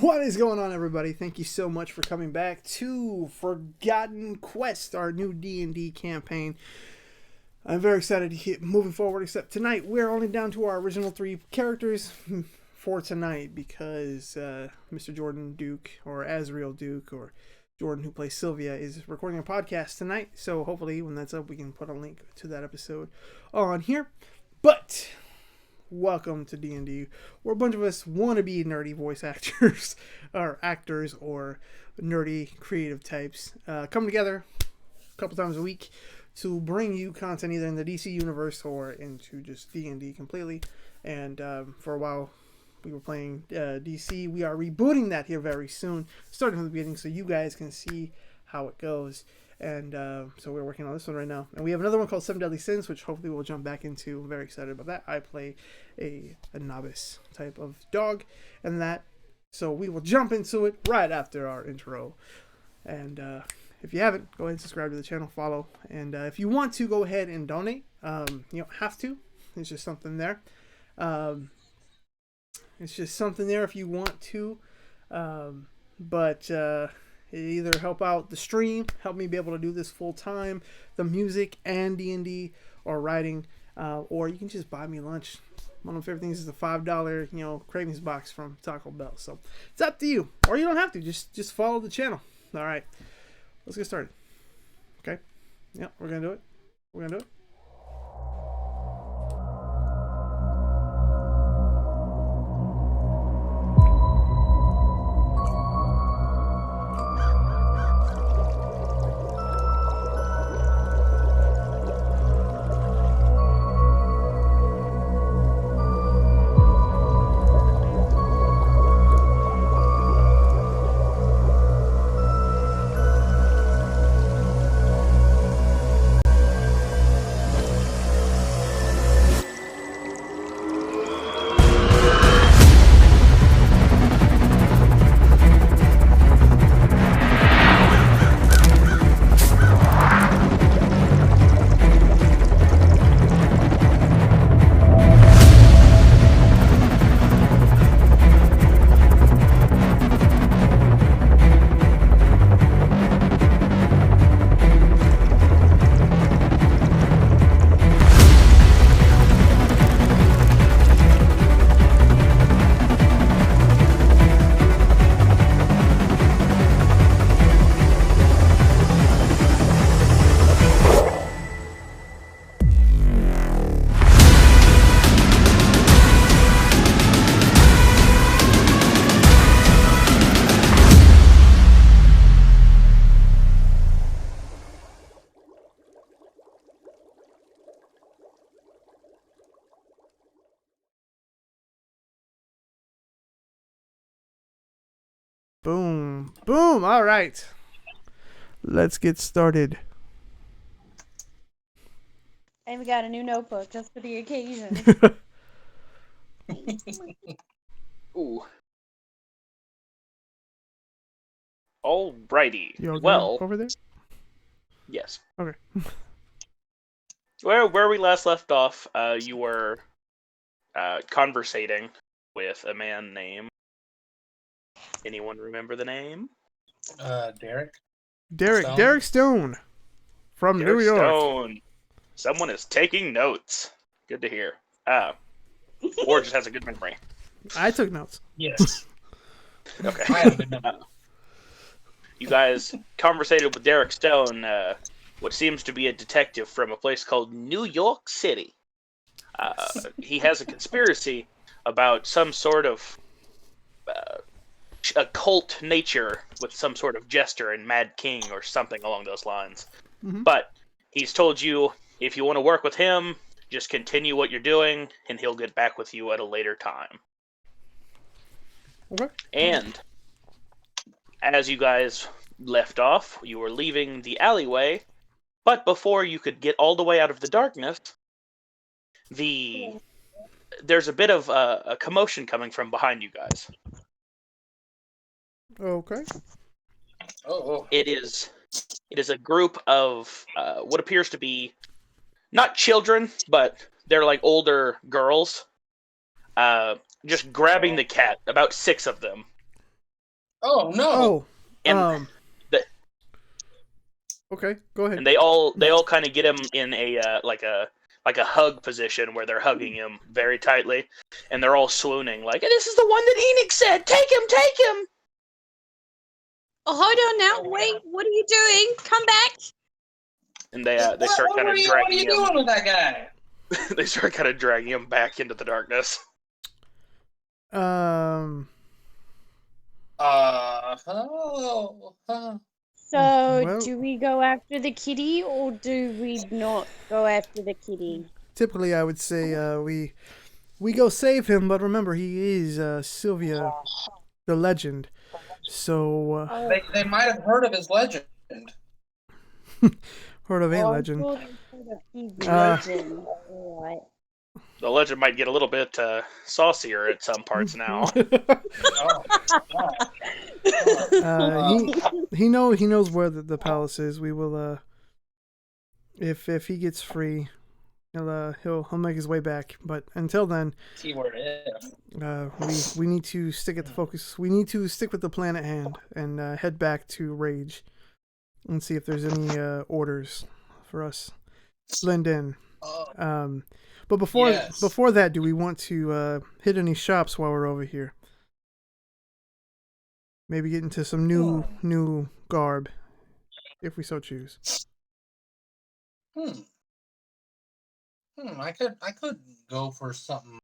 What is going on, everybody? Thank you so much for coming back to Forgotten Quest, our new D&D campaign. I'm very excited to keep moving forward, except tonight we're only down to our original three characters for tonight because Mr. Jordan Duke, or Azriel Duke, or Jordan, who plays Sylvia, is recording a podcast tonight. So hopefully when that's up, we can put a link to that episode on here. But welcome to D&D, where a bunch of us want to be nerdy voice actors, or actors, or nerdy creative types come together a couple times a week to bring you content either in the DC universe or into just D&D completely. And for a while we were playing DC. We are rebooting that here very soon, starting from the beginning, so you guys can see how it goes. And so we're working on this one right now. And we have another one called Seven Deadly Sins, which hopefully we'll jump back into. I'm very excited about that. I play a novice type of dog and that. So we will jump into it right after our intro. And if you haven't, go ahead and subscribe to the channel, follow. And if you want to, go ahead and donate. You don't have to. It's just something there. It's just something there if you want to. But either help out the stream, help me be able to do this full time, the music and D&D, or writing, or you can just buy me lunch. One of my favorite things is the $5, cravings box from Taco Bell. So it's up to you, or you don't have to. Just follow the channel. All right, let's get started. Okay, yeah, we're gonna do it. We're gonna do it. Boom. Boom. All right. Let's get started. And we got a new notebook just for the occasion. Ooh. Alrighty. You all good Well, over there? yes. Okay. Where we last left off, you were conversating with a man named... Anyone remember the name? Derek. Derek. Derek Stone from Derek New York. Stone. Someone is taking notes. Good to hear. Or just has a good memory. I took notes. Yes. Okay. I have a good memory. You guys conversated with Derek Stone, what seems to be a detective from a place called New York City. He has a conspiracy about some sort of occult nature with some sort of jester and mad king or something along those lines. Mm-hmm. But he's told you if you want to work with him, just continue what you're doing and he'll get back with you at a later time. Okay. And as you guys left off, you were leaving the alleyway, but before you could get all the way out of the darkness, there's a bit of a commotion coming from behind you guys. Okay. Oh. It is a group of what appears to be not children, but they're like older girls, just grabbing the cat, about 6 of them. Oh no! Oh, And the, okay, go ahead. and they all kind of get him in a like a hug position where they're hugging him very tightly, and they're all swooning like, "This is the one that Enoch said. Take him, take him!" Oh, hold on now. Wait, what are you doing? Come back. And they start kind of dragging What are you him. doing with that guy? They start kind of dragging him back into the darkness. Um. So, Well- do we go after the kitty or do we not go after the kitty? Typically, I would say we go save him, but remember he is Sylvia, the legend. So Oh, They might have heard of his legend. heard of a oh, legend? I thought you said his Uh, legend. Alright. The legend might get a little bit saucier at some parts now. He knows where the palace is. We will if he gets free, he'll make his way back. But until then, Keyword if. we need to stick at the focus. We need to stick with the plan at hand and head back to Rage and see if there's any orders for us. Blend in. But before that, do we want to hit any shops while we're over here? Maybe get into some new garb, if we so choose. I could go for something.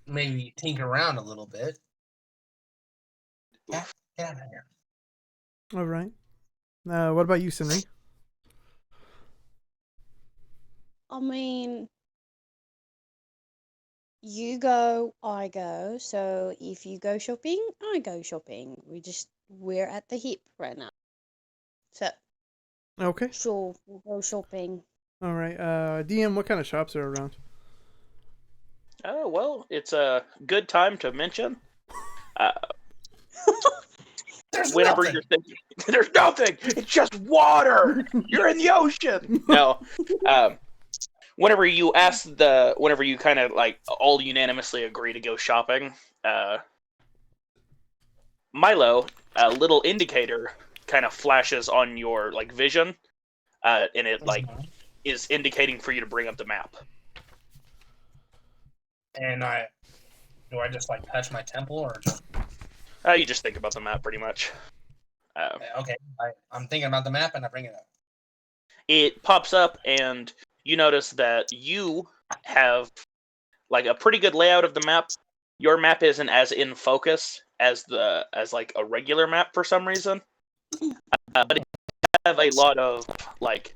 Maybe tinker around a little bit. Get out of here. All right. What about you, Sinri? I mean, you go, I go. So if you go shopping, I go shopping. We're at the hip right now. So Okay. sure, we'll go shopping. All right. DM, what kind of shops are around? Oh, well, it's a good time to mention. Whenever nothing. you're thinking, there's nothing. It's just water. You're in the ocean. No. Whenever you kind of like all unanimously agree to go shopping, Milo, a little indicator kind of flashes on your like vision, and it like is indicating for you to bring up the map. And do I just like touch my temple or just You just think about the map pretty much. okay? I'm thinking about the map and I bring it up. It pops up and you notice that you have like a pretty good layout of the map. Your map isn't as in focus as like a regular map for some reason, but it have a lot of like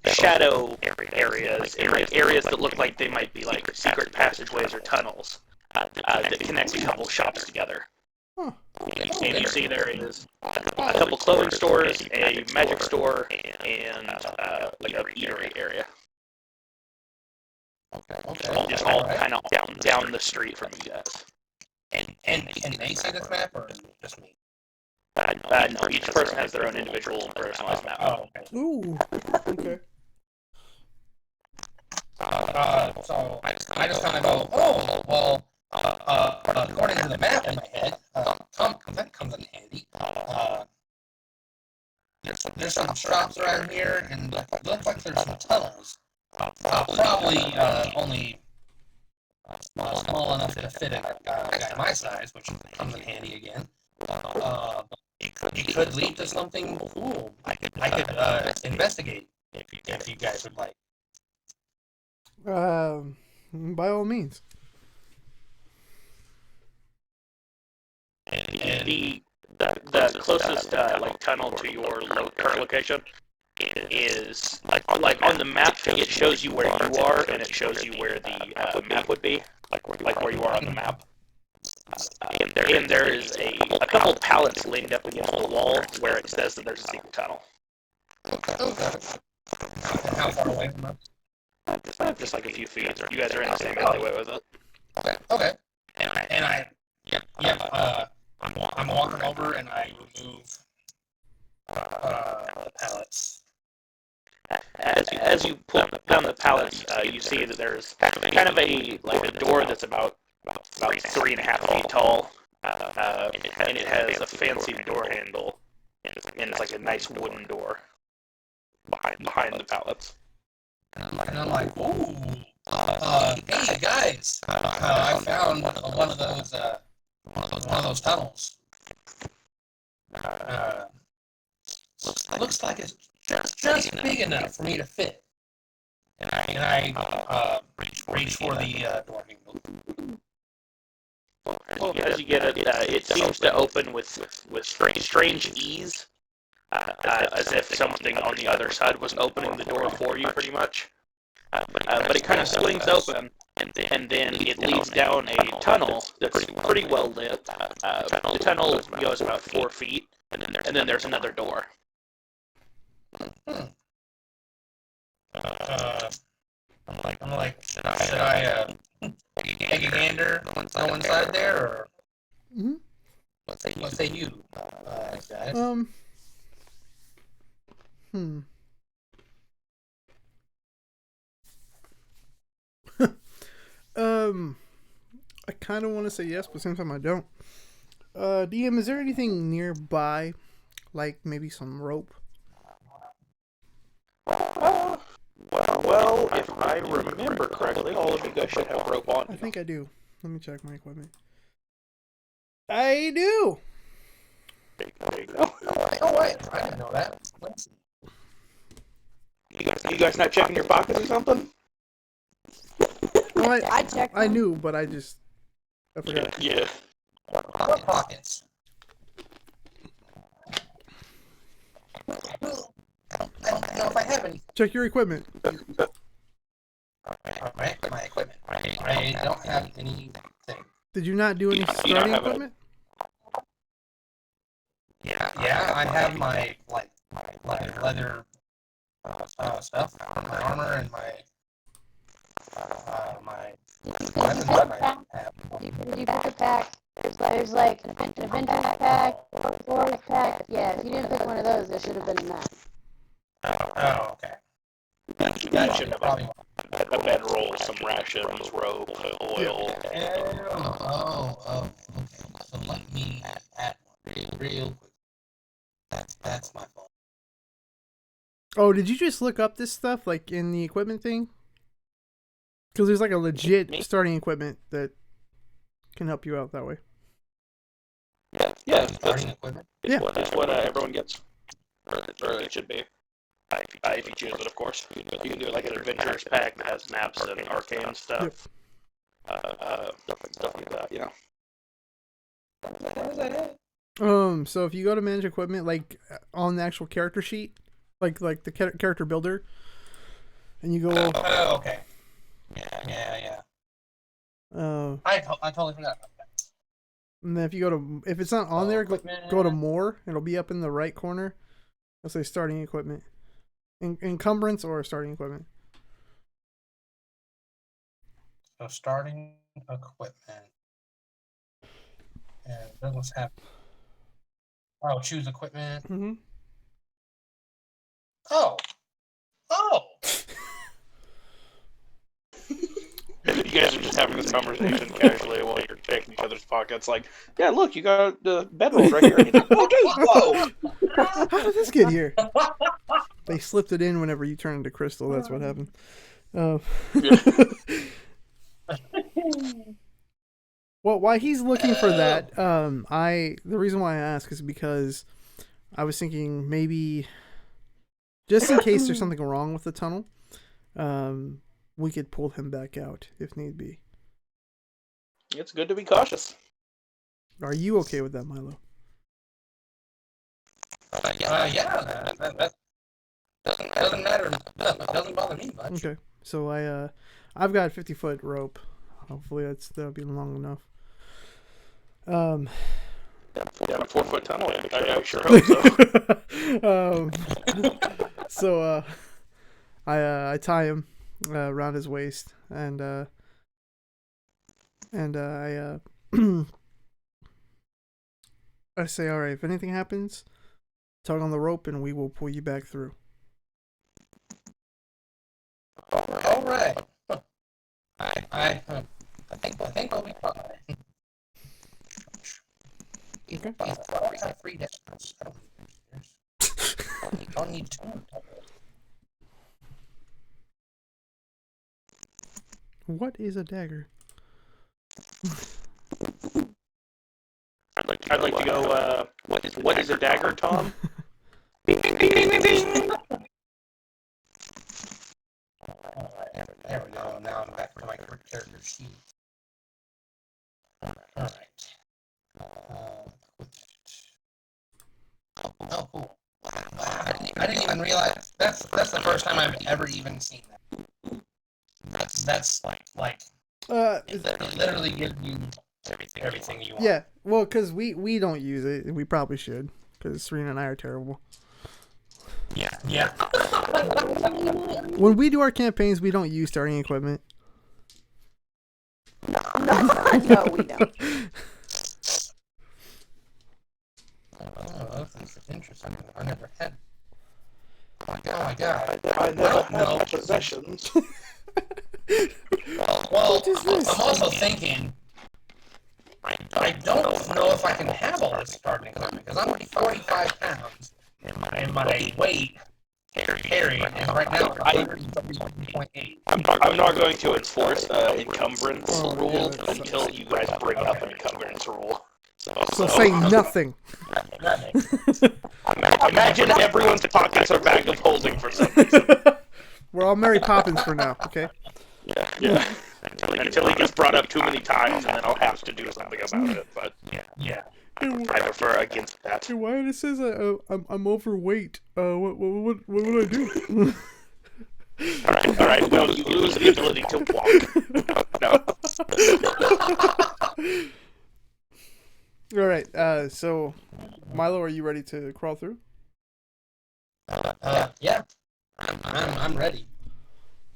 shadow areas that look like they might be like secret passageways or tunnels that connect a couple shops together. Huh. And you see there is a couple clothing stores, a magic store, and like an eatery area. Okay. Just all kind of down the street from you guys. And can they see this map or just me? No, each person has their own individual personalized map. Oh, okay. Ooh. Okay. So I just kind of go, oh, well, according to the map in my head, that comes in handy. There's some shops around here, and it looks like there's some tunnels. Probably only small enough to fit a guy my size, which comes in handy again. It could lead to something cool. I could investigate if you guys would like. By all means. The closest like tunnel to your current location is like on the map. It shows you where you are, and it shows you where the map would be, like where you are on the map. And there is a couple pallets leaned up against the wall where it says that there's a secret tunnel. How far away from us? Just like a few feet. You guys are in the same alleyway with it. Okay. I'm walking over and I remove pallets. As you pull down the pallets, you see that there's kind of a door that's about 3.5 feet tall, and it has a fancy door handle, and it's like a nice wooden door behind the pallets. And I'm like, ooh, hey guys, I found one of those tunnels. Looks like it's just big enough for me to fit. And I reach for the door handle. Well, as you get it, it seems to open with strange ease, as if something on the other side was opening the door for you, pretty much. But it kind of swings open, and then it leads down a tunnel that's pretty well lit. The tunnel goes about 4 feet, and then there's another door. I'm like, should I take a gander, go inside there, or what say you, guys? I kind of want to say yes, but at the same time I don't. DM, is there anything nearby, like maybe some rope? Well, if I remember correctly, all of you guys should have rope on. I think I do. Let me check my equipment. I do! There you go. Oh wait, I didn't know that. Let's see. You guys not checking your pockets or something? Well, I checked. I knew, but I forgot. Yeah. What pockets? I don't know if I have any. Check your equipment. Alright, my equipment. I don't have anything. Did you not do any You don't starting have equipment? Yeah, I have my leather stuff, my armor, and my weapons that I have. You pick a pack. There's like an adventurous pack, or a forest pack. Yeah, if you didn't pick one of those, there should have been in that. Oh, okay. That should have a bedroll, some rations, rope, oil. Oh, okay. So let me add one real quick. That's my fault. Oh, did you just look up this stuff, like, in the equipment thing? Because there's, like, a legit starting equipment that can help you out that way. Yeah, Starting equipment. It's what everyone gets. Or it should be. If you choose it, of course. You can do like an adventurous pack that has maps and arcane stuff. Stuff like that, you know. How is that it? So if you go to manage equipment, like, on the actual character sheet, like the character builder, and you go... Oh, okay. Yeah. I totally forgot about that. And then if it's not on there, go to more. It'll be up in the right corner. It'll say starting equipment. Encumbrance or starting equipment. So starting equipment. And let's have. Oh, choose equipment. Mm-hmm. Oh. You guys are just having this conversation casually while you're checking each other's pockets. Like, yeah, look, you got the bedroll right here. Okay, whoa! How did this get here? They slipped it in whenever you turned into crystal. That's what happened. Well, while he's looking for that, the reason why I ask is because I was thinking maybe, just in case there's something wrong with the tunnel, we could pull him back out if need be. It's good to be cautious. Are you okay with that, Milo? Yeah. That doesn't matter. It doesn't bother me much. Okay, so I've got 50-foot rope. Hopefully that'll be long enough. Yeah, a 4-foot tunnel. I sure hope so. So I tie him around his waist, and I I say, all right, if anything happens, tug on the rope, and we will pull you back through. All right. I think we'll be fine. He's a free distance. I don't need two. What is a dagger? I'd like to go, what is a dagger, Tom? Bing, bing, bing, bing, bing, bing. There we go. Now I'm back to my character sheet. Alright. Oh, cool. I didn't even realize that's the first time I've ever even seen that. That's like it literally gives you everything you want. Yeah, well, because we don't use it, and we probably should, because Serena and I are terrible. Yeah. When we do our campaigns, we don't use starting equipment. No, we don't. Oh, that's interesting. I never had. Oh my god. I never had possessions. Well, I'm also thinking, I don't know if I can have all this starting equipment, because I'm only 45 pounds, and my weight carry, and right now I'm 170.8. I'm not going to enforce the encumbrance rule yeah, until you guys bring up an encumbrance rule. So say nothing. Imagine everyone's pockets are bag of holding for some reason. We're all Mary Poppins for now, okay? Yeah. Until he gets brought up too many times, and then I'll have to do something about it. But Yeah. I prefer against that. Hey, why it says I'm overweight? What would I do? All right. Well, you lose the ability to walk. No. All right. So, Milo, are you ready to crawl through? Yeah. I'm ready.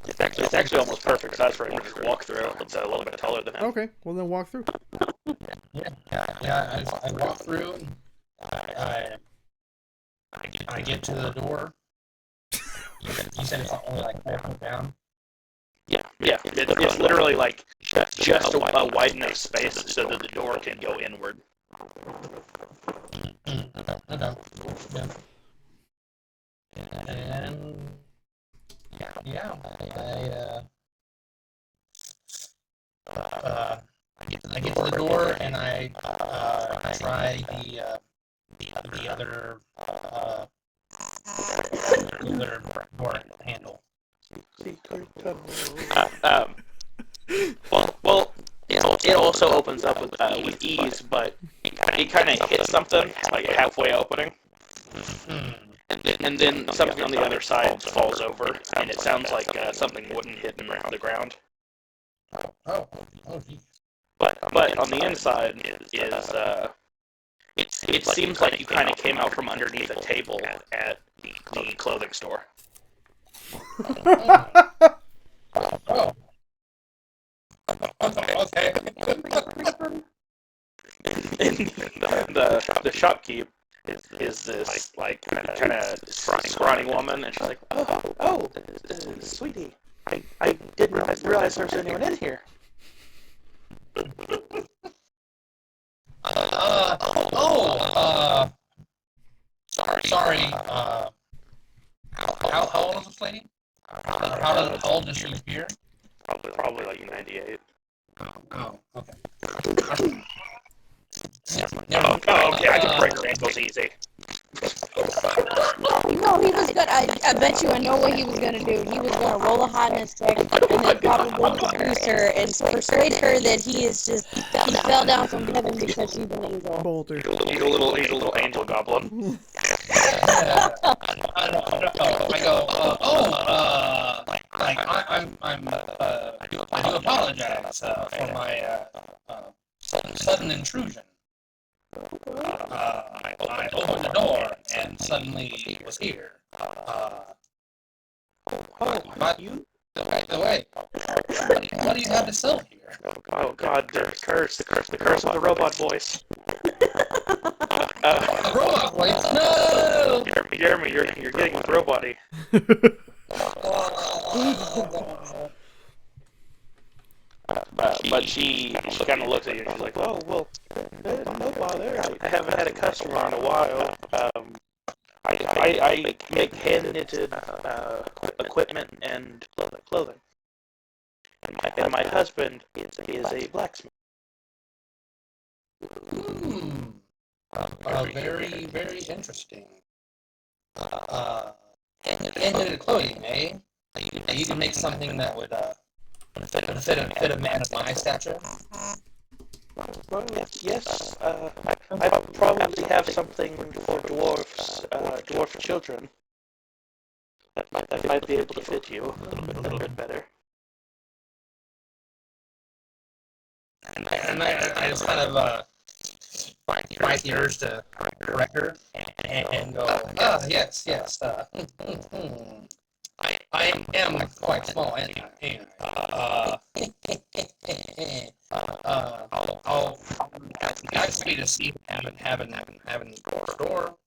It's actually almost perfect size for him to just walk through. It's a little bit taller than him. Okay. Well, then walk through. Yeah. I walk through, and I get to the door. You said it's only like 4 feet down. Yeah. It's literally like just a wide enough space so that the door can go inward. Okay. And I get to the door, and I try the other door handle. Well, it also opens up with ease, but it kind of hits something like halfway opening, and then something on the other side falls over, and it sounds like something wouldn't hit the ground. Oh, geez. But on the inside is it seems like you kind of came out from underneath a table at the clothing store. Oh. Okay. And the shopkeep is this like kind of scrawny woman, and she's like, oh, sweetie, I didn't realize there was anyone in here. Sorry. How old is this lady? How old is she here? Probably like 98. Oh, okay. Okay, I can break her ankles easy. No, he was gonna. I bet you I know what he was gonna do. He was gonna roll a hotness check and then probably seduce her and persuade her that he fell down from heaven because she's an angel. Boulder. He's a little angel goblin. I go, I do apologize for my sudden intrusion. I opened the door and suddenly he was here. You? By the way, what do you have to sell here? Oh God, the curse of the robot voice. The robot voice? No! Jeremy, you're getting robot-y. but she kind of looks at you and she's like, "Oh well, no bother. I haven't had a customer in a while. I make hand knitted equipment and clothing, and my husband is a blacksmith." Very, very interesting. Handmade clothing, eh? You can make something that would fit a man of my stature. Well, yes. I probably have something for dwarf children that might be able to fit you a little bit better. And I just kind of fight the urge to correct her and go, yes. I am quite small, ain't I? I'll ask me to see having store.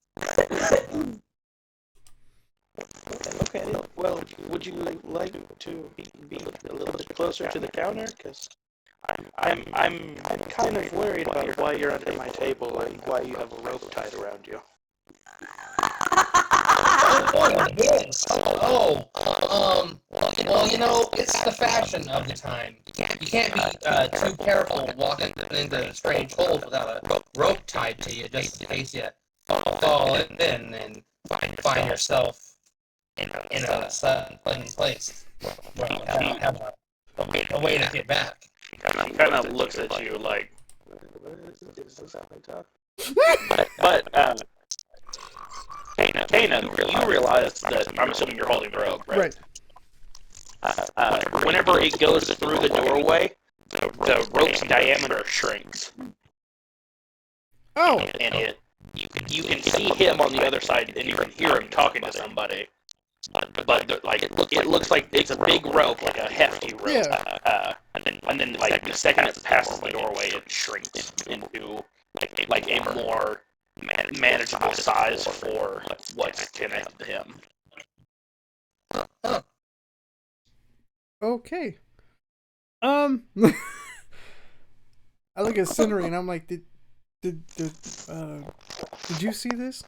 Okay. Well, would you like to be a little bit closer to the counter? Because I'm kind of worried about why you're under my table and why you have a rope tied around you. Well, it's the fashion of the time. You can't be too careful walking into strange holes without a rope tied to you, just in case you fall in and find yourself in a sudden place. Have a way to get back. He kind of looks at you like, is this how they talk? But Kana, you realize that, I'm assuming you're holding the rope, right? Whenever it goes through the doorway, the rope's diameter shrinks. Oh! And you can see him on the other side, and you can hear him talking to somebody. But like it looks like it's a big rope, like a hefty rope. Yeah. And then like the second it passes the doorway, it shrinks into like a more manageable size for what's connected to him. Okay. I look at Scenery and I'm like, did you see this?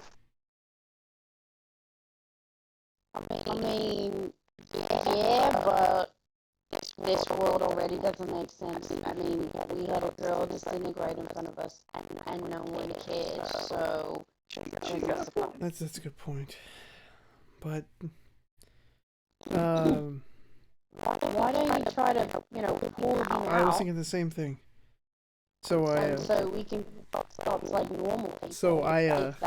I mean, yeah, but this world already doesn't make sense. I mean, we had a girl just sitting right in front of us, and no one cared, so... That's a good point. But, why don't you try to, pull them out? I was thinking the same thing. So so we can start like normal people. So I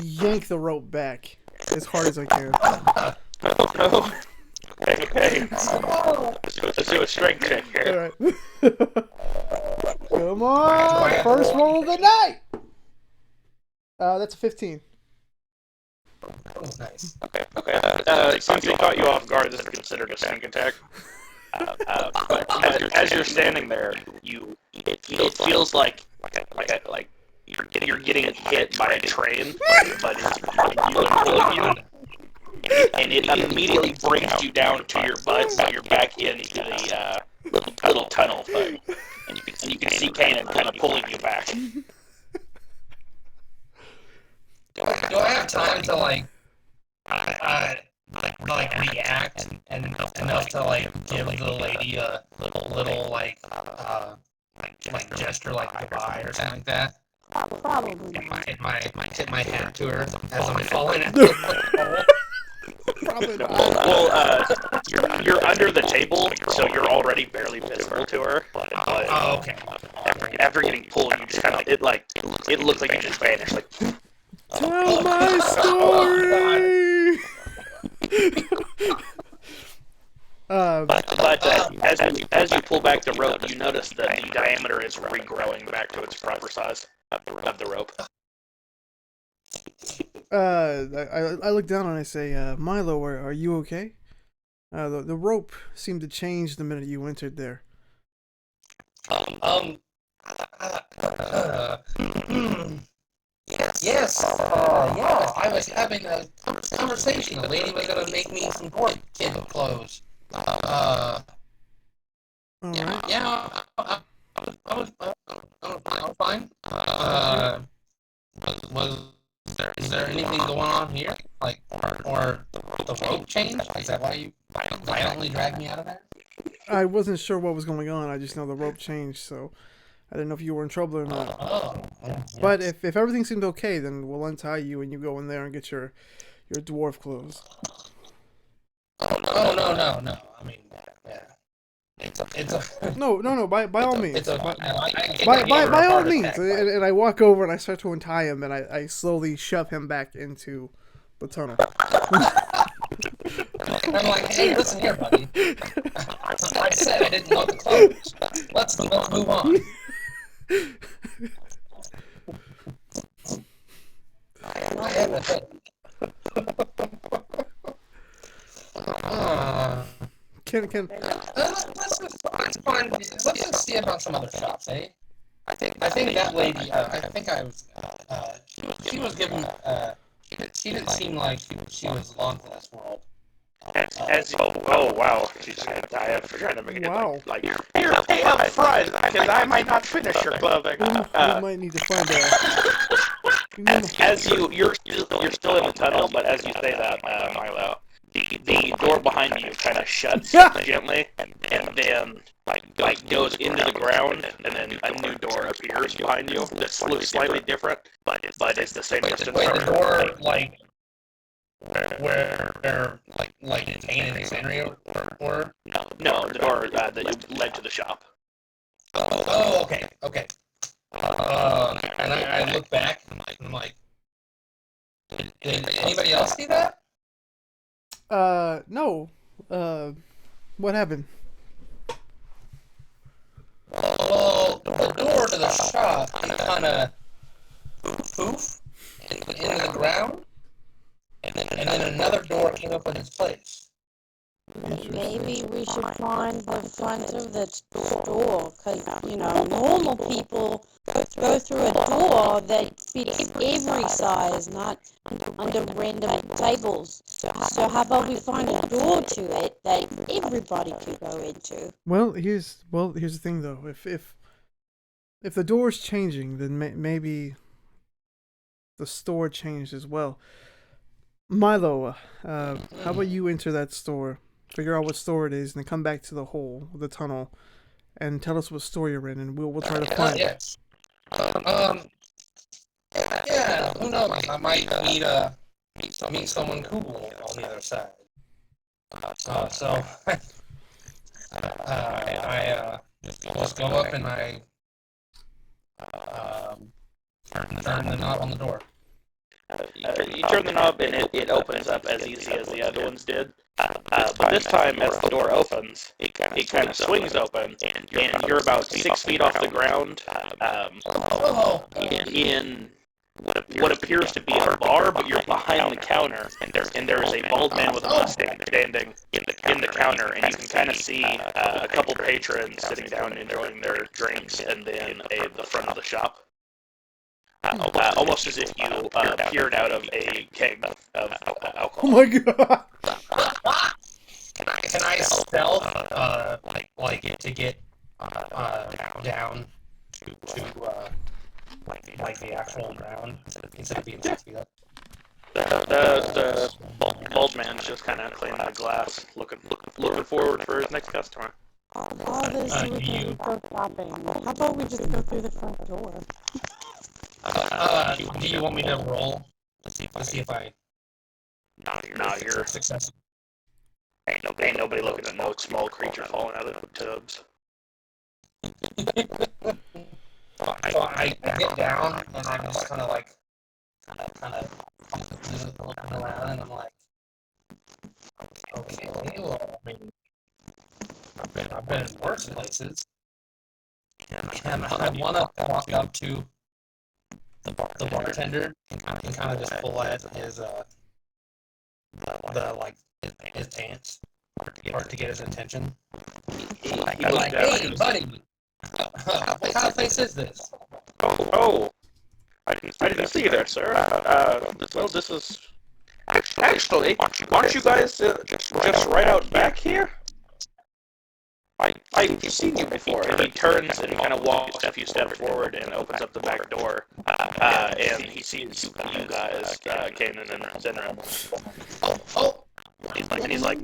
yank the rope back as hard as I can. Oh. Okay. Let's do a strength check here. Alright. Come on! First roll of the night! That's a 15. Oh, nice. Okay. Since they caught you off guard, this is considered a sneak attack. But as you're standing there, it feels like you're getting hit by a train, but it's pulling you, and it immediately brings you down to your butt, so you're back into the little tunnel thing, and you can see Kanan kind of pulling you back. Do I have time to react and enough to give the lady a little gesture like goodbye or something like that? Probably. Tip my hat to her as I'm falling out. Probably not. Well, you're under the table, so you're already barely visible to her. But okay. After getting pulled, you just kind of it looks like you just vanished. Like, tell my story. But as you pull back the rope, you notice that the diameter is regrowing back to its proper size of the rope. I look down and I say, Milo, are you okay? The rope seemed to change the minute you entered there. Yes. Yeah. I was having a conversation. The lady was gonna make me some poor kid clothes. All right. Yeah, I was fine. Is there anything going on here? Like, or the rope change? Is that why you violently dragged me out of there? I wasn't sure what was going on. I just know the rope changed, so I didn't know if you were in trouble or not. But Yes. if everything seemed okay, then we'll untie you and you go in there and get your dwarf clothes. No. I mean, yeah. It's a No. By all means. it's a By all heart means. attack, And I walk over and I start to untie him and I slowly shove him back into the tunnel. and I'm like, hey, listen here, buddy. I said I didn't want the clothes. Let's move on. I have a headache. Uh, let's find. Let's just see about some other shops, eh? I think that lady. I think I was. She was given. She didn't seem like she was long for this world. Oh wow, she's gonna die up for trying to make it Wow. like here, pay up front, because I might not finish your clothing. We might need to find As you're still in the tunnel, but as you say that, Milo, the door behind you kind of shuts gently, and then like goes into the ground, and then a new door appears behind you that looks slightly different, but it's the same distance. Wait, the door like where like Kane and Xandria were? No, the door that led to the shop. Oh, okay. And I look back and I'm like, did anybody else see that? No. What happened? Well, the door to the shop, it kind of poof into the ground, and then another door came up in its place. Maybe we should find the front of the store, because, normal people go through a door that fits every size, not under random tables. So how about we find a door to it that everybody could go into? Well, here's the thing though. If the door's changing, then maybe the store changed as well. Milo, how about you enter that store, figure out what store it is, and then come back to the tunnel, and tell us what store you're in, and we'll try to find it. Yeah, who knows? I might meet someone cool on the other side. So I just go up and I turn the knob on the door. You turn the knob and it opens up as easy as the other ones did. But this time, as the door opens, it kind of swings open, and you're about 6 feet off the ground in what appears to be a bar, but you're behind the counter, and there is a bald man with a mustache standing in the counter, and you can kind of see a couple patrons sitting down enjoying their drinks, and then the front of the shop. Almost as if you peered out of a keg of alcohol. Oh my god! Can I stealth like to get down to like the actual ground instead of being 6 feet up? The bald man's just kind of cleaning the glass, looking forward for his next customer. All this looking for shopping. How about we just go through the front door? Do you want me to roll to see if I You're successful? ain't nobody looking at no small creature falling out of the tubs. So I get down and I'm just kind of looking around and I'm like, okay, well, I mean, I've been in worse places, and I want to walk up to the bartender and kind of just pull at his his pants to get his attention. I'm like, hey, buddy, what kind of place is this? Oh, I didn't see you there, sir. This is actually. Aren't you guys just right out back here? I've seen you before. And he turns and kind of walks a few steps forward and opens up the back door. And he sees you guys, Kanan and Zenra. Oh. And he's like,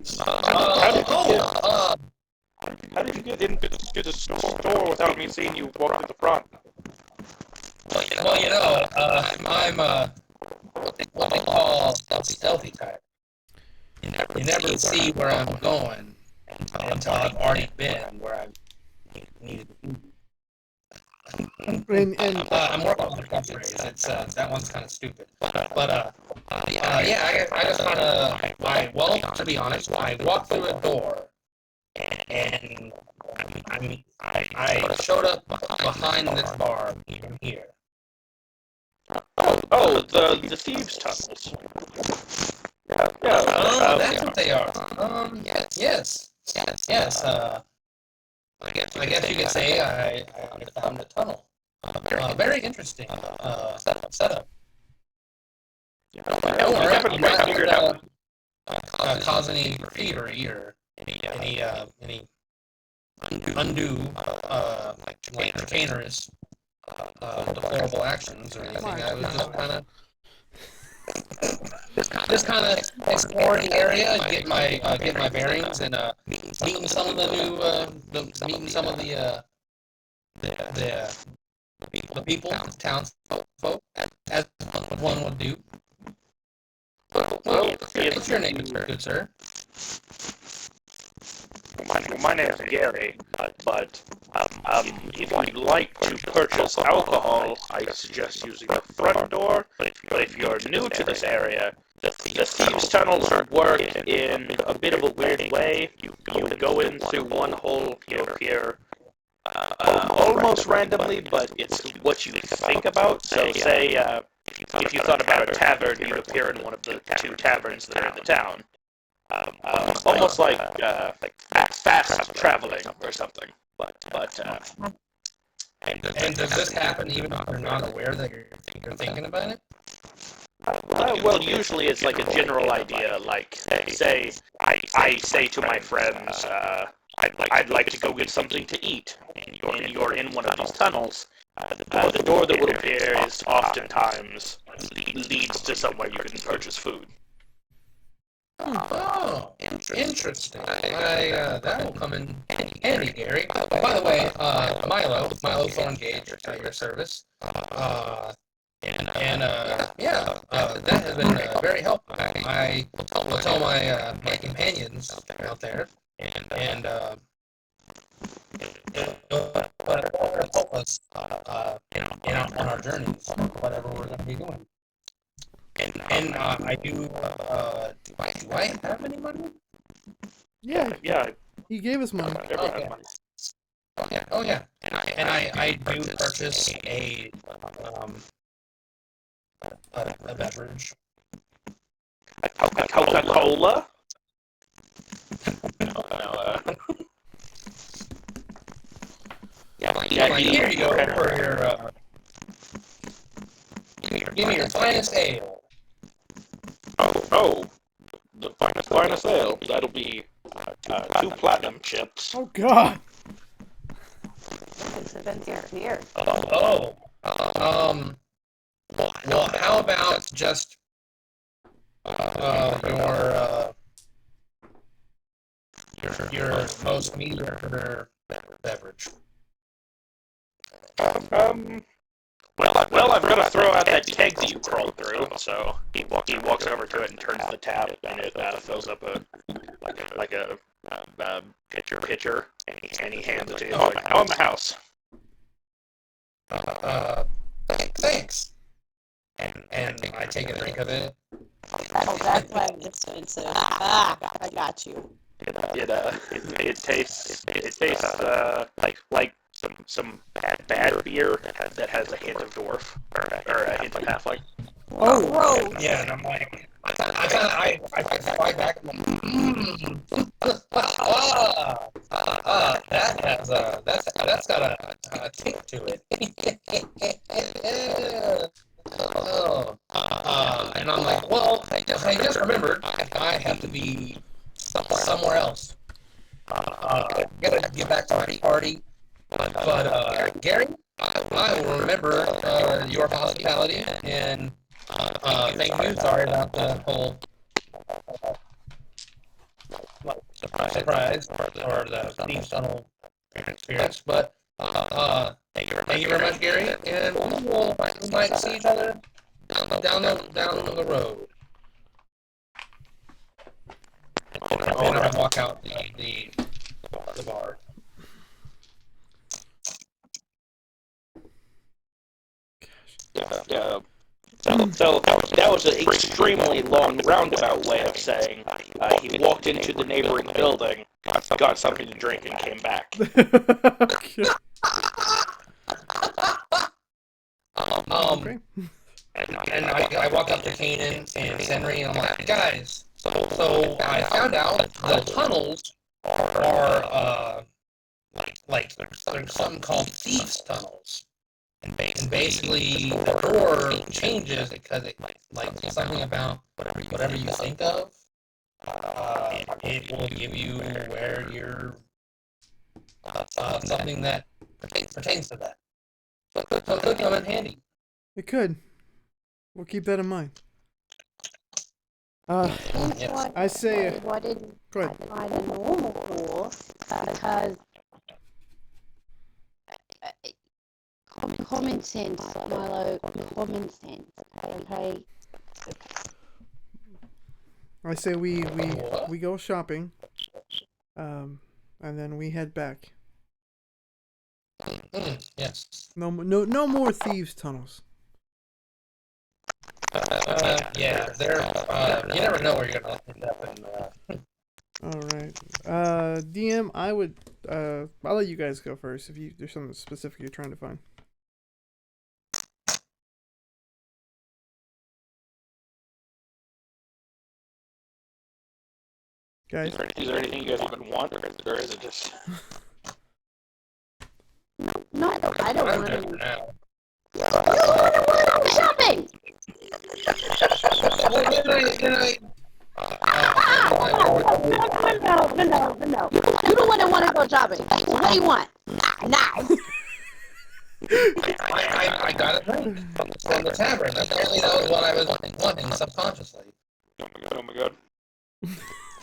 how did you get into the store without me seeing you walk to the front? Well, I'm what they call stealthy type. You never see where I'm going until I've already been where I needed to be. And I'm working on the catchphrase. It's that one's kind of stupid, but yeah, I just kind of well, to be honest, I walked through a door, and I showed up behind this bar even here. Oh, the thieves' tunnels. Yeah. Oh, that's what they are. Yes. I guess you could say I found a tunnel. Very interesting setup. Don't worry, I'm not here to cause any thievery or any undue like chicanerous deplorable actions or anything. I was just kind of exploring the area, get my bearings, and meeting some of the people, townsfolk, as one would do. Well, what's your name, good sir? My name is Gary, but if you'd like to purchase alcohol, I suggest using the front door. But if you're new to this area, the thieves' tunnels work in a bit of a weird way. You go in through one hole here, almost randomly, but it's what you think about. So say if you thought about a tavern, you'd appear in one of the two taverns that are in the town. Almost like fast traveling or something. And does this happen even if you're not aware that you're thinking about it? Well, usually it's like a general idea. Like, say I say to my friends, I'd like to go get something to eat, and you're in one of these tunnels. The door that will appear is oftentimes leads to somewhere you can purchase food. Oh, interesting. That will come in handy, Gary. By the way, Milo Thorngage, at your service. Yeah, that has been very helpful. I will tell my companions out there, and help us on our journeys, whatever we're going to be doing. And I do. Do I have any money? yeah, he gave us money. Okay. Oh yeah. And I do purchase a beverage. Coca-Cola? Yeah, here you go for your. Give me your finest ale. Oh, the finest ale. That'll be 2 platinum chips. Oh God. It's adventure here. Well, how about just your most mediocre beverage? Well, I'm gonna throw out that keg that you crawled through. So he walks over to it and turns the tap, and it fills up a pitcher, and he hands it to you. How in the house? Thanks. And I take a drink of it. Oh, that's why it's expensive. I got you. It tastes like some bad beer that has a hint of dwarf or a hint of halfling. Oh, gross. Yeah, and I'm like, I fight back. That's got a kick to it. And I'm like, well, I just remembered I have to be somewhere else. gotta get back to my party. But Gary, I will remember your hospitality, and thank you. Sorry about the whole surprise or the Steam Tunnel experience, but thank you very much, Gary, and we might see each other down the road. And I walk out the bar. Yeah. So that was an extremely long roundabout way of saying he walked into the neighboring building, got something to drink, and came back. Okay. Okay. And I walk up to Kanan and Henry, and I'm like, guys, so I found out the tunnels are like there's something called thieves tunnels. And basically, the door changes because it like something about whatever you think of. It will give you where you're something that pertains to that. So it could come in handy. It could. We'll keep that in mind. Yes. I say. Why didn't Go ahead. I find a normal pool? Because common sense, Milo. Common sense. Okay. I say we go shopping, and then we head back. Yes. No more thieves tunnels. Yeah, they're. You never know where you're gonna end up in. All right. DM, I would. I'll let you guys go first if there's something specific you're trying to find. Guys, Is there anything you guys even want, or is it just? No, I don't I'm want good for to. now. You want to go shopping? No. You don't want to go shopping. What do you want? Now. I got it right from the tavern. Apparently that was what I was wanting subconsciously. Oh my god.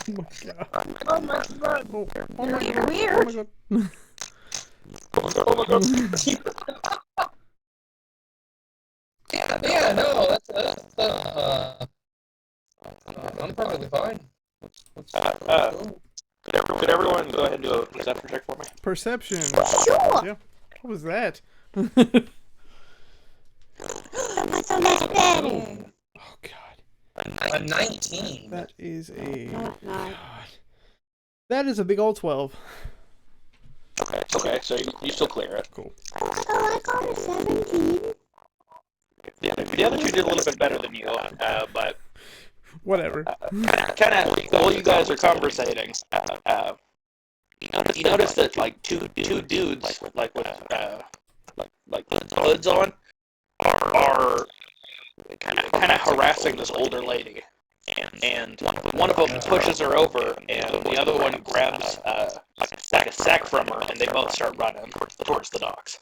oh my god. Oh my god. Oh my You're god. weird. Oh my god. Yeah, no, that's I'm perfectly fine. Could everyone go ahead and do a perception check for me? Perception. Sure. Yeah. What was that? So much better. Oh god. A 19. That is a. Not nice. God. That is a big old 12. Okay, so you still clear it. Cool. Oh, I got a 17. The other two did a little bit better than you, but Whatever. kind of while you guys are conversating, you notice that like two dudes like with like hoods on are kind of harassing this older lady, and one of them pushes her over, and the other one grabs like a sack from her, and they both start running towards the docks.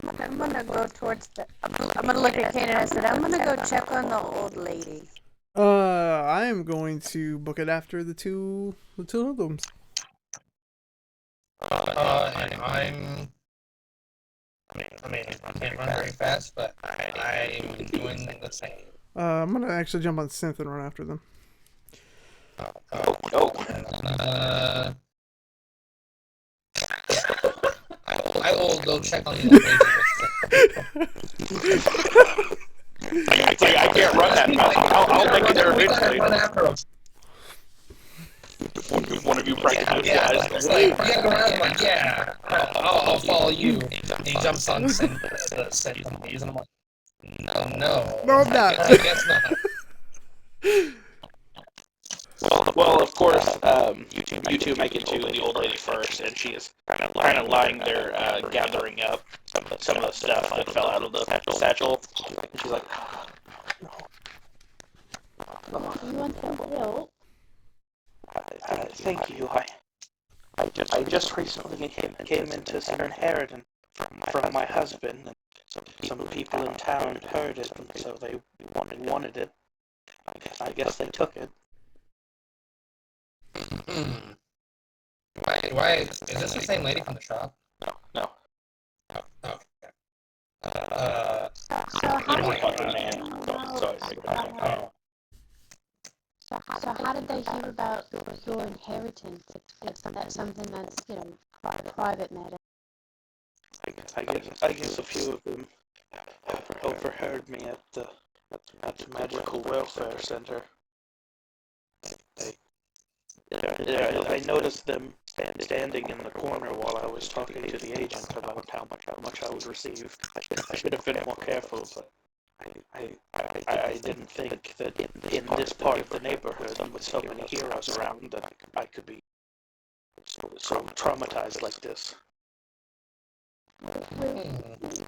I'm gonna go towards the. I'm gonna look at Kate and I said, I'm gonna go check on the old lady. I am going to book it after the two hoodlums. I can't run very fast, but I'm doing the same. I'm gonna actually jump on synth and run after them. I will go check on the old lady. I can't run that fast. I'll make it there eventually. One of you practices. Yeah, it's like, you go around like, yeah, I'll follow you. And he jumps on the and I'm like, no. No, I'm not. I guess not. Well, of course, you two make it to the old lady first, and she is kind of lying there, gathering up some of the stuff that fell out of the satchel. And she's like, You want some help? Thank you. I just recently came into some inheritance from my husband, and some people in town heard it, and so they wanted it. I guess they took it. Why is this the same lady from the shop? No. Oh, okay. So how did how did they hear about your inheritance? If that's something that's private matter. I guess a few of them overheard me at the Magical Welfare Center. I noticed them standing in the corner while I was talking to the agent about how much I would receive. I should have been more careful, but I didn't think that in this part of the neighborhood, with so many heroes around, that I could be so traumatized like this. We'll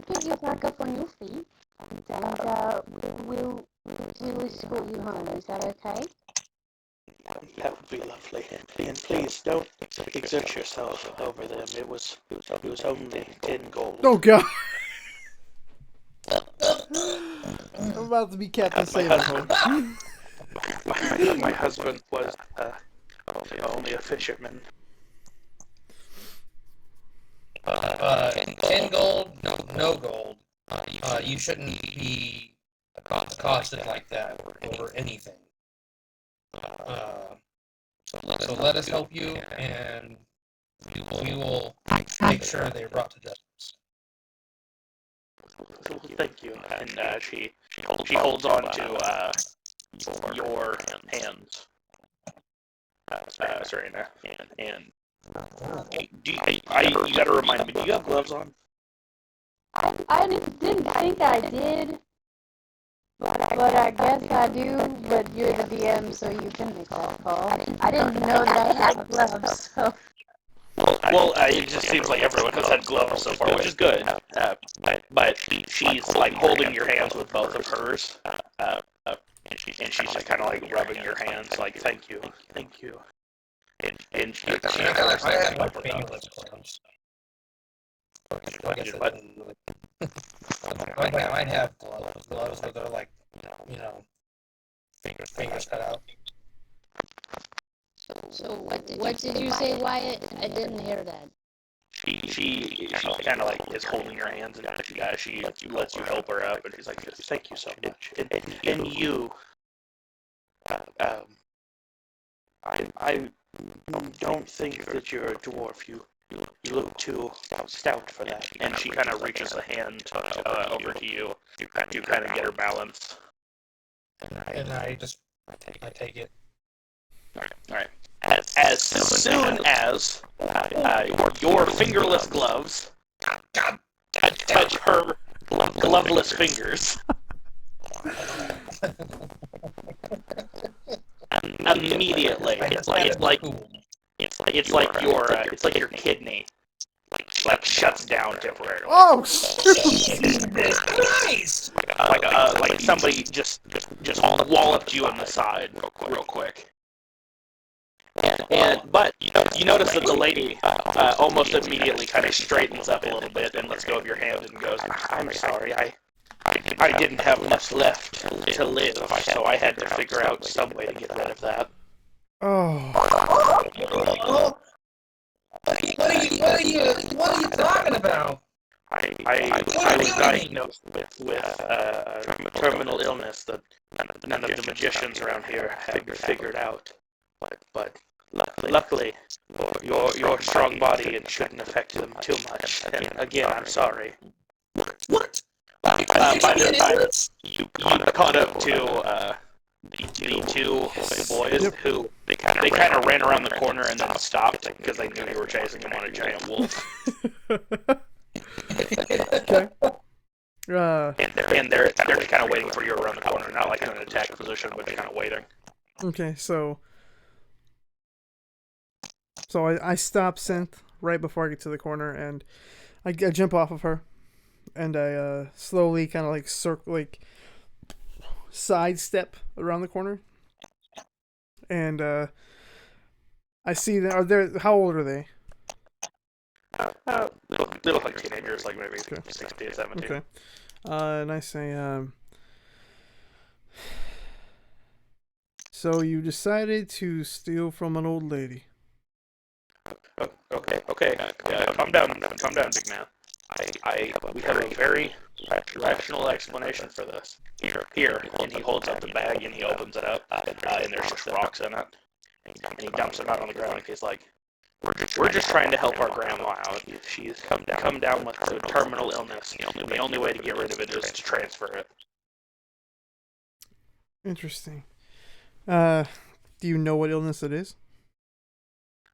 pick you back up on your feet, and we'll escort you home. Is that okay? That would be lovely. And please don't exert yourself over them. It was only 10 gold. Oh God! I'm about to be Captain Sailor. My husband was only a fisherman. 10 gold, no gold. You shouldn't be accosted like that over anything. So let us help you, and we will make sure they're brought to justice. Thank you. And she holds on to your hands, Serena. And you gotta remind me. Do you have gloves on? I didn't think I did, but I guess I do. But you're the DM, so you can make that call. I didn't know that I had gloves, so. Well, it just seems like everyone has had gloves so far, which is good. But she's like holding your hands with both of hers, and she's just kind of like rubbing your hands, like thank you. And she I have like fingerless gloves. I might have gloves, but they're like, fingers cut out. So what did you say, Wyatt? I didn't hear that. She kind of like is holding your hands, and she lets you help her up, and she's like, thank you so much. And you, I don't think that you're a dwarf. You look too stout for that. And she kind of reaches a hand over to you. You kind of get her balance. And I take it. All right. As soon as your fingerless gloves touch her gloveless fingers, immediately it's like your kidney like shuts down temporarily. Oh shoot! Nice. Like somebody just walloped you in the side real quick. But you notice that the lady almost immediately kind of straightens up a little bit and lets go of your hand and goes, I'm sorry, I didn't have much left to live, so I had to figure out some way to get rid of that. Oh. What are you talking about? I was diagnosed with a terminal illness that none of the magicians around here have figured out. But luckily, your strong body, it shouldn't affect them too much. And again, I'm sorry. What? By the time you caught up to the two boys who they kind of ran around the corner and then stopped because they knew you were chasing them on a giant wolf. Okay. And they're just kind of waiting for you around the corner, not like in an attack position, but just kind of waiting. Okay, so I stop Synth right before I get to the corner, and I jump off of her, and I slowly kind of like sidestep around the corner, and I see that. Are there? How old are they? They look like teenagers, like maybe Okay. 16, 17. Okay. And I say, so you decided to steal from an old lady. Okay. Calm down, big man. We have a very rational explanation for this. Here, and he holds up the bag and he opens it up, and there's just rocks in it. And he dumps them out on the ground. He's like, "We're just trying to help our grandma out. She's come down with a terminal illness. The only way to get rid of it is to transfer it." Interesting. Do you know what illness it is?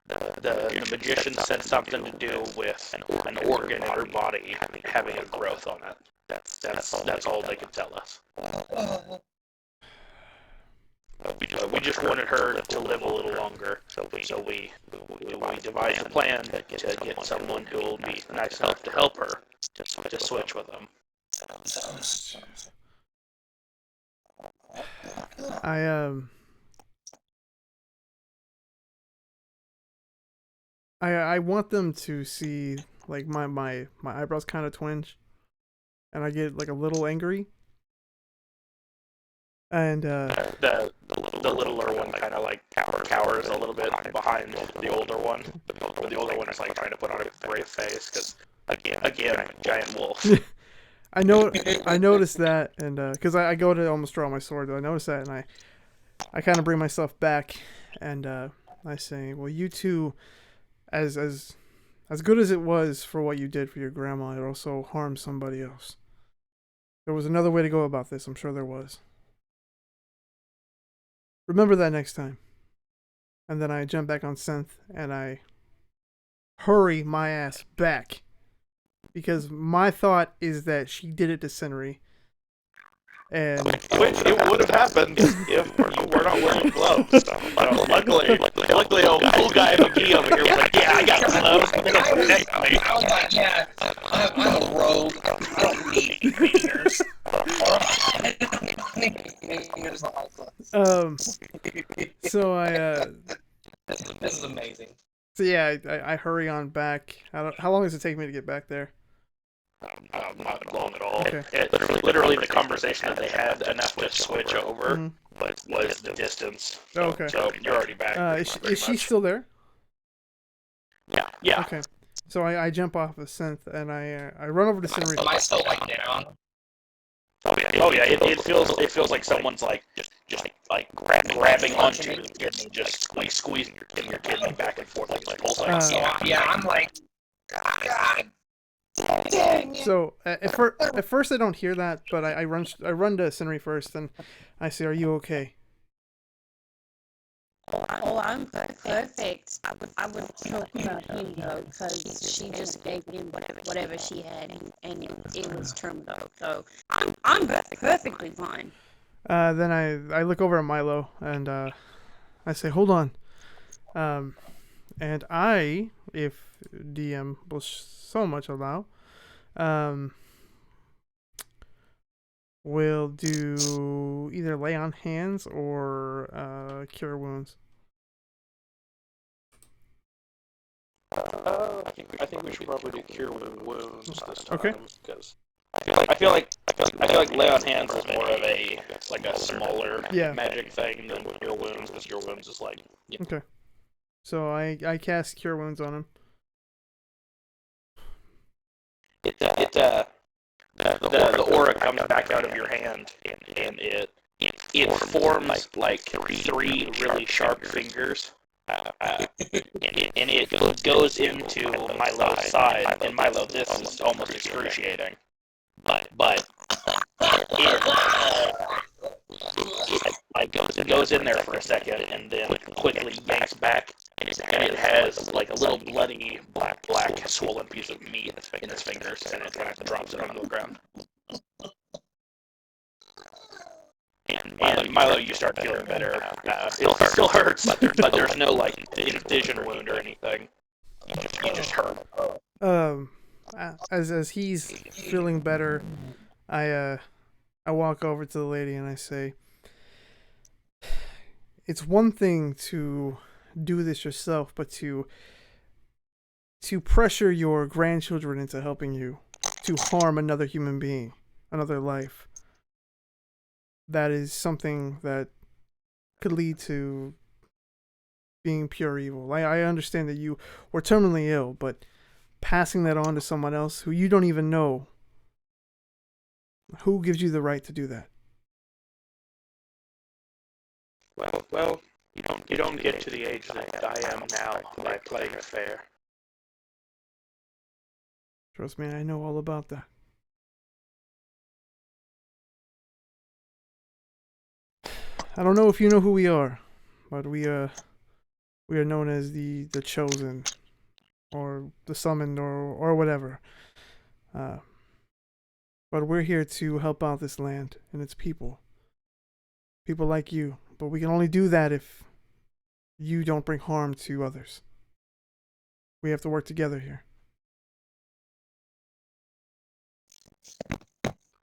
The magician said something to do with an organ in her body having a growth on it. That's all they could tell us. We just wanted her to live a little longer, so we devised a plan to get someone who will be nice enough to help her to switch with them. I want them to see like my eyebrows kind of twinge, and I get like a little angry. And the littler one kind of like cowers a little bit behind the older one. The older one is like trying to put on a brave face because again, giant wolf. I noticed that, and because I go to almost draw my sword, I notice that, and I kind of bring myself back, and I say, well, you two, as good as it was for what you did for your grandma, it also harmed somebody else. There was another way to go about this. I'm sure there was. Remember that next time. And then I jump back on synth and I hurry my ass back. Because my thought is that she did it to Senri. And Which it would have happened if you were not wearing gloves. Luckily, old cool guy McGee over here was like, "Yeah, I got gloves. I was like, yeah, I'm a rogue. I don't need fingers. So I This is amazing. So yeah, I hurry on back. How long does it take me to get back there? Not long at all. Okay. Literally, the conversation that they had enough to switch over was the distance. So, Okay. So you're already back. Is she still there? Yeah. Okay. So I jump off of synth and I run over to Senri. Am I still like down? Oh yeah. It feels like someone's like just like grabbing onto you and just squeezing your kidney back and forth like pulsating. Yeah, I'm like, God. Dang it. So at first I don't hear that, but I run to Senri first and I say, "Are you okay?" Oh, I'm perfect. I would talk about him though, because she just gave him whatever she had, and it was terminal. So I'm perfectly fine. Then I look over at Milo and I say, "Hold on." And I, if DM will so much allow, will do either lay on hands or cure wounds. I think we should probably do cure wounds this time. Okay. Because I feel like lay on hands is more of a smaller magic thing than cure wounds. Because cure wounds is like Okay. So I cast cure wounds on him. the aura comes back out of your hand and it forms like three really sharp fingers. And it goes into Milo's side, and Milo, this is almost excruciating. But it goes in there for a second, and then quickly yanks back, and it has like a little bloody black swollen piece of meat in its fingers, and it kind of drops it onto the ground. And Milo, you start feeling better. It still hurts, but there's no like incision wound or anything. You just hurt. As he's feeling better, I walk over to the lady and I say, "It's one thing to do this yourself, but to pressure your grandchildren into helping you to harm another human being, another life. That is something that could lead to being pure evil. I understand that you were terminally ill, but passing that on to someone else who you don't even know, who gives you the right to do that? Well, you don't get to the age that I am now by playing fair. Trust me, I know all about that. I don't know if you know who we are, but we are known as the Chosen, or the Summoned, or whatever. But we're here to help out this land and its people. People like you. But we can only do that if you don't bring harm to others. We have to work together here.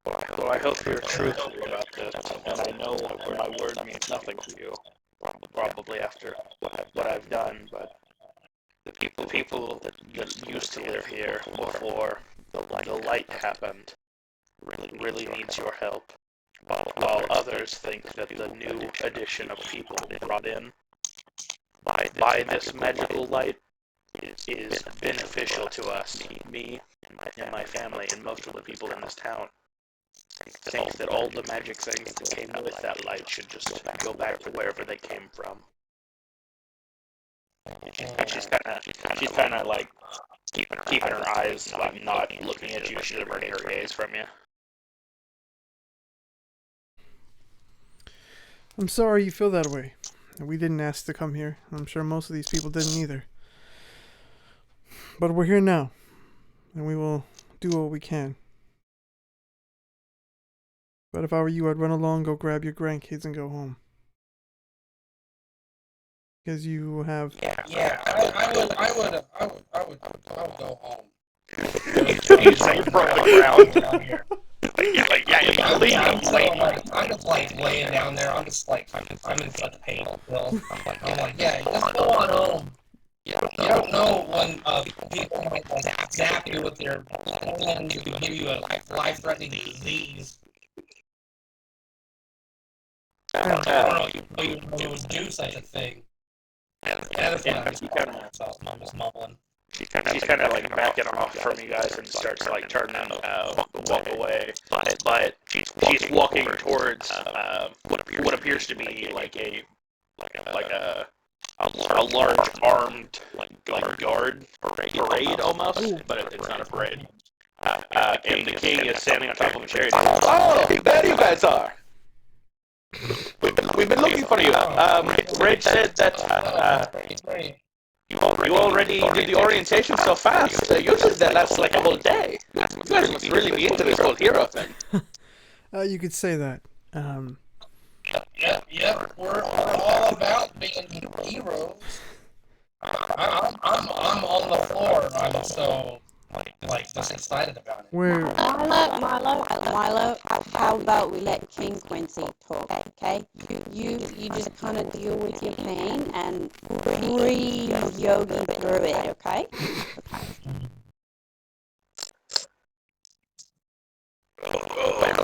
Well, I hope you're truthful about this, and I know my word means nothing to you. Probably after what I've done, but the people that used to live here before the light happened really needs your help, while others think that the new addition of people brought in by this magical light is beneficial to us, me and my family, and most of the people in this town. Think that all the magic things that came with that light should just go back to wherever they came from. She's kind of like keeping her eyes, like, not looking at you. She's averting her gaze from you. I'm sorry you feel that way. We didn't ask to come here. I'm sure most of these people didn't either. But we're here now, and we will do what we can. But if I were you, I'd run along, go grab your grandkids, and go home. Because you have... Yeah, I would go home. You say from the ground. I'm just like laying down there. I'm just like, I'm in such pain still. I'm like, yeah, just go on home. You don't know when people might zap you with their hands to give you a life-threatening disease. I don't know you would do such a thing. And that's what I'm just mumbling. She's kind of like backing off from you guys and starts like turning walk away. But she's walking towards what appears to be like a large armed guard parade almost, but it's not a parade. And the king is standing on top of a chariot. Oh, there you guys are. We've been looking for you. Rage said that you already did the orientation so fast. Usually that lasts like a whole day. You guys must really be into this whole hero thing. You could say that. Yep. We're all about being heroes. I'm on the floor. I'm so just excited about it. Milo, how about we let King Quincy talk, okay? You just kind of deal with your pain and breathe yoga through it, okay?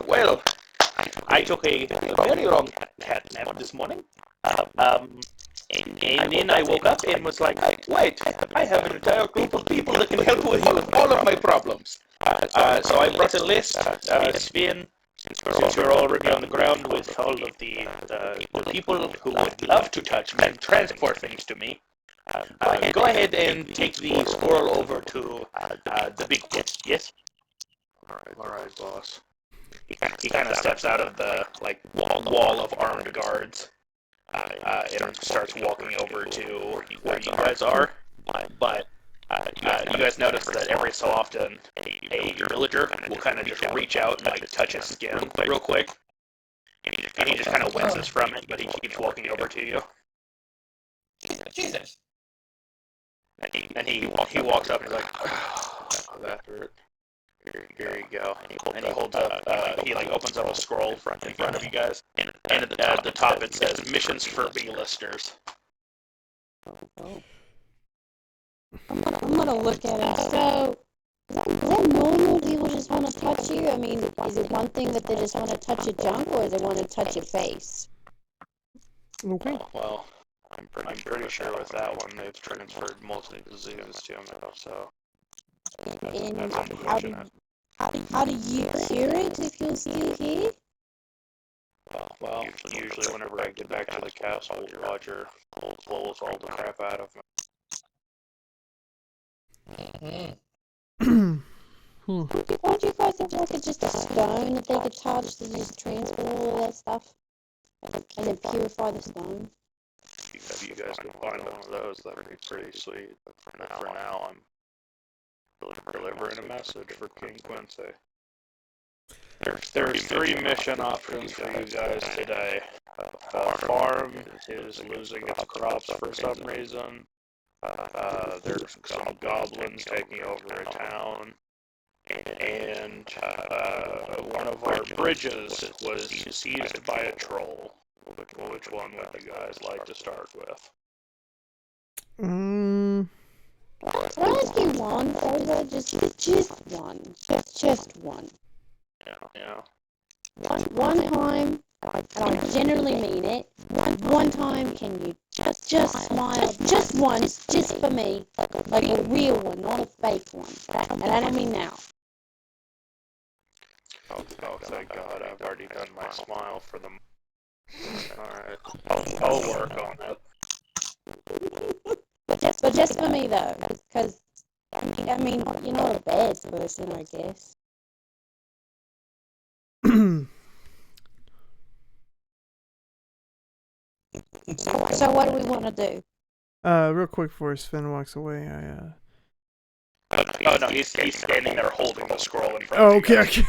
Well, I took a very long cat nap this morning. And then I woke up and was like, wait, I have an entire group of people that can help with all of my problems. So I brought a list, Spin, since you're already on the ground with all of the people who would love to touch and transport things to me. Go ahead and take the squirrel over to the big pit. Yes? Alright, boss. He kind of steps out of the wall of armed guards. And starts walking over to where you guys are, but you guys notice that every so often a villager will kind of just reach out and touch his skin real quick, and he just kind of winces from it, but he keeps walking over to you. Jesus. And he walks up and he's like, oh, that hurt. Here you go. And he holds up, he opens up a scroll in front of you guys, and at the top it says, missions for B-listers. Oh. I'm gonna look at him. So, is that normal? People just want to touch you? I mean, is it one thing that they just want to touch your junk, or they want to touch your face? Okay. Well, I'm pretty sure with that one they've transferred most of the diseases to me, so And that's how unfortunate. do you cure it if you're still here? Well, usually whenever I get back to the castle, Roger pulls all the crap out of me. Mm-hmm. Why do you guys have like just a stone that they could touch to just transport all that stuff and then purify the stone? If you guys can find one of those, that'd be pretty sweet. But for now, I'm delivering a message for King Quincy. There's 3 mission options for you guys today. Farm is losing its crops for some reason. There's some goblins taking over a town. And one of our bridges was seized by a troll. Which one would you guys like to start with? Can I ask you one, Rosa? Just one. Just one. Yeah. One time, and I generally mean it. One time, can you just smile, just once, just for me, like a real one, not a fake one. And I don't mean now. Oh, thank God, I've already done my smile for them. Alright, I'll work on it. But just for me though, because I mean, you're not a bad person, I guess. So what do we want to do? Real quick before Sven walks away, Oh no, he's standing there holding the scroll in front Oh, of okay, you okay.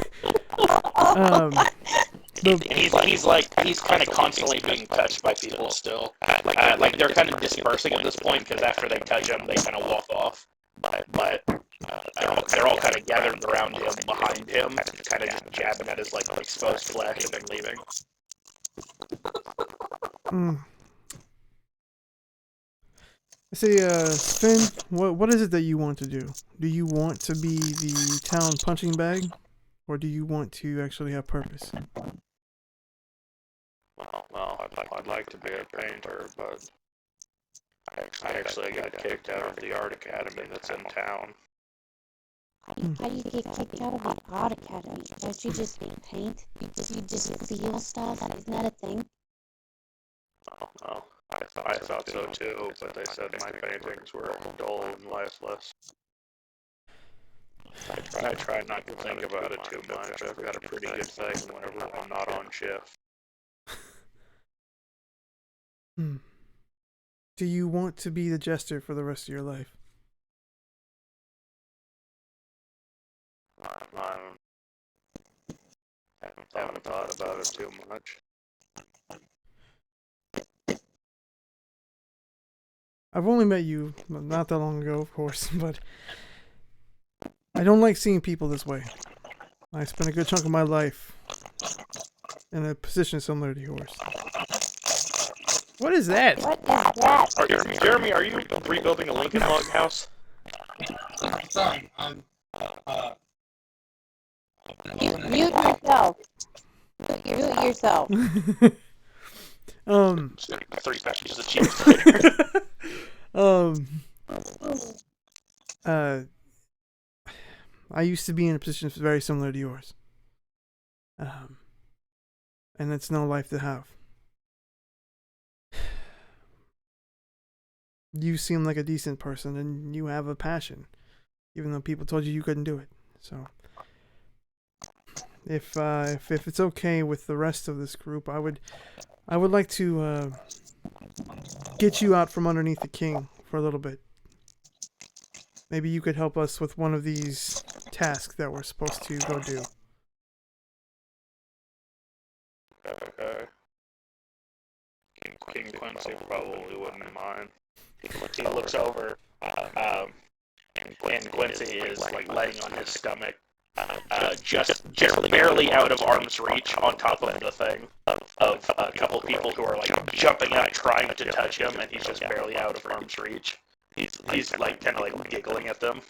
He's kind of constantly being touched by people still. Like they're kind of dispersing at this point because after they touch him, they kind of walk off. But they're all kind of gathered around him, behind him, kind of just jabbing at his like exposed flesh and then leaving. I say, Sven, what is it that you want to do? Do you want to be the town punching bag, or do you want to actually have purpose? Well, I'd like to be a painter, but I actually got kicked out of the art academy that's in town. How do you get kicked out of the art academy? Don't you just paint? You just feel stuff? Isn't that a thing? Oh, I thought so too, but they said my paintings were dull and lifeless. I try not to think about it too much. I've got a pretty good thing whenever I'm not on shift. Do you want to be the jester for the rest of your life? I haven't thought about it too much. I've only met you not that long ago, of course, but I don't like seeing people this way. I spent a good chunk of my life in a position similar to yours. What is that? What is that? Jeremy, are you rebuilding a Lincoln log house? Sorry, Mute yourself. Mute yourself. 3 packages of cheese. I used to be in a position very similar to yours. And it's no life to have. You seem like a decent person and you have a passion, even though people told you couldn't do it. So, if it's okay with the rest of this group, I would like to get you out from underneath the king for a little bit. Maybe you could help us with one of these tasks that we're supposed to go do. Okay. King Quincy probably wouldn't mind. He looks over, and Quincy is like laying on his stomach, just barely out of arm's reach on top of the thing of a couple people who are like jumping up trying to touch him, and he's just barely out of arm's reach. He's like kind of like giggling at them.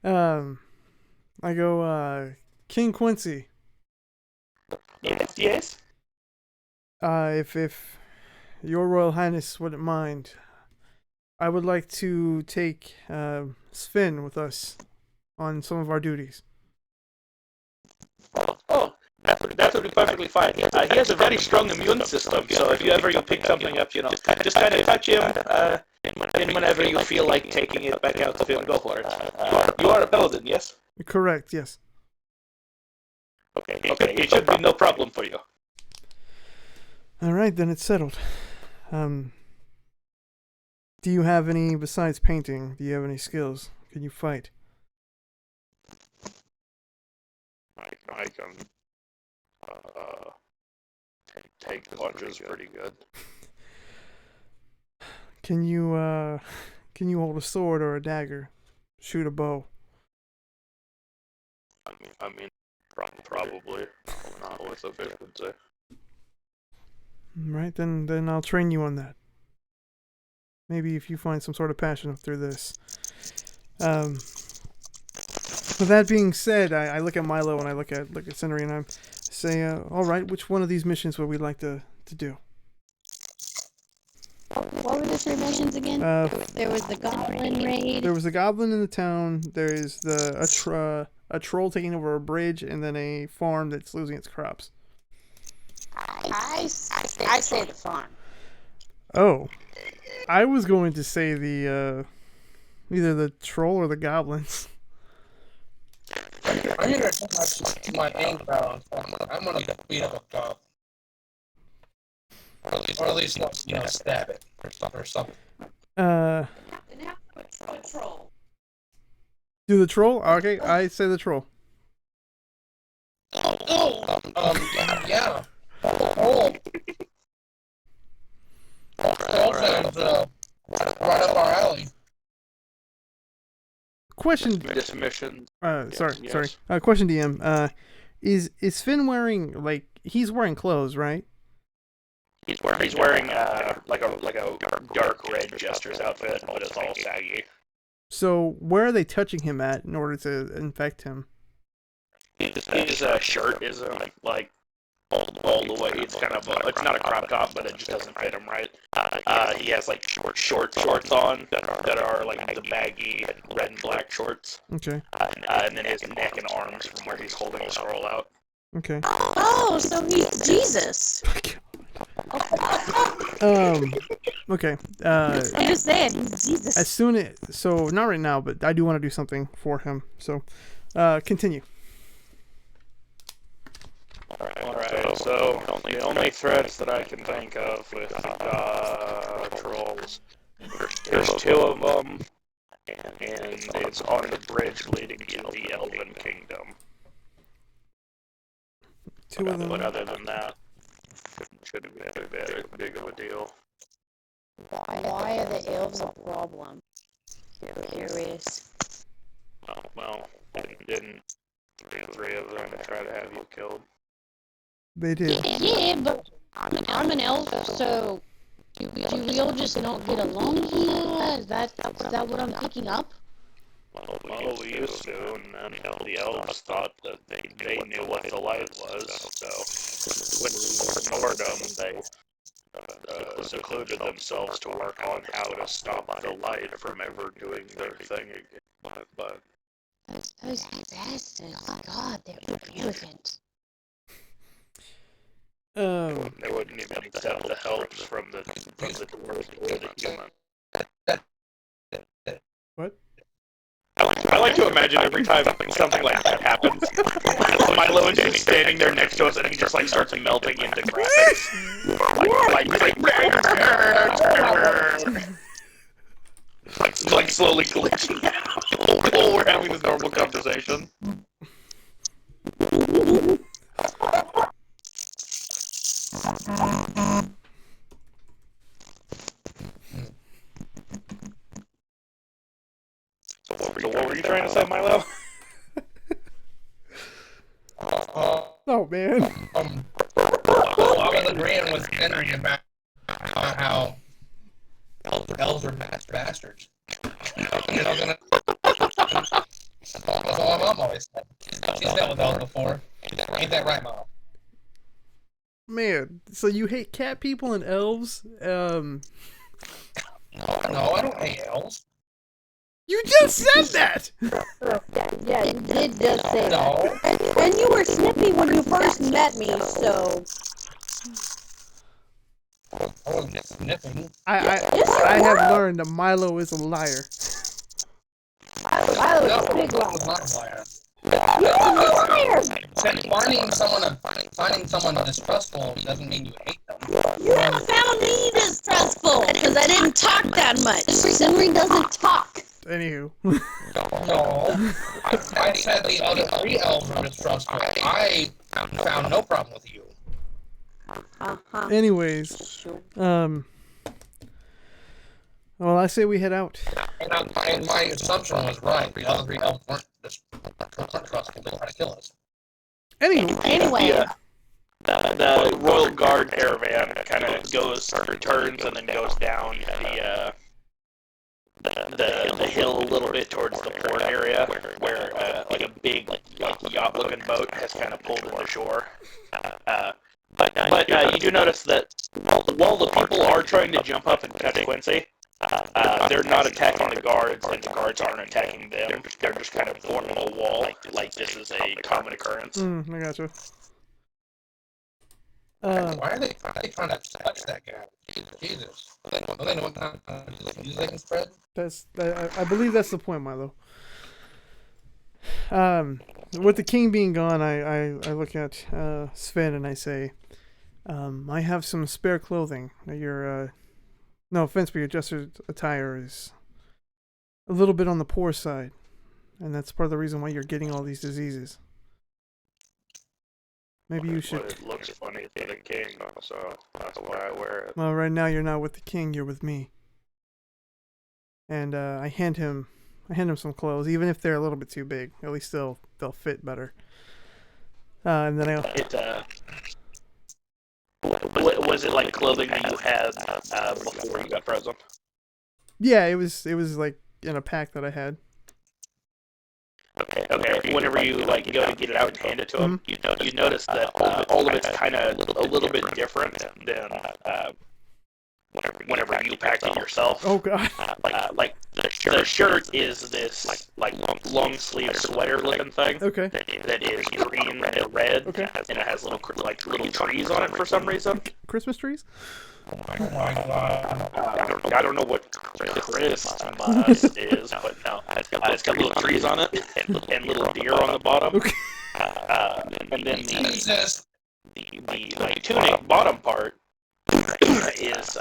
I go, King Quincy. Yes. If Your Royal Highness wouldn't mind, I would like to take Sven with us on some of our duties. Oh, that would be perfectly fine. He has a very strong immune system, so if you pick something up, just kind of touch him, and whenever you feel like taking it back out of him, go for it. You are a paladin, yes? Correct, yes. Okay, it should be no problem for you. All right, then it's settled. Do you have any, besides painting, do you have any skills? Can you fight? I can take punches pretty good. Can you hold a sword or a dagger? Shoot a bow? I mean, probably not what the fish would say. Right, then I'll train you on that. Maybe if you find some sort of passion through this. With that being said, I look at Milo and I look at Cindery and I say, all right, which one of these missions would we like to do? What were the 3 missions again? There was the goblin raid. There was a goblin in the town. There is a troll taking over a bridge, and then a farm that's losing its crops. I say the farm. Oh, I was going to say the either the troll or the goblins. I'm gonna take my anger out. I'm gonna beat up a cop. Or at least stab it or something. Troll. Do the troll? Okay, I say the troll. Yeah. Oh. Sounds right up our alley. Question. This mission. Sorry. Question, DM. Is Finn wearing he's wearing clothes, right? He's wearing like a dark red jester's outfit, but it's all saggy. So where are they touching him at in order to infect him? His shirt is like all the way. It's kind of it's not a crop top, but it just doesn't fit him right. He has like shorts on that are like the baggy red and black shorts. Okay. And then his neck and arms from where he's holding the scroll out. Okay. Oh, so he's Jesus. Okay. I'm just saying, he's Jesus. So not right now, but I do want to do something for him. So, continue. Alright, so the only threats that I can think of with trolls, there's 2 of them, and it's on the bridge leading to the Elven Kingdom. 2 of them. But other than that, shouldn't be too big of a deal. Why are the elves a problem? Curious. Oh, well, didn't 3 of them try to have you killed? They did. Yeah, but I'm an elf, so do we all just not get along here? Is that what I'm picking up? Well, we used to, and then the elves thought that they knew what the light was, so when we ignored them, they secluded themselves to work on how to stop the light from ever doing their thing again. But Those bastards, oh God, they're arrogant. they wouldn't even accept the helps from the dwarves or the human. What? I like to imagine every time something like that happens, Milo is just standing there next to us, and he just starts melting into graphics. like slowly glitching out while we're having this normal conversation. So what were you trying to say, Milo? man. I was agreeing with Henry about how elves are bastards. You're not gonna. That's what my mom always said. She's dealt with elves before. Ain't that right, Mom? Man, so you hate cat people and elves? No, I don't hate elves. You just said that! Yeah, you did just say No. that. And you were snippy when you first met me, so... I wasn't just sniffing. I have learned that Milo is a liar. I was a big That liar. was not a liar. You're a liar! Finding someone distrustful doesn't mean you hate them. You haven't found me distrustful, because I didn't talk that much. Henry doesn't talk. Anywho. No. I said the other 3 elves were distrustful. I found no problem with you. Anyways, well, I say we head out. And my assumption was right. The other 3 elves weren't trustful to try to kill us. Anyway. Yeah. The Royal Guard caravan kind of turns and then goes down the hill a little bit towards the port area, where like a big yacht-looking boat has kind of pulled into shore. But you do notice that while the people are trying to jump up and catch Quincy, they're not attacking the guards, and the guards aren't attacking them. They're just kind of forming a wall, like this is a common occurrence. I gotcha. Why are they trying to touch that guy? Jesus. They know what kind of disease they can spread? I believe that's the point, Milo. With the king being gone, I look at Sven and I say, I have some spare clothing. Your no offense, but your jester's attire is a little bit on the poor side, and that's part of the reason why you're getting all these diseases. Maybe you should. It looks funny to the king, so that's why I wear it. Well, right now you're not with the king; you're with me. And I hand him some clothes, even if they're a little bit too big. At least they'll fit better. And then Was it like clothing that you had before you got present? Yeah, it was like in a pack that I had. Okay. Whenever you go to get it out and hand it to him, you notice that all of it's kind of a little bit different than whenever you packed it yourself. Oh god! Like the shirt is this like long sleeve sweater looking thing. Okay. That is green and red. Okay. And it has little trees on it for some reason. Christmas trees? Oh my god. I don't know what Christmas is, but no, it's got little trees on it and little deer on the bottom. Okay. And then Jesus. the tunic bottom part is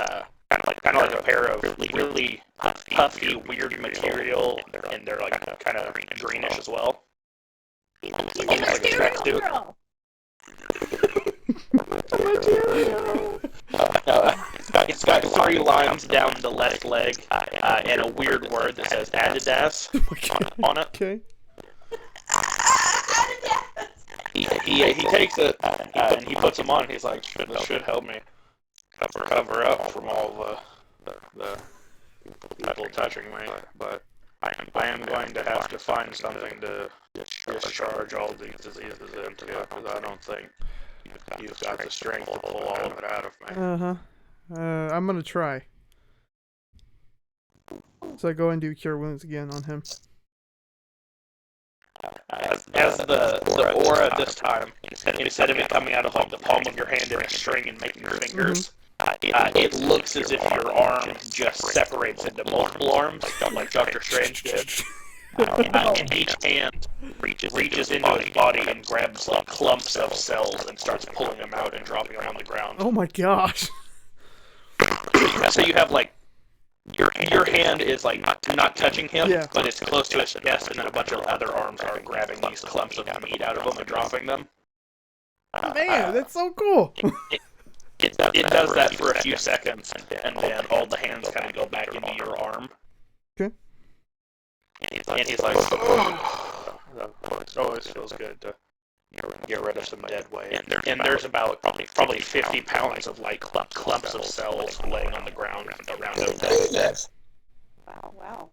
kind of like a pair of really puffy, weird material, and they're like kind of greenish as well. It's like a tracksuit. It's got 3 lines down the left leg and a weird word that says Adidas on it. Okay. He takes it and he puts them on. And he's like, should help me cover up from all the people touching me. But I am going to have to find something to discharge all these diseases into, because I don't think you've got the strength to pull all of it out of me. I'm gonna try. So I go and do cure wounds again on him. As the aura this time, instead of it coming out of like the palm of your hand in a string and making your fingers, it looks as if your arm just separates into multiple arms, like Doctor Strange did. And each hand reaches into his body and grabs like clumps of cells and starts pulling them out and dropping them on the ground. Oh my gosh! So you have like your hand is like not touching him, Yeah. but it's close to his chest, and then a bunch of other arms are grabbing these clumps of meat out of him and dropping them. Man, that's so cool! It does that for a few seconds, and then all the hands kind of go back into your arm. Okay. And he's like, oh, it always feels good to get rid of some dead weight. And there's about probably 50 pounds of like clumps of cells laying on the ground around him. Wow.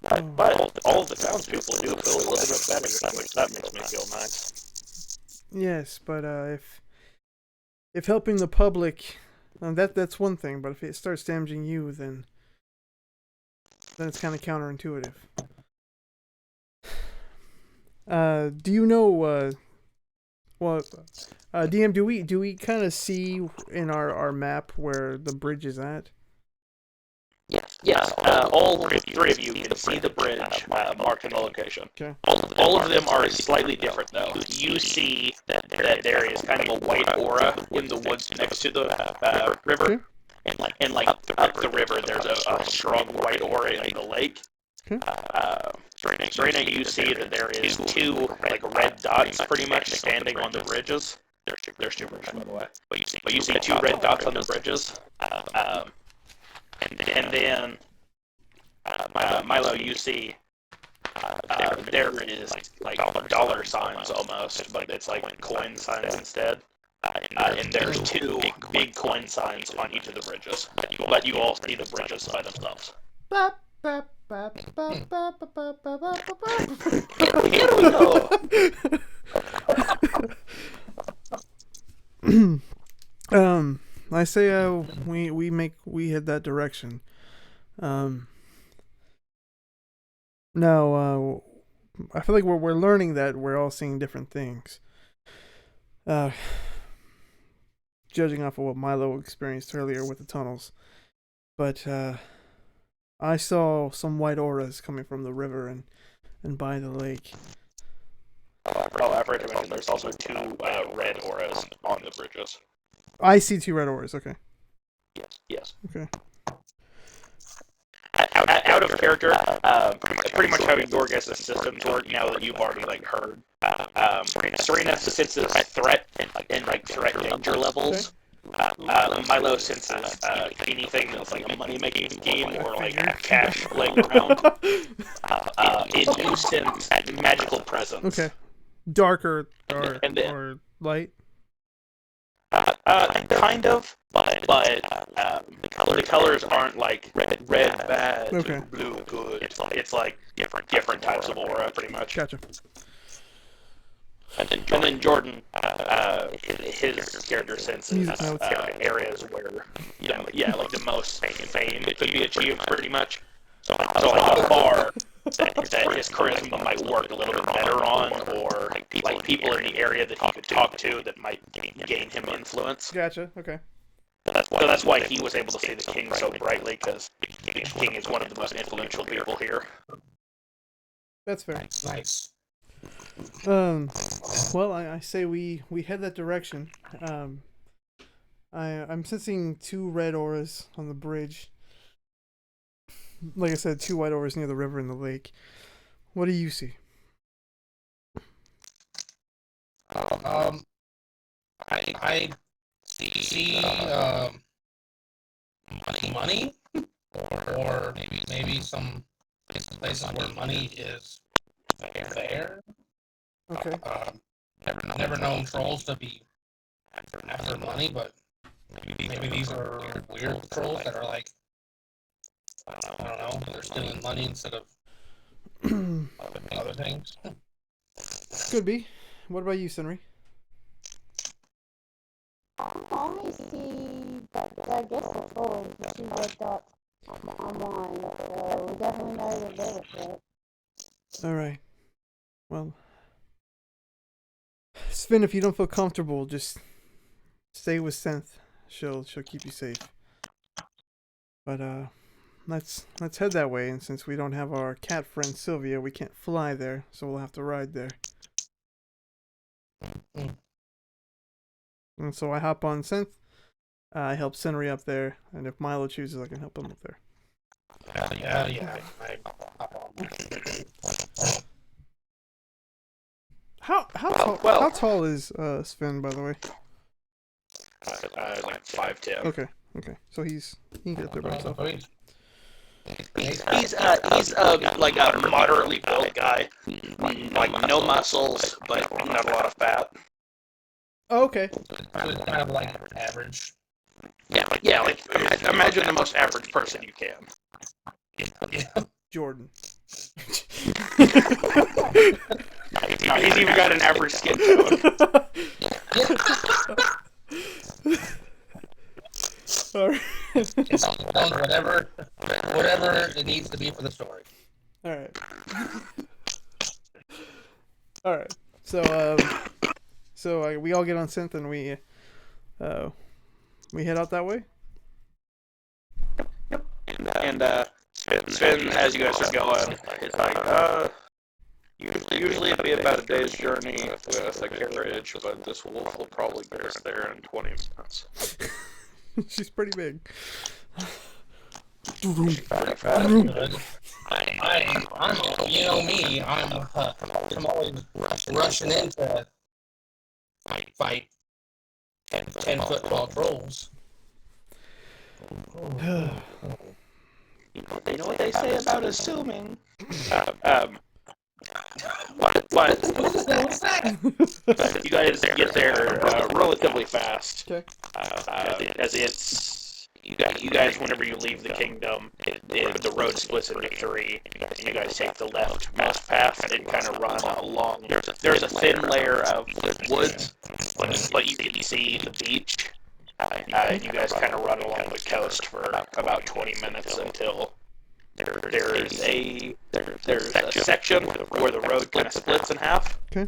But all of the townspeople do feel a little bit better, which that makes me feel nice. Yes, but if helping the public, that's one thing. But if it starts damaging you, then it's kind of counterintuitive. Do you know? DM, do we kind of see in our map where the bridge is at? Yes. All three of you can see the bridge marked in the location. Okay. All of them are slightly different, though. You see that there is kind of a white aura in the woods next to the river, and like up the river, there's a strong white aura in the lake. Okay. Serena, you see that there is two like red dots pretty much standing on the bridges. There's two bridges, by the way. But you see two red dots on the bridges. And then, Milo, you see there is like dollar signs almost, but it's like coin signs instead. And there's two big coin signs on each of the bridges. But you all see the bridges by themselves. Here we go. I say we head that direction. Now, I feel like we're learning that we're all seeing different things. Judging off of what Milo experienced earlier with the tunnels, but I saw some white auras coming from the river and by the lake. I forgot to mention there's also two red auras on the bridges. I see two red auras. Okay. Yes. Okay. Out of character, pretty much how your guys' systems work now that you've already like heard. Serena senses threat and like threat danger levels. Milo senses anything that's like a money-making scheme or like cash laying around. And you sense magical presence. Okay. Darker or light. Kind of, but the colors aren't like red bad, Okay. blue good. It's like different types of aura, pretty much. Gotcha. And then Jordan, his character senses areas where like the most fame it could be achieved, pretty much. So like a bar that his charisma might work a little bit better on, or like people in the area that he could talk to that might gain him influence. Gotcha. Okay. So that's why he was able to see the king so brightly, because the king is one of the most influential people here. That's fair. Nice. Well, I say we head that direction. I'm sensing two red auras on the bridge. Like I said, two white auras near the river and the lake. What do you see? I see money, or maybe some places where money is there. Okay. Never known trolls to be after money, but maybe these are weird trolls that are like, I don't know, they're stealing money instead of other things. Could be. What about you, Senri? I see that I guess the four is the two red dots on mine, so we definitely know that they're a threat. Alright. Well, Sven, if you don't feel comfortable, just stay with Synth. She'll keep you safe. But let's head that way, and since we don't have our cat friend Sylvia, we can't fly there, so we'll have to ride there. And so I hop on Synth, I help Senri up there, and if Milo chooses, I can help him up there. Yeah. How tall is Sven, by the way? Like 5'10". Okay. So he can get up there by himself. He's like a moderately built guy, like no muscles, but not a lot of fat. Oh, okay. So it's kind of like average. Yeah, like imagine the most average person you can. Yeah. Jordan. He's even got an average skin tone. All right. It's whatever it needs to be for the story. All right. All right. So we all get on synth and we head out that way. And Sven, as you guys are going, he's like, usually it'd be about a day's journey with a carriage, but this will probably get us there in 20 minutes. She's pretty big. Good. I'm you know me. I'm always rushing into fight 10-foot tall trolls. You know what they say about assuming. But What's that? you guys get there relatively fast. Okay. As it's you guys whenever you leave the kingdom, the road splits into three, and you guys take the leftmost path and kind of run along. There's a thin layer of woods, but you can see the beach. And you guys kind of run along the coast for about 20 minutes until there's a section where the road kind of splits in half. Okay.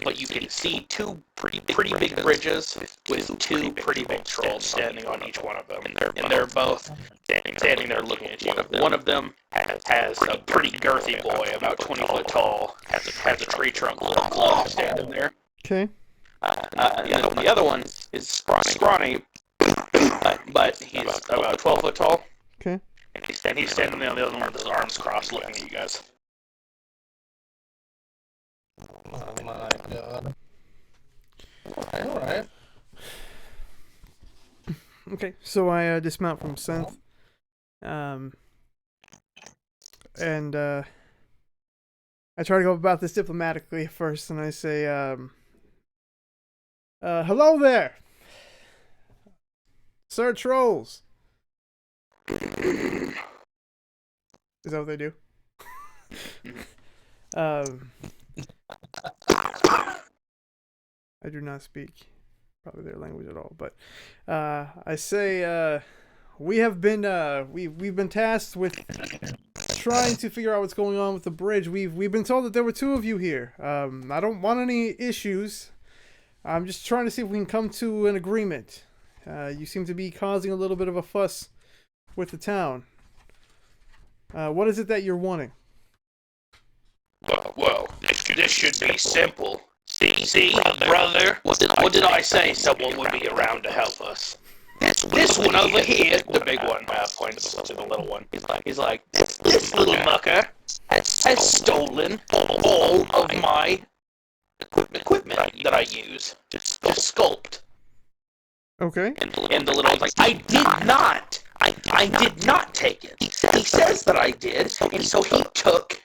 But you can see two pretty big bridges with two pretty big trolls standing on each one of them, and they're both standing there looking at you. One of them has a pretty girthy boy, about 20 foot tall, has a tree trunk club standing there. Okay. The other one is scrawny, but he's about 12 foot tall. Okay. And he's standing on the other one with his arms crossed looking at you guys. Oh my god. Alright. Okay. So I dismount from synth. And I try to go about this diplomatically at first, and I say, hello there, Sir Trolls. Is that what they do? I do not speak probably their language at all, but I say we've been tasked with trying to figure out what's going on with the bridge. We've been told that there were two of you here. I don't want any issues. I'm just trying to see if we can come to an agreement. You seem to be causing a little bit of a fuss with the town. What is it that you're wanting? Well, this should be simple. See, brother, what did I say? Someone would be around to help us. This one over here, the big one, points to the little one. He's like, this little mucker has stolen all of my equipment that I use to sculpt. Okay. And the little one's like, I did not take it. He says that I did, and so he took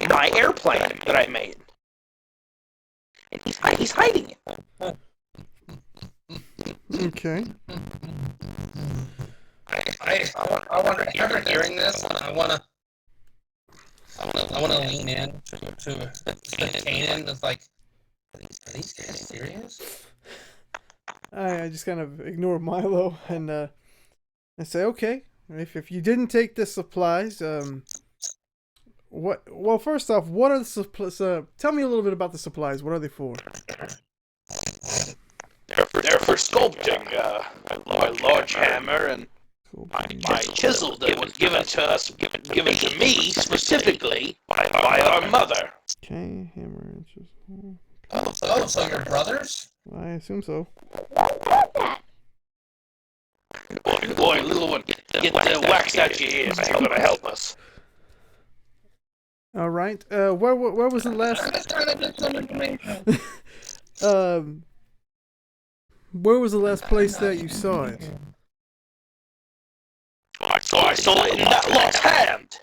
my airplane that I made. And he's hiding it. Okay. I wonder, after hearing this, I wanna lean in to Kanan. It's like, are these guys serious? I just kind of ignore Milo and I say, okay, if you didn't take the supplies, well, first off, what are the supplies? Tell me a little bit about the supplies. What are they for? They're for sculpting. My large hammer and my chisel that was given to me specifically by our mother. Okay, hammer and chisel. Oh, so you're brothers? I assume so. Boy, little one, get the wax out your ears. You're gonna help us. All right. Where was the last? Where was the last place that you saw it? I saw saw it in that lot's hand.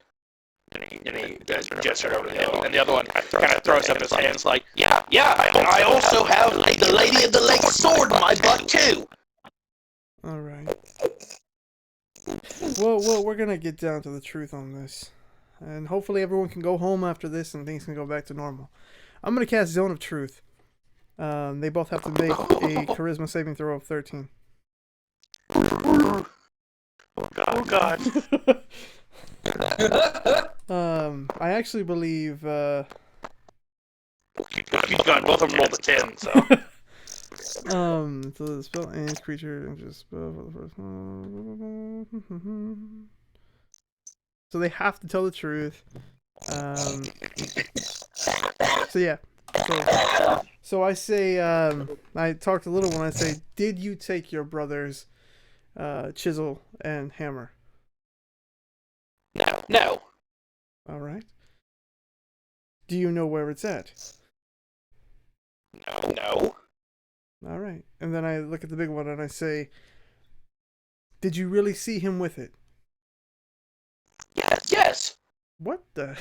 And he gestured over to the other one, and the other one kind of throws up his hands like, yeah, I also have the Lady of the Lake sword in my butt too. All right. Well, we're gonna get down to the truth on this, and hopefully everyone can go home after this and things can go back to normal. I'm gonna cast Zone of Truth. They both have to make a Charisma saving throw of 13. Oh God. I actually believe. He's got both of them rolled a 10, so. So the spell ends, creature enters spell for the first one. So they have to tell the truth. So yeah. So I say, I talk to little one. I say, did you take your brother's chisel and hammer? No. All right. Do you know where it's at? No. All right. And then I look at the big one and I say, did you really see him with it? Yes. What the?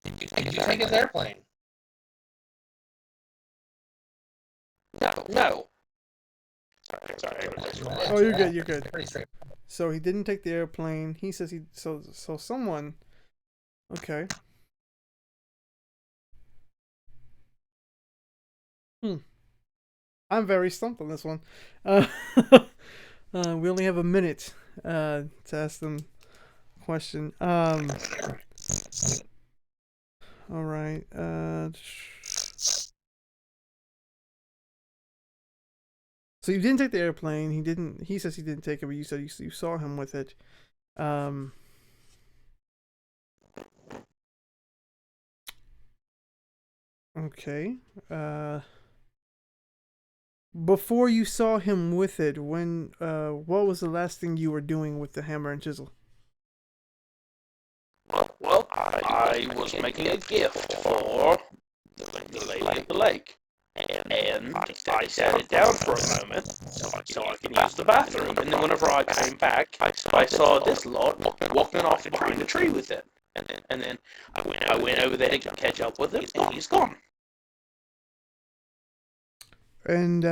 Did you take his airplane? No. Sorry. Oh, you're good. You're good. Pretty straight. So he didn't take the airplane. He says he. So someone. Okay. I'm very stumped on this one. We only have a minute to ask them a question. All right. So you didn't take the airplane. He didn't. He says he didn't take it, but you said you saw him with it. Okay. Before you saw him with it, what was the last thing you were doing with the hammer and chisel? Well, I was making a gift for the Lady of the Lake. And I sat it down for a moment so I can use the bathroom. And then whenever I came back, I saw this lot walking off behind a tree with it. And then I went over there to catch up with him, and he's gone. And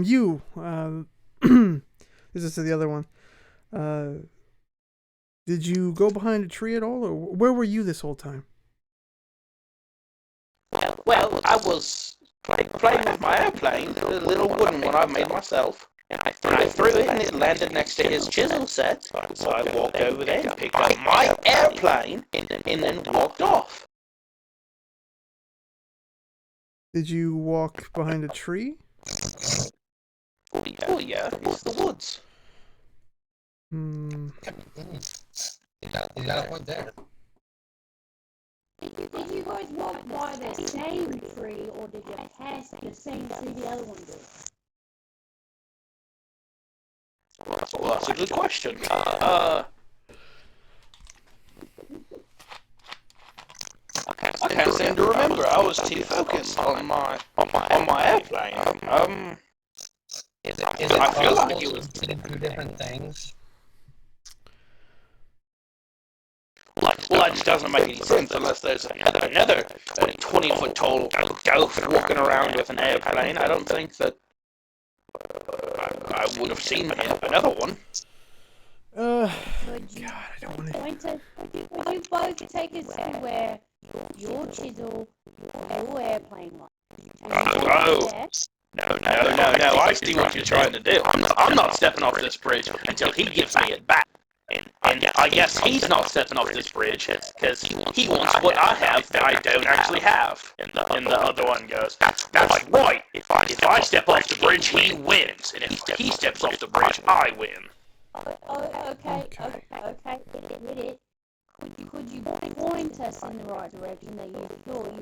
you, this is to the other one. Did you go behind a tree at all, or where were you this whole time? Well, I was playing with my airplane, the little wooden one I made myself. And I threw it, and it landed next to his chisel set. So I walked over there and picked up my airplane, and then walked off. Did you walk behind a tree? Oh yeah, it's the woods. You got a point there. Did you guys walk by the same tree, or did you pass the same tree the other one did? Well, that's a good question. I can't seem to remember. I was too focused on my airplane. Is it I feel like possible it was to do different things? well, that just doesn't make any sense unless there's another 20-foot tall ghost walking around with an airplane. I don't think that I would have seen another one. Would you, God, I don't want to. would you both take us to where your chisel, your airplane was? No, I see what you're trying to do. I'm not stepping off this bridge until he gives me it back. And I guess he's not stepping off this bridge because he wants what I have that I don't actually have. And the other one goes, that's right. If I step off the bridge, he wins. And if he steps off the bridge, I win. Okay. Hit it. Could you point us in the right direction that you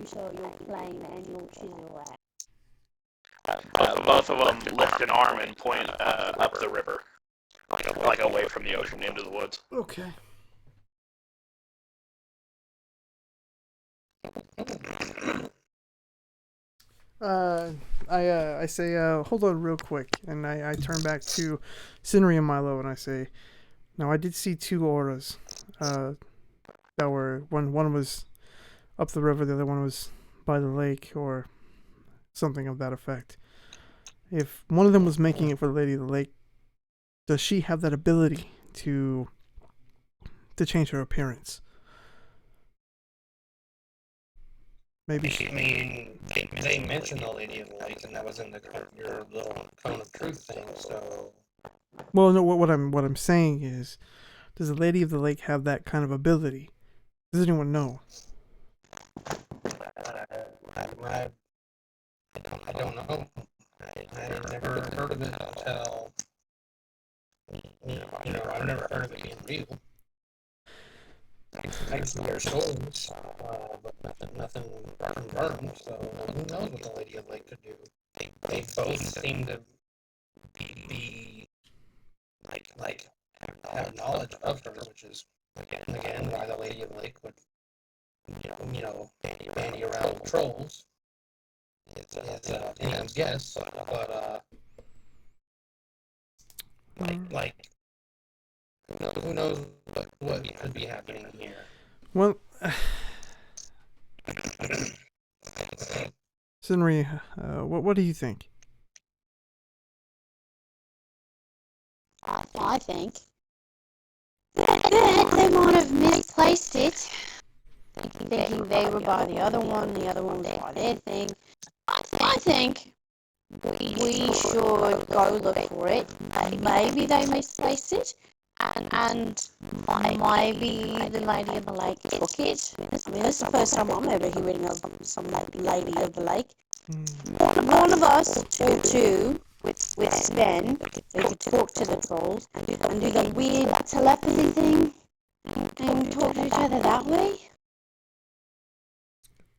saw your plane and your chisel at? Both of them lift an arm and point up the river. Like away from the ocean into the woods. Okay. I say, hold on real quick, and I turn back to Scenery and Milo, and I say, now I did see two auras, that were one was up the river, the other one was by the lake, or something of that effect. If one of them was making it for the Lady of the Lake, does she have that ability to change her appearance? Maybe. I mean, they mentioned the Lady of the Lake, and that was in your little cone of truth thing. So, Well, no. What I'm saying is, does the Lady of the Lake have that kind of ability? Does anyone know? I don't know. I never heard of it until I've never heard of it being real. I see their stories, but nothing confirmed. So who knows what the Lady of Lake could do? They both seem to be like have knowledge of her, which is again why the Lady of Lake would bandy around trolls. It's a guess, but who knows what could be happening here? Well, Scenery, what do you think? I think that they might have misplaced it, thinking they were by the other one was by their thing. I think we should go look for it. Maybe they misplaced it, and maybe the Lady of the Lake took it. I mean, this is the first time I'm ever hearing of some Lady of the Lake. One of us, two, with Sven, they could talk to the trolls and do the weird telepathy thing and talk to each other that way.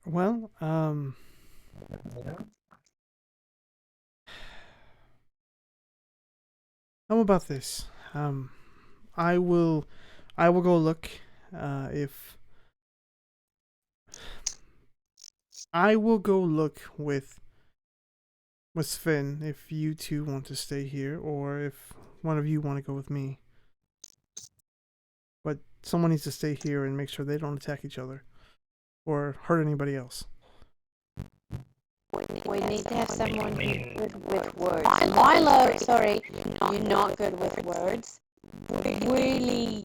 Well, how about this? I will go look. If I will go look with Sven, if you two want to stay here, or if one of you want to go with me. But someone needs to stay here and make sure they don't attack each other or hurt anybody else. We need to have someone who's good with words. Milo, sorry, you're not good with words. Really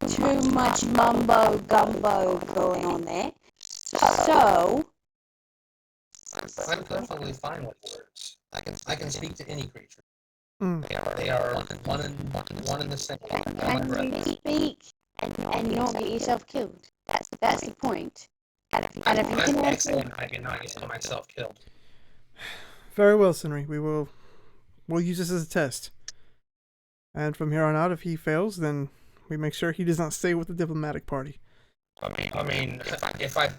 too much mumbo gumbo going on there. So I'm perfectly fine with words. I can speak to any creature. Mm. They are one and the same. can you speak and not get yourself killed? That's the point. And if you can answer, I cannot get myself killed. Very well, Scenery. We'll use this as a test. And from here on out, if he fails, then we make sure he does not stay with the diplomatic party. I mean, if I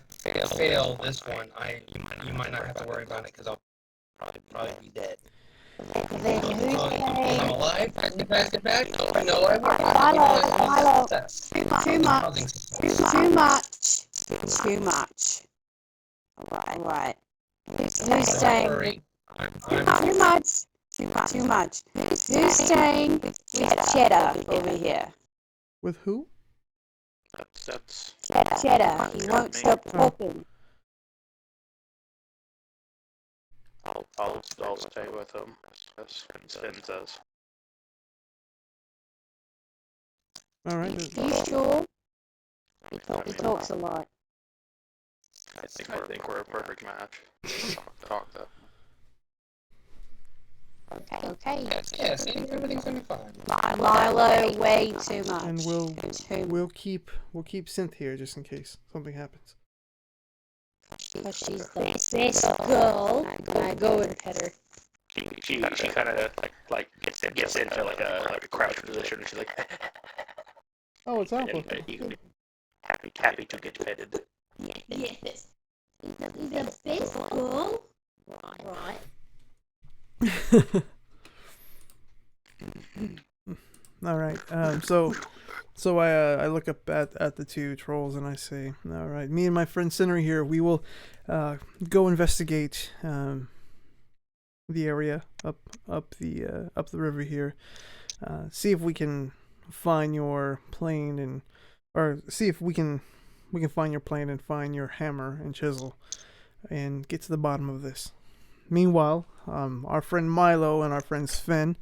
fail this one, you might not have to worry about it because I'll probably be dead. then who's I'm alive. Pass it back. No, I Milo, won't. too much. Right. Who's staying? Too much. Who's staying with Cheddar over here? With who? That's Cheddar. He won't stop talking. I'll stay with him, as Sven says. All right. You sure? He talks a lot. I think we're a perfect match. Talk though. Okay. Yes, everything's gonna be fine. Milo, way too much. And we'll keep Synth here just in case something happens. Because she's the best girl. I go and pet her. She kind of like gets into like a crouch position. And she's like, Oh, it's Alpha. and happy to get petted. Yes. He's the best girl. Right. All right. So I look up at the two trolls and I say, all right, me and my friend Scenery here, we will go investigate the area up the river here. See if we can find your plane or see if we can find your plane and find your hammer and chisel and get to the bottom of this. Meanwhile, our friend Milo and our friend Sven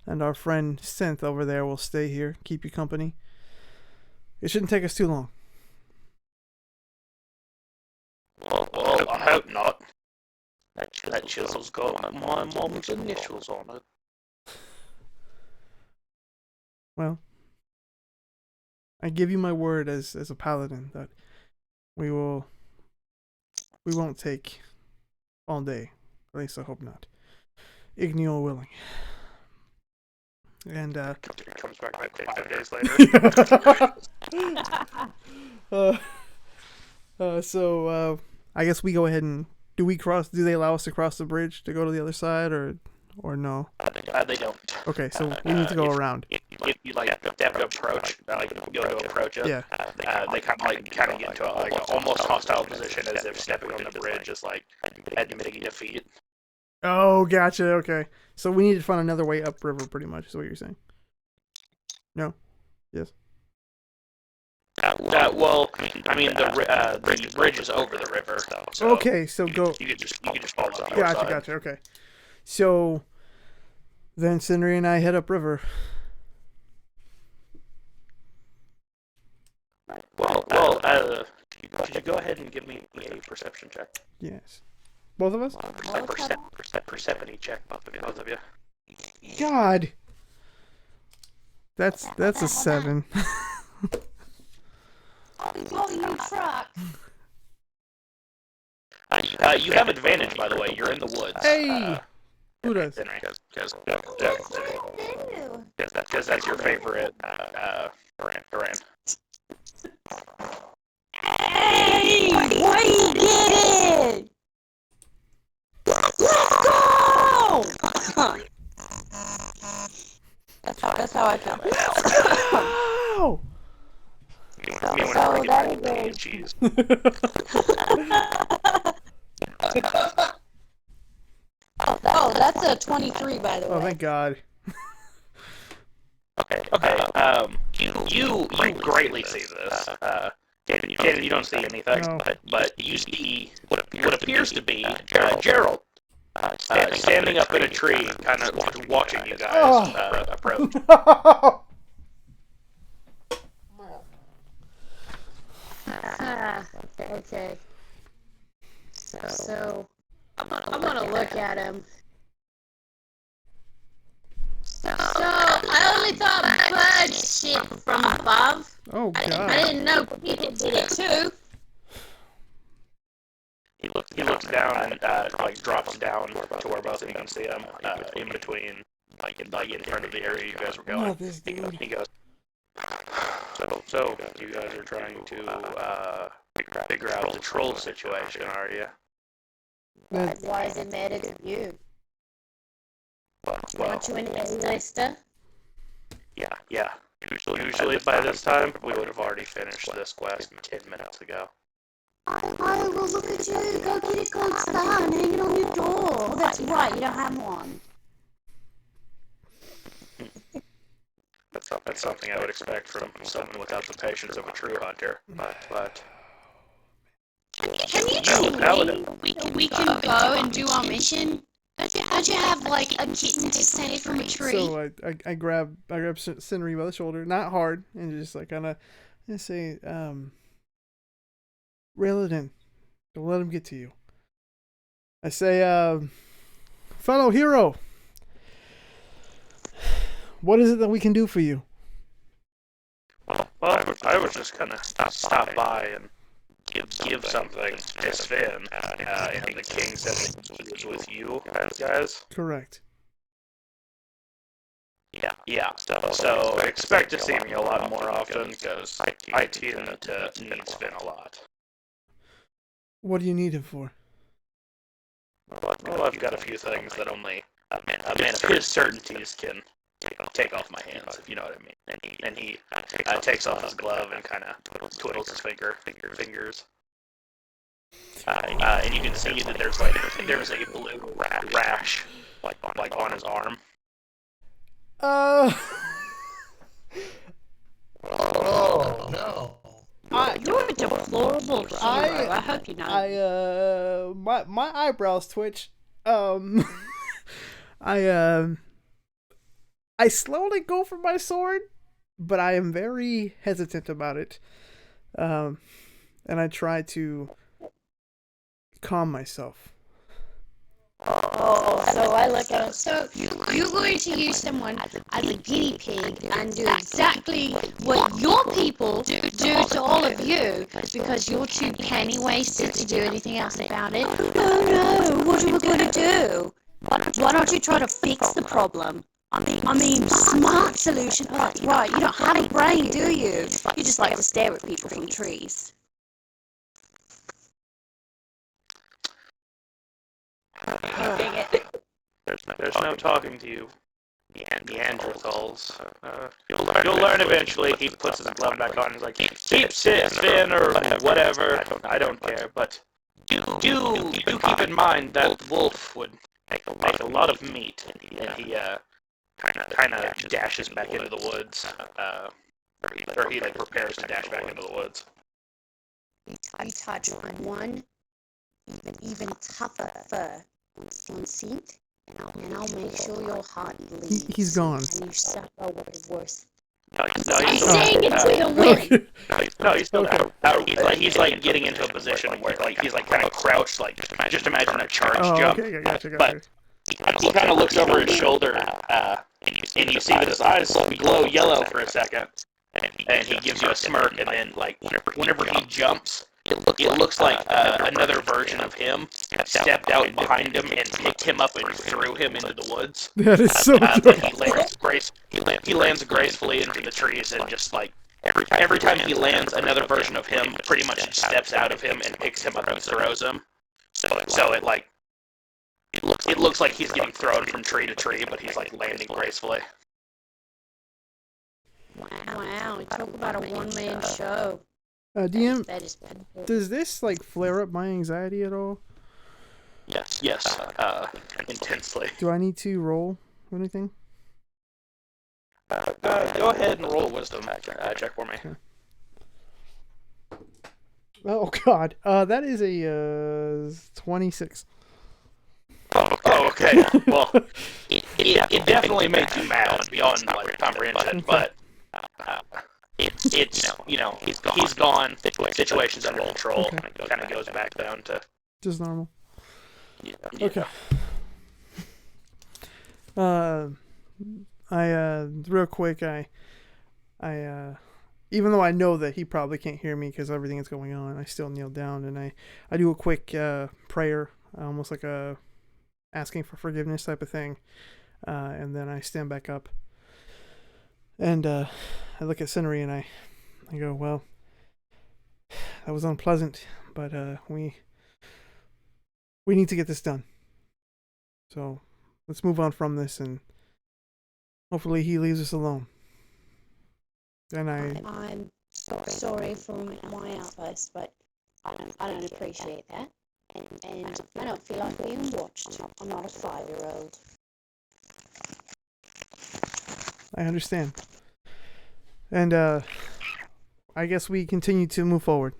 and our friend Synth over there will stay here, keep you company. It shouldn't take us too long. Well, I hope not. That chisel's got my mom's initials on it. Well, I give you my word as a paladin that we won't take all day. At least I hope not. Igneo willing. And It comes back like 5 days later. so I guess we go ahead and do they allow us to cross the bridge to go to the other side or no? They don't. Okay, so we need to go around. If you like have to approach, like go to approach us, Yeah. they kind of get into a, like almost hostile position as if stepping on the bridge is like admitting defeat. Oh, gotcha. Okay, so we need to find another way upriver, pretty much, is what you're saying. No? Yes. Well, I mean the bridge is over the river. So Okay, so go. You could just follow on the other side. Gotcha. Okay. So then Sindri and I head upriver. Well, could you go ahead and give me a perception check? Yes. Both of us? Persephone check, both of you. God. That's a 7. Oh, you truck. You have advantage, by the way. You're in the woods. Hey! Who does? Because that's your favorite, Duran. Hey! We did it! Let's go! That's how I feel. Wow! So that is cheese. Oh, that's a 23, by the way. Oh, thank God. Okay. You greatly see this. David, you don't see anything, No. but you see what appears to be Gerald standing up in a tree, kind of watching you guys approach. Okay. So I'm gonna look at him. So I only thought birds shit from above. Oh, I God. didn't know people did it too. He looks down and like drops down to where both of you can see him, in between, like in front of the area you guys were going. Not this dude. He goes. So you guys are trying to figure out the troll situation, are you? Why does it matter to you? Well, Aren't you an A-lister? yeah. Usually by this time we would have already finished this quest 10 minutes ago. Oh, well, look at you. Go get a gold star and hang it on your door. Oh, that's right, you don't have one. That's something I would expect from someone without the patience of a true hunter. But Can you tell me we can go and do our mission? Don't you have, like, a kitten to save from a tree? So I grab Sindri by the shoulder, not hard, and just like kind of say, reel it in. Don't let him get to you. I say, fellow hero, what is it that we can do for you? well, I was just gonna stop by and give something to Sven. And the king said it was with you guys. Correct. Yeah. So expect to see me a lot more often because I tend to need Sven a lot. What do you need him for? Well, I've got a few things that only a man of his certainties can take off my hands, if you know what I mean. And he takes off his glove and kind of twiddles his fingers. and you can see that there's a blue rash like on his arm. Uh, Oh no. You're a deplorable hero. I hope you know. my eyebrows twitch. I slowly go for my sword, but I am very hesitant about it. And I try to calm myself. Oh, so I look at it. So you're going to use someone as a guinea pig and do exactly what your people do to all of you because you're too penny wasted to do anything else about it. Oh no, what are we going to do? Why don't you try to fix the problem? I mean, smart solution. Oh, that's right. You don't have a brain, do you? You just like to stare at people from trees. There's no talking to you, Neanderthals. You'll learn eventually. He puts his glove back on. He's like, keep Finn or whatever. I don't care, but do keep in mind that wolf would make a lot of meat, and he kind of dashes back into the woods, or he like prepares to dash back into the woods. You touch one even tougher fur on scent, and I'll make sure your heart bleeds. He's gone. And you suffer what is worse. No, he's I'm still saying it will win. No, he's still he's like getting into a position where like he's like kind of crouched, like just imagine a charge jump. Okay, gotcha. But he kind of looks over his shoulder, and you see that his eyes glow yellow for a second, and he gives you a smirk, and then like whenever he jumps, it looks like another version of him stepped out behind him and picked him up and threw him into the woods. That is so But he lands gracefully into the trees, and just like every time he lands, another version of him pretty much steps out of him and picks him up and throws him. So it looks like he's getting thrown from tree to tree, but he's like landing gracefully. Wow, talk about a one-man show. DM, That is painful. does this like flare up my anxiety at all? Yes, intensely. Do I need to roll anything? Go ahead and roll a wisdom check for me. Okay. Oh God, that is a 26. Oh, okay. Well, it definitely makes you mad beyond like comprehension, but it's he's gone. Situation's under control. Okay. Kind of goes back down to Just normal. yeah. Okay. Real quick, I even though I know that he probably can't hear me because everything is going on, I still kneel down and I do a quick prayer, almost like a asking for forgiveness type of thing, and then I stand back up and I look at Scenery and I go, well, that was unpleasant, but we need to get this done. So let's move on from this, and hopefully he leaves us alone. And I'm sorry for my outburst, but I don't appreciate that. And I don't feel like being watched. I'm not a 5-year-old. I understand. And I guess we continue to move forward.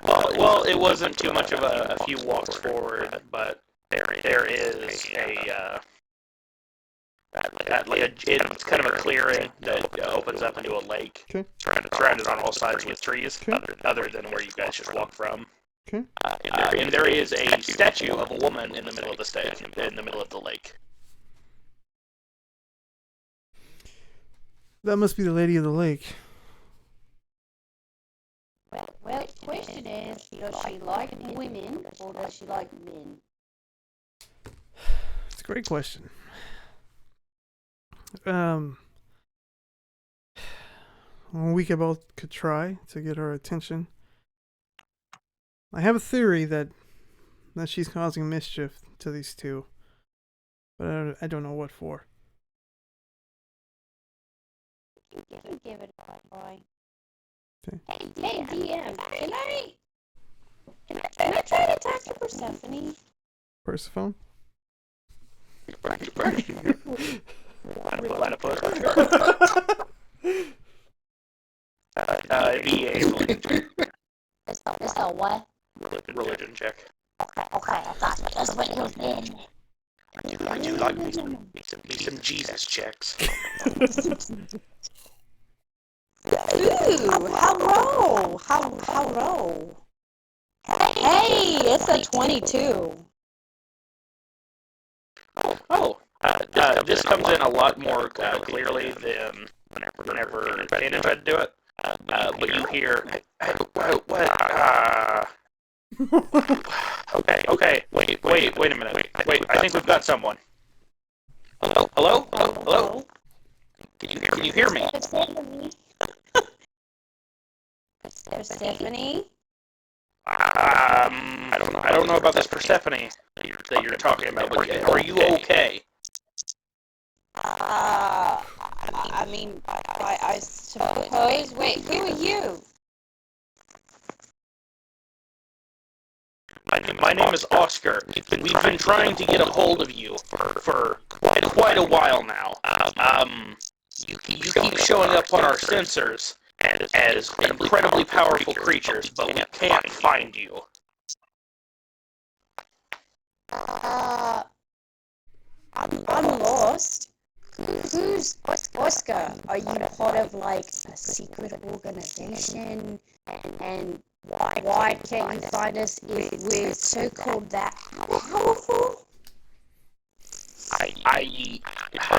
Well, it wasn't too much of a few walks forward, but there is it's kind of a clearing that opens up into a lake. Okay. Surrounded on all sides with trees, Okay. other than where you guys just walked from. Okay. And there is a statue of a woman in the middle of the stage, in the middle of the lake. That must be the Lady of the Lake. Well, the question is, does she like women or does she like men? It's a great question. We could try to get her attention. I have a theory that she's causing mischief to these two, but I don't know what for. Give it a try. Hey, DM, can I try to talk to Persephone? Persephone? Platypus. Be a It's a what? religion check. Okay, I thought that's what you did. I do like me some Jesus checks. Ooh, hello. Hey, it's a 22. This comes in a lot more clearly than whenever Dana tried to do it. But you hear, what? Okay. Wait a minute. Wait, I think we've got someone. Hello? Can you hear me? Persephone? I don't know about this Persephone that you're talking about, but are you okay? I mean, I suppose. Wait, who are you? My name is Oscar. We've been trying to get a hold of you for quite a while now. You keep showing up on our sensors as incredibly powerful creatures, but we can't find you. I'm lost. Who's Oscar? Are you part of like a secret organization? And why can't you find us if we're so-called that powerful?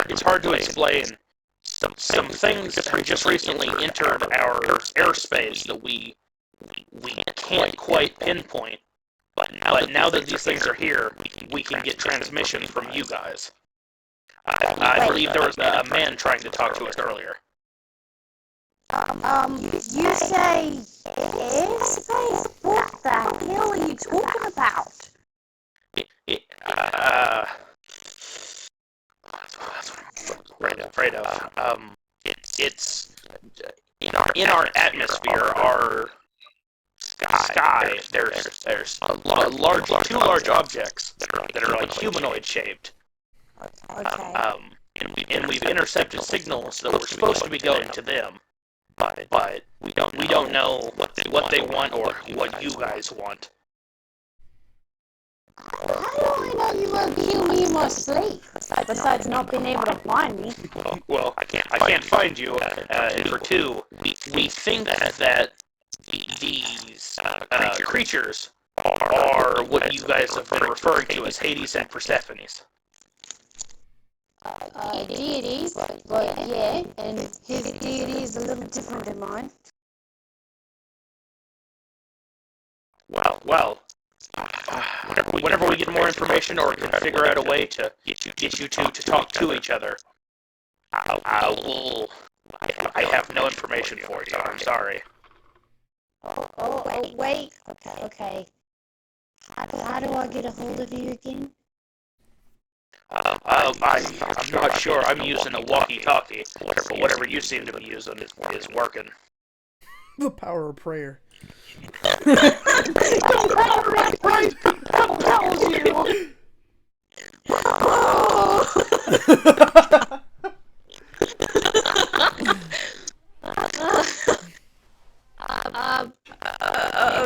It's hard to explain. Some things have just recently entered our airspace that we can't quite pinpoint. But now that these things are here, we can get transmission from you guys. I believe there was a man trying to talk to us earlier. You say airspace? What the hell are you talking about? That's what I'm afraid of. It's in our atmosphere, our sky. There's two large objects that are like humanoid shaped. Okay. And we've intercepted signals that were supposed to be going to them, but we don't know what they want or what you guys want. How do I know you won't kill me in my sleep? Besides not being able to find me. Well, I can't find you. And for two, we think that these creatures are what you guys have been referring to as Hades and Persephone's. Deities, but yeah, and his deity is a little different than mine. Well, whenever we get more information or can figure out a way to get you two to talk to each other, I have no information for you. I'm sorry. Oh, wait. Okay. How do I get a hold of you again? I'm not sure. I'm using a walkie-talkie. Whatever you seem to be using is working. The power of prayer.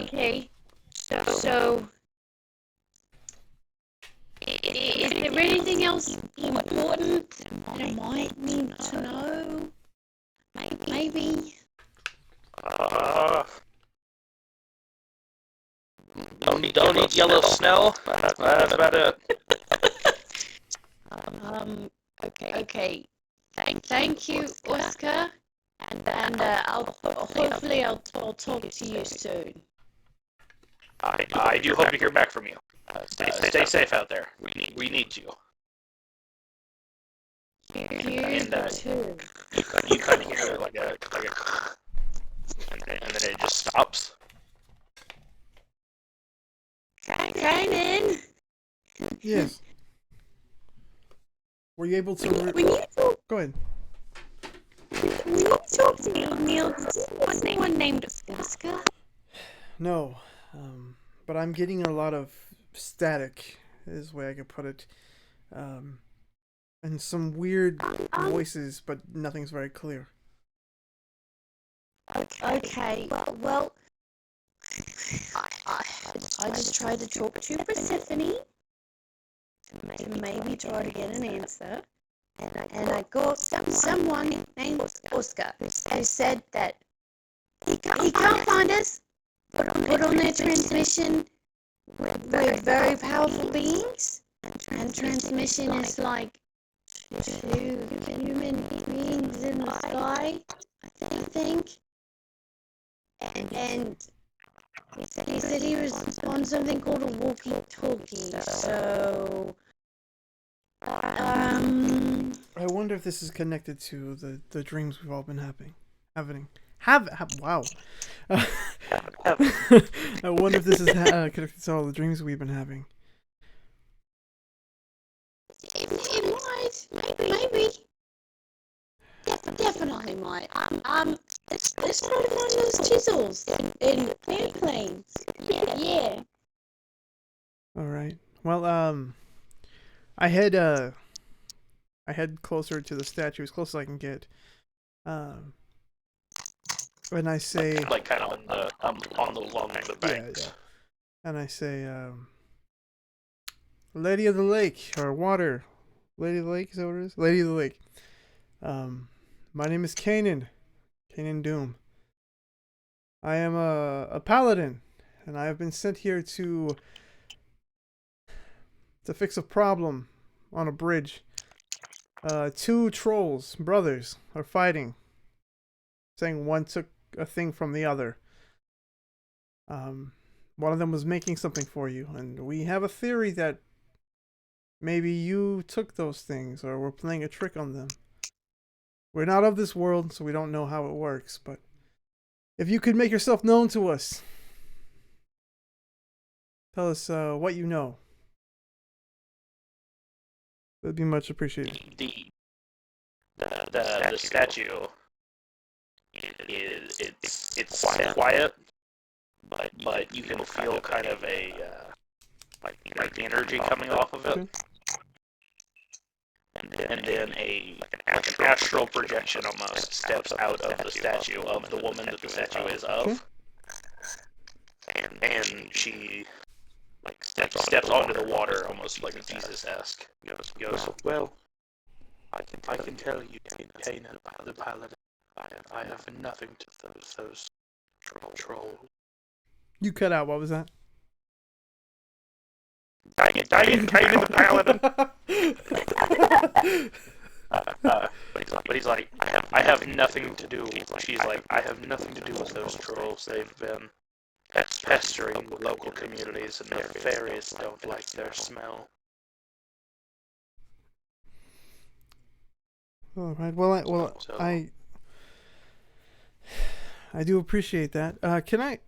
Okay. So, is there anything else important that I might need to know? Maybe. Don't need yellow snow. That's about it. Okay. Thank you, Oscar. And hopefully I'll talk to you soon. I do hope to hear back from you. Stay safe out there. We need you. You And too. you kind of hear like a and then it just stops. Kanan, Yes. Were you able to... we need to Go ahead. talk talk to you, Neil. Was anyone named Fiska? No, but I'm getting a lot of static, is the way I could put it. And some weird voices, but nothing's very clear. Okay, well, I just tried to talk to Persephone to maybe try to get an answer, and I got someone named Oscar who said that he can't find us, put on their transmission with very powerful beings, and transmission is like two human beings in the sky, I think. And he said he was on something called a walkie-talkie. So, I wonder if this is connected to the dreams we've all been having. Wow. I wonder if this is connected to all the dreams we've been having. it might, maybe. Definitely might. It's probably one of those chisels in airplanes. Yeah. All right. Well, I head closer to the statue, as close as I can get. And I say, Like kind of on the along the bank. yeah. And I say, Lady of the Lake, or Water. Lady of the Lake, is that what it is? Lady of the Lake. My name is Kanan Doom. I am a paladin, and I have been sent here to fix a problem on a bridge. Two trolls, brothers, are fighting, saying one took a thing from the other. One of them was making something for you, and we have a theory that maybe you took those things, or were playing a trick on them. We're not of this world, so we don't know how it works, but if you could make yourself known to us, tell us what you know. That'd be much appreciated. The statue it's quiet, but you can feel kind of a like energy coming off of it. Okay. And then an astral projection almost steps out of the statue of the woman that the statue is of. And she steps onto the water almost like a Jesus-esque. Goes, well, I can tell you, Kanan, the pilot, I have nothing to those trolls. You cut out. What was that? Dang it, Kanan, the paladin. But he's like, I have nothing to do. She's like, I have nothing to do with those trolls. They've been pestering the local communities, and the fairies don't like their smell. All right. Well, I do appreciate that. Can I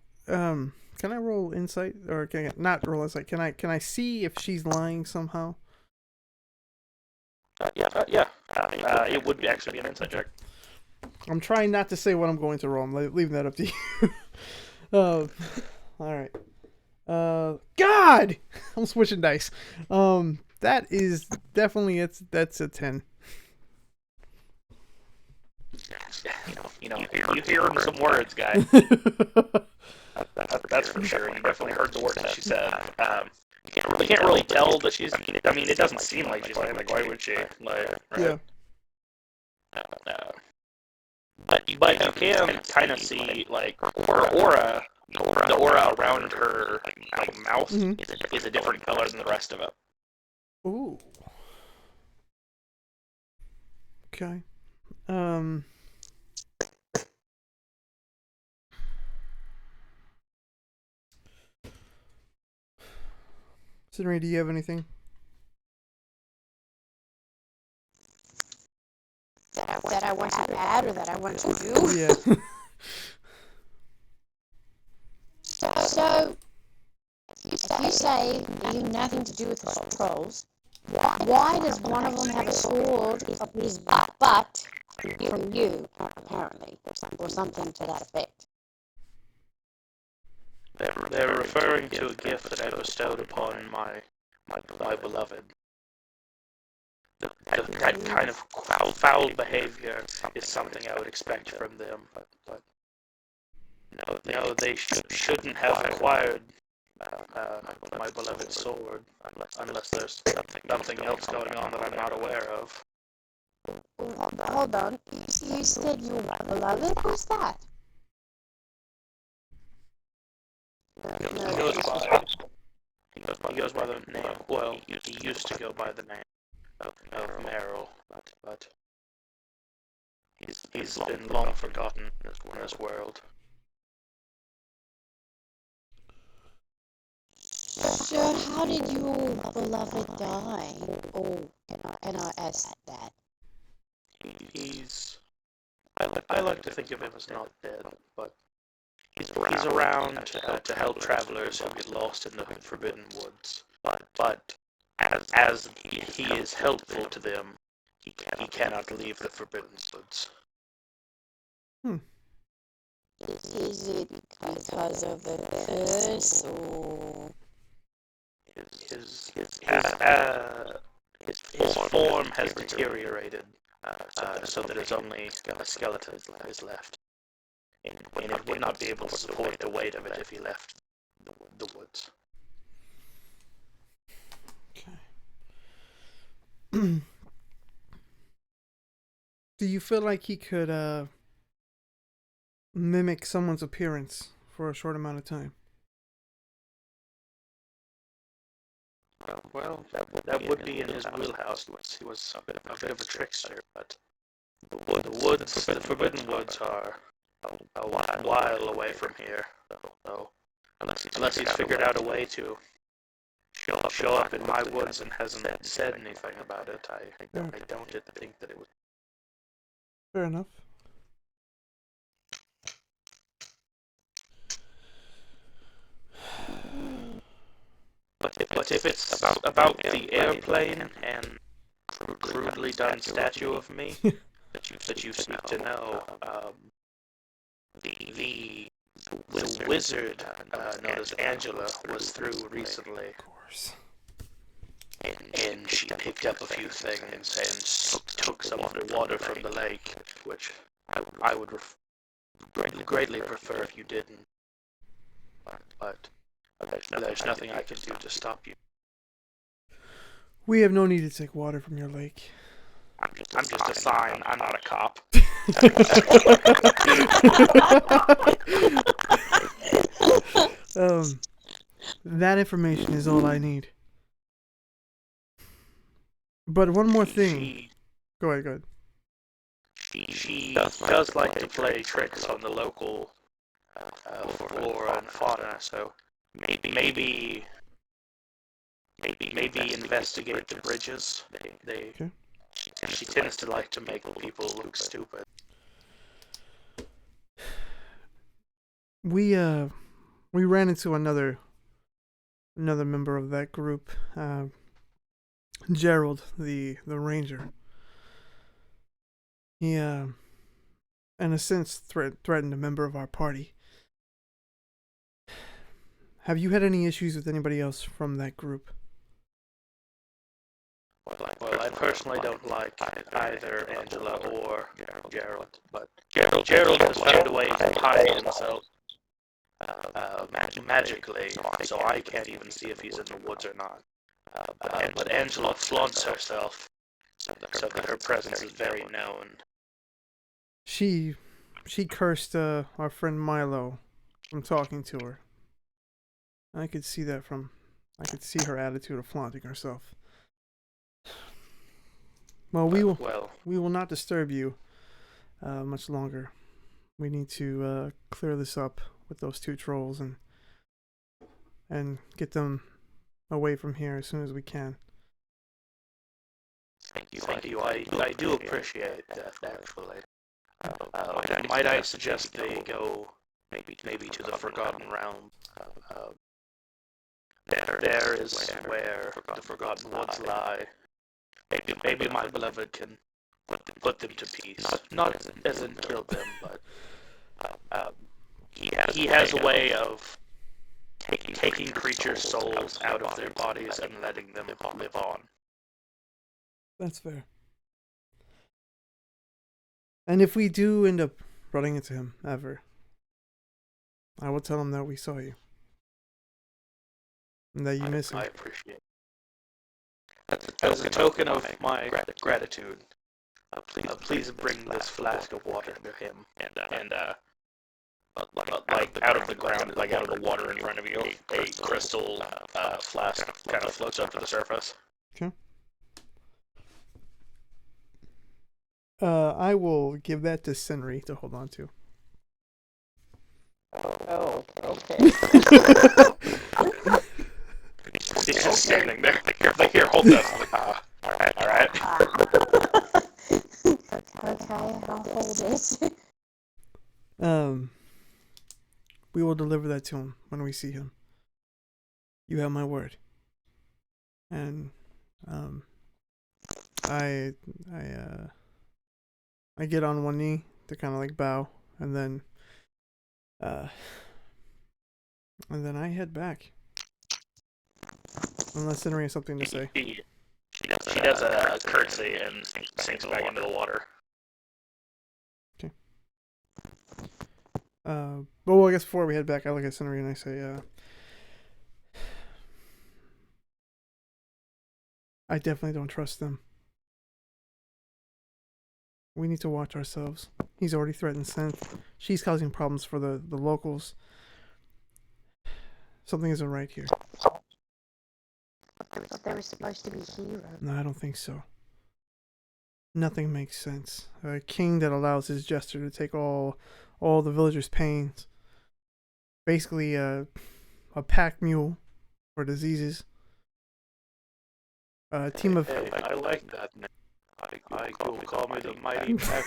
roll insight, or can I not roll insight? Can I see if she's lying somehow? Yeah. It would actually be an insight check. I'm trying not to say what I'm going to roll. I'm leaving that up to you. All right. God, I'm switching dice. That is definitely that's a 10. You heard some words, guy. That's for sure. You definitely heard the words that she said. You can't really tell that she's. I mean, it doesn't seem like she's lying. Like, why would she? Like, right? Yeah. But you can kind of see like her aura. The aura around her mouth is a different color than the rest of it. Ooh. Okay. Sydney, do you have anything? That I want to add, or that I want to do? Yeah. So, if you say you have nothing to do with the trolls, why does one of them have a sword up his butt from you, apparently, or something to that effect. They're referring to a gift that I bestowed upon my beloved. That kind of foul behavior is something I would expect from them, but no, they shouldn't have acquired my beloved sword unless there's something else going on that I'm not aware of. Hold on. You said your beloved? Who's that? He goes by the name. Well, he used to go by the name of Meryl, but he's been long forgotten in this world. So how did your beloved die? Oh, can I ask that? I like to think of him as not dead, but he's around to help travelers who get lost in the Forbidden Woods. But as he is helpful to them, he cannot leave the Forbidden Woods. Is it because of the curse, or His form has deteriorated, so that it's only a skeleton is left, and it would not be able to support the weight of it if he left the woods. Okay. Do you feel like he could mimic someone's appearance for a short amount of time? Well, that would be in his wheelhouse. He was a bit of a trickster, but the Forbidden Woods are a while away from here. So unless he's figured out a way to show up in my woods and hasn't said anything about it, I don't think that it would. Fair enough. But if it's about the airplane and crudely done statue of me that you seek to know, the wizard known as Angela was through recently. Of course. And she picked up a few things and took some of the water from the lake, which I would greatly prefer if you didn't. But there's nothing I can do to stop you. We have no need to take water from your lake. I'm just a sign. I'm not a cop. That information is all I need. But one more thing. Go ahead. She does like to play tricks on the local flora and fauna, so maybe investigate the bridges. Okay. She tends to like to make people look stupid. We ran into another member of that group, Gerald, the ranger. He in a sense threatened a member of our party. Have you had any issues with anybody else from that group? Well, I personally don't like either Angela or Gerald, but Gerald has found a way to hide himself magically, so I can't even see if he's in the woods or not. But Angela flaunts herself, so that her presence is very known. She cursed our friend Milo from talking to her. I could see her attitude of flaunting herself. Well, we will not disturb you much longer. We need to clear this up with those two trolls and get them away from here as soon as we can. Thank you. I do appreciate that, actually. Might I suggest they go maybe to the Forgotten Realm? There is where the Forgotten Woods lie. Maybe my beloved can put them to peace. Not as in killed them, but he has a way of taking creatures' souls out of their bodies and letting them live on. That's fair. And if we do end up running into him ever, I will tell him that we saw you. And that you miss him. I appreciate it. As a token of my gratitude, please bring this flask of water to him. And like out of the ground, like out of the water in front of you, a crystal flask kind of floats up to the surface. Okay. I will give that to Senri to hold on to. Oh, okay. He's just standing there. Like, here, hold this. Alright. Okay, I'll hold it. We will deliver that to him when we see him. You have my word. And I get on one knee to kind of like bow, and then I head back. Unless Henry has something to say. He does a curtsy and sinks back into the water. Well, I guess before we head back, I look at Henry and I say, I definitely don't trust them. We need to watch ourselves. He's already threatened Synth. She's causing problems for the locals. Something isn't right here. I thought they were supposed to be heroes. No, I don't think so. Nothing makes sense. A king that allows his jester to take all the villagers' pains. Basically, a pack mule for diseases. A team of... I like that. I will call me the mighty pack.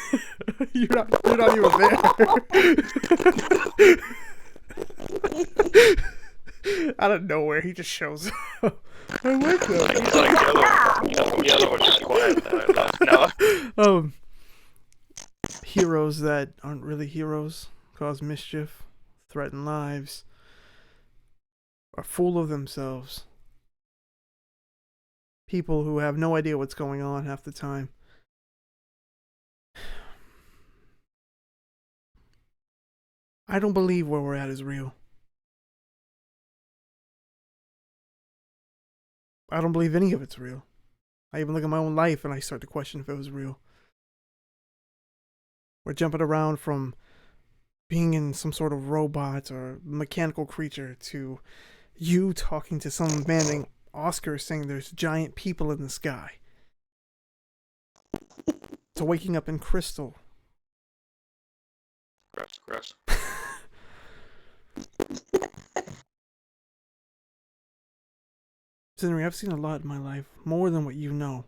You're not even there. Out of nowhere, he just shows up. I like that. He's like the other one just quiet. No. Heroes that aren't really heroes, cause mischief, threaten lives, are full of themselves. People who have no idea what's going on half the time. I don't believe where we're at is real. I don't believe any of it's real. I even look at my own life and I start to question if it was real. We're jumping around from being in some sort of robot or mechanical creature to you talking to some man named Oscar saying there's giant people in the sky. To waking up in crystal. Gross. Henry, I've seen a lot in my life, more than what you know.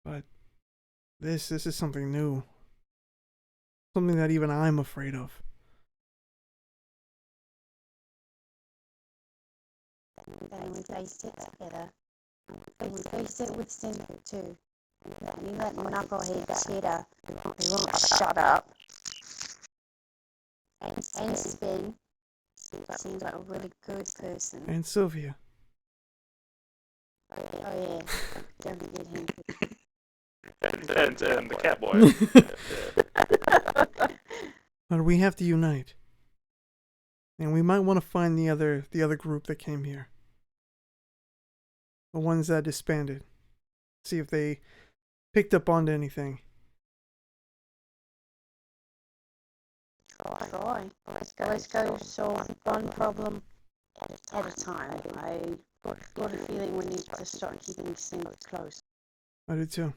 But this is something new. Something that even I'm afraid of. Then we faced it together. We faced it with Simba too. We let knucklehead Cheddar, who won't shut up, and Spin seems like a really good person. And Sylvia. Oh yeah, don't forget him. And the cat boy. But we have to unite. And we might want to find the other group that came here. The ones that disbanded. See if they picked up onto anything. Try. Let's go solve one problem at a time. I got a feeling we need to start keeping things close. I do too.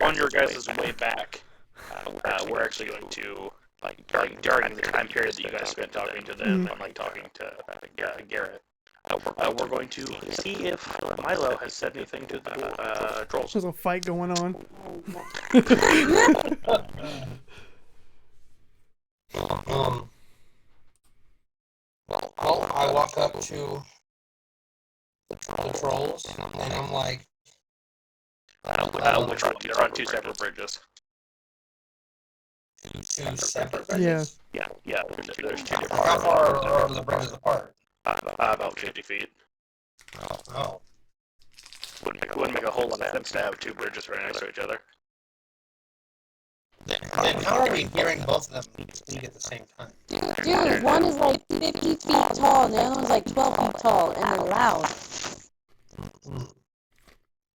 On your guys' way back, we're actually going to, like during the time period that you guys spent talking to them and like talking to Garrett, we're going to see if Milo has said anything to the trolls. There's a fight going on. Well, I walk up to the trolls, and I'm like, Which one? You're on two separate bridges. two separate Yeah. bridges? Yeah. There's two different. How far are the bridges apart? About 50 feet. Oh. Wouldn't make a whole lot of sense to have two bridges right next to each other. Then how are we hearing both of them speak at the same time? Dude, one is like 50 feet tall and the other one's like 12 feet tall, and they're loud.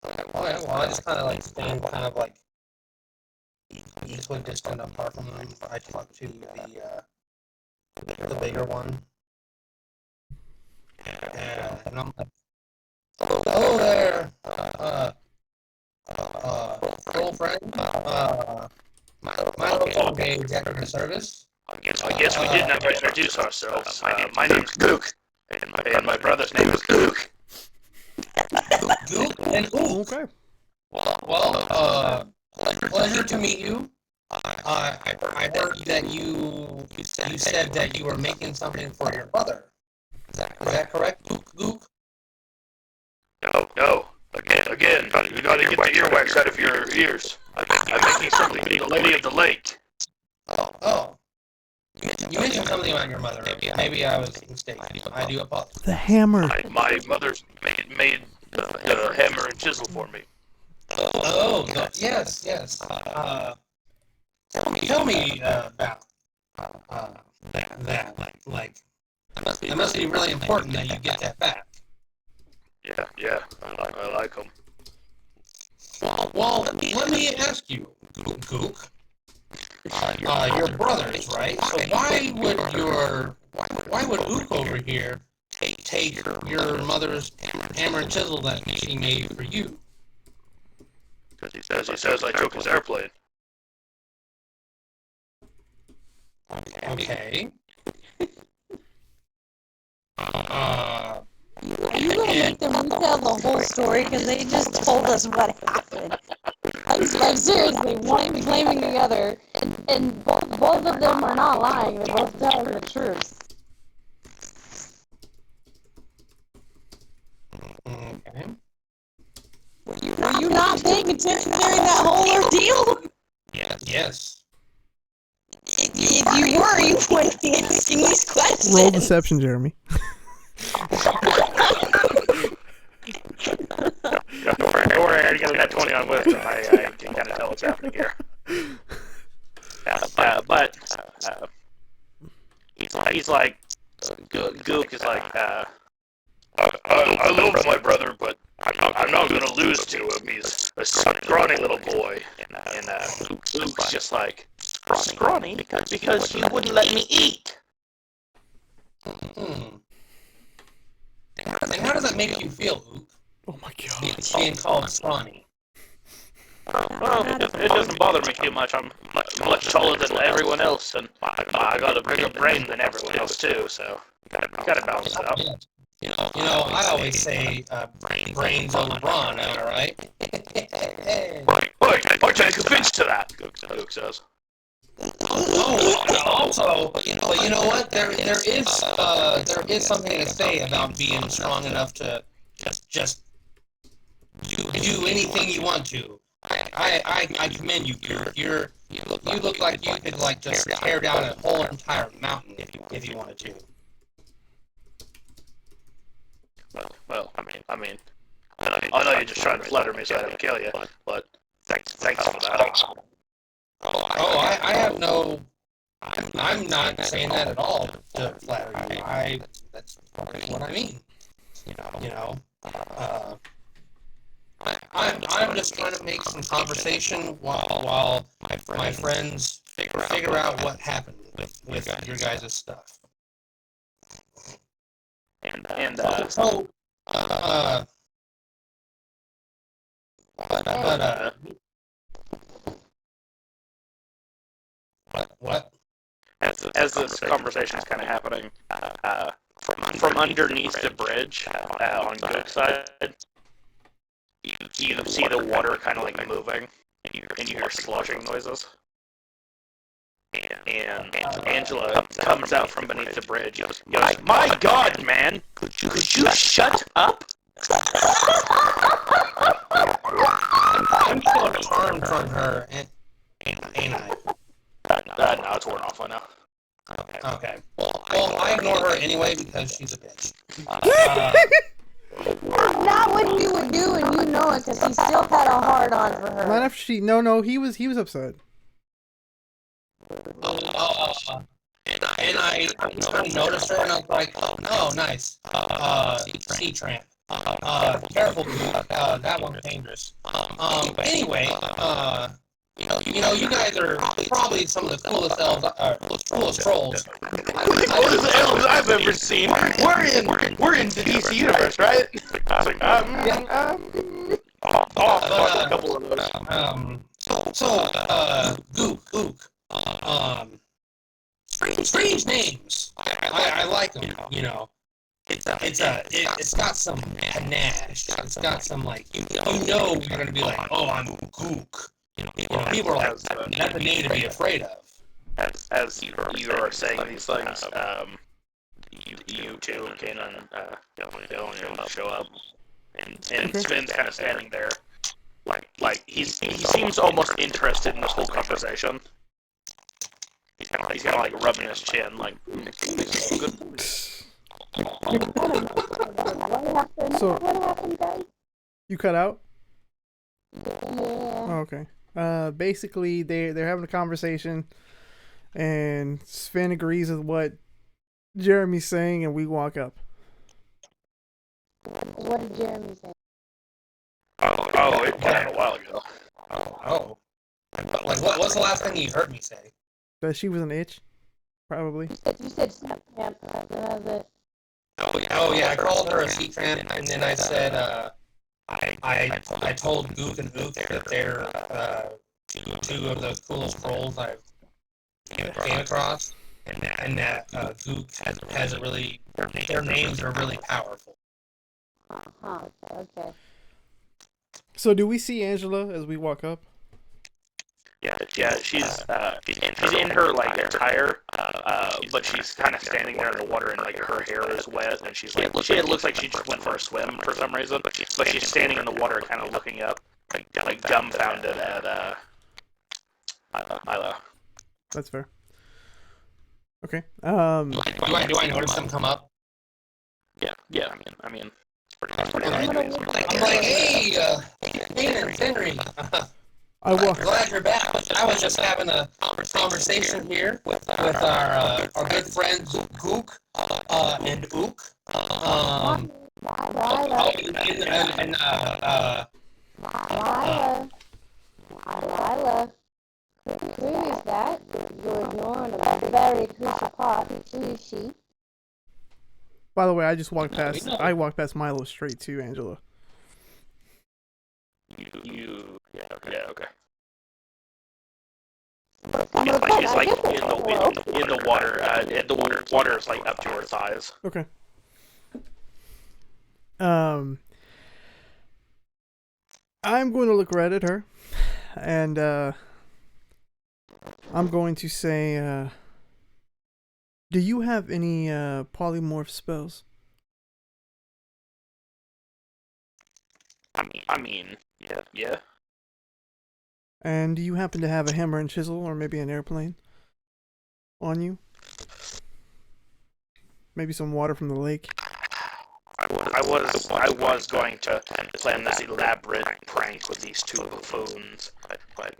Okay, well, I just kind of like stand kind of like equidistant apart from them. I talk to the bigger one. And I'm like, hello there, girlfriend, my local gay executive service. I guess we didn't have to introduce ourselves. My name's Gook, and my brother's name is Gook. Gook and Ook. Okay. Well, pleasure to meet you. I heard that you said that you were making something for your brother. Is that correct, Gook? No. Again, you gotta get the earwax out of your ears. I'm making something for the Lady of the Lake. Oh. You mentioned something about your mother. Maybe I was mistaken. I do apologize. The hammer. My mother's made the hammer and chisel for me. Oh, yes. Tell me about that. Like, it must be really important that you get that back. Yeah, I like them. Well, let me ask you, Gook. Your brothers, right? So why would Ook over here take your mother's hammer and chisel that she made for you? Because he says I took his airplane. Okay. You gonna make them retell the whole story because they just told us what happened. Like seriously, one blaming the other, and both of them are not lying. They're both telling the truth. Okay. Were you not paying attention during that whole ordeal? Yes. If you were, you wouldn't be asking these questions. Roll deception, Jeremy. Don't worry, I already got that 20 on wisdom. I can kind of tell what's happening here. But he's like, Gook is like, I love my brother, but I'm not gonna lose to him. He's a scrawny little boy, and Luke's just like, scrawny because you wouldn't let me eat. And how does that make you feel, Ook? Oh my god. Being called scrawny. Well, it doesn't bother me too much. I'm much taller than everyone else, and I got a bigger brain than everyone else too. So gotta balance it out. You know, I always say brains over brawn. Am I right? Wait, I take offense to that. Gook says. Also, but you know what? There is something to say about being strong enough to just do anything you want to. I commend you. You look like you could like just tear down a whole entire mountain if you wanted to. Well, I mean, I know you're just trying to flatter me so I don't kill you, but thanks for that. I have no. I'm not saying that at all to flatter you. That's what I mean. You know. I'm just trying to make some conversation while my friends figure out what happened with your guys' stuff. What? As this conversation is kind of happening, from underneath the bridge on Gook's side, you see the water kind of like moving, and you hear sloshing noises. and Angela comes out from beneath the bridge. Goes, "My God, man! Could you shut up?" I'm feeling charmed from her, and I. No, it's worn off. I know. Okay. Well, I ignore her anyway because she's a bitch. That's not what you would do, and you know it, because he still had a hard on for her. Not after she. No, he was upset. And I just kind of noticed her, and I was like, oh, nice. Sea tramp. Careful, dude. That one's dangerous. Anyway, you guys are probably some of the coolest elves, coolest trolls. Coolest elves I've ever seen. We're in the DC universe, right? A couple of those. Gook. Strange names. I like them. It's got some panache. It's got some you're gonna be like, oh, I'm Gook. People are like, that's a name to be afraid of. As you are saying these things, you two, Kanan, definitely show up, and Sven's kind of standing there, like he seems almost interested in this whole conversation. He's kind of like rubbing his chin, like good point. So What happened, guys? you cut out? Yeah. Oh, okay. Basically they're having a conversation, and Sven agrees with what Jeremy's saying, and we walk up. What did Jeremy say? Oh, it came a while ago. Oh. Like, what was the last thing you heard me say? That she was an itch, probably. You said snap tramp. That was it. Oh yeah, I called her a sea tramp, and then I said, I told Gook and Ook that they're two of the coolest trolls I've came across, and that Gook has a really, their names are really powerful. Okay. So do we see Angela as we walk up? Yeah, she's in her like attire, but she's kind of standing there in the water, and like her hair is wet, and it looks like she just went for a swim for some reason, but she's standing in the water, kind of looking up, like dumbfounded at Milo. That's fair. Okay. Do I notice them come up? Yeah. I mean, I'm like, hey, Henry. I walk. Glad you're back. I was just having a conversation here with our good friends Gook and Ook. Lila. Who is that? You're ignoring a very crucial part. Who is she? By the way, I just walked past. I walked past Milo straight to Angela. Yeah, okay. She's like in the water. The water is like up to her thighs. Okay. I'm going to look right at her, and I'm going to say, do you have any polymorph spells? I mean, yeah. And do you happen to have a hammer and chisel, or maybe an airplane on you? Maybe some water from the lake? I was going to plan this elaborate prank with these two buffoons, but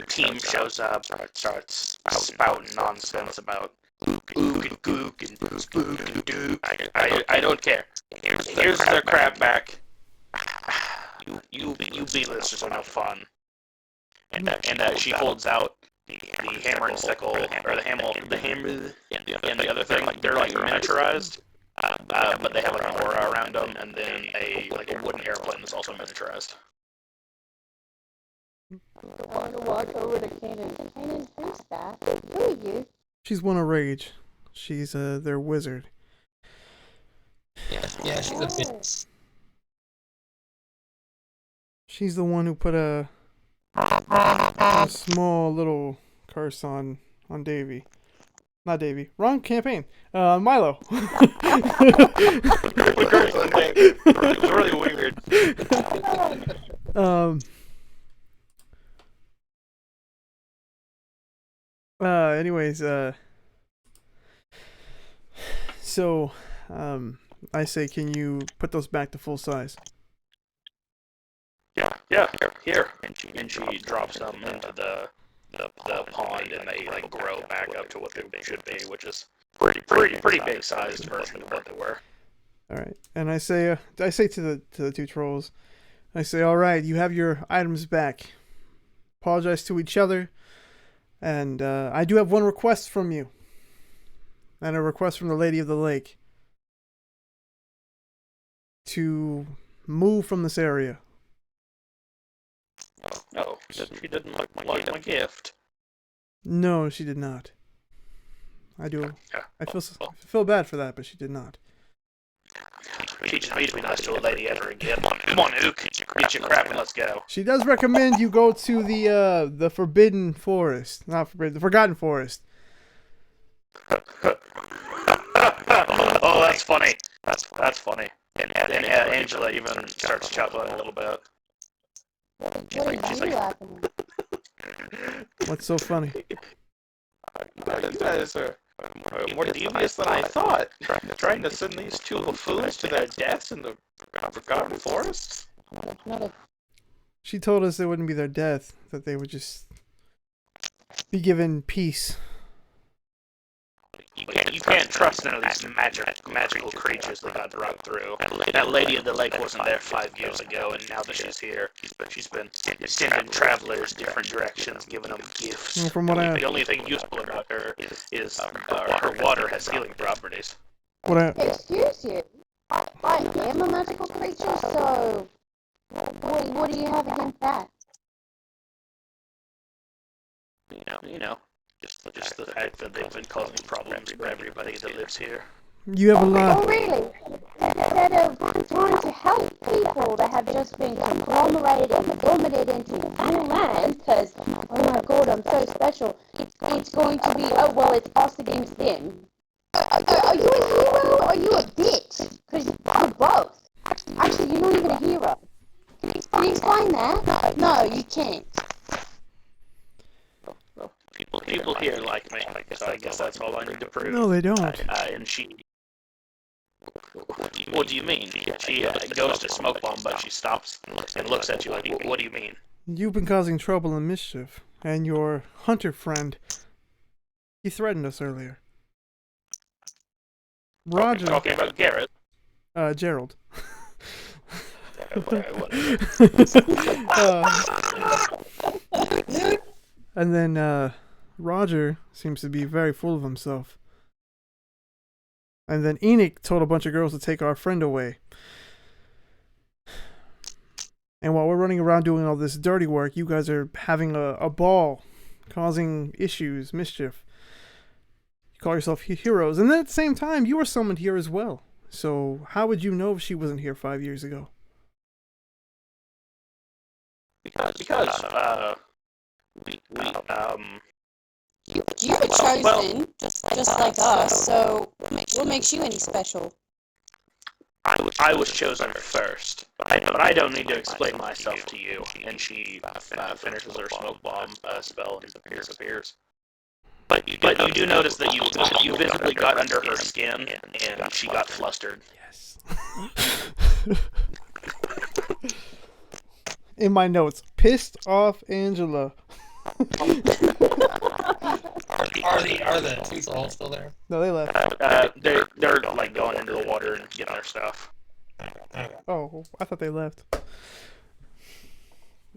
team shows up, starts spouting nonsense about ook and gook and spook and dook. I don't care. Here's their crab back. You B-listers are no fun. And she holds out the hammer and sickle, or the hammer and the other thing. Like they're like miniaturized, but they have like an aura around them, and then a wooden airplane that's also miniaturized. I want to walk over to Kanan. Kanan, who's that? Who are you? She's one of Rage. She's their wizard. Yeah, she's a bitch. She's the one who put a small little curse on on Davy. Not Davy. Wrong campaign. Milo. It was really weird. Anyways, so, I say, can you put those back to full size? Yeah, here. And she drops them into the pond, and they like grow back up to what they should be, which is pretty big sized version of what they were. All right, and I say to the two trolls, I say, all right, you have your items back. Apologize to each other, and I do have one request from you, and a request from the Lady of the Lake to move from this area. No, she didn't like my gift. No, she did not. I feel bad for that, but she did not. Teaches me to be nice to a lady ever again. Come on, Ook, get your crap and let's go. She does recommend you go to the Forbidden Forest, not Forbidden, the Forgotten Forest. Oh, that's funny. That's funny. And Angela even starts chuckling a little bit. What are you laughing at? What's so funny? You guys are more devious than I thought. Trying to send these two buffoons to their deaths in the Forgotten Forest? Not a She told us it wouldn't be their death, that they would just be given peace. You can't trust none of these magical creatures that got run through. That Lady of the Lake wasn't there 5 years ago, and now that she's here, she's been sending travelers different directions, giving them gifts. Well, from what The only thing useful about her is her water has healing properties. Excuse you. I am a magical creature, so what do you have against that? You know, just the fact that they've been causing problems for everybody that lives here. You have a lot. Oh, really? Instead of trying to help people that have just been conglomerated and vomited into new land, because, oh my god, I'm so special, it's going to be, oh, well, it's us against them. Are you a hero or are you a bitch? Because you're both. Actually, you're not even a hero. Can you explain that? No, you can't. People here like me, so I guess that's all I need to prove. No, they don't. And she... What do you mean? She goes to smoke bomb, but she stops and looks at you like, what do you mean? You've been causing trouble and mischief, and your hunter friend, he threatened us earlier. Roger. Talking about Garrett. Gerald. And then Roger seems to be very full of himself. And then Enoch told a bunch of girls to take our friend away. And while we're running around doing all this dirty work, you guys are having a ball, causing issues, mischief. You call yourself heroes. And then at the same time, you were summoned here as well. So how would you know if she wasn't here 5 years ago? Because You were chosen, just like us, so what makes you any special? I was chosen first, but I don't need to explain myself to you. And she finishes her smoke bomb spell and disappears. But you do notice that you visibly got under her skin, and she got flustered. Yes. In my notes, pissed off Angela. Are the two trolls still there? No, they left. They're like going into the water and getting their stuff. Oh, I thought they left.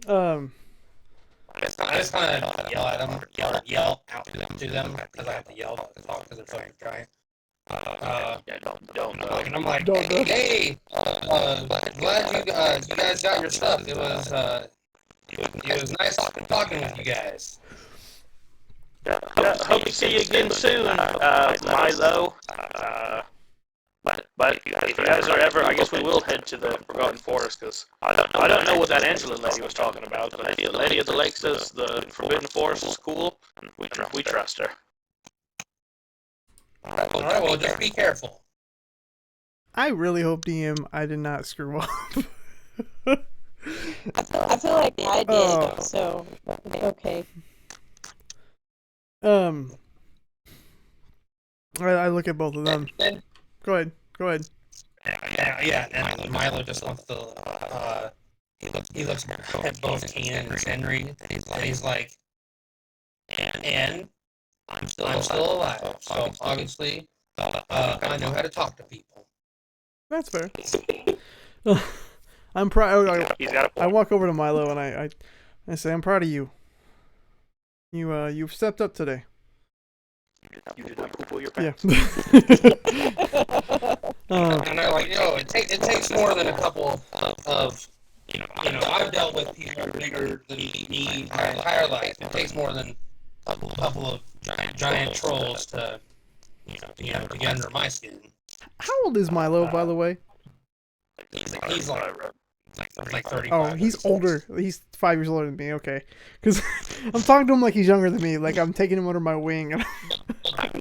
I just kind of yell at them, yell out to them, because I have to yell because they're so dry. I'm like, hey, glad you guys got your stuff. It was nice talking with you guys. Hope to see you again soon, Milo. But if you guys are ever, I guess we will head to the Forgotten Forest, because I don't know what that Angela lady was talking about, but if the lady of the lake says the Forbidden Forest is cool, we trust her. Alright, well, just be careful. I really hope, DM, I did not screw up. I feel like I did, so it's okay. I look at both of them. Go ahead. Yeah, and Milo just wants to, he looks at both Keenan and Henry, and he's like, and I'm still alive, so obviously, I know how to talk to people. That's fair. I'm proud. I walk over to Milo and I say, I'm proud of you. You've stepped up today. You did not poo-poo your pants. Yeah. And I'm like, it takes more than a couple of, I've dealt with people bigger than me my entire life. It takes more than a couple of giant trolls to get under my skin. How old is Milo, by the way? He's like 35. Oh, he's older. He's 5 years older than me. Okay, because I'm talking to him like he's younger than me. Like I'm taking him under my wing. And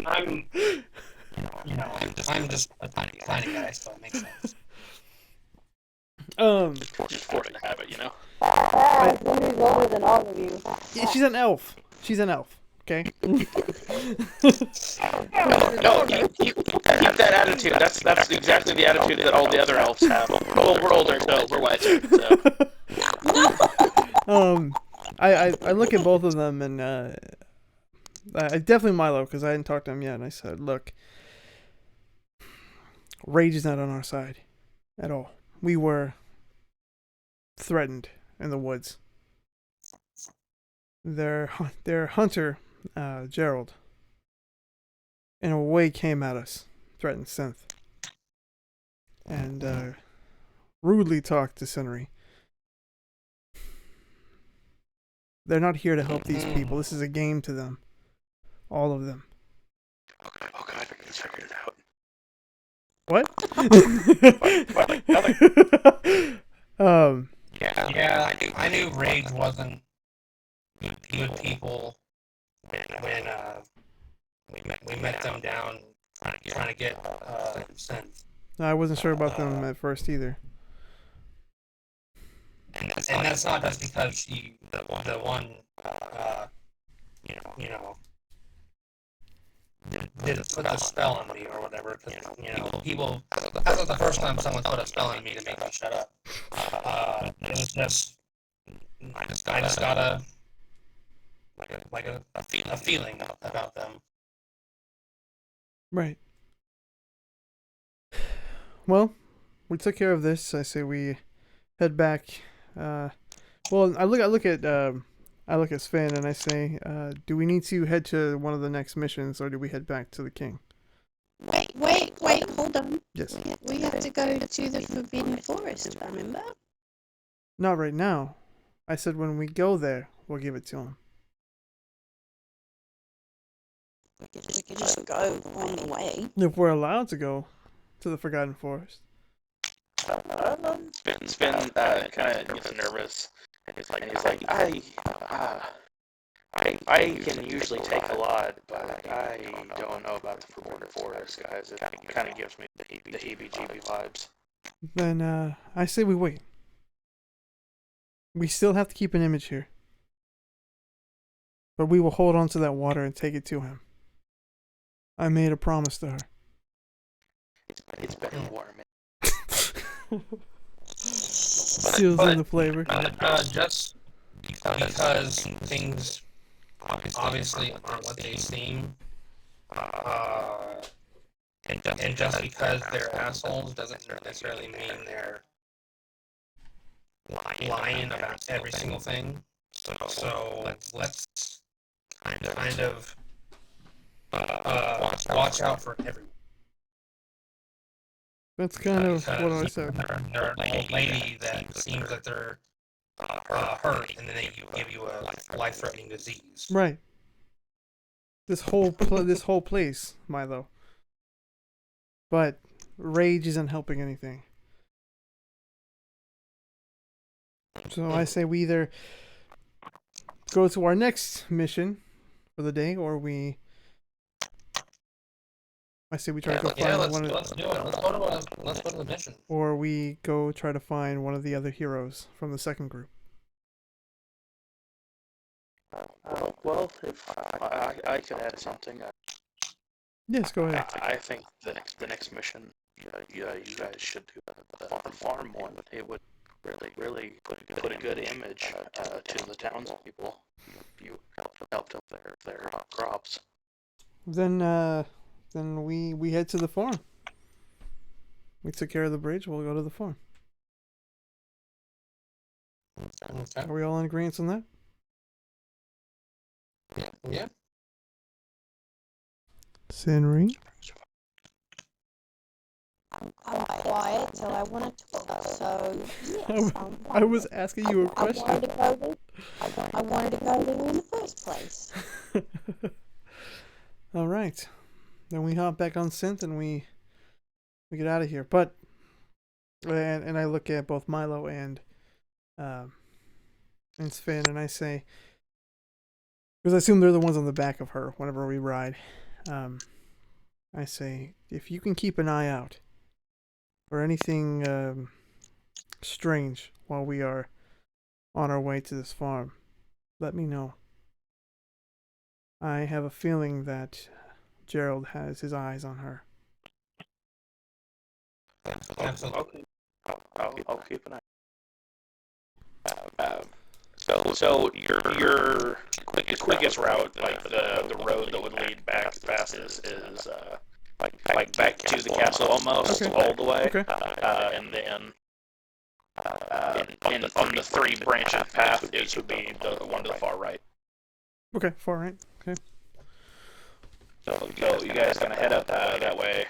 I'm just a tiny guy, so it makes sense. Just forced to have it, I'm years older than all of you. Yeah, she's an elf. Okay. No, keep that attitude. That's exactly the attitude that all the other elves have. We're older, so we're wiser. So. I look at both of them and I definitely Milo, because I hadn't talked to him yet, and I said, look, rage is not on our side at all. We were threatened in the woods. Their hunter, Gerald, in a way came at us, threatened Synth, and rudely talked to Sinri. They're not here to help these people. This is a game to them. All of them. Oh god, I can figure it out. What? Yeah, I knew Rage wasn't good people when we met them down trying to get Synth. I wasn't sure about them at first either. And that's not just because she, the one, did put the spell on me or whatever. Because people. That was the first time someone put a spell on me to make me shut up. It was just. I just got a feeling about them. Right. Well, we took care of this. I say we head back. Well, I look at Sven and I say, do we need to head to one of the next missions, or do we head back to the king? Wait, hold on. Yes. We have to go to the Forbidden Forest, remember? Not right now. I said when we go there, we'll give it to him. We could just go on the way. If we're allowed to go to the Forgotten Forest. Sven kind of gets nervous, and he's like, I can usually take a lot, but I don't know about the Forbidden Forest, guys. It kind of gives me the heebie-jeebie vibes. Then I say we wait. We still have to keep an image here, but we will hold on to that water and take it to him. I made a promise to her. It's better warm. Seals in the flavor. Just because things obviously aren't what they seem, and just because they're assholes doesn't necessarily mean they're lying about every single thing. So let's kind of watch out for everyone. That's kind of what I said. They're an old lady that seems that they're hurt, and then they give you a life-threatening disease. Right. This whole place, Milo. But rage isn't helping anything. So I say we either go to our next mission for the day, or I say we try to go find one of. Let's do it. Let's go to the mission. Or we go try to find one of the other heroes from the second group. Well, if I could add something, Yes, go ahead. I think the next mission, you guys should do the farm one. It would really put a good image to the townspeople if you helped up their crops. Then we head to the farm. We took care of the bridge. We'll go to the farm. Okay. Are we all in agreement on that? Yeah. Senri? I'm quiet, so I want to talk. So, yes, I was asking you a question. I wanted to go there in the first place. All right. Then we hop back on synth and we get out of here. But and I look at both Milo and Sven, and I say, because I assume they're the ones on the back of her whenever we ride. I say, if you can keep an eye out for anything strange while we are on our way to this farm, let me know. I have a feeling that Gerald has his eyes on her. Absolutely. Okay. I'll keep an eye. So your quickest route, like the road that would lead back fastest, is like back to the castle almost all the way, and then on the three branches path, it would be the one to the far right. Okay, far right. Okay. So you guys gonna head up that way.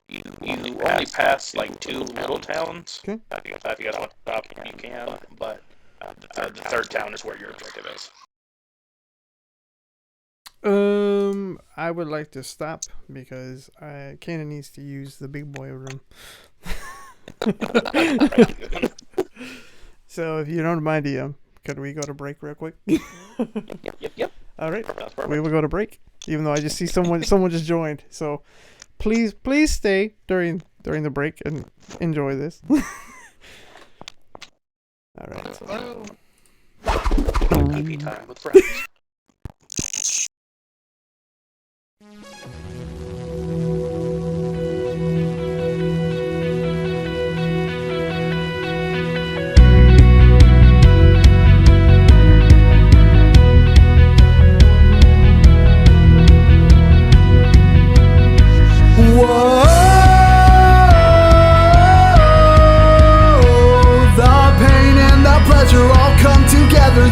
You only pass like two little towns. Okay. If you guys want to stop, you can. But the third town is where your objective is. I would like to stop because Kana needs to use the big boy room. So if you don't mind, DM, could we go to break real quick? Yep. All right, we will go to break. Even though I just see someone just joined, so please stay during the break and enjoy this. All right. PP time with friends.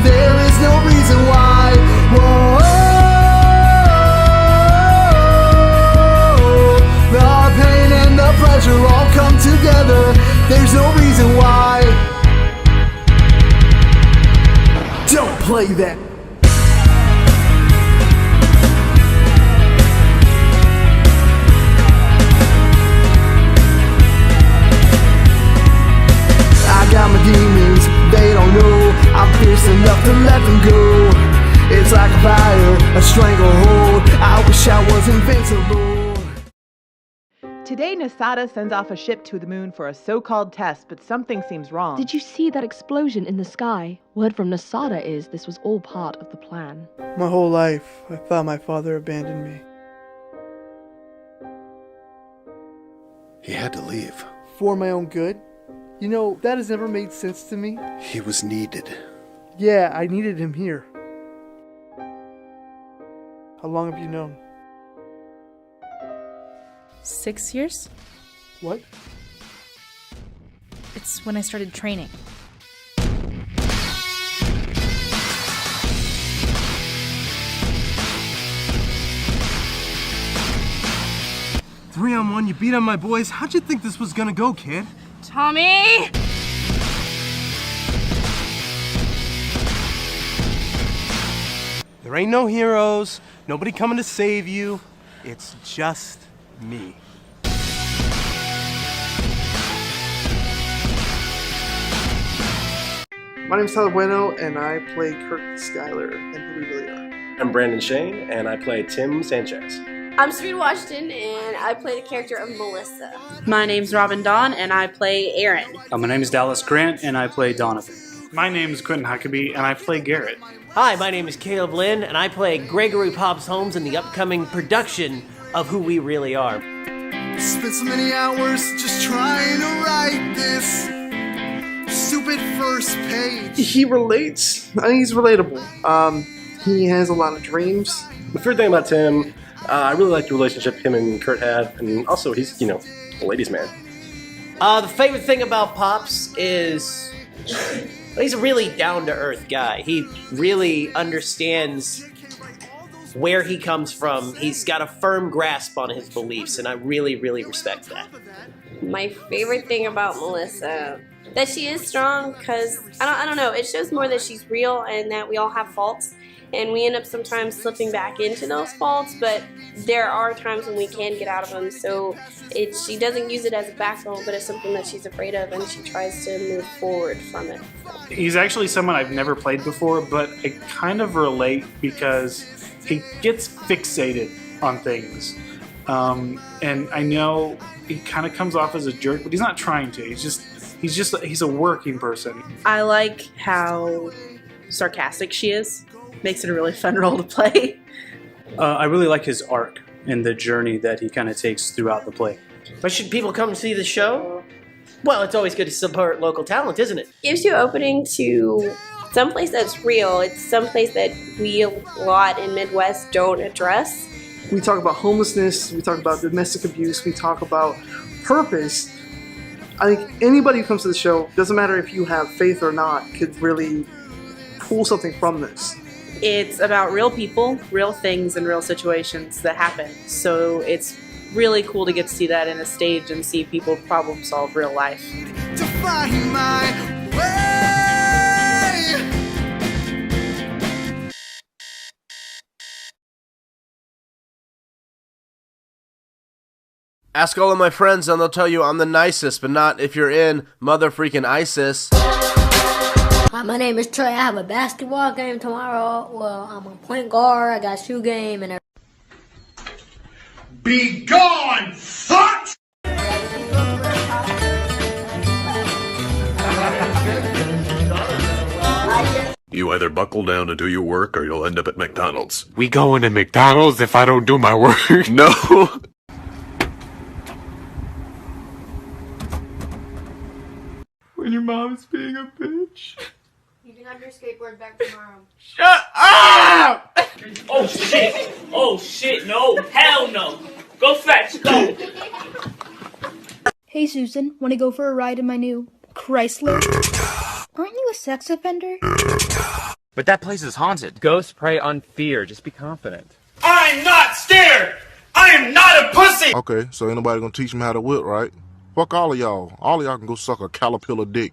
There is no reason why. Whoa, the pain and the pleasure all come together. There's no reason why. Don't play that. I got my demons, they don't know I'm fierce enough to let them go. It's like a fire, a stranglehold. I wish I was invincible. Today, Nasada sends off a ship to the moon for a so-called test, but something seems wrong. Did you see that explosion in the sky? Word from Nasada is this was all part of the plan. My whole life, I thought my father abandoned me. He had to leave. For my own good? You know, that has never made sense to me. He was needed. Yeah, I needed him here. How long have you known? 6 years? What? It's when I started training. Three on one, you beat on my boys. How'd you think this was gonna go, kid? Tommy! There ain't no heroes, nobody coming to save you. It's just me. My name is Tyler Bueno, and I play Kurt Schuyler in Who We Really Are. I'm Brandon Shane, and I play Tim Sanchez. I'm Speed Washington, and I play the character of Melissa. My name's Robin Dawn, and I play Aaron. My name is Dallas Grant, and I play Donovan. My name is Quentin Huckabee, and I play Garrett. Hi, my name is Caleb Lynn, and I play Gregory Pops Holmes in the upcoming production of Who We Really Are. Spent so many hours just trying to write this stupid first page. He relates. I think he's relatable. He has a lot of dreams. The third thing about Tim, I really like the relationship him and Kurt have, and also he's, a ladies' man. The favorite thing about Pops is he's a really down-to-earth guy. He really understands where he comes from. He's got a firm grasp on his beliefs, and I really, really respect that. My favorite thing about Melissa, that she is strong, because, I don't know, it shows more that she's real and that we all have faults, and we end up sometimes slipping back into those faults, but there are times when we can get out of them, so she doesn't use it as a backbone, but it's something that she's afraid of, and she tries to move forward from it. He's actually someone I've never played before, but I kind of relate because he gets fixated on things. And I know he kind of comes off as a jerk, but he's not trying to. He's a working person. I like how sarcastic she is. Makes it a really fun role to play. I really like his arc and the journey that he kind of takes throughout the play. But should people come see the show? Well, it's always good to support local talent, isn't it? Gives you opening to someplace that's real. It's someplace that we a lot in Midwest don't address. We talk about homelessness, we talk about domestic abuse, we talk about purpose. I think anybody who comes to the show, doesn't matter if you have faith or not, could really pull something from this. It's about real people, real things, and real situations that happen. So it's really cool to get to see that in a stage and see people problem solve real life. To find my way. Ask all of my friends and they'll tell you I'm the nicest, but not if you're in mother freaking ISIS. Hi, my name is Trey. I have a basketball game tomorrow. Well, I'm a point guard. I got shoe game and everything. Be gone, fuck! You either buckle down and do your work or you'll end up at McDonald's. We going to McDonald's if I don't do my work? No! When your mom's being a bitch. You can have your skateboard back tomorrow. Shut up! Oh shit! Oh shit, no! Hell no! Go fetch, go! Hey Susan, wanna go for a ride in my new Chrysler? Aren't you a sex offender? But that place is haunted. Ghosts prey on fear. Just be confident. I'm not scared! I am not a pussy! Okay, so ain't nobody gonna teach me how to whip, right? Fuck all of y'all. All of y'all can go suck a caterpillar dick.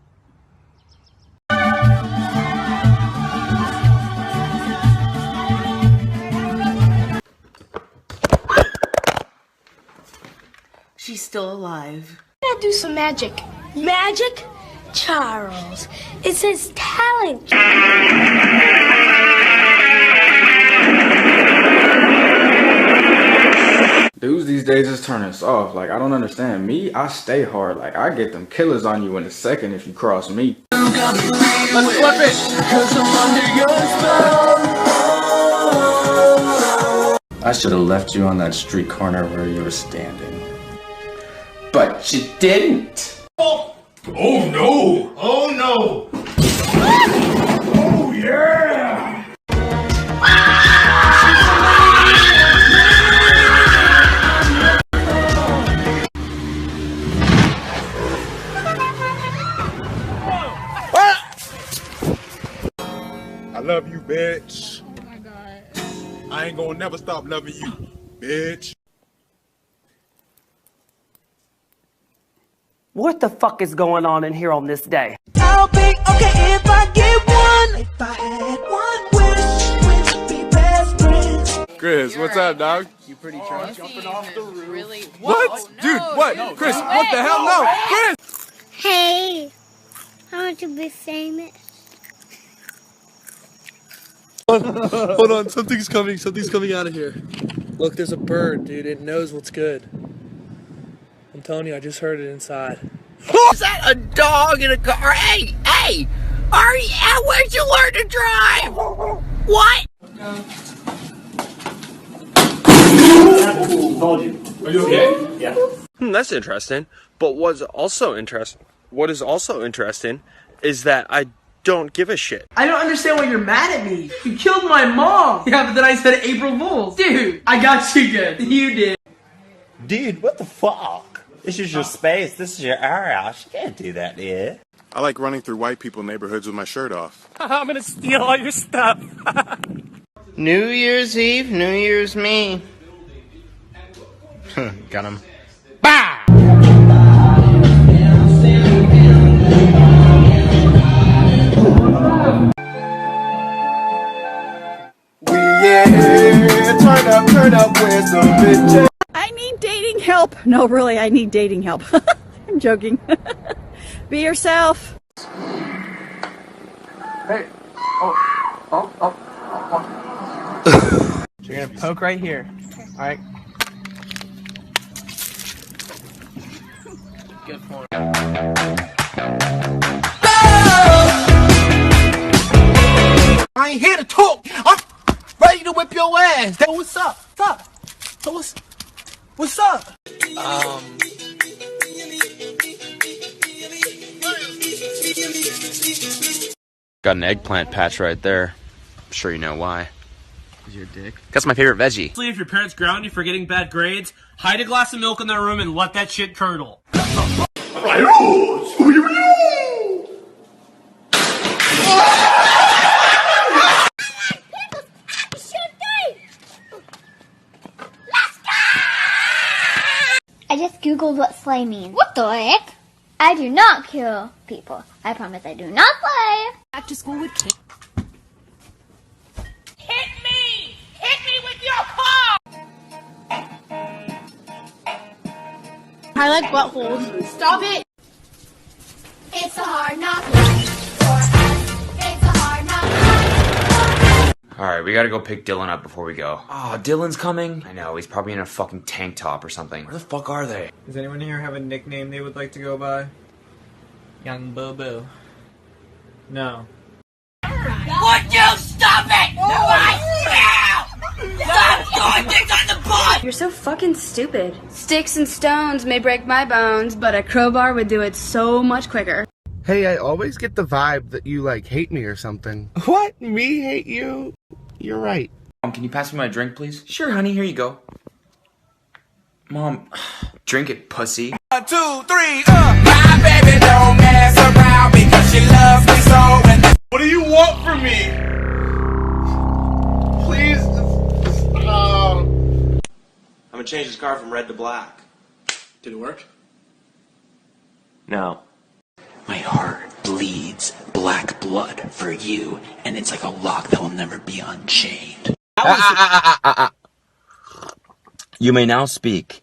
She's still alive. Gotta do some magic. Magic? Charles, it says talent. Dudes these days is turning us off. Like, I don't understand. Me, I stay hard. Like, I get them killers on you in a second if you cross me. Let's flip it! I should have left you on that street corner where you were standing. But you didn't! Oh no! Oh no! Oh yeah! I love you, bitch. Oh my god. I ain't gonna never stop loving you, bitch. What the fuck is going on in here on this day? I'll be okay if I get one. If I had one wish, we'd be best friends. Chris, what's up, dog? You pretty drunk? Jumping off the roof. Really? What? Whoa, no, Dude, what? no, Chris, no, what the hell? No, Chris! Hey, I want to be famous. Hold on, something's coming out of here. Look, there's a bird, dude. It knows what's good. I'm telling you, I just heard it inside. Is that a dog in a car? Hey, hey! Where'd you learn to drive? What? Are you okay? Yeah. That's interesting. But what is also interesting is that I don't give a shit. I don't understand why you're mad at me. You killed my mom. Yeah, but then I said April Fools. Dude, I got you good. You did. Dude, what the fuck? This is your space. This is your area. You can't do that, dude. I like running through white people neighborhoods with my shirt off. I'm gonna steal all your stuff. New Year's Eve, New Year's me. Got him. Turn up, where's the bitch? I need dating help. No, really, I need dating help. I'm joking. Be yourself. Hey. Oh. So you're gonna poke right here. Alright. Good for I ain't here to talk. I'm ready to whip your ass. That what's up? What's up? Got an eggplant patch right there. I'm sure you know why. Is your dick? That's my favorite veggie. If your parents ground you for getting bad grades, hide a glass of milk in their room and let that shit curdle. I just googled what slay means. What the heck? I do not kill people. I promise I do not slay. Back to school with kids. Hit me! Hit me with your car! I like buttholes. Stop it. It's a hard knock life for us. It's a hard knock life. Alright, we gotta go pick Dylan up before we go. Oh, Dylan's coming? I know, he's probably in a fucking tank top or something. Where the fuck are they? Does anyone here have a nickname they would like to go by? Young Boo-Boo. No. Would you stop it? Right now! Stop doing things on the board! You're so fucking stupid. Sticks and stones may break my bones, but a crowbar would do it so much quicker. Hey, I always get the vibe that you, like, hate me or something. What? Me hate you? You're right. Mom, can you pass me my drink, please? Sure, honey, here you go. Mom, drink it, pussy. 1, 2, 3, my baby don't mess around because she loves me so. What do you want from me? Please, I'm gonna change this car from red to black. Did it work? No. My heart bleeds black blood for you, and it's like a lock that will never be unchained. You may now speak.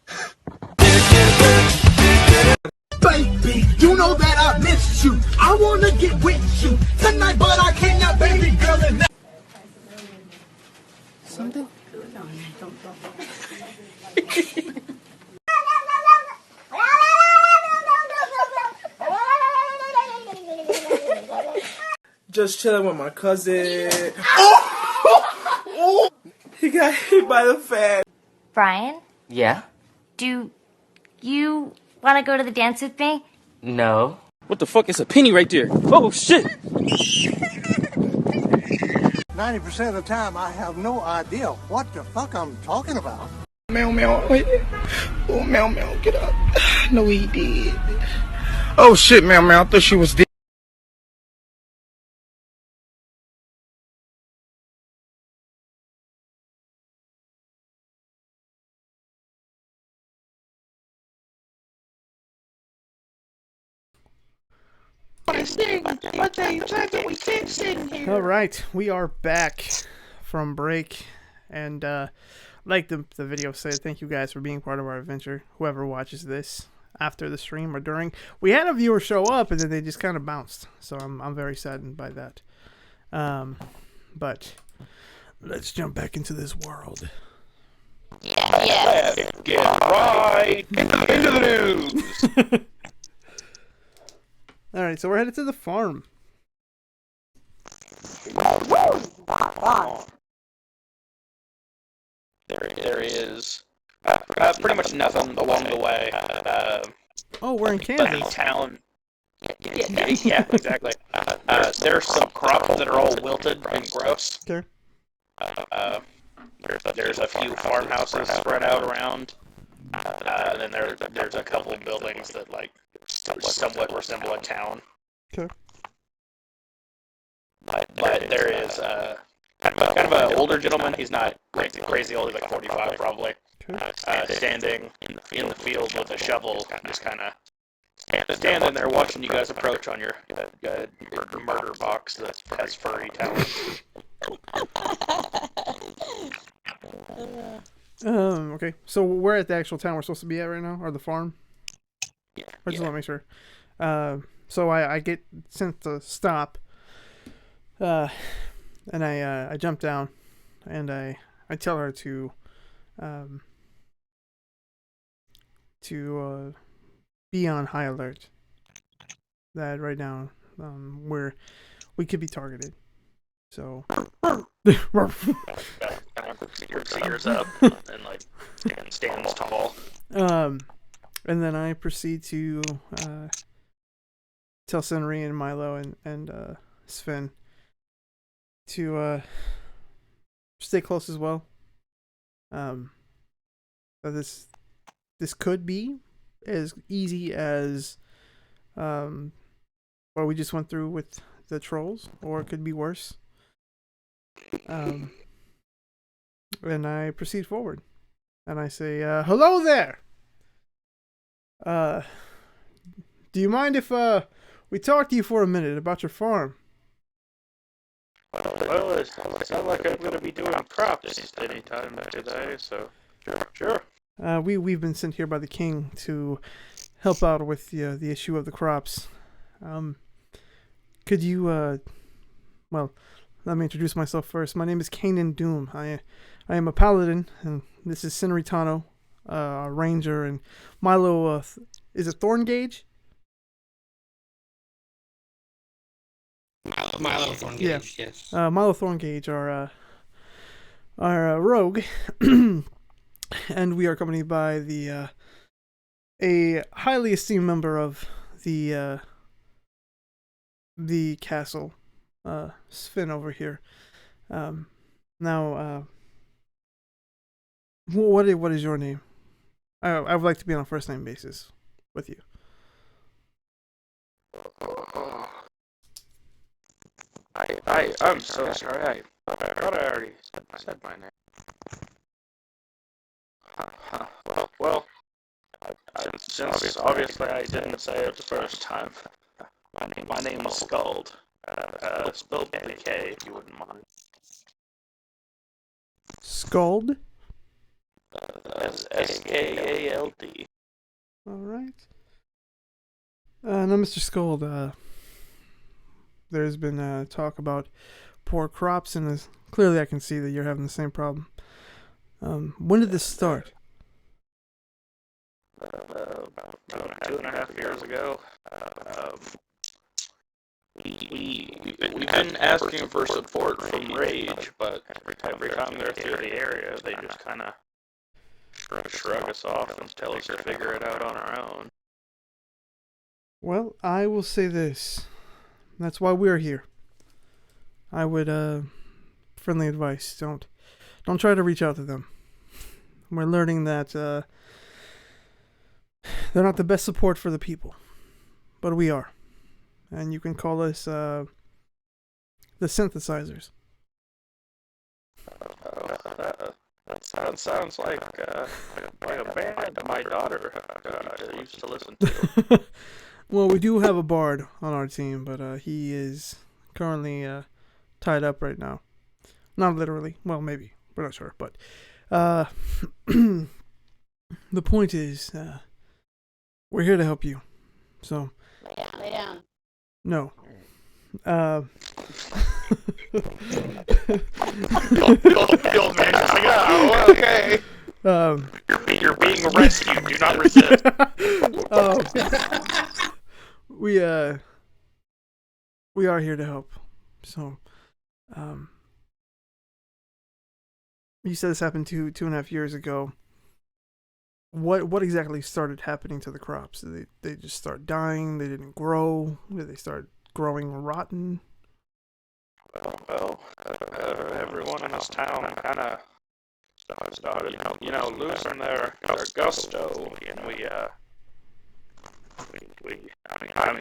Baby, you know that I miss you. I wanna get with you tonight, but I cannot, baby girl. And Something? Just chilling with my cousin. He got hit by the fan. Brian, Yeah? do you want to go to the dance with me? No. What the fuck is a penny right there? Oh shit! 90% of the time, I have no idea what the fuck I'm talking about. Meow, meow, wait. Oh, meow, meow, get up. No, he did. Oh, shit, meow, meow, I thought she was dead. All right, we are back from break, and like the video said, thank you guys for being part of our adventure. Whoever watches this after the stream or during, we had a viewer show up and then they just kind of bounced, so I'm very saddened by that. But Let's jump back into this world. Yeah. Let's get right into the news. All right, so we're headed to the farm. There is pretty much nothing along the way. Oh, we're in But Kansas. the town. Yeah, exactly. There's some crops that are all wilted and gross. Okay. There's a few farmhouses spread out around. And then there's a couple buildings that like somewhat resemble a town. Okay. But there is kind of an older gentleman. He's not crazy old. He's like 45 probably. Standing in the field with a shovel, just kind of standing there watching you guys approach on your murder box that has furry talons. Okay. So we're at the actual town we're supposed to be at right now, or the farm? Yeah. I just want to make sure. So I get sent to stop. And I jump down, and I tell her to be on high alert. That right now, we could be targeted. So Sears up and like stands tall. and then I proceed to tell Senri and Milo and Sven to stay close as well. So this could be as easy as what we just went through with the trolls, or it could be worse. And I proceed forward, and I say, "Hello there. Do you mind if we talk to you for a minute about your farm?" Well, it sounds like I'm going to be doing crops anytime today, so sure. We've been sent here by the king to help out with the issue of the crops. Could you well, let me introduce myself first. My name is Kanan Doom. I am a paladin, and this is Senri Tano, a ranger, and Milo. Is it Thorngage? Milo Thorngage, yes. Milo Thorngage, our rogue, and we are accompanied by a highly esteemed member of the castle, Sven over here. Now, what is your name? I would like to be on a first name basis with you. I'm so sorry. I thought I already said my name. Well, since obviously I didn't say it the first time, my name is Skald. Spelled with a K, if you wouldn't mind. Skald? Skald. All right. Now, Mr. Skald, there's been talk about poor crops, and clearly I can see that you're having the same problem. When did this start? About 2.5 years ago. We've been asking for support from Rage, but every time they're through the area, they just kind of shrug us off and tell us to figure it out on our own. Well, I will say this. That's why we're here. I would, friendly advice, don't try to reach out to them. We're learning that, they're not the best support for the people. But we are. And you can call us, the synthesizers. That sounds like a band my daughter used to listen to. Well, we do have a bard on our team, but he is currently tied up right now. Not literally. Well, maybe. We're not sure. But the point is, we're here to help you. So. Lay down. No. The old man just like, oh, okay. You're being rescued. Do not resist. We are here to help. So, you said this happened 2.5 years ago. What exactly started happening to the crops? Did they just start dying? They didn't grow? Did they start growing rotten? Well, everyone in this town kind of started, losing their gusto, and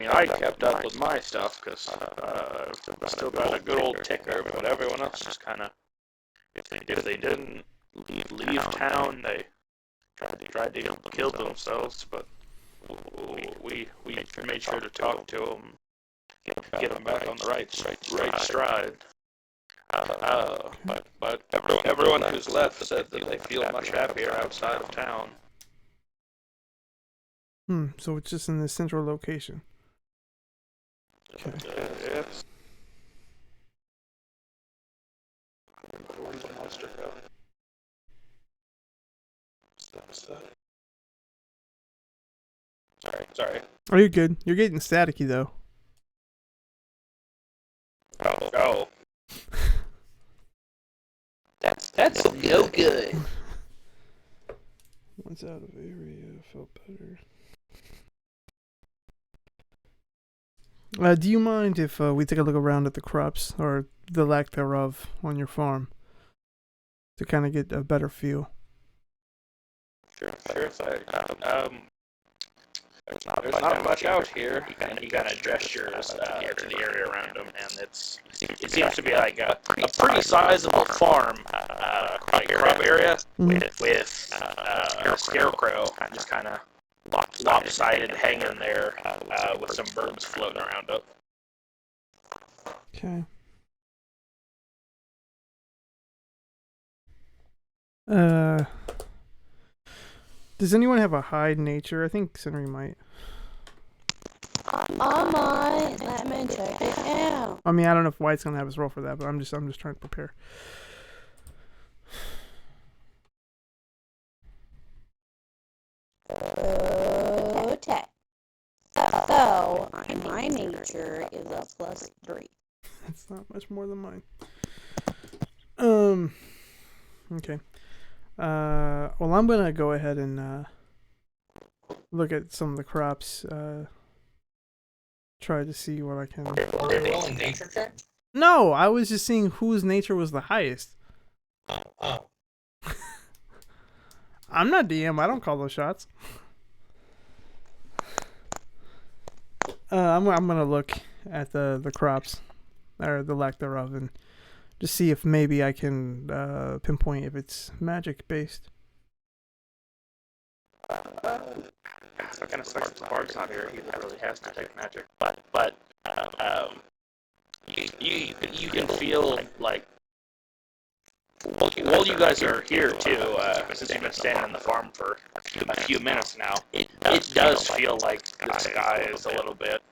I kept up with my stuff because I still got a good old ticker, but everyone else just kind of, if they didn't leave town, they tried to kill themselves. But we made sure to talk to them, get them back on the right stride. But everyone who's left said that they feel much happier outside of town. So it's just in this central location. Okay. Yes. Sorry. Are you good? You're getting staticky though. Oh. That's no good. Once out of area, felt better. Do you mind if we take a look around at the crops, or the lack thereof, on your farm, to kind of get a better feel? Sure thing. There's not much out here, and he kind of gestures to the area around him, and it seems to be like a pretty sizable farm, crop area with a scarecrow just kind of lopsided hanging there with some birds floating around it. Okay. Does anyone have a high nature? I think Scenery might. I might. Let me check it out. I mean, I don't know if White's gonna have his roll for that, but I'm just trying to prepare. Okay. So, my nature is a +3. It's not much more than mine. Okay. Well, I'm gonna go ahead and look at some of the crops. Try to see what I can. Are we rolling nature check? No, I was just seeing whose nature was the highest. Oh. I'm not DM. I don't call those shots. I'm gonna look at the crops, or the lack thereof, and just see if maybe I can pinpoint if it's magic based. So kind of smart the bard's not here. He really has to take magic, but you can feel like while you guys are here too, since you've been standing in the farm for a few minutes now, it does feel like the sky is a little bit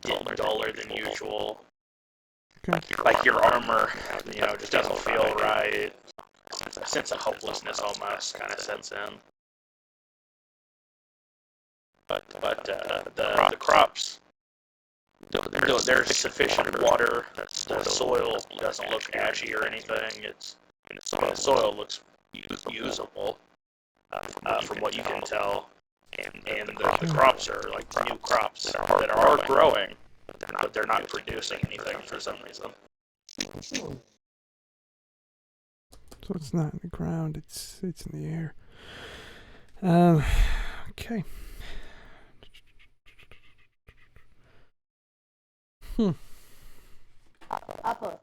duller than usual. Okay. Like your armor, just doesn't feel right. A sense of hopelessness almost kind of sets in. But the crops, there's sufficient water. The soil doesn't look ashy or anything. The soil looks usable from what you can tell. And the crops are like new crops that are growing, but they're not producing anything for some reason. So it's not in the ground, it's in the air. Okay. Apple.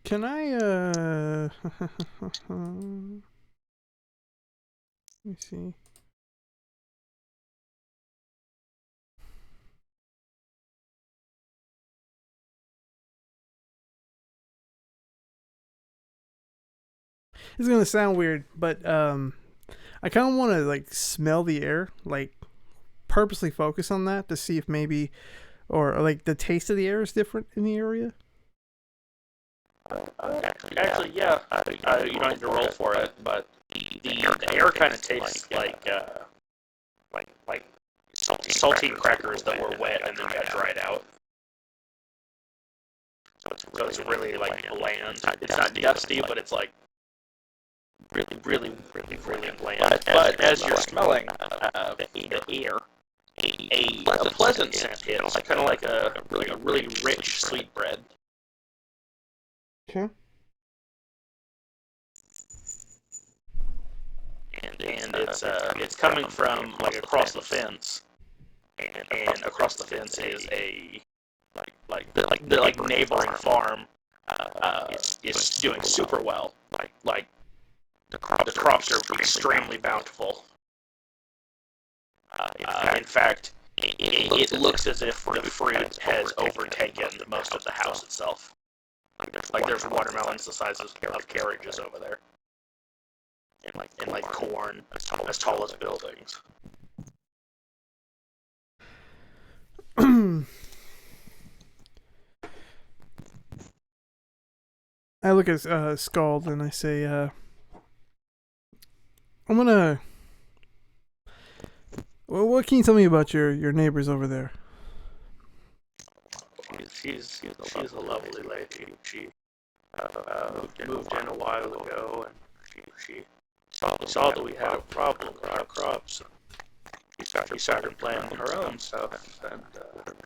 Can I let me see. It's gonna sound weird, but I kind of want to like smell the air, like purposely focus on that to see if maybe, or like the taste of the air is different in the area. Actually, yeah. You don't have to roll for it, but the air kind of tastes like saltine crackers that were wet and then got dried out. So it's really like bland. It's not dusty, but it's like really bland. But as you're smelling the air, a pleasant scent hits, kind of like a really rich sweet bread. Okay. And it's coming from like across the fence, and across the fence is a like neighboring farm is doing super well. Like the crops are extremely bountiful. In fact, it looks as if the fruit has overtaken most of the house itself. Like there's watermelons the size of carriages over there. And like corn as tall as buildings. I look at Scald and I say, I'm gonna. Well, what can you tell me about your neighbors over there? She's a lovely lady. She moved in a while ago, and she saw that we had a problem with our crops. She started planting her own stuff, and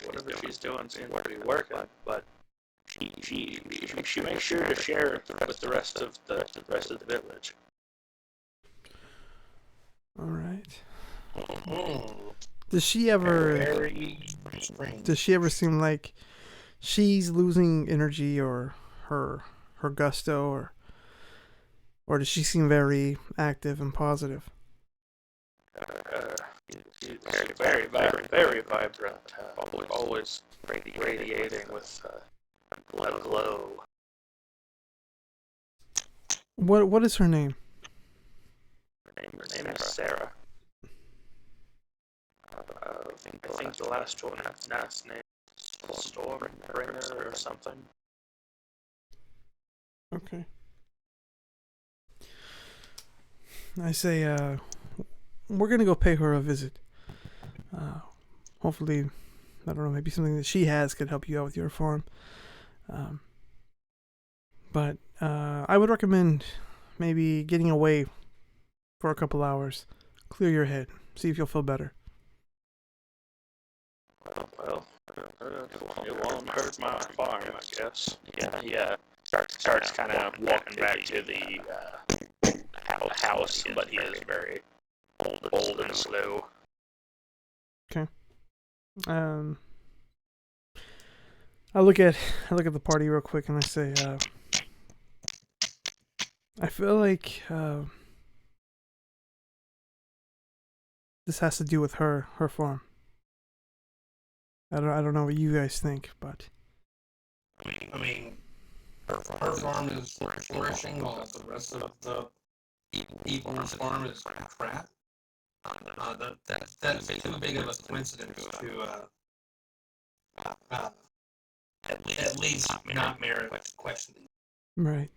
whatever she's doing seems to be working. But she makes sure to share it with the rest of the village. All right. Does she ever seem like she's losing energy or her gusto, or does she seem very active and positive? She's very vibrant, always radiating with a glow. What is her name? Her name is Sarah. I think the last one last name Stormbringer or something. Okay. I say, we're gonna go pay her a visit. Hopefully, I don't know, maybe something that she has could help you out with your farm. But I would recommend maybe getting away for a couple hours, clear your head, see if you'll feel better. Well, it won't hurt my farm, I guess. Yeah. Starts kind of walking back to the house, but he is very old and slow. Okay. I look at the party real quick and I say, I feel like this has to do with her farm. I don't know what you guys think, but I mean, her farm is flourishing while the rest of the people's farm is crap. That's too big of a coincidence to at least not merit questioning. Right.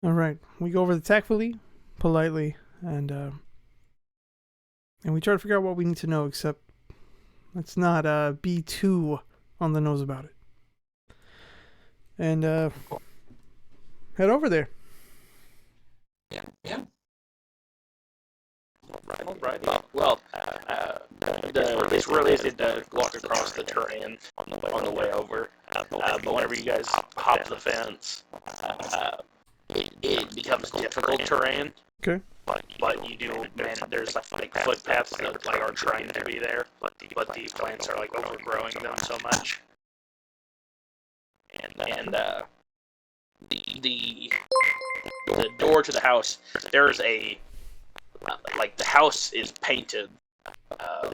All right. We go over the tactfully, politely, and we try to figure out what we need to know. Except let's not be too on the nose about it. And head over there. Yeah. Alright. Well, it's really easy to walk across the terrain on the way over. But whenever you guys hop the fence, it becomes difficult terrain. Okay. But you do, man, there's like footpaths that like are trying to be there, but the plants are like overgrowing them so much. And the door to the house, there's a like the house is painted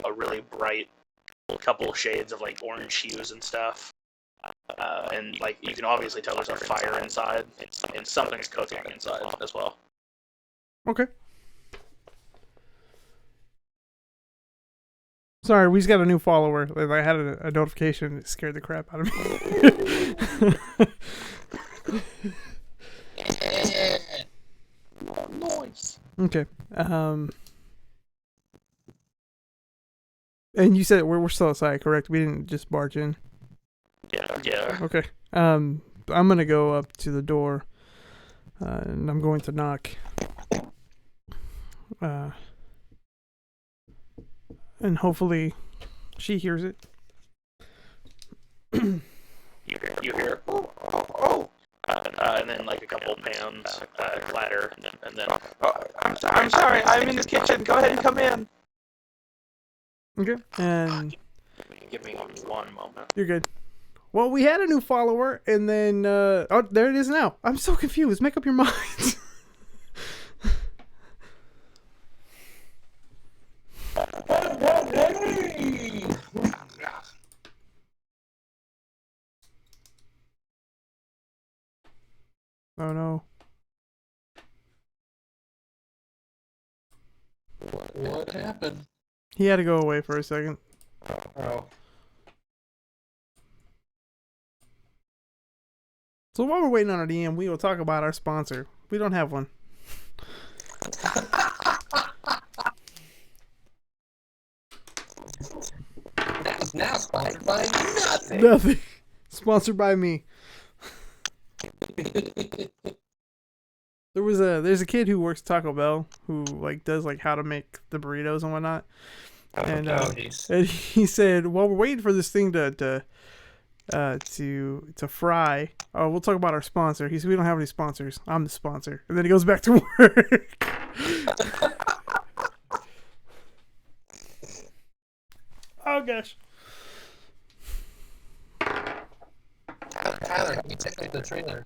a really bright couple shades of like orange hues and stuff, and like you can obviously tell there's a fire inside and something's cooking inside as well. Okay. Sorry, we just got a new follower. I had a notification. It scared the crap out of me. Noise. Okay. And you said we're still outside, correct? We didn't just barge in. Yeah. Okay. I'm gonna go up to the door, and I'm going to knock. And hopefully, she hears it. You hear, oh. And then like a couple pounds clatter, and then I'm sorry. I'm in the kitchen. Go ahead and come in. Okay. And give me one moment. you're good. Well, we had a new follower, and then oh, there it is now. I'm so confused. Make up your minds. Oh no. What happened? He had to go away for a second. Oh. So while we're waiting on our DM, we will talk about our sponsor. We don't have one. That's now sponsored by nothing. Nothing. Sponsored by me. There's a kid who works at Taco Bell who like does like how to make the burritos and whatnot. And he said, "Well, we're waiting for this thing to fry. Oh, we'll talk about our sponsor." He said, "We don't have any sponsors. I'm the sponsor." And then he goes back to work. Oh gosh. Tyler, you check out the trailer.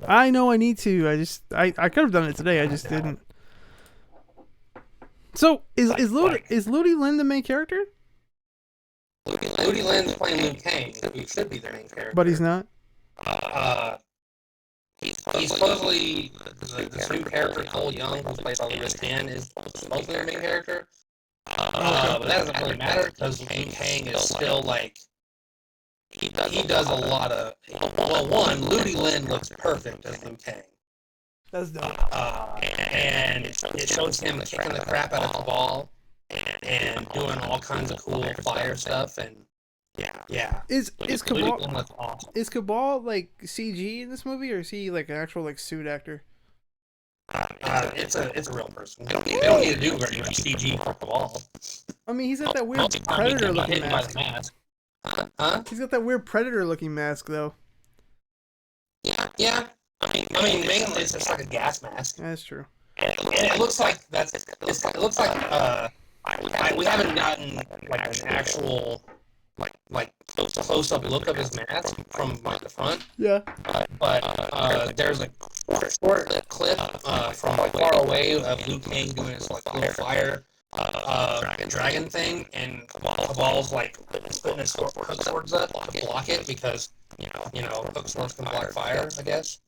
I know I need to. I could have done it today. I just didn't. So is Ludi Lin the main character? Ludi Lin's playing Liu Kang, so he should be the main character. But he's not. He's supposedly this new character, Cole Young, who's played by Liz Tan, is supposedly their main character. But that doesn't really matter because Liu Kang is still like he does a lot of. Well, one, Ludi Lin looks perfect as Liu Kang. That's dope. And it shows him kicking the crap out of the ball and doing all kinds of cool fire stuff and yeah. Is Cabal Ludi Lin looks awesome. Is Cabal like CG in this movie, or is he like an actual like suit actor? It's a real person. They don't need to do very much CG for Cabal. I mean, he's got that weird predator looking mask. Huh? He's got that weird predator looking mask though. Yeah. I mean, mainly it's just like a gas mask. That's true. And it looks like it looks like we haven't gotten like an actual like close up look of his mask from like the front. Yeah. But there's a short clip from far away of Liu Kang doing his like little fire dragon thing, and Cabal's like putting his hook swords up to block it because you know hook swords can block fire, I guess.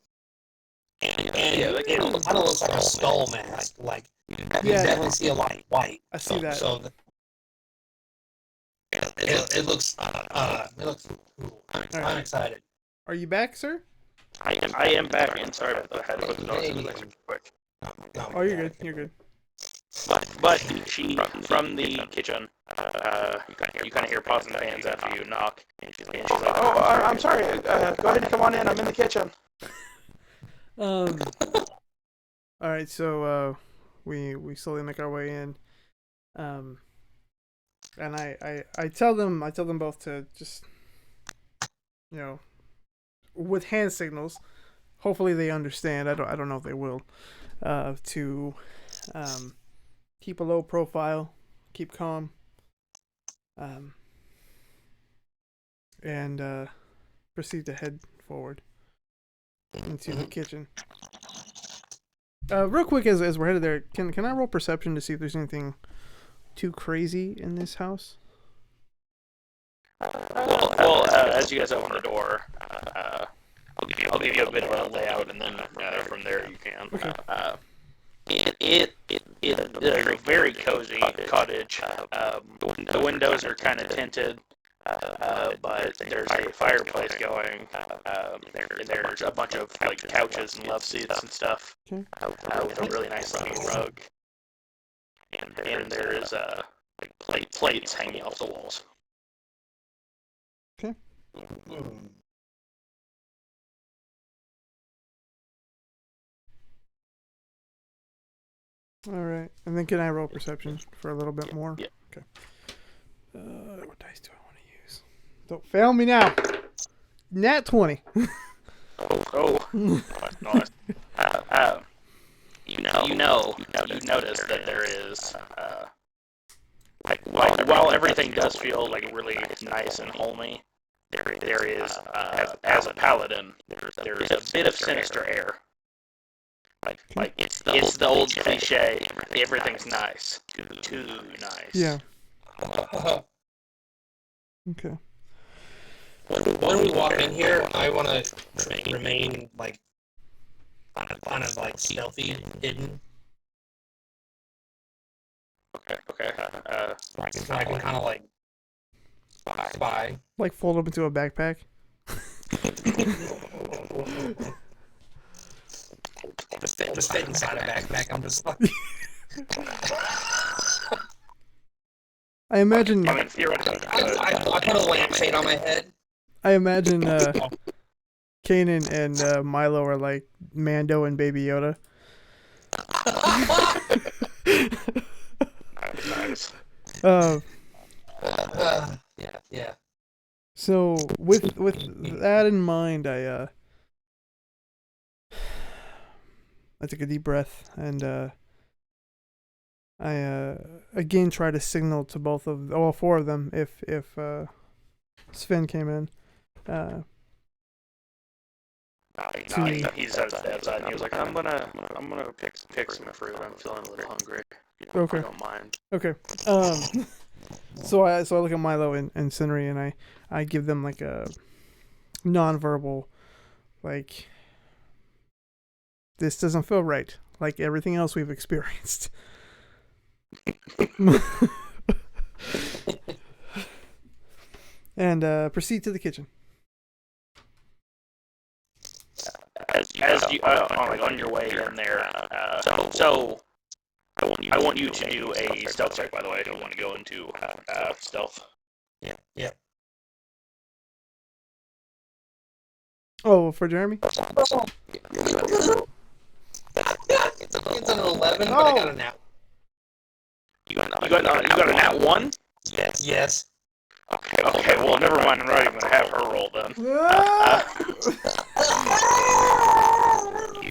And it kind of looks like a skull mask. Like you definitely see a lot of white. I see that. So it looks cool. I'm excited. Are you back, sir? I am back in. Sorry about that. I had to put the notes in quick. Oh, you're good. You're good. But she from the kitchen. You kind of hear pots and pans after you knock, and she's like, "Oh, I'm sorry. Go ahead and come on in. I'm in the kitchen." All right, so we slowly make our way in, and I tell them both to just, with hand signals, hopefully they understand. I don't know if they will, to keep a low profile, keep calm, and proceed to head forward into the kitchen. Real quick, as we're headed there, can I roll perception to see if there's anything too crazy in this house? Well, as you guys open the door, I'll give you a bit of a layout, and then from there you can. Okay. It's very cozy. cottage. The windows are kind of tinted, but there's a fireplace going. There's a bunch of like couches and love seats and stuff with a really nice looking rug. And there's plates hanging off the walls. Okay. All right, and then can I roll perception for a little bit more? Yeah. Okay. What dice do I want to use? Don't fail me now. Nat 20. Oh. Nice. You notice that there is, while everything does feel like really nice and homey, there is, as a paladin, there's a bit of sinister air. Like it's the old cliche, everything's nice. Too nice. Yeah. Okay. When we walk in here, I want to remain like kind of like stealthy, hidden. Okay. I can kind of like spy. Like fold up into a backpack. Just fit inside a backpack. I'm just like. I imagine. I put a lampshade on my head. I imagine Kanan and Milo are like Mando and Baby Yoda. Nice. Yeah. So with that in mind, I took a deep breath and I again try to signal to all four of them if Sven came in. He's outside and he was like, I'm gonna pick some fruit. I'm feeling a little hungry. Okay. I don't mind. Okay. So I look at Milo and Cindery and I give them like a nonverbal, like, this doesn't feel right, like everything else we've experienced. And proceed to the kitchen. As you on your way in there, so I want you to do a stealth check. By the way, I don't want to go into stealth. Yeah. Oh, for Jeremy? It's an 11, but I got a nat. You got a nat 1? Yes. Okay, well, never mind. I'm not even going to have her roll then.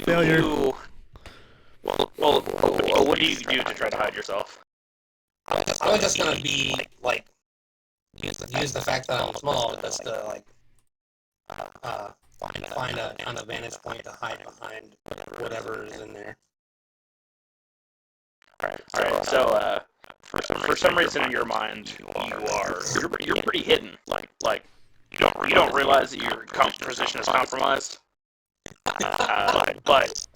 Failure. Well, what do you do to try to hide yourself? I was just going to be, like, use the fact that I'm small just to, like, find an vantage point to hide behind whatever is in there. Alright, so, for some reason in your mind, you're pretty hidden. Like you don't realize that your position is compromised. But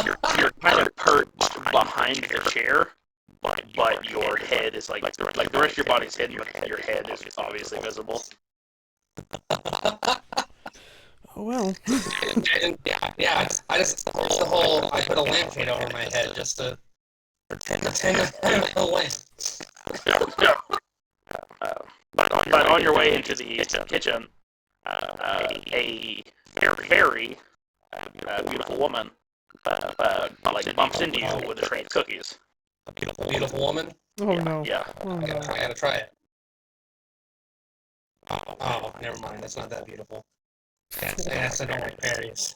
you're kind of perched behind your chair, but your head is like the rest of your body's hidden. Your head is obviously visible. Oh well. Yeah. I put a lampshade over my head just to pretend to have a lamp. But on your way into the kitchen, a very beautiful woman like bumps into you with a tray of cookies. A beautiful woman? Oh no. Yeah. Oh, I gotta try it. Oh, never mind. That's not that beautiful. Yes, I don't like fairies.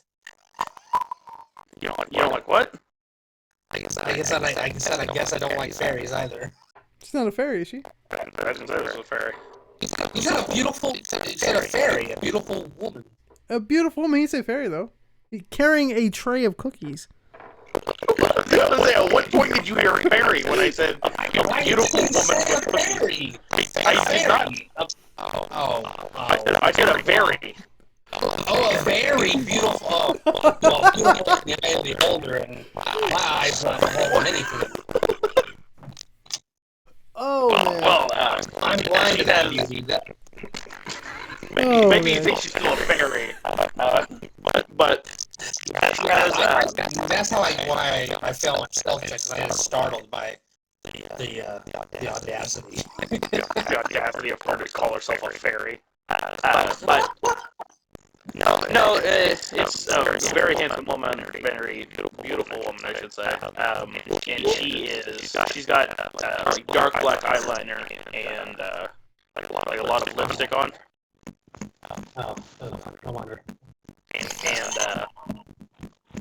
You don't like what? I guess I don't like fairies either. She's not a fairy, is she? I didn't say this was a fairy. You said a beautiful. You said a fairy, a beautiful woman. A beautiful woman. He said fairy though. He's carrying a tray of cookies. At what point did you hear fairy when I said a beautiful woman with cookies? I did not. I said a fairy. Oh, a very beautiful. Well, beautiful in the eye of the beholder, and my eyes not on anything. why do that easy? Maybe you think she's still a fairy, but that's why I felt stealth check, because I was startled by the audacity. The audacity of her to call herself a fairy. But no, it's a very handsome woman, very beautiful woman, I should say. And she's got dark black eyeliner and like a lot of lipstick on. Oh, I wonder. And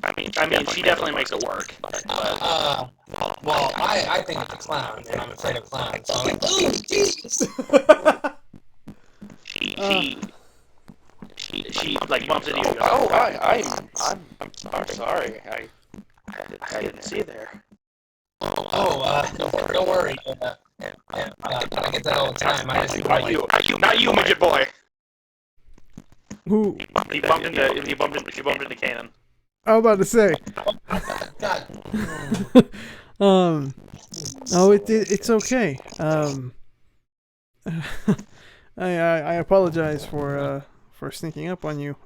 I mean, she definitely makes it work. Well, I think it's a clown, and I'm afraid of clowns. So I'm like, oh, Jesus! She like bumps into you. And goes, oh, I'm sorry. I didn't see there. Don't worry. I get that all the time. Not you, midget boy. Who? She bumped into Kanan. I was about to say. It's okay. I apologize for sneaking up on you.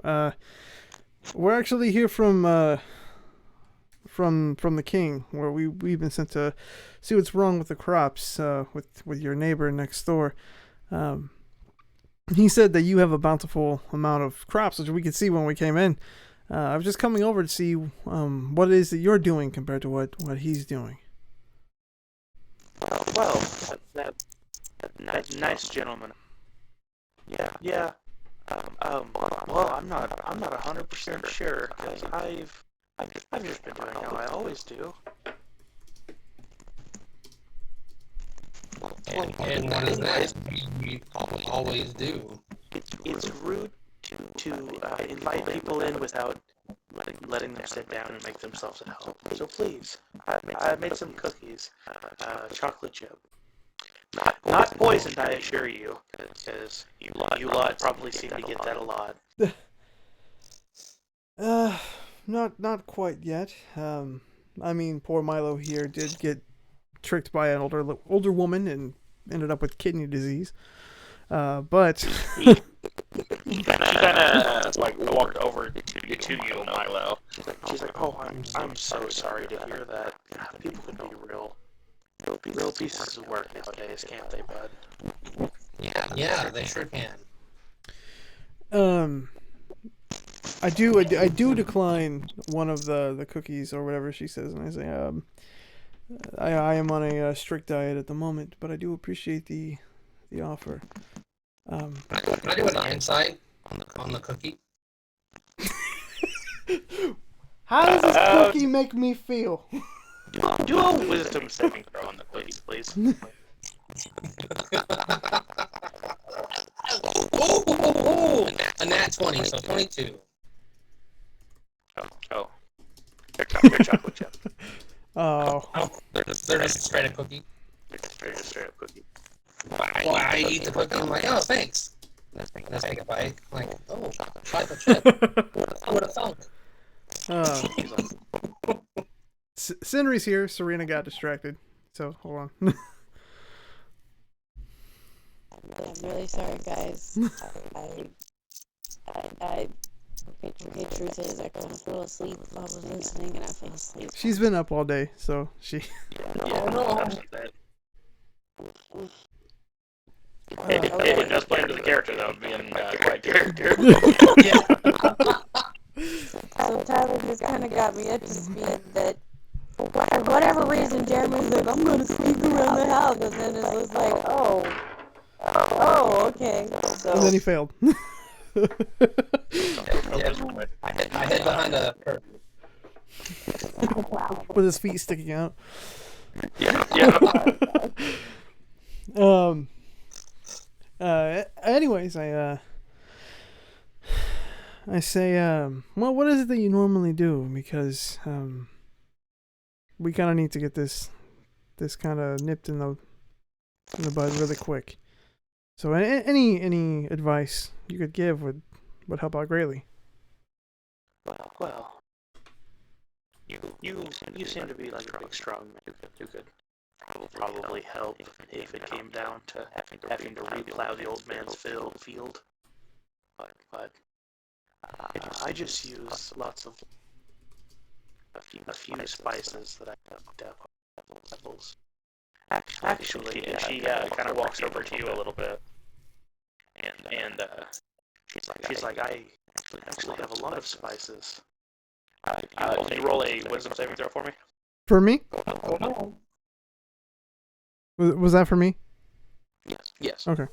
We're actually here from the king, where we've been sent to see what's wrong with the crops with your neighbor next door. He said that you have a bountiful amount of crops, which we could see when we came in. I was just coming over to see what it is that you're doing compared to what he's doing. Well, nice gentleman. Yeah. Well, I'm not 100% sure, because I've just been doing how I always do. And what is that? We always do. It's rude to invite people in without letting them sit down and make themselves at home. So please, I made some cookies, chocolate chip. Not poisoned, I assure you, because you lot probably seem to get that a lot. Not quite yet. I mean, poor Milo here did get tricked by an older woman and ended up with kidney disease. But She kind of like walked over to you, Milo. She's like, "Oh, I'm so sorry to hear that. People can be real pieces of work nowadays, can't they, bud?" Yeah, they sure can. I do decline one of the cookies or whatever she says, and I say, I am on a strict diet at the moment, but I do appreciate the offer. Can I do an hindsight on the cookie? How does this cookie make me feel? Do a wisdom saving throw on the cookies, please. A nat 20, so 22. Oh. They're chocolate chip. Oh. They're just a straight up cookie. They're just straight up cookie. Well, I eat the cookie and I'm like, oh, thanks. Let's take a bite. I'm like, oh, chocolate chip. I would have thought. Cindery's here. Serena got distracted. So, hold on. I'm really sorry, guys. The truth is, I kind of fell asleep while I was listening, and I fell asleep. She's been up all day, so she... It does play into the character, though, being quite character. So Tyler just kind of got me up to speed that for whatever reason, Jeremy said, I'm going to sneak around the house, and then it was like, oh, okay. So, and then he failed. I hid behind a curtain. With his feet sticking out. Yeah. Anyways, I say, well, what is it that you normally do? Because, we kind of need to get this kind of nipped in the bud really quick. So, any advice you could give would help out greatly. Well, you seem to be like a big strong man who could probably help if it came down to having to replow the old man's field. But I just use lots of a few spices that I picked up levels. Actually, she kind of walks over to you a little bit, and she's like, I actually have a lot of spices. Can you roll a wisdom saving throw for me? For me? Was that for me? Yes. Yes. Okay.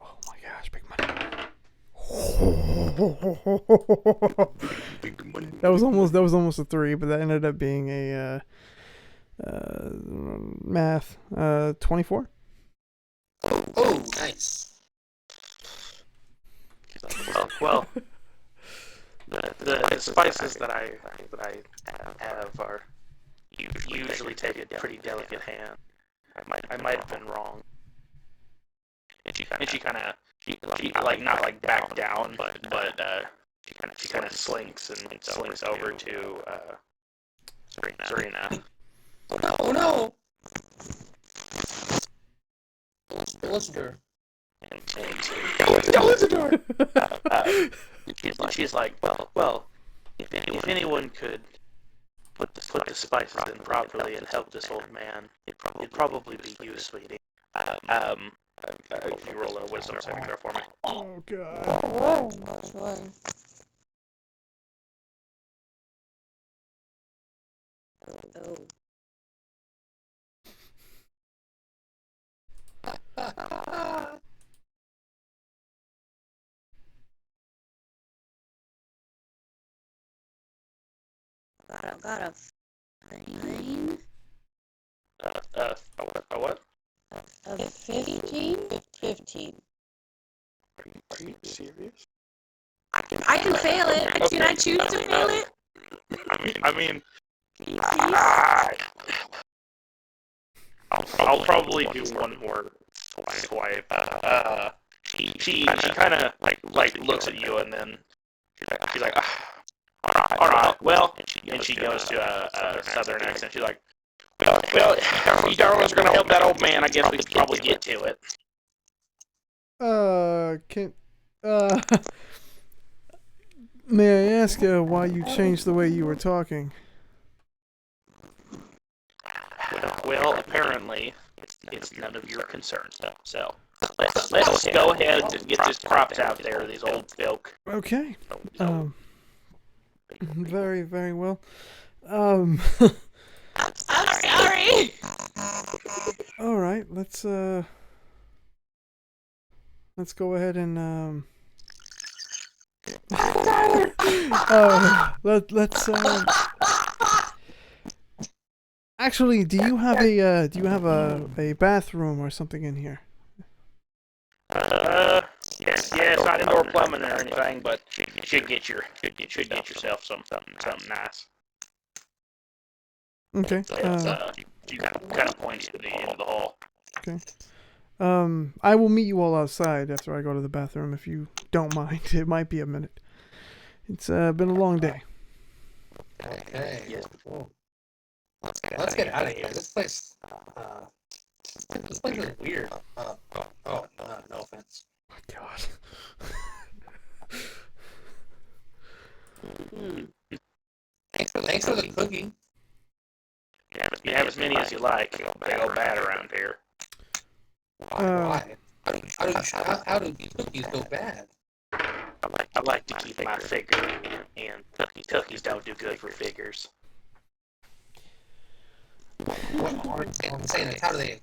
Oh my gosh, big money. That was almost a 3, but that ended up being a math 24. Oh, nice. Well, the spices that I have are usually take a pretty delicate hand. I might have been wrong. And she kind of like not like back down, but she kind of slinks over to Serena. Oh no! What's the door? She's like, well, if anyone could put the spices in properly and help this old man, it'd probably be you, sweetie. Can you roll a wisdom saving throw for me? Oh god. Got a 9. A what? A 15? 15. Are you serious? I can fail it. Did I choose to fail it? I mean, I'll probably do one more swipe. She kind of like looks at you and then she's like, all right, well, and she goes to a southern accent. She's like, well, if you darlings are gonna help that old man, I guess we could probably get to it. May I ask why you changed the way you were talking? Well, apparently, it's none of your concern, so let's go ahead and get this propped out there, these old folk. Okay. Very, very well. I'm sorry. All right, let's go ahead and let's actually, do you have a bathroom or something in here? Yeah, it's not indoor plumbing or anything, but you should get yourself something nice. Okay. You kind of point to the end of the hall. Okay. I will meet you all outside after I go to the bathroom, if you don't mind. It might be a minute. It's been a long day. Okay. Yes. Cool. Let's get out of here. This place is weird. No offense. Oh my god. Thanks for the cookie. You have as many as you like. They go bad around here. Why? How do cookies go bad? I like to keep my figure, and cookies don't do good for figures. I'm saying, like, how do they?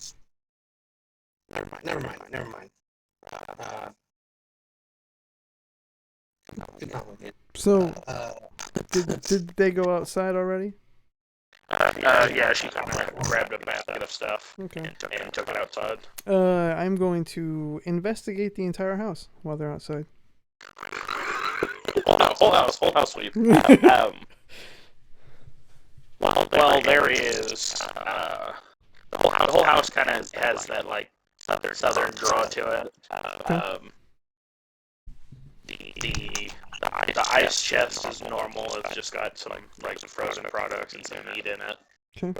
Never mind. So, did they go outside already? Yeah, she grabbed a basket of stuff and took it outside. I'm going to investigate the entire house while they're outside. Whole house sweep. Well, there is. The whole house kind of has that like southern draw to it. The ice chest is normal. It's just got some like frozen products and some meat in it. Okay.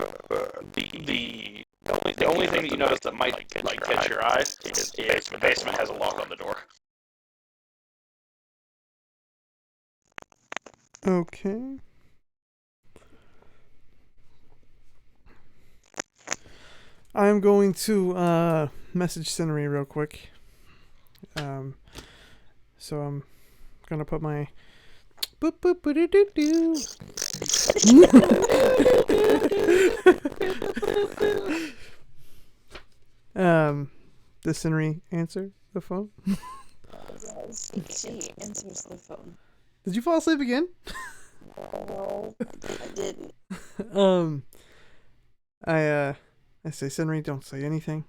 The only thing that you notice that might catch your eye is the basement has a lock on the door. Okay. I'm going to message Scenery real quick. So I'm gonna put my boop boop boop doo doo. Does Scenery answer the phone? She answers the phone. Did you fall asleep again? No, I didn't. I say, Scenery, don't say anything.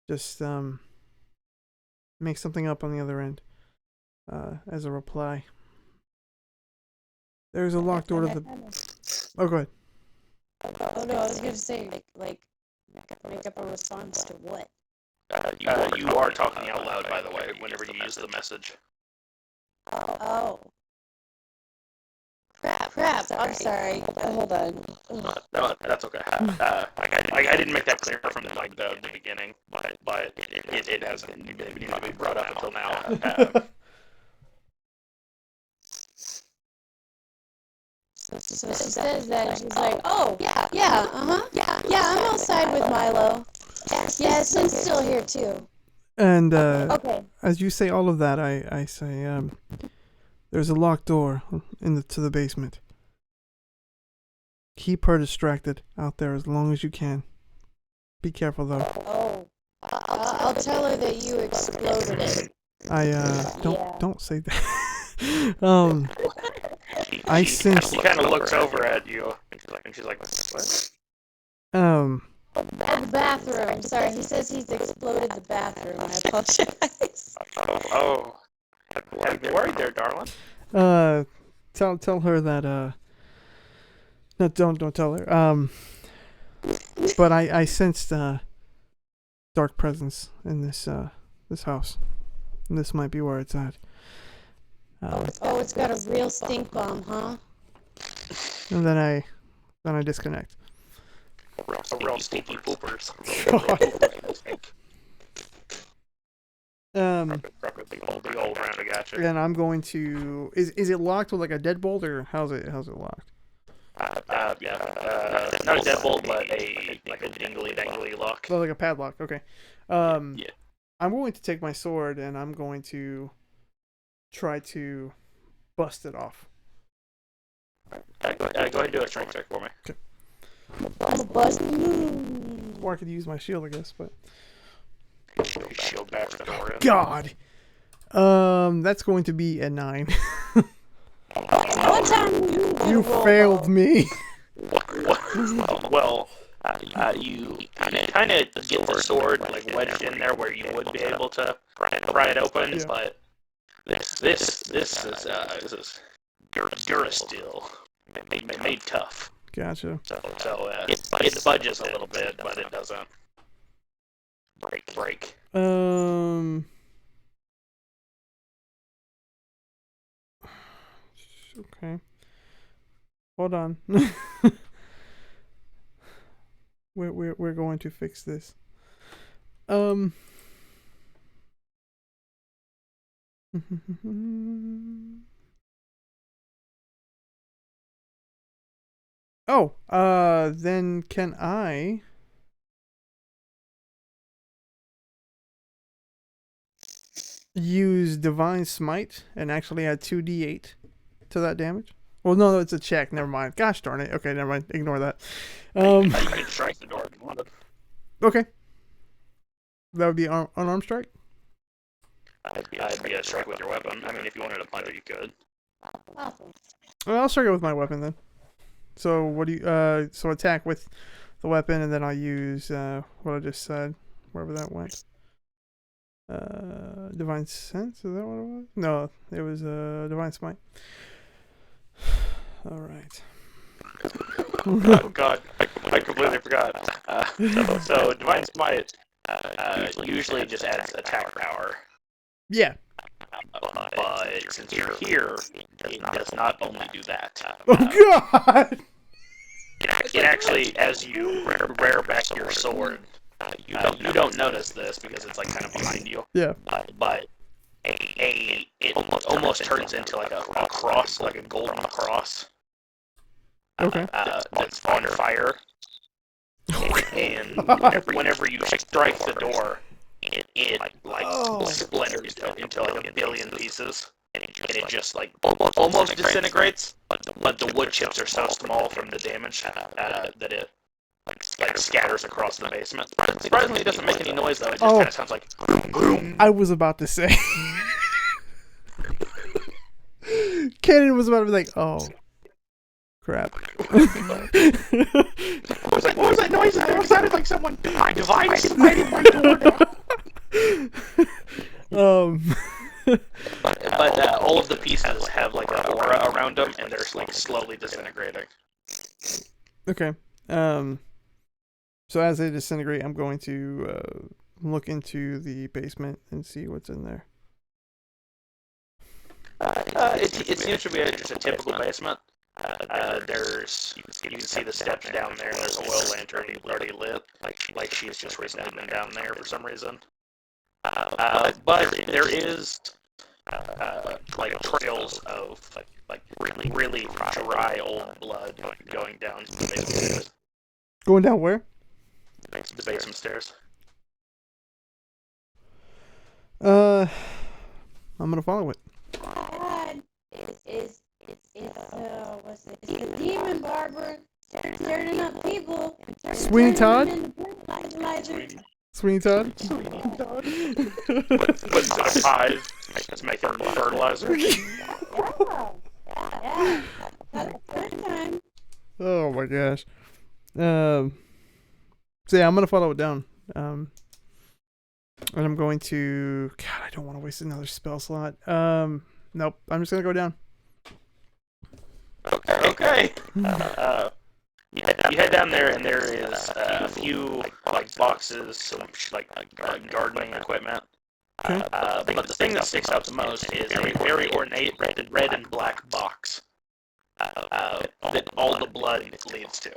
Just make something up on the other end as a reply. There's a locked door to the. Oh, go ahead. Oh no, I was gonna say like make up a response to what? You are talking out loud, by the way, whenever you use the message. Oh. Crap. I'm sorry. Hold on. No, that's okay. I didn't make that clear from the beginning, but it hasn't been brought up until now. So she says that, she's like, oh, yeah, I'm outside with Milo. Yes, and still here too. And okay. As you say all of that, I say, there's a locked door to the basement. Keep her distracted out there as long as you can. Be careful though. Oh, I'll tell her that you exploded it. Don't say that. I sense. She kind of looks over at you, and she's like, what? The bathroom. Sorry, he says he's exploded the bathroom. I apologize. Oh. Have you worried there, darling? Tell her that. No, don't tell her. But I sensed dark presence in this house. And this might be where it's at. It's got a real stink bomb, huh? And then I disconnect. Real stinky poopers. Big old round of gotcha. And I'm going to. Is it locked with like a deadbolt, or how's it locked? Not a deadbolt, but a dangly lock. Oh, like a padlock. Okay. Yeah. I'm going to take my sword and I'm going to try to bust it off. Go ahead and do a strength check for me. Okay. Bust. Or I could use my shield, I guess, but. Shield back the door in. God. That's going to be a 9. What time you failed me. Well, you kind of get the sword like wedged in there where you would be able to pry it open, yeah. But this is Durasteel, made tough. Gotcha. So it budges a little bit, but it doesn't break. Okay. Hold on. We're going to fix this. Then can I use Divine Smite and actually add 2d8 to that damage? Well, no, it's a check. Never mind. Gosh darn it. Okay, never mind. Ignore that. You can strike the door if you wanted. Okay. That would be unarmed strike? I'd be a strike with your weapon. I mean, if you wanted to punch it, you could. Awesome. Well, I'll strike it with my weapon then. So what do you so attack with the weapon, and then I'll use what I just said, wherever that went. Divine Sense, is that what it was? No, it was Divine Smite. All right. Oh God, I completely forgot. So Divine Smite usually just adds attack power. Yeah. But since you're here, it does not only do that. Oh God! it actually, as you rear back your sword, you don't notice this because it's like kind of behind you. Yeah. But it almost turns into like a cross, like a golden cross. Okay. That's on fire. And whenever you strike the door, it splinters into like a billion pieces, and it just like almost disintegrates. But the wood chips are so small from the damage that it like scatters across the basement. Surprisingly, it doesn't make any noise though. It just kind of sounds like boom. I was about to say. Cannon was about to be like, oh, crap. What was that noise? It sounded like someone divine smiting my door down. But all of the pieces have like an aura around them, and they're like slowly disintegrating. Okay. So as they disintegrate, I'm going to look into the basement and see what's in there. It seems to be just a typical basement. You can see the steps down there. There's an oil lantern already lit, like she's just recently been down there for some reason. But there is like trails of like really dry old blood going down the basement stairs. Going down where? The basement stairs. I'm gonna follow it. It's the demon barber turning up people. Sweeney Todd? Sweeney Todd? What's the hive? Let's make it fertilizer. Oh my gosh. So yeah, I'm gonna follow it down. And I'm going to. God, I don't want to waste another spell slot. Nope. I'm just gonna go down. Okay. You head down there, and there is a few like boxes, some like gardening equipment. But the thing that sticks out the most is a very ornate red and black box that all the blood leads to.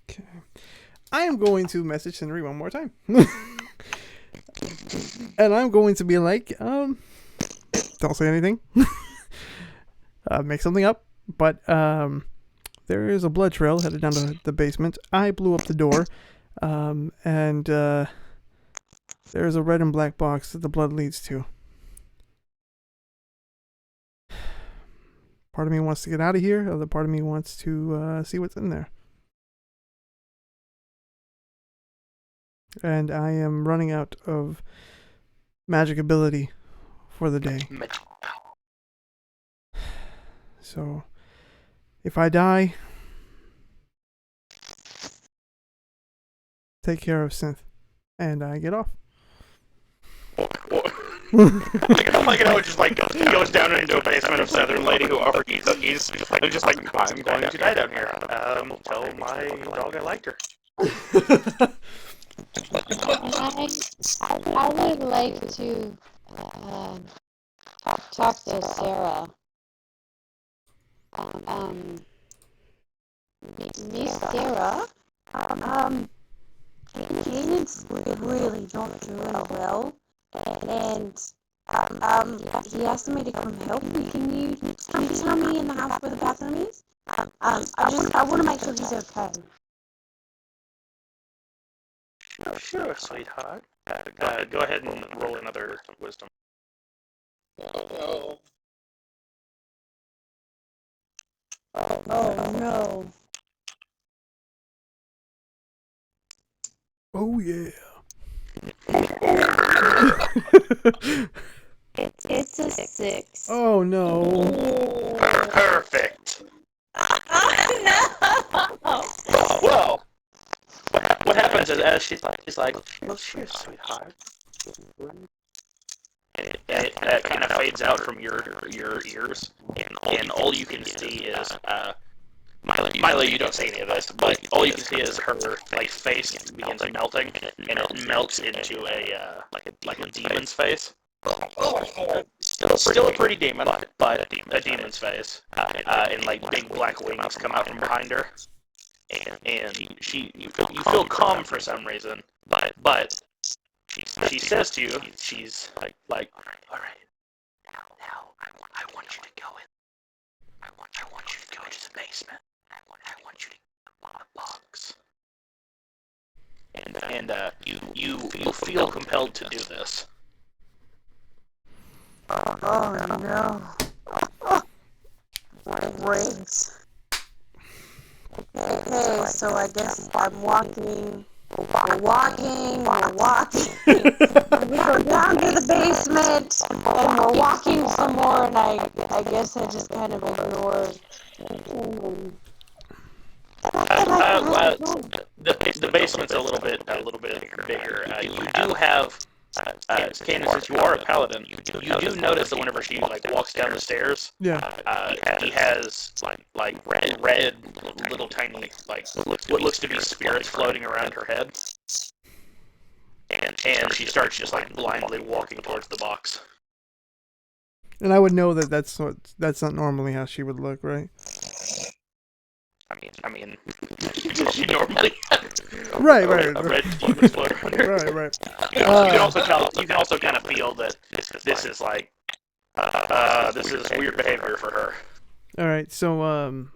Okay. I am going to message Henry one more time. And I'm going to be like, don't say anything. Make something up. But there is a blood trail headed down to the basement. I blew up the door. And there's a red and black box that the blood leads to. Part of me wants to get out of here. Other part of me wants to see what's in there. And I am running out of magic ability for the day. So, if I die, take care of Synth, and I get off. Like it just like goes down into a basement of Southern Lady who offered you cookies. I'm just like, I'm going to die down here. Tell my dog I liked her. I would like to talk to Sarah. Miss Sarah, Caden's really not doing well, and he asked me to come help. Can you tell me in the house where the bathroom is? I want to make sure he's okay. Sure, sweetheart. Go ahead and roll another wisdom. Oh no. Oh yeah. It's a 6. Oh no. Perfect. Well, what happens is as she's like, well, sure, sweetheart. And it kind of fades out from your ears, and all you can see is Milo. You don't see any of this, but all you can see is her like face begins melting, and it melts into a like a demon's face. Still a pretty demon, but a demon's face, and like big black wings come out from behind her, and you feel calm for some reason, but she says to you, she's like, all right, now I want you to go in. I want you to go to the basement. I want you to get a box. And you feel compelled to do this. Oh no. My brains. Okay, so I guess I'm walking. We're walking. We go down to the basement, and we're walking some more, and I guess I just kind of ignored. The basement's a little bit bigger. You do have, Candace, since you are a paladin, you do notice that whenever she like walks down the stairs, he has like red little tiny like what looks to be spirits floating around her head, and she starts just like blindly walking towards the box. And I would know that that's not normally how she would look, right? I mean, she normally right. A red demon floating around her. Right. You can also tell. You can also kind of feel that this is like this is weird behavior for her. All right, so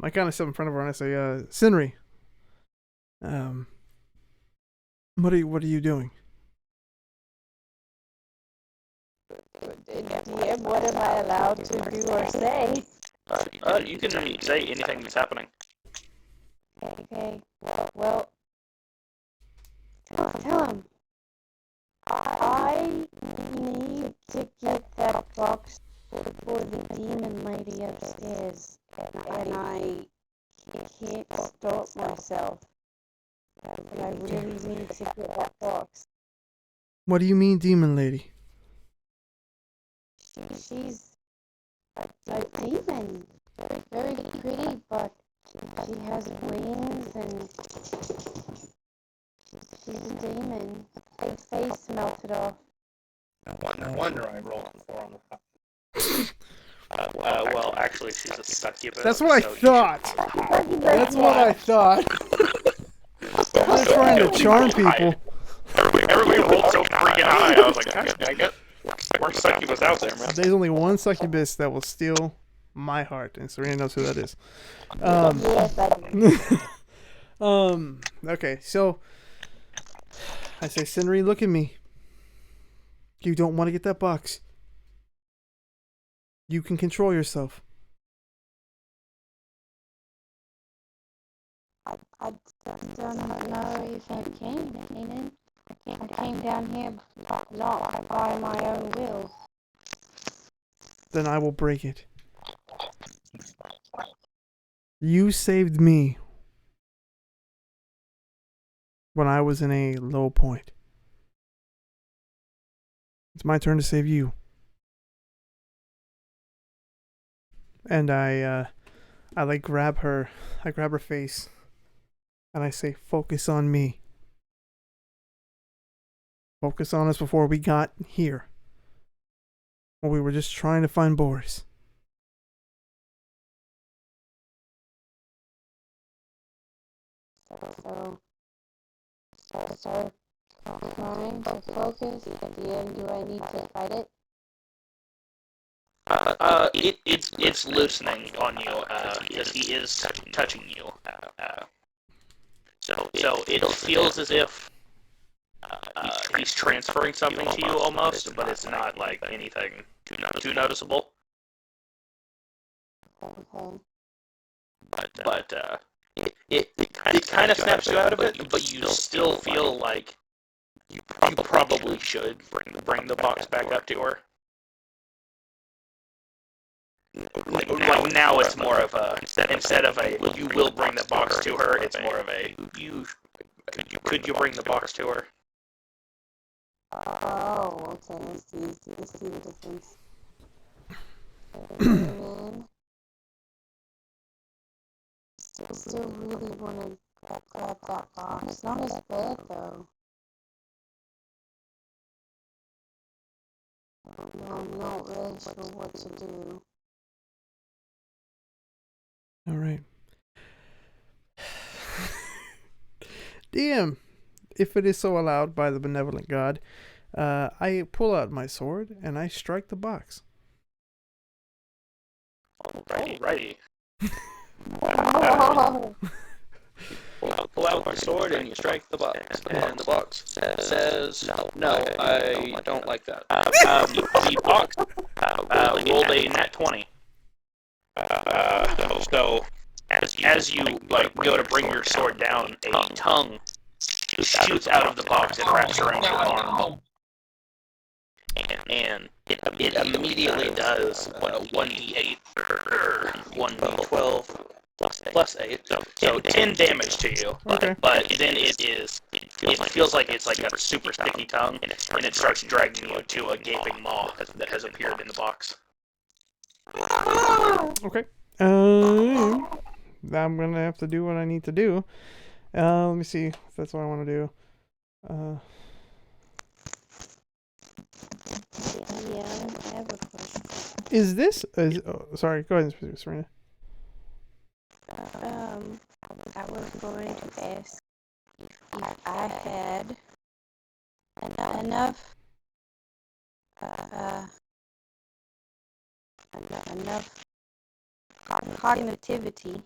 I kind of step in front of her and I say, Sinri, what are you doing? DM, what am I allowed to do or say? You can say anything that's happening. Okay, well, tell him. I need to get that box for the demon lady upstairs, and I can't stop myself. I really need to get that box. What do you mean, demon lady? She's a demon. Very pretty, but she has wings and she's a demon. Her face melted off. No wonder I rolled for on the well, actually, she's a succubus. That's what I thought. That's what I thought. I'm trying to charm people. Everybody rolled so freaking high. I was like, God dang it. We're succubus out there, man. There's only one succubus that will steal my heart, and Serena knows who that is. Okay, so I say, Sinri, look at me. You don't want to get that box. You can control yourself. I don't know if I can, I came down here not by my own will. Then I will break it. You saved me when I was in a low point. It's my turn to save you. And I like grab her face, and I say, focus on me. Focus on us before we got here. When we were just trying to find Boris. So trying to focus. At the end, do I need to fight it? It's loosening on you, because he is touching you. So it feels as if he's transferring something to you almost, but it's not like anything too noticeable. Okay. But it kind of snaps you out of it, but you still feel like you probably should bring the box back up to her. Like now it's more of a, instead of a you will bring the box to her, it's more of a could you bring the box to her? Oh, okay, I see the difference. Man. Still really want to grab that box. It's not as bad though. I'm not really sure what to do. All right. DM, if it is so allowed by the benevolent God, I pull out my sword and I strike the box. Alrighty. Pull out your sword and you strike the box. And the box says, no, I don't like that. The box rolled a nat 20. So as you go to bring your sword down, a tongue shoots out of the box and wraps around your arm. And it immediately does 1d8 or 1d12 plus 8, so 10 damage to you. Okay. But then it feels like it's like a super sticky tongue, and it starts dragging you to a gaping maw that has appeared in the box. Okay. I'm gonna have to do what I need to do. Let me see if that's what I want to do. Yeah, I have a question. Is this? Sorry, go ahead, Serena. I was going to ask if I had enough cognitivity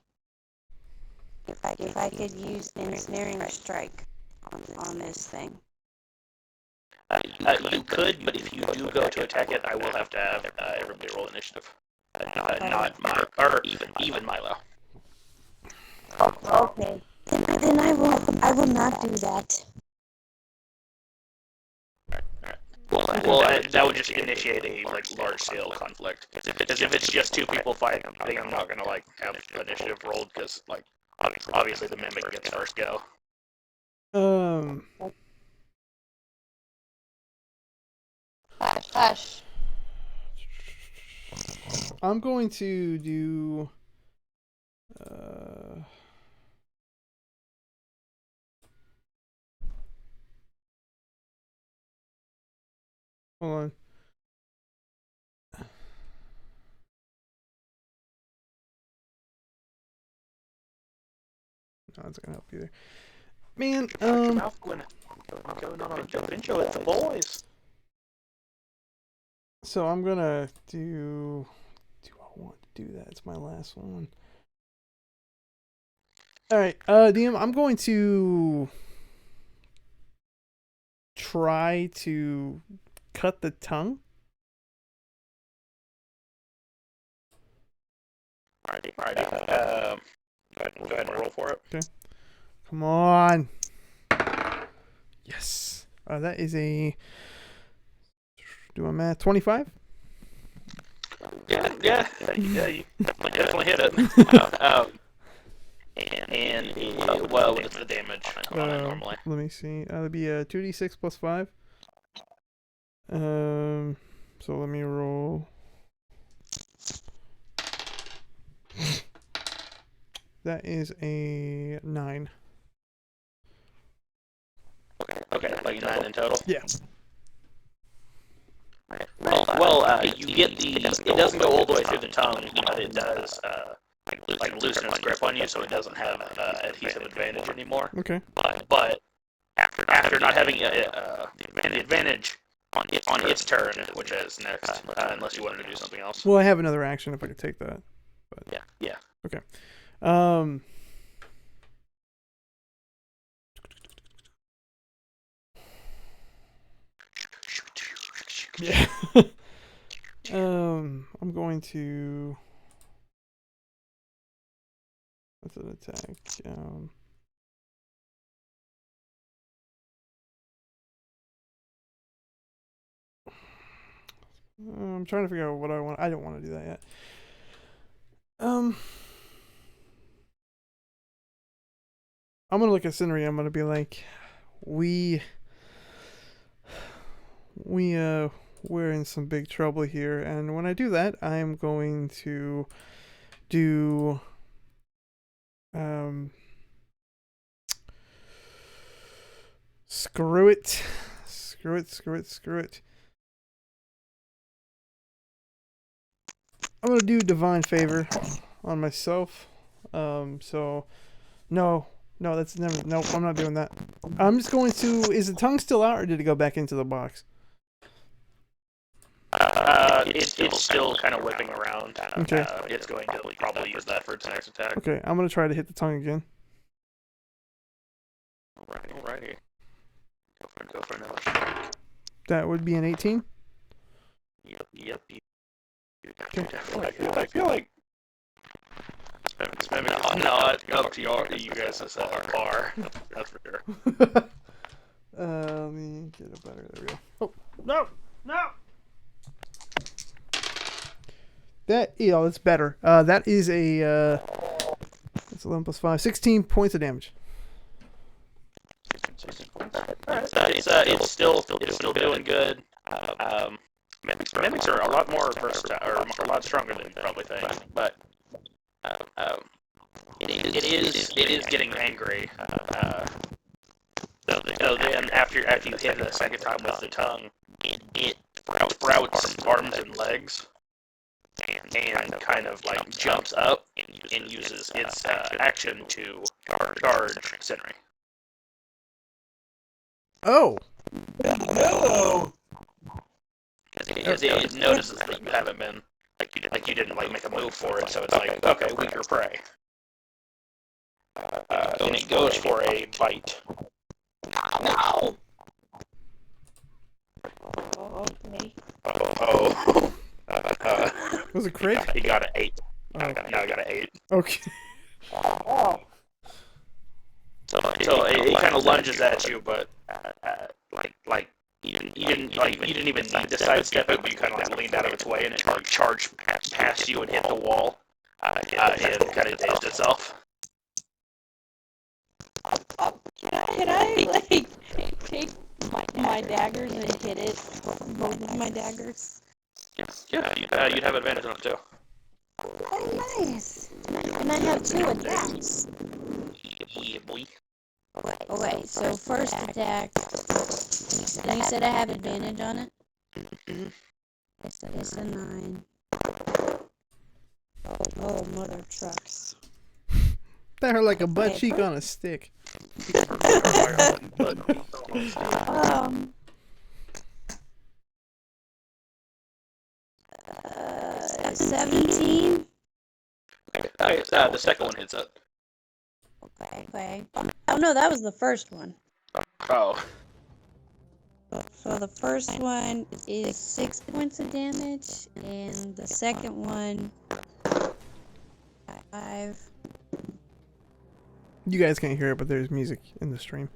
if I could use ensnaring strike on this thing. You could, but if you do go to attack it, I will have to have everybody roll initiative. Not Milo, or even Milo. Okay. Then I will not do that. Well, that would just initiate a large scale conflict. Because if it's just two people fighting, I'm not gonna have initiative rolled because obviously the mimic gets first go. Hush. I'm going to do. Hold on. No, it's gonna help either. Man, Going on Pincho, it's the boys. So I'm gonna do. Do I want to do that? It's my last one. All right, DM. I'm going to try to cut the tongue. Alrighty. Go ahead and roll for it. Okay. Come on. Yes. That is a. Do a math. 25. Yeah. You definitely hit it. And what's the damage on it normally? Let me see. That'd be a 2d6 plus 5. So let me roll. That is a 9. Okay, like 9 in total? Yeah. Well, you get the. It doesn't go all the way through the tongue, but it does loosen its grip on you, so it doesn't have adhesive advantage anymore. Okay. But after not having the advantage on its turn, which is next, unless you wanted to do something else. Well, I have another action if I could take that. But... Yeah. Okay. Yeah. I'm going to. That's an attack. I'm trying to figure out what I want. I don't want to do that yet. I'm gonna look at Scenery. I'm gonna be like, we're in some big trouble here, and when I do that, I'm going to do screw it. I'm gonna do Divine Favor on myself. So no, that's never. Nope, I'm not doing that. I'm just going to. Is the tongue still out, or did it go back into the box? It's still kind of whipping around. Okay. It's going to probably use that for its next attack. Okay, I'm gonna try to hit the tongue again. Alrighty. Go for another shot. That would be an 18. Yep. I feel like it's maybe not up to you guys' bar. That's for sure. Let me get a better. There we go. Oh no! That's better. That is a. It's 11 plus 5, 16 points of damage. It's still doing good. Mimics are a lot more versatile, or a lot stronger than you probably think. But it is getting angry. So then after you hit it a second time with the tongue, it sprouts arms and legs, and kind of like jumps up and uses its action to charge Sentry. Oh. Hello. Because it notices that you haven't been you didn't make a move for it, so it's like, okay, weaker prey. And it goes for a bite. No. Okay. Oh. Was it crit? He got an 8. Now I got an 8. Okay. So it kind of lunges at you, but you didn't even need to sidestep it, but you kind of like leaned out of its way, and it charged past you and hit the wall, and kind of dazed itself. Can I like take my daggers and hit it? Both of my daggers. Yeah, you'd have advantage on it too. Oh, nice. And I have 2 attacks. Yeah, boy. Okay, so first attack. And you said I have advantage on it? It's a 9. Oh, mother trucks. They're like a butt cheek on a stick. 17. The second one hits it. Okay. Oh no, that was the first one. Oh. So the first one is 6 points of damage, and the second one 5. You guys can't hear it, but there's music in the stream.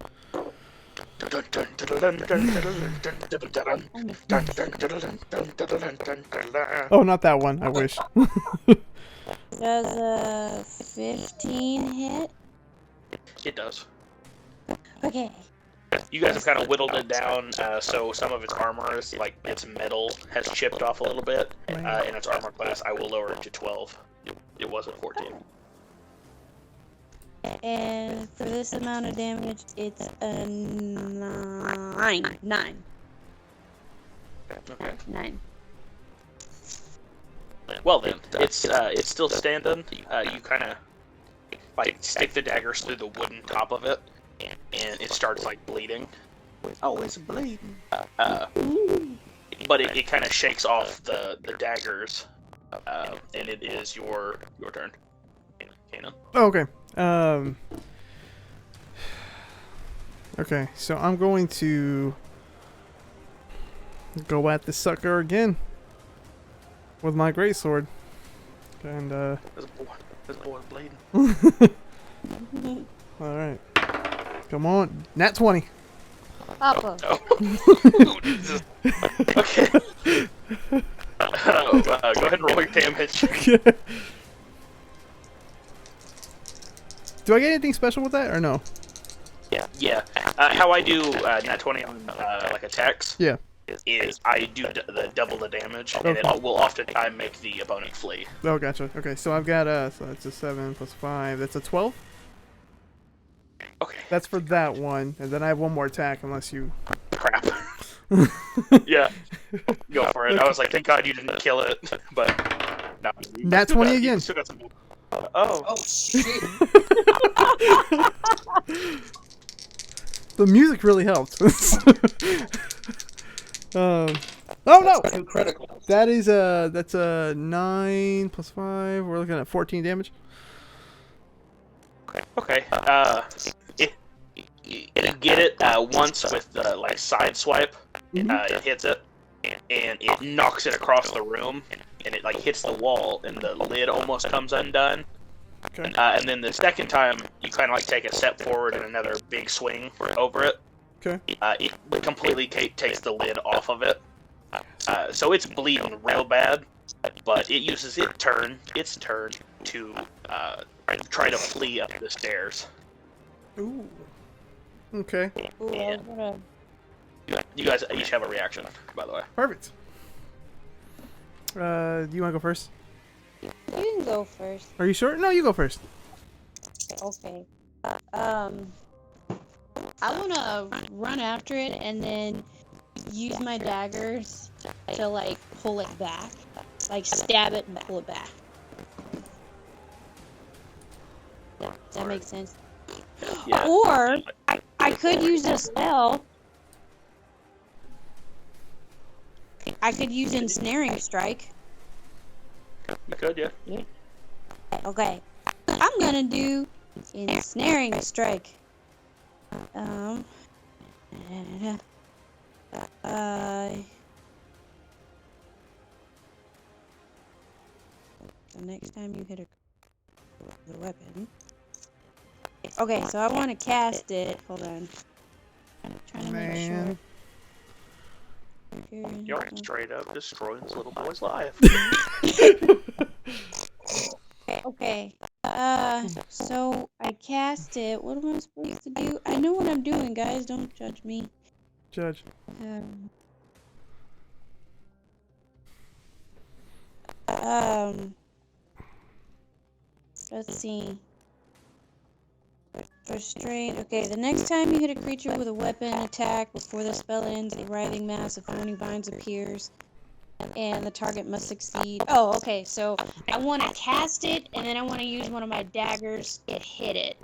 Oh, not that one. I wish. Does a 15 hit? It does. Okay. You guys have kind of whittled it down, so some of its armor is, like, its metal has chipped off a little bit, and its armor class, I will lower it to 12. It was at 14. And for this amount of damage, it's a 9. 9. Okay. 9. Well then, it's still standing. You kind of like stick the daggers through the wooden top of it, and it starts like bleeding. Oh, it's bleeding. But it kind of shakes off the daggers, and it is your turn, Kanan. Oh, okay. Okay, so I'm going to go at the sucker again with my greatsword. And this boy's bleeding. Alright. Come on. Nat 20. Papa. Oh. Jesus. Okay. Go ahead and roll your damage. Do I get anything special with that or no? Yeah. How I do nat 20 on like attacks? Yeah. Is I do the double the damage, and it will oftentimes make the opponent flee. Oh, gotcha. Okay, so I've got so that's a 7 plus 5. That's a 12. Okay. That's for that one, and then I have one more attack unless you. Crap. Yeah. Go for it. I was like, thank God you didn't kill it, but No, Nat 20 again. You still got some. Oh shit! The music really helped. Oh no! Two critical. That's a 9 plus 5. We're looking at 14 damage. Okay. You get it once with the like side swipe. It hits it, and it knocks it across the room, and it like hits the wall, and the lid almost comes undone. Okay. And then the second time, you kind of like take a step forward and another big swing over it. Okay. It completely takes the lid off of it. So it's bleeding real bad, but it uses its turn to try to flee up the stairs. Ooh. Okay. And you guys each have a reaction, by the way. Perfect. Do you want to go first? You can go first. Are you sure? No, you go first. Okay. I want to run after it and then use my daggers to like pull it back, like stab it and pull it back. Does that make sense? Yeah. Or I could use a spell. I could use ensnaring strike. You could, yeah. Okay. I'm gonna do ensnaring strike. The next time you hit the weapon. Okay, so I want to cast it. Hold on. I'm trying to make sure. You're straight up destroying this little boy's life. Okay. So I cast it. What am I supposed to do? I know what I'm doing, guys. Don't judge me. Judge. Let's see. Restraint. Okay, the next time you hit a creature with a weapon attack before the spell ends, a writhing mass of thorny vines appears, and the target must succeed. Oh, okay, so I want to cast it, and then I want to use one of my daggers to hit it.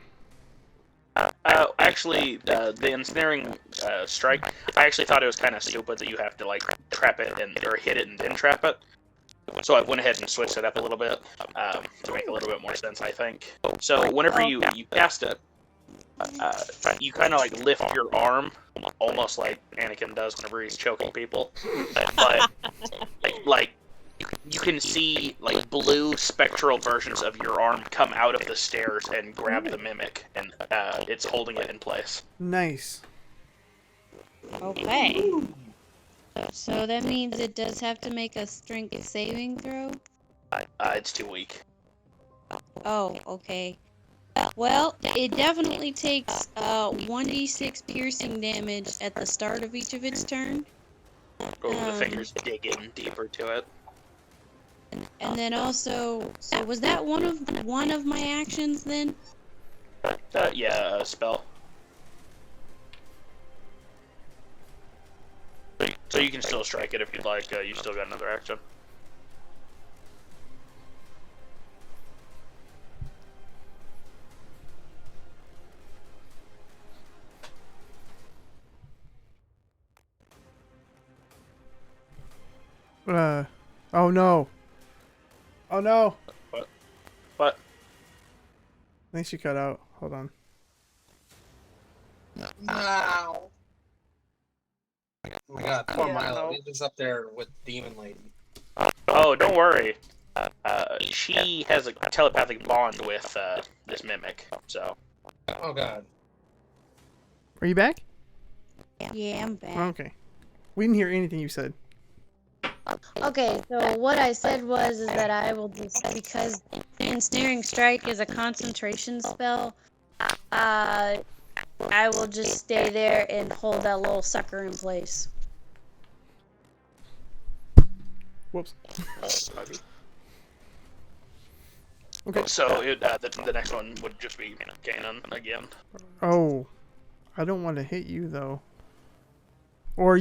Actually, the ensnaring strike, I actually thought it was kind of stupid that you have to like trap it or hit it and then trap it. So I went ahead and switched it up a little bit to make a little bit more sense, I think. So whenever you cast it, you kind of like lift your arm, almost like Anakin does whenever he's choking people. But like you can see like blue spectral versions of your arm come out of the stairs and grab the mimic, and it's holding it in place. Nice. Okay. So that means it does have to make a strength saving throw? It's too weak. Oh, okay. Well, it definitely takes 1d6 piercing damage at the start of each of its turn. The fingers dig in deeper to it. And then also, so was that one of my actions then? Yeah, spell. So you can still strike it if you'd like. You still got another action. Oh no. Oh no. What? I think she cut out. Hold on. No. Oh my god, poor Milo. He's just up there with Demon Lady. Oh, don't worry. She has a telepathic bond with this mimic, so. Oh god. Are you back? Yeah, I'm back. Okay. We didn't hear anything you said. Okay, so what I said was that I will just, because Ensnaring Strike is a concentration spell, I will just stay there and hold that little sucker in place. Whoops. Okay. So the next one would just be Ganon again. Oh, I don't want to hit you though. Or are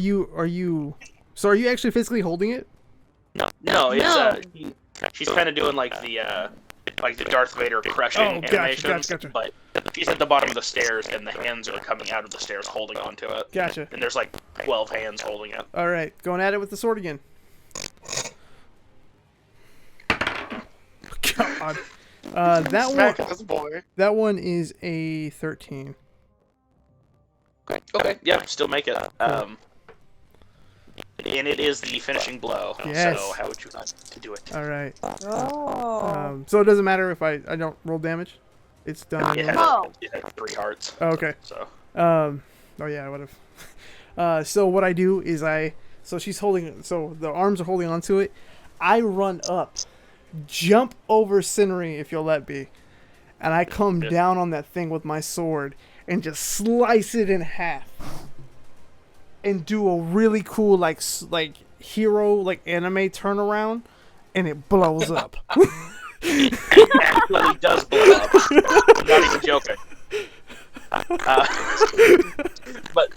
you? So are you actually physically holding it? No, it's she's kind of doing like the Darth Vader crushing animations, gotcha. but she's at the bottom of the stairs, and the hands are coming out of the stairs holding onto it. Gotcha. And there's like 12 hands holding it. All right, going at it with the sword again. God. That one is a 13. Okay. Yeah, still make it. And it is the finishing blow. Yes. So how would you like to do it? All right. So it doesn't matter if I don't roll damage. It's done. It had 3 hearts. Oh, okay. So. Oh yeah, I would have. So what I do is so she's holding. So the arms are holding onto it. I run up, jump over Scenery if you'll let me, and I come down on that thing with my sword and just slice it in half. And do a really cool like hero anime turnaround, and it blows up. It actually does blow up. I'm not even joking. But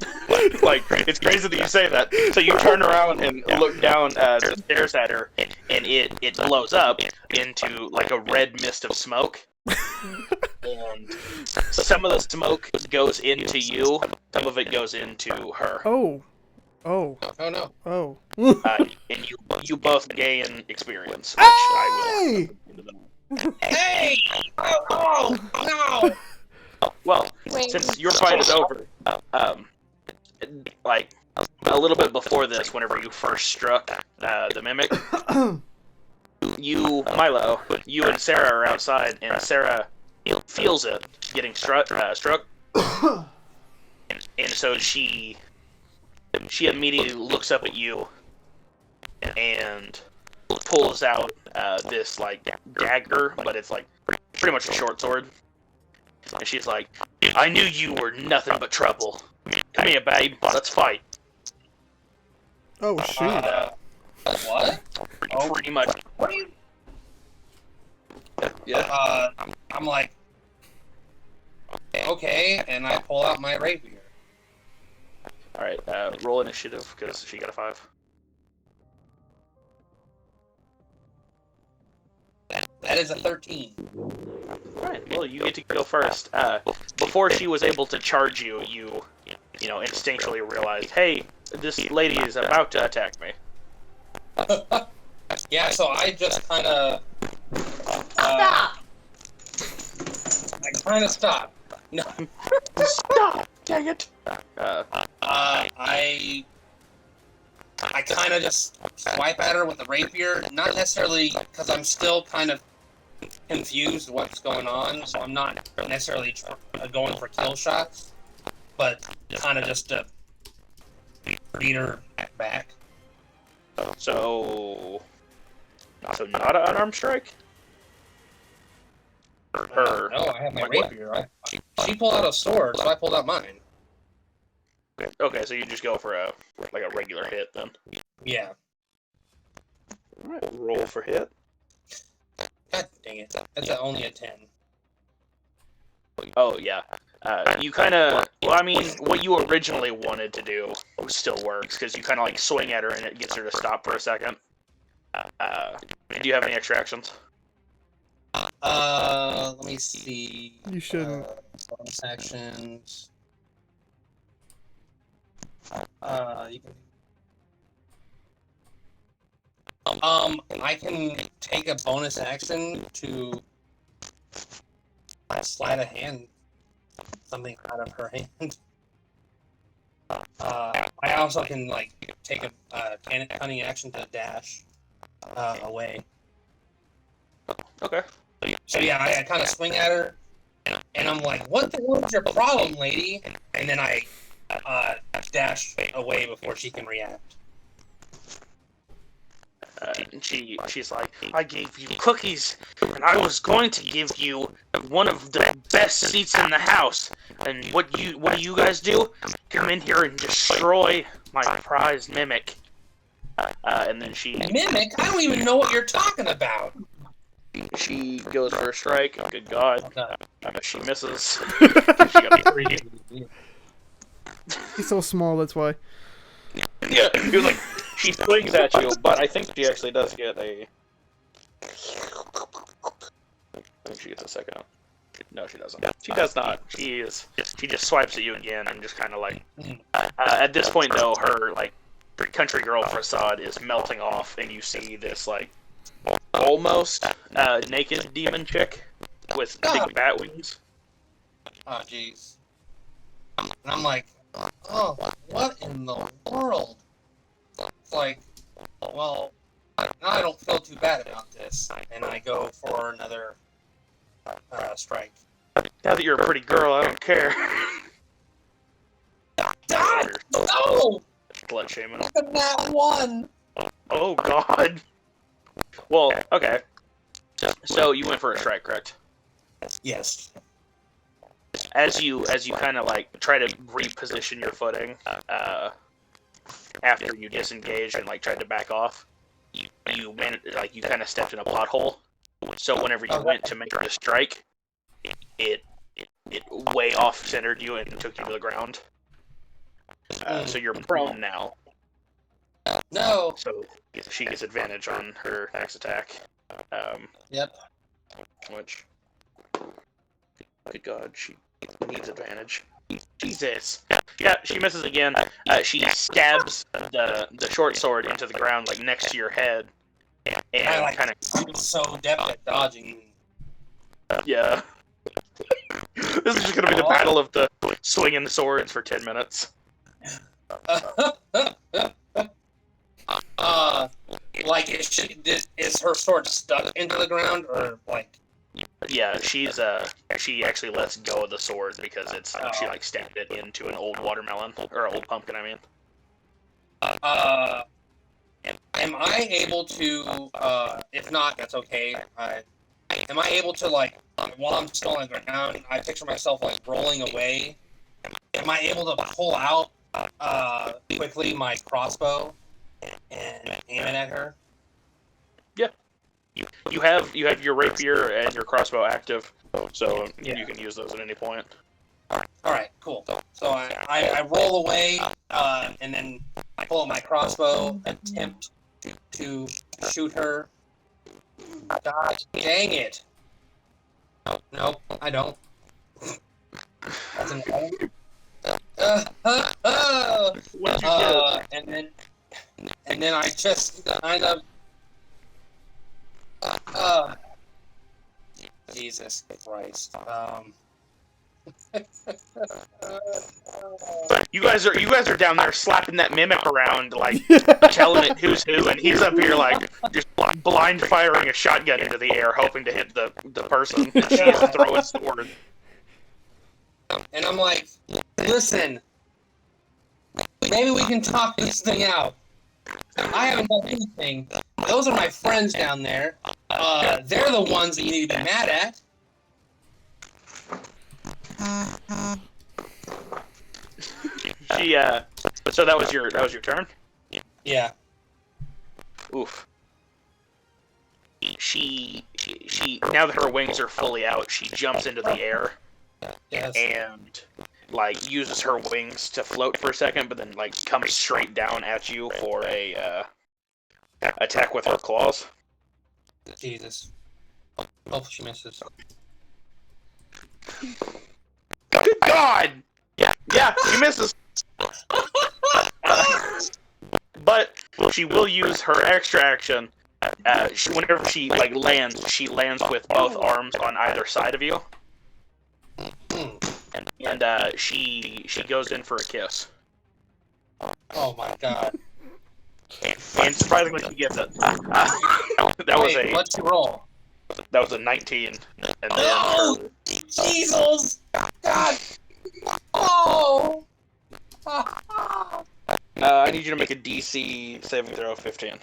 it's crazy that you say that. So you turn around and look down the stairs at her, and it blows up into like a red mist of smoke. And some of the smoke goes into you, some of it goes into her. Oh no. Oh. And you both gain experience, which I will. Hey! Oh no! Well, since your fight is over, like a little bit before this, whenever you first struck the mimic, Milo, you and Sarah are outside, and Sarah feels it getting struck, and so she immediately looks up at you and pulls out this like dagger, but it's like pretty much a short sword. And she's like, "I knew you were nothing but trouble. Come here, babe. Let's fight." Oh shoot! What? Pretty much. What are you? Yeah. I'm like, okay, and I pull out my rapier. All right. Roll initiative because she got a 5. That is a 13. Alright, well, you get to go first. Before she was able to charge you, you instinctually realized, hey, this lady is about to attack me. Yeah, so I just kind of... Stop! I kind of stop. No. Stop! Dang it! I kind of just swipe at her with the rapier, not necessarily because I'm still kind of confused what's going on, so I'm not necessarily going for kill shots, but kind of just to beat her back. So not an unarmed strike? Or no, I have my rapier. She pulled out a sword, so I pulled out mine. Okay, so you just go for a regular hit then. Yeah. Alright, roll for hit. God dang it. That's only a 10. Oh, yeah. You kind of... Well, I mean, what you originally wanted to do still works, because you kind of, swing at her and it gets her to stop for a second. Do you have any extra actions? Let me see. You shouldn't. Bonus actions. You can... I can take a bonus action to slide a hand, something out of her hand. I also can take a cunning action to dash away. Okay. So yeah, I kind of swing at her, and I'm like, "What the hell is your problem, lady?" And then I dash away before she can react. And she's like, I gave you cookies, and I was going to give you one of the best seats in the house. And what do you guys do? Come in here and destroy my prized mimic. And then she... Mimic? I don't even know what you're talking about. She goes for a strike. Good God. She misses. She got a 3. He's so small, that's why. Yeah, he was like... She swings at you, but I think she actually does get a... think she gets a second. No, she doesn't. She does not. She just swipes at you again and just kind of like. At this point, though, her like country girl facade is melting off, and you see this like almost naked demon chick with big bat wings. Oh, jeez. And I'm like, oh, what in the world? It's like, well, now I don't feel too bad about this, and I go for another strike. Now that you're a pretty girl, I don't care. God, no! Blood shaming. That one. Oh God. Well, okay. So you went for a strike, correct? Yes. As you kind of like try to reposition your footing, after you disengaged and like tried to back off, you kind of stepped in a pothole. So whenever you went to make the strike, it way off centered you and took you to the ground. So you're prone now. No. So she gets advantage on her next attack. Yep. Which, good God, she needs advantage. Jesus. Yeah, she misses again. She stabs the short sword into the ground, like next to your head, and I kind of so adept at dodging. Yeah. This is just gonna be the battle of the swinging the swords for 10 minutes. Like, is her sword stuck into the ground, or like? Yeah, she actually lets go of the sword because she like stabbed it into an old watermelon or old pumpkin. I mean. Am I able to? If not, that's okay. Am I able to, like, while I'm still on the ground, I picture myself like rolling away. Am I able to pull out quickly my crossbow and aim it at her? Yeah. You have your rapier and your crossbow active, so you can use those at any point. All right, cool. So I roll away, and then I pull out my crossbow, attempt to shoot her. God dang it! Nope, I don't. That's an and then I just kind of. Jesus Christ. You guys are down there slapping that mimic around, like telling it who's who, and he's up here like just blind firing a shotgun into the air, hoping to hit the person. And she's throwing sword. And I'm like, listen, maybe we can talk this thing out. I haven't done anything. Those are my friends down there. They're the ones that you need to be mad at. So that was your turn? Yeah. Oof. She now that her wings are fully out, she jumps into the air. Yes. And like uses her wings to float for a second, but then like comes straight down at you for a attack with her claws. Jesus. Hopefully she misses. Good God! Yeah, she misses. But she will use her extra action. Whenever she like lands, she lands with both arms on either side of you. And she goes in for a kiss. Oh my God! And surprisingly, she gets it. What's your roll? That was a 19. And then oh, Jesus! God! Oh! I need you to make a DC saving throw of 15.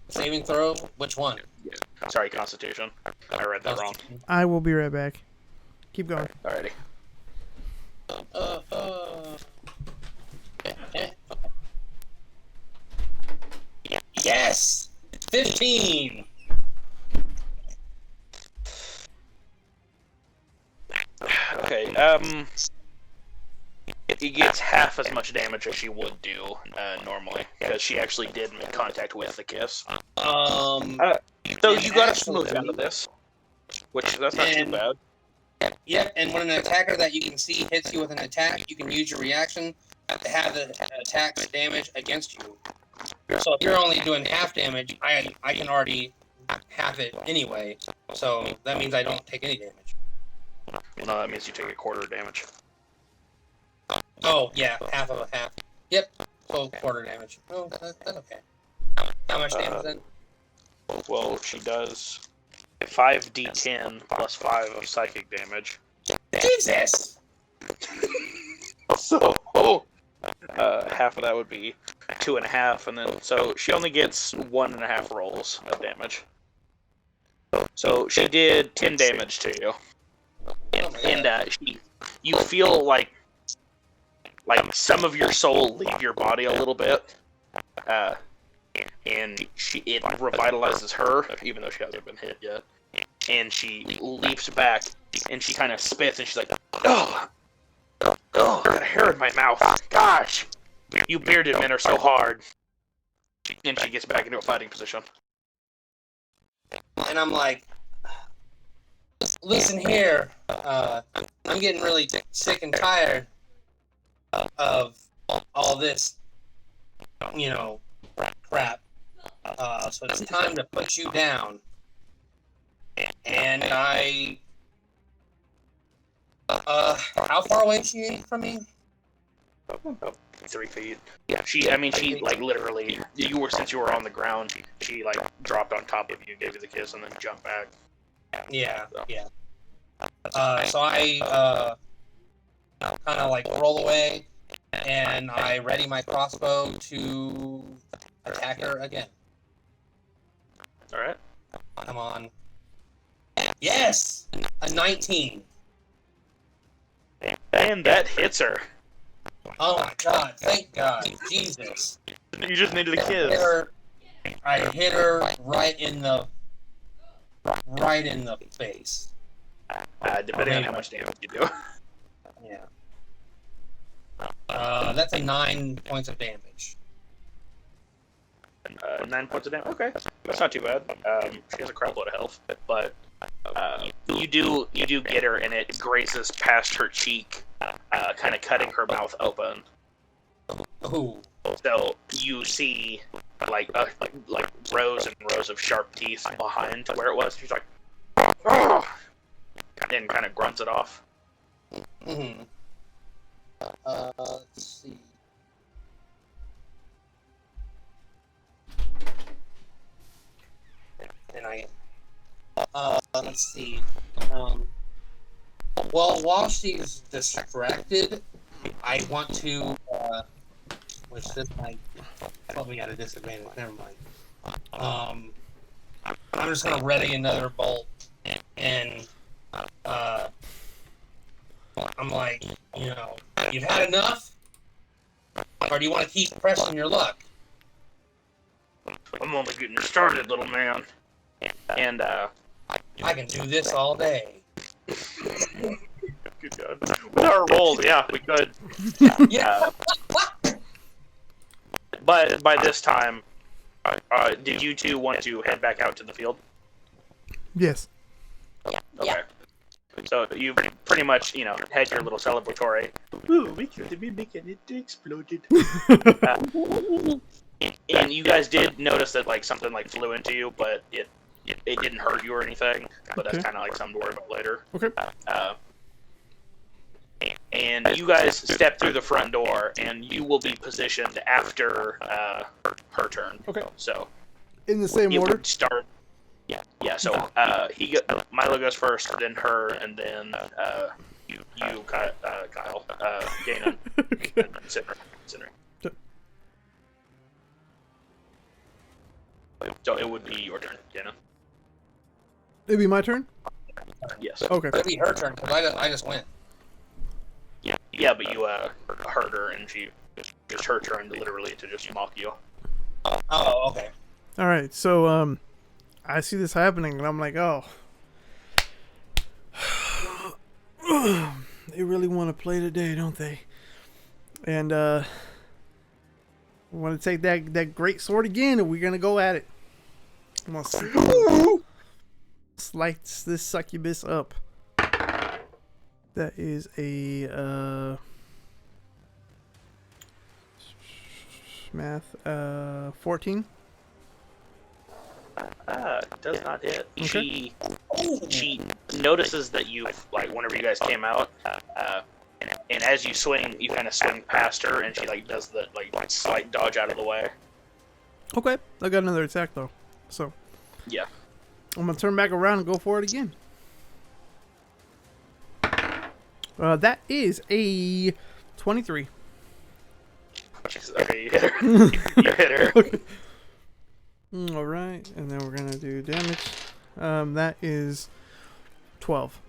Saving throw? Which one? Yeah. Sorry, Constitution. I read that wrong. I will be right back. Keep going. Alrighty. Yes! 15! Okay, it gets half as much damage as she would do normally, because she actually did make contact with the kiss. So you got a smooth out of this, which that's not too bad. Yep, and when an attacker that you can see hits you with an attack, you can use your reaction to have the attack's damage against you. So if you're only doing half damage, I can already half it anyway. So that means I don't take any damage. Well, no, that means you take a quarter damage. Oh, yeah, half of a half. Yep, so quarter damage. Oh, that's okay. How much damage then? Well, she does 5d10 plus 5 of psychic damage. Jesus! So, half of that would be 2.5, and then so she only gets 1.5 rolls of damage. So she did 10 damage to you, and you feel like some of your soul leave your body a little bit, and it revitalizes her, even though she hasn't been hit yet. And she leaps back, and she kind of spits, and she's like, "Oh, I got a hair in my mouth. Gosh, you bearded men are so hard." And she gets back into a fighting position. And I'm like, listen here, I'm getting really sick and tired of all this, crap. So it's time to put you down. And how far away is she from me? About 3 feet. Yeah, she like literally, since you were on the ground, she like dropped on top of you, gave you the kiss, and then jumped back. Yeah, yeah. So I kind of like roll away, and I ready my crossbow to attack her again. All right. Come on. Yes, a 19. And that hits her. Oh my God! Thank God, Jesus! You just needed a kiss. I hit her right in the face. Depending on how much damage you do. Yeah. That's a 9 points of damage. 9 points of damage. Okay, that's not too bad. She has a crap load of health, but you do get her, and it grazes past her cheek, kind of cutting her mouth open. Ooh. So you see like rows and rows of sharp teeth behind where it was. She's like, "Oh!" and kind of grunts it off. Mm-hmm. Let's see. And let's see. Well, while she's distracted, I want to, which this might put me at a disadvantage. Never mind. I'm just gonna ready another bolt, and I'm like, you've had enough, or do you want to keep pressing your luck? I'm only getting started, little man. And I can do this all day. Good God. With our rolls, yeah, we could. Yeah. But by this time, did you two want to head back out to the field? Yes. Okay. So you pretty much, had your little celebratory. Ooh, we could be making it exploded. And you guys did notice that something flew into you, but it didn't hurt you or anything. But that's kind of something to worry about later. Okay. And you guys step through the front door, and you will be positioned after her turn. Okay. So in the same you order. would start. Yeah. So Milo goes first, then her, and then you Kyle, Ganon, and Sinner. So it would be your turn, Ganon. It'd be my turn? Yes. Okay. It'd be her turn, because I just went. Yeah, but you hurt her, and she just her turn literally to just mock you. Oh, okay. All right, so I see this happening, and I'm like, oh, they really want to play today, don't they? And we want to take that great sword again, and we're gonna go at it. I'm gonna slice this succubus up. That is a math 14. Does not hit. Okay. She notices that you, like, whenever you guys came out, and as you swing, you kind of swing past her, and she does the slight dodge out of the way. Okay, I got another attack though, so yeah, I'm gonna turn back around and go for it again. That is a 23. Okay, you hit her. You hit her. Okay. All right, and then we're gonna do damage. That is 12.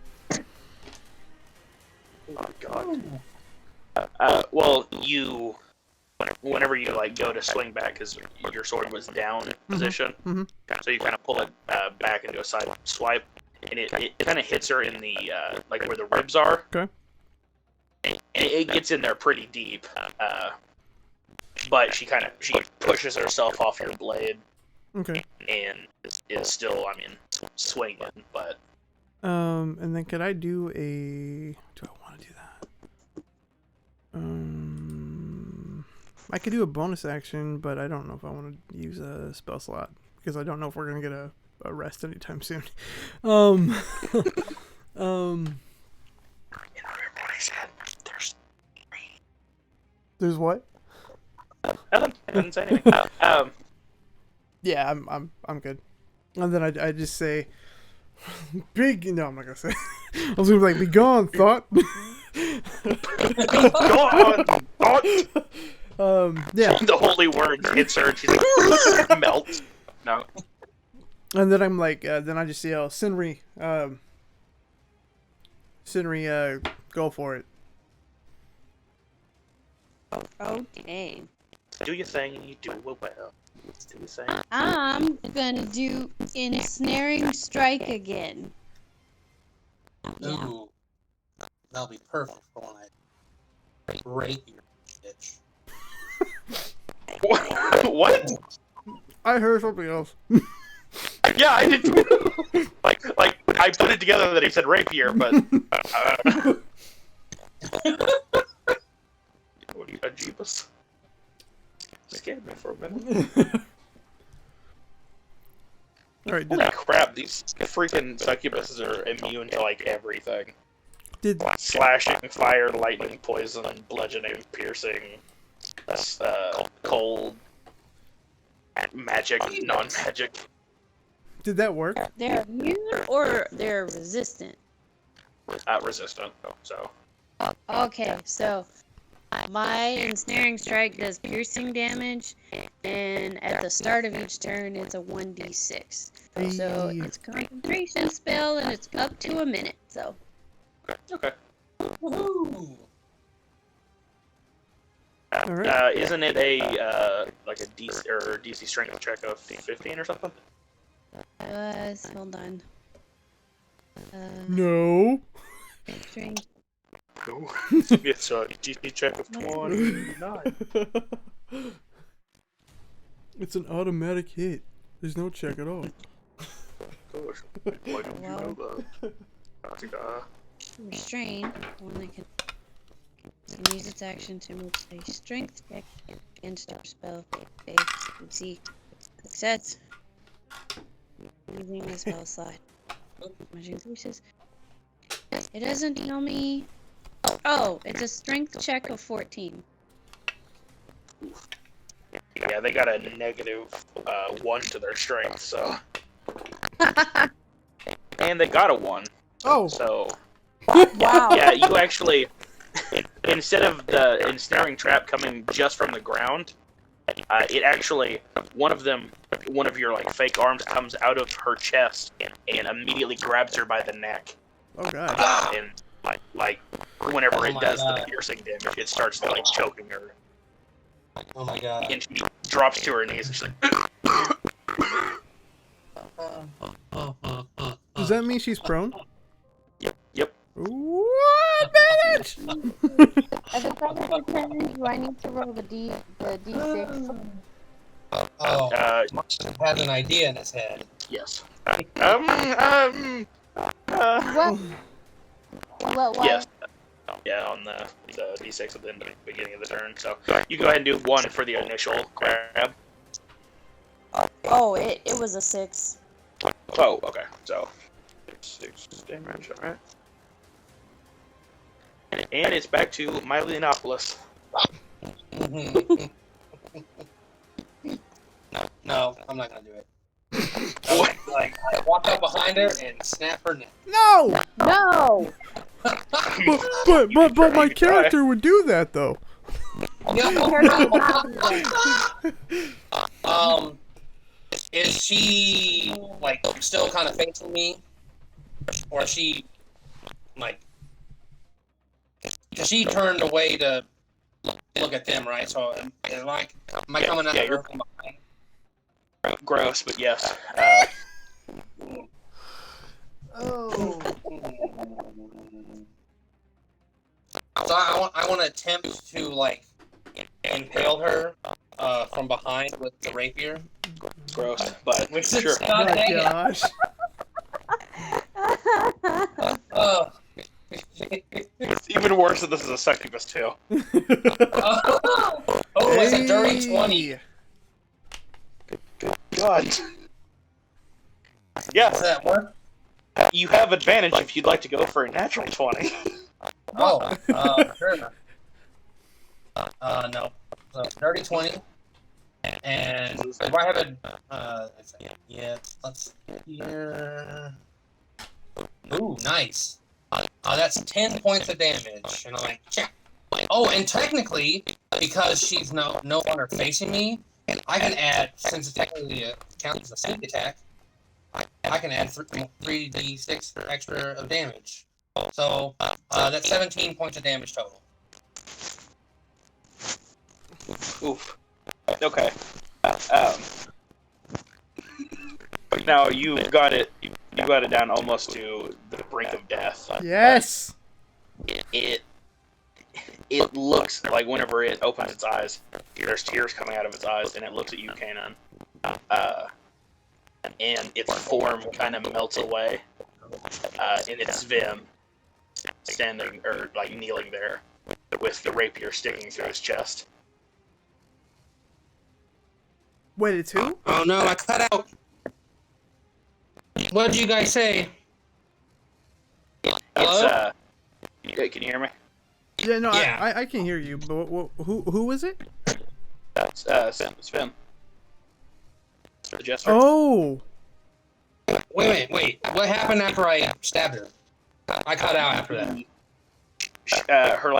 Oh God. Well, whenever you go to swing back, because your sword was down position, so you kind of pull it back and do a side swipe, and it kind of hits her in the where the ribs are. Okay. And it gets in there pretty deep, but she pushes herself off your blade. Okay. And is still, swinging, but. And then could I do a? Do I want to do that? I could do a bonus action, but I don't know if I want to use a spell slot because I don't know if we're gonna get a rest anytime soon. There's what? I didn't say anything. Yeah, I'm good. And then I just say, big. No, I'm not gonna say. I was gonna be like, be gone, thought. Gone, thought. Yeah. The holy word hits her, and she's like, melt. No. And then I'm like, then I just yell, Sinri, go for it. Okay. Do your thing, and you do it well. Do your thing. I'm gonna do ensnaring strike again. Ooh. That'll be perfect for when I rape your bitch. What? I heard something else. Yeah, I did. like I put it together that he said rapier, but. What are you, a Jeebus? Scared me for a minute. Alright, holy crap, these freaking succubuses are immune to everything. Slashing, fire, lightning, poison, bludgeoning, piercing, cold, magic, non-magic. Did that work? They're immune or they're resistant? Resistant, so. Okay, so my ensnaring strike does piercing damage, and at the start of each turn, it's a 1d6. So it's a concentration spell, and it's up to a minute. So. Okay. Woohoo! Alright. Isn't it a DC strength check of 15 or something? Hold on. No. Strength. No. It's a DC check of 29. It's an automatic hit. There's no check at all. Gosh, why don't you know that? Restrain, one that can use its action to move a strength check against our spell base. DC success. Using the spell slot. Much increases. It doesn't tell me. Oh, it's a strength check of 14. Yeah, they got a negative 1 to their strength, so. And they got a 1. Oh. So. Wow. Yeah, you actually, instead of the ensnaring trap coming just from the ground, it actually, one of your fake arms comes out of her chest and immediately grabs her by the neck. Oh god. And whenever it does the piercing damage, it starts choking her. Oh my god. And she drops to her knees and she's like. Does that mean she's prone? Yep. What, bitch? As a brother return, do I need to roll the D6? Martin has an idea in his head. Yes. What? Why? Yes. Yeah, on the D6 at the beginning of the turn. So you go ahead and do 1 for the initial grab. Oh, it was a 6. Oh, okay. So 6 damage, alright. And it's back to Myleonopolis. No, I'm not gonna do it. I walk up behind her and snap her neck. No! No! But my character would do that though. Is she like still kind of facing me, or is she like? Cause she turned away to look at them, right? So am I coming at her from behind? Gross, but yes. Oh. So I want to attempt to like impale her from behind with the rapier. Gross, but which is sure. Oh my gosh. It's even worse that this is a succubus too. It's a dirty 20. God. Yeah. Does that work? You have advantage if you'd like to go for a natural 20. Sure. No. So dirty 20. And if I have let's here. Ooh, nice. That's 10 points of damage. And I'm like, check. Oh, and technically, because she's no longer facing me, I can add, since it technically counts as a sneak attack, I can add 3d6 extra of damage. So that's 17 points of damage total. Oof. Okay. Now you got it down almost to the brink of death. Yes. It looks like whenever it opens its eyes, there's tears coming out of its eyes, and it looks at you, Kanan. And its form kind of melts away, and it's Vim standing or like kneeling there with the rapier sticking through his chest. Wait, it's who? Oh no, I cut out. What did you guys say? Hello? Can you hear me? Yeah, no, Yeah. I can hear you, but who is it? It's Vim. The jester. Oh! Wait. What happened after I stabbed her? I cut out after that. Her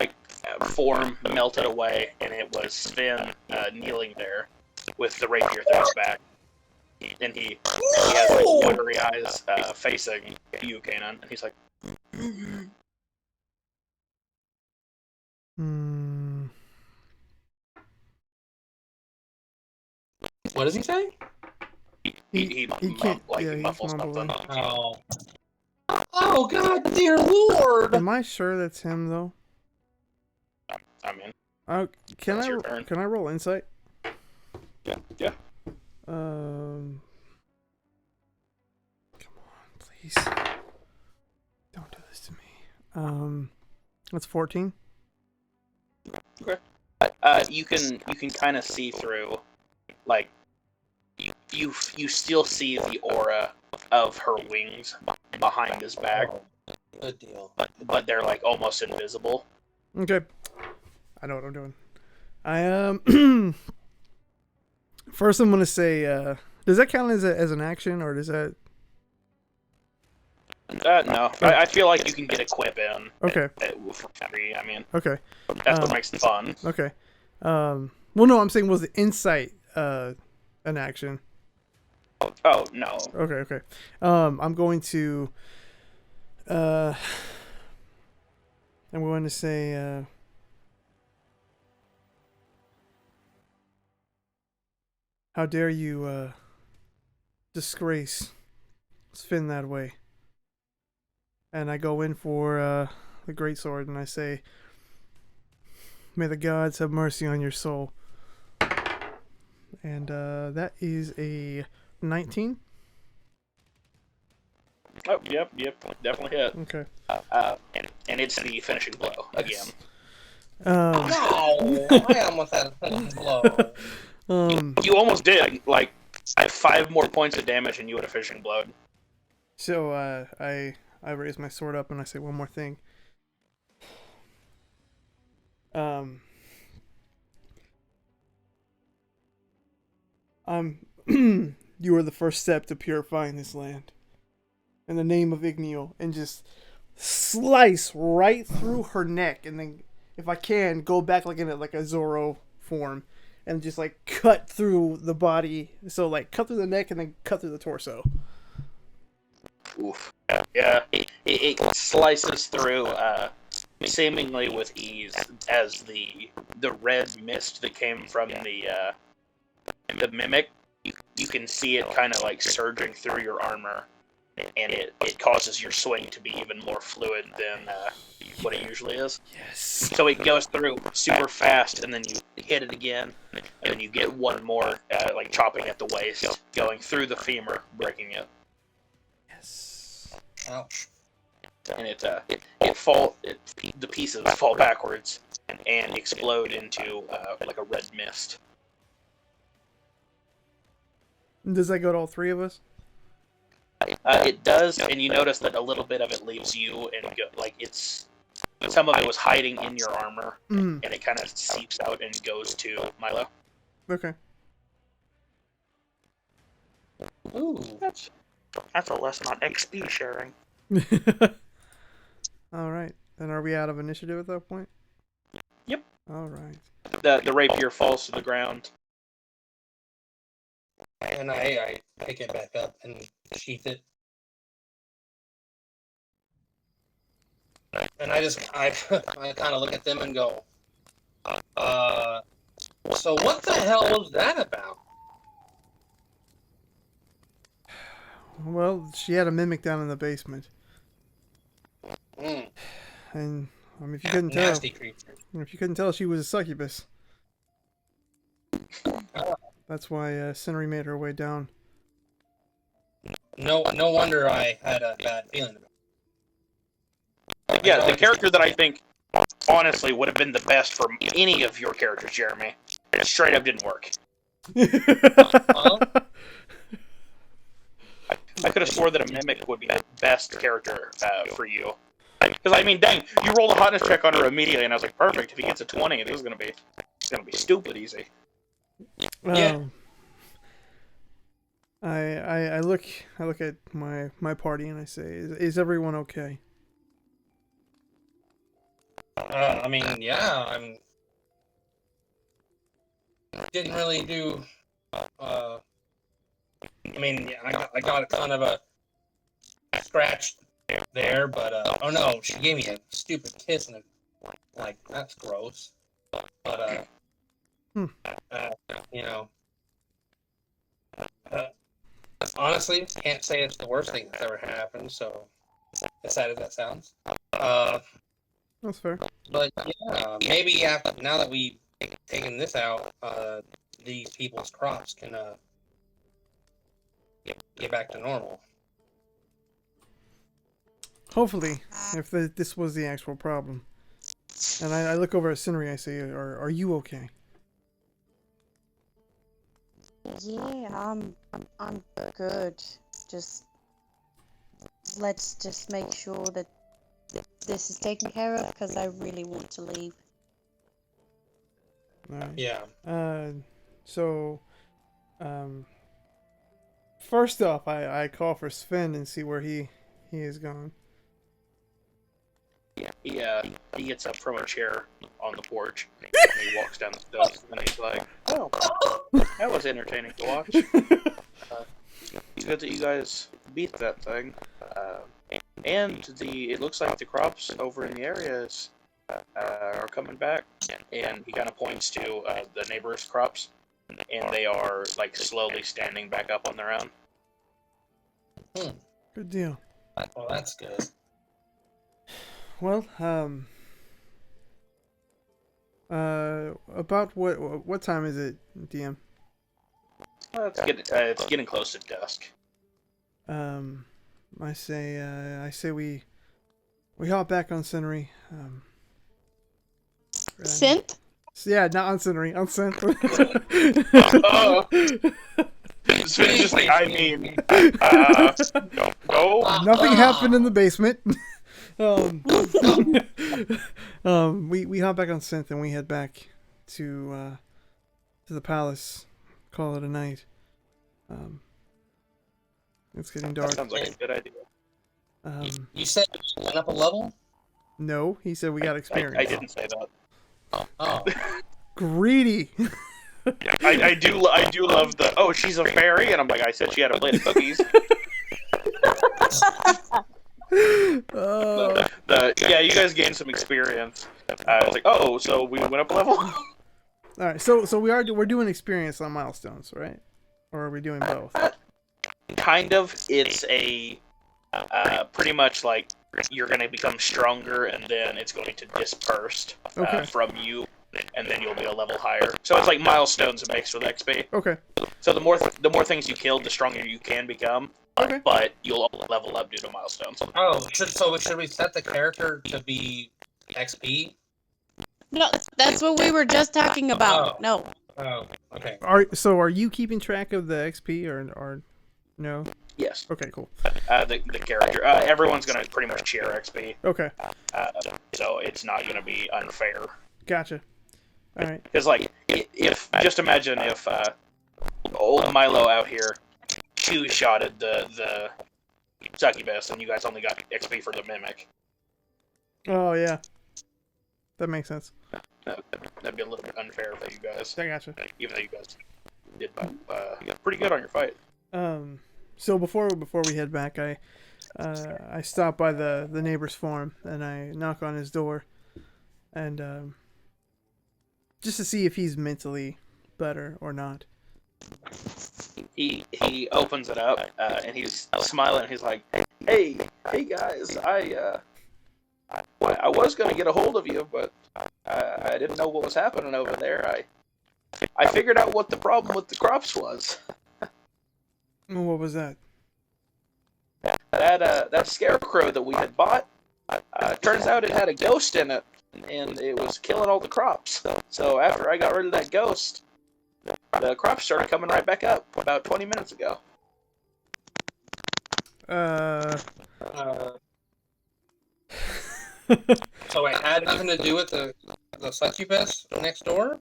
form melted away, and it was Sven kneeling there with the rapier through his back. And he has watery eyes facing you, Kanan, and he's like, What does he say? He can't. he He's muffles mumbling. something. Oh God, dear Lord! Am I sure that's him though? I mean, can your turn. I roll insight? Yeah. Come on, please. Don't do this to me. That's 14. Okay. You can kind of see through, like, you still see the aura of her wings behind his back. Good deal. But they're like almost invisible. Okay. I know what I'm doing. I first I'm gonna say, does that count as an action, or does that? No. I feel like you can get a quip in. Okay. For free. I mean. Okay. That's what makes it fun. Okay. Well, no, I'm saying was the insight an action? Oh no. Okay. I'm going to. I'm going to say. How dare you disgrace Sven that way? And I go in for the greatsword, and I say, May the gods have mercy on your soul. And that is a 19. Oh, yep, definitely hit. Okay. And it's the finishing blow again. No, I almost had a finishing blow. You almost did. Like, I have 5 more points of damage, and you would have finishing blowed. So I raise my sword up and I say one more thing. You are the first step to purifying this land. In the name of Igneo, and just slice right through her neck, and then, if I can, go back like in a Zoro form, and just like cut through the body. So like cut through the neck and then cut through the torso. Oof. Yeah, it slices through, seemingly with ease, as the red mist that came from the mimic. You can see it kind of like surging through your armor. And it causes your swing to be even more fluid than what it usually is. Yes. So it goes through super fast, and then you hit it again, and then you get one more, like chopping at the waist, going through the femur, breaking it. Yes. Ouch. And the pieces fall backwards and explode into like a red mist. Does that go to all 3 of us? It does, and you notice that a little bit of it leaves you, and some of it was hiding in your armor, and it kind of seeps out and goes to Milo. Okay. Ooh, that's a lesson on XP sharing. All right, then are we out of initiative at that point? Yep. All right. The rapier falls to the ground. And I pick it back up and sheath it. And I kind of look at them and go, so what the hell was that about? Well, she had a mimic down in the basement. Mm. And if you couldn't Nasty tell, creature. if you couldn't tell, she was a succubus. That's why Cindery made her way down. No wonder I had a bad feeling about it. Yeah, the character that I think, honestly, would have been the best for any of your characters, Jeremy, it straight up didn't work. I could have swore that a mimic would be the best character for you. Because, I mean, dang, you rolled a hotness check on her immediately, and I was like, perfect, if he gets a 20, this is going to be stupid easy. Yeah. I look at my party and I say, is everyone okay? I mean, yeah, didn't really do. I mean, yeah, I got a kind of a scratch there, but oh no, she gave me a stupid kiss, and like that's gross. But you know, honestly, can't say it's the worst thing that's ever happened. So, as sad as that sounds, That's fair. but yeah, maybe now that we've taken this out, these people's crops can get back to normal. Hopefully, if this was the actual problem. And I look over at Cindery, I say, are you okay? Yeah, I'm good. Let's just make sure that this is taken care of, because I really want to leave. Alright. Yeah. So, first off, I call for Sven and see where he is gone. Yeah, he gets up from a chair on the porch, and he walks down the steps, and he's like, oh, that was entertaining to watch. It's good that you guys beat that thing. And it looks like the crops over in the areas are coming back, and he kind of points to the neighbors' crops, and they are like slowly standing back up on their own. Good deal. Well, that's good. Well, About what time is it, DM? It's getting close to dusk. I say we hop back on Scenery. Synth? Yeah, not on Scenery, on Synth. So it's just like, I mean, no. Nothing happened in the basement. We hop back on Synth and we head back to the palace. Call it a night. It's getting dark. That sounds like a good idea. You said you went up a level? No, he said we got experience. I didn't say that. Oh. Greedy. I do love the, oh, she's a fairy, and I'm like, I said she had a plate of cookies. Yeah, you guys gained some experience. I was like, oh, so we went up a level? All right, so we're doing experience on milestones, right? Or are we doing both? Kind of. It's a pretty much like you're going to become stronger, and then it's going to disperse from you, and then you'll be a level higher. So it's like milestones mixed with XP. Okay. So the more things you kill, the stronger you can become. Okay. But you'll level up due to milestones. Oh, should we set the character to be XP? No, that's what we were just talking about. Oh. No. Oh, okay. Are you keeping track of the XP or no? Yes. Okay, cool. The character, everyone's gonna pretty much share XP. Okay. So it's not gonna be unfair. Gotcha. All right. Because like, if just imagine if old Milo out here two-shotted the succubus, and you guys only got XP for the mimic. Oh yeah. That makes sense. That'd be a little bit unfair for you guys. I gotcha. Even though you guys did pretty good on your fight. So before we head back, I stop by the neighbor's farm and I knock on his door, and just to see if he's mentally better or not. He opens it up and he's smiling. He's like, "Hey guys, I was gonna get a hold of you, but I didn't know what was happening over there. I figured out what the problem with the crops was. What was that? That scarecrow that we had bought. Turns out it had a ghost in it, and it was killing all the crops. So after I got rid of that ghost, the crops started coming right back up about 20 minutes ago." So it had nothing to do with the succubus next door?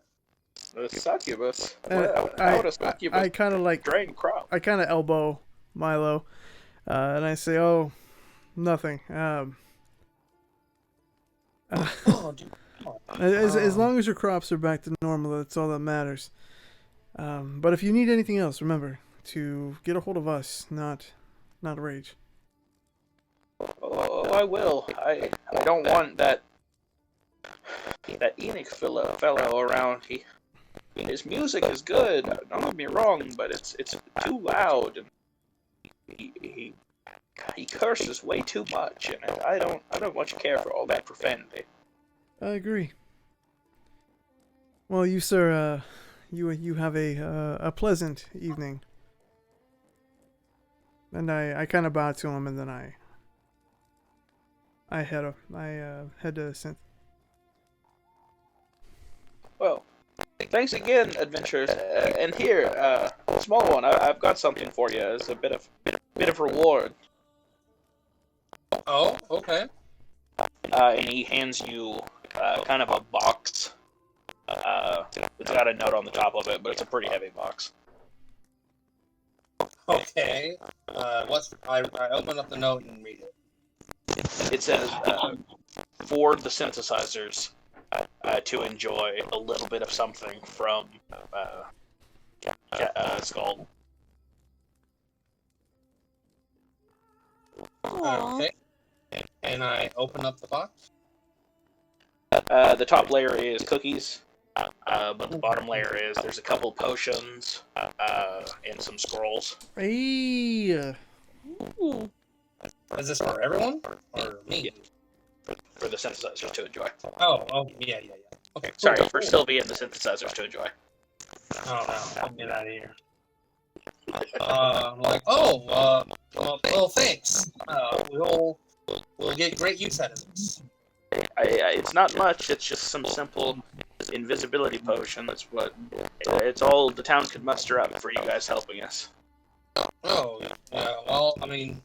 The succubus? I kind of like drain crop. I kind of elbow Milo, and I say, "Oh, nothing. As long as your crops are back to normal, that's all that matters. But if you need anything else, remember to get a hold of us, not Rage." Oh, I will. I don't want that Enoch fellow around. His music is good. Don't get me wrong, but it's too loud, and he curses way too much, and I don't much care for all that profanity. I agree. Well, you sir, you have a pleasant evening. And I kind of bow to him, and then I head to Synth. Well, thanks again, adventurers. And here, small one, I've got something for you as a bit of reward. Oh, okay. And he hands you kind of a box. It's got a note on the top of it, but it's a pretty heavy box. Okay. I open up the note and read it. It says, for the synthesizers, to enjoy a little bit of something from Skull. Okay. And I open up the box. The top layer is cookies, but the bottom layer there's a couple potions and some scrolls. Hey. Ooh. Is this for everyone or me? For the synthesizers to enjoy. Oh, yeah. Okay. Sorry, cool. for Sylvie and the synthesizers to enjoy. Oh no, I'll get out of here. Well, thanks. We'll get great use out of this. It's not much. It's just some simple invisibility potion. That's what. It's all the towns could muster up for you guys helping us. Oh, yeah. Well, I mean,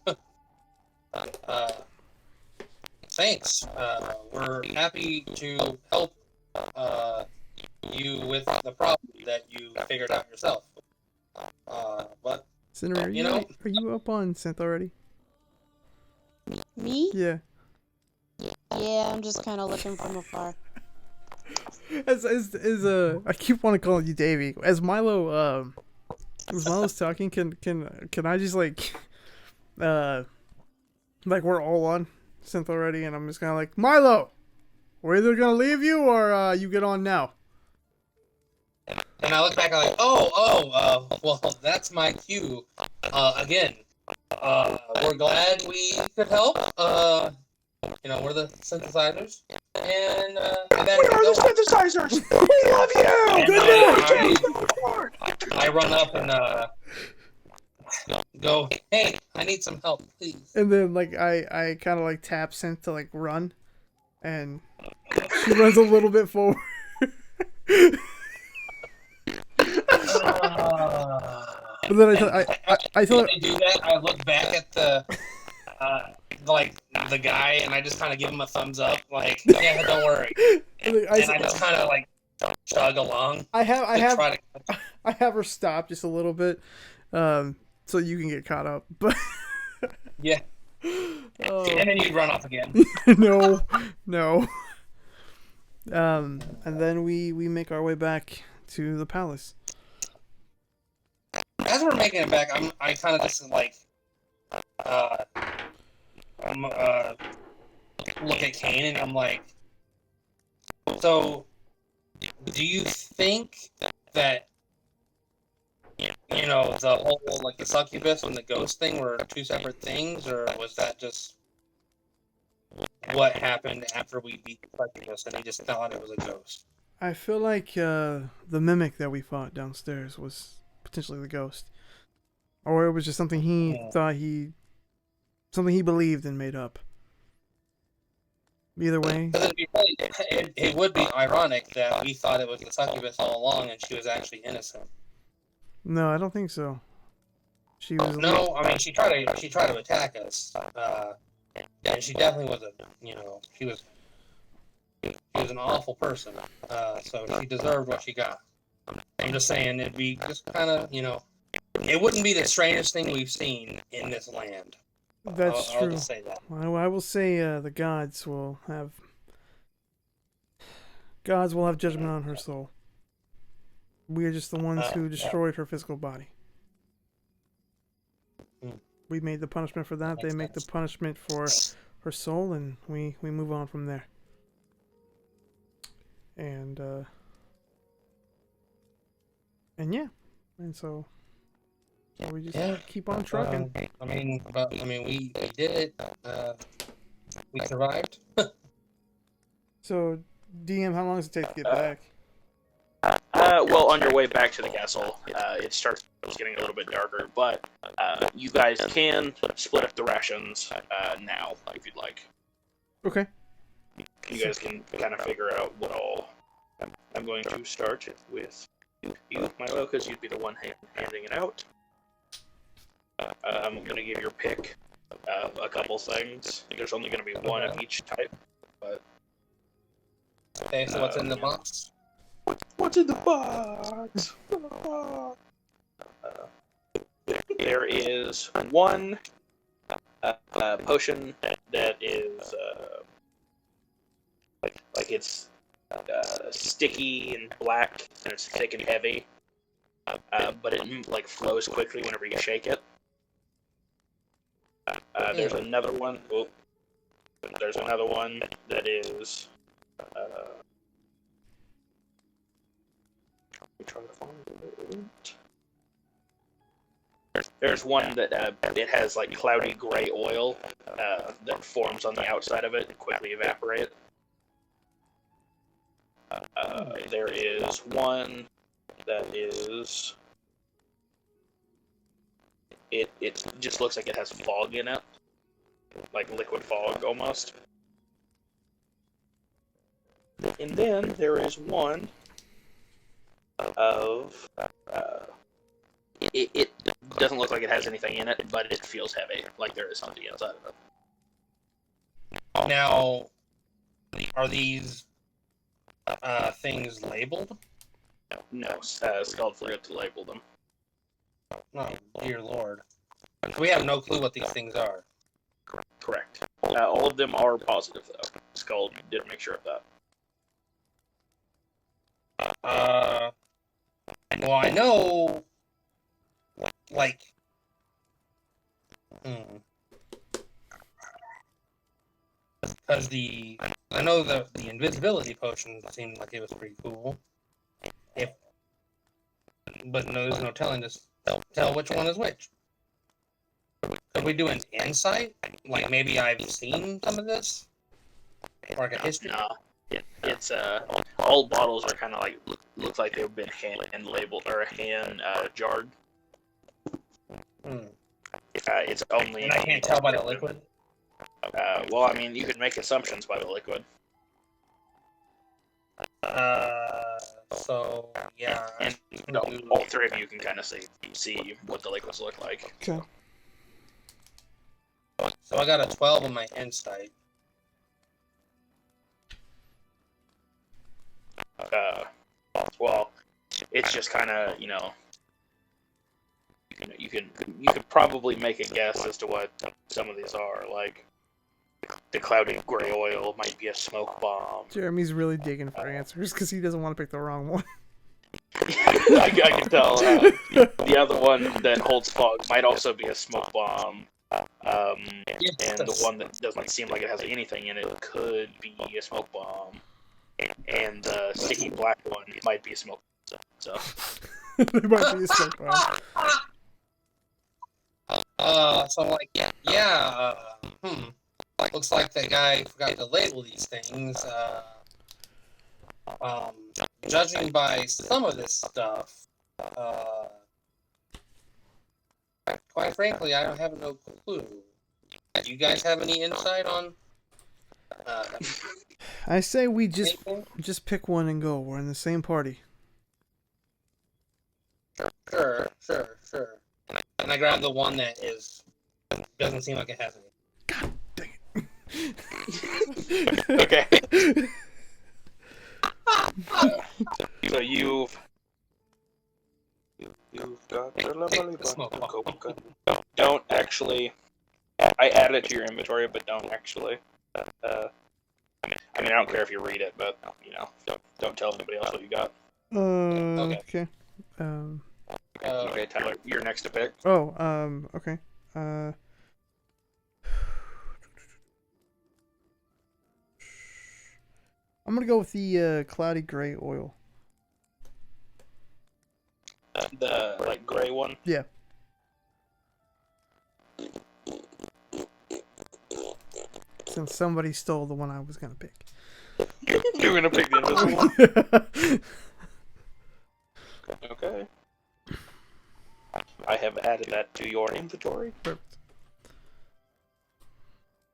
thanks. We're happy to help you with the problem that you figured out yourself. But Cinnamon, are you up on synth already? Me? Yeah. Yeah, I'm just kind of looking from afar. I keep wanting to call you Davey. As Milo's talking, can I just like we're all on synth already, and I'm just kind of like, Milo, we're either gonna leave you or you get on now. And I look back, I'm like, well, that's my cue. Again, we're glad we could help. We're the synthesizers. And we are the synthesizers! We love you! I run up and go, hey, I need some help, please. And then like I kind of like tap synth to like run, and she runs a little bit forward. But then I tell her to do that. I look back at the guy, and I just kind of give him a thumbs up, like, yeah, don't worry. And I just kind of like chug along. I have her stop just a little bit, so you can get caught up. But yeah, and then you run off again. No. And then we make our way back to the palace. As we're making it back, I kind of just like look at Kane, and I'm like, so do you think that the whole like the succubus and the ghost thing were two separate things, or was that just what happened after we beat the succubus and he just thought it was a ghost? I feel like the mimic that we fought downstairs was potentially the ghost, or it was just something he thought something he believed and made up. Either way, it would be ironic that we thought it was the succubus all along, and she was actually innocent. No, I don't think so. She was. No, I mean she tried to attack us, and she definitely was she was an awful person. So she deserved what she got. I'm just saying it'd be just kind of it wouldn't be the strangest thing we've seen in this land. That's true. I'll just say that. I will say the gods will have judgment on her soul. We are just the ones who destroyed her physical body. We made the punishment for that. They make the punishment for her soul, and we move on from there. And yeah, and so we just keep on trucking. I mean, we did it. We survived. So, DM, how long does it take to get back? Well, on your way back to the castle, it starts getting a little bit darker, but you guys can split up the rations now, if you'd like. Okay. You guys can kind of figure out what all. I'm going to start with you, Milo, because you'd be the one handing it out. I'm going to give your pick a couple things. There's only going to be one of each type, but... Okay, so what's in the box? What's in the box? There is one potion that is like it's sticky and black, and it's thick and heavy, but it like flows quickly whenever you shake it. There's another one. Oh, there's another one that is. Trying to find it. There's one that it has like cloudy gray oil that forms on the outside of it and quickly evaporate. There is one that is. It just looks like it has fog in it, like liquid fog almost. And then there is one of. It doesn't look like it has anything in it, but it feels heavy, like there is something inside of it. Now, are these things labeled? No, Scald forgot to label them. Oh, dear lord. We have no clue what these things are. Correct. All of them are positive, though. Scald did make sure of that. Well, I know, like, because I know the invisibility potion seemed like it was pretty cool. But no, there's no telling us tell which one is which. Could we do an insight? Like maybe I've seen some of this, or like a history. No, it's all bottles are kind of like looks like they've been hand labeled or hand jarred. It's only. And I can't tell by the liquid. Well, I mean, you can make assumptions by the liquid. So yeah. And all three of you can kind of see what the liquids look like. Okay. So I got a 12 on my insight. Well, it's just kind of you could probably make a guess as to what some of these are. Like the cloudy gray oil might be a smoke bomb. Jeremy's really digging for answers because he doesn't want to pick the wrong one. I can tell. The other one that holds fog might also be a smoke bomb. And the one that doesn't seem like it has anything in it could be a smoke bomb. And the sticky black one might be a smoke bomb. So. They might be a smoke bomb. So I'm like, yeah, looks like the guy forgot to label these things. Judging by some of this stuff, quite frankly, I don't have no clue. Do you guys have any insight on? I say we just pick one and go. We're in the same party. Sure. And I grab the one that doesn't seem like it has any. God dang it. Okay. So you've got the lovely button. Don't actually. I added it to your inventory, but don't actually. I mean, I don't care if you read it, but don't tell anybody else what you got. Okay. Okay, Tyler, you're next to pick. Okay. I'm gonna go with the cloudy gray oil. The gray one. Yeah. Since somebody stole the one I was gonna pick. You're gonna pick the invisible one. Okay. I have added that to your inventory. Perfect.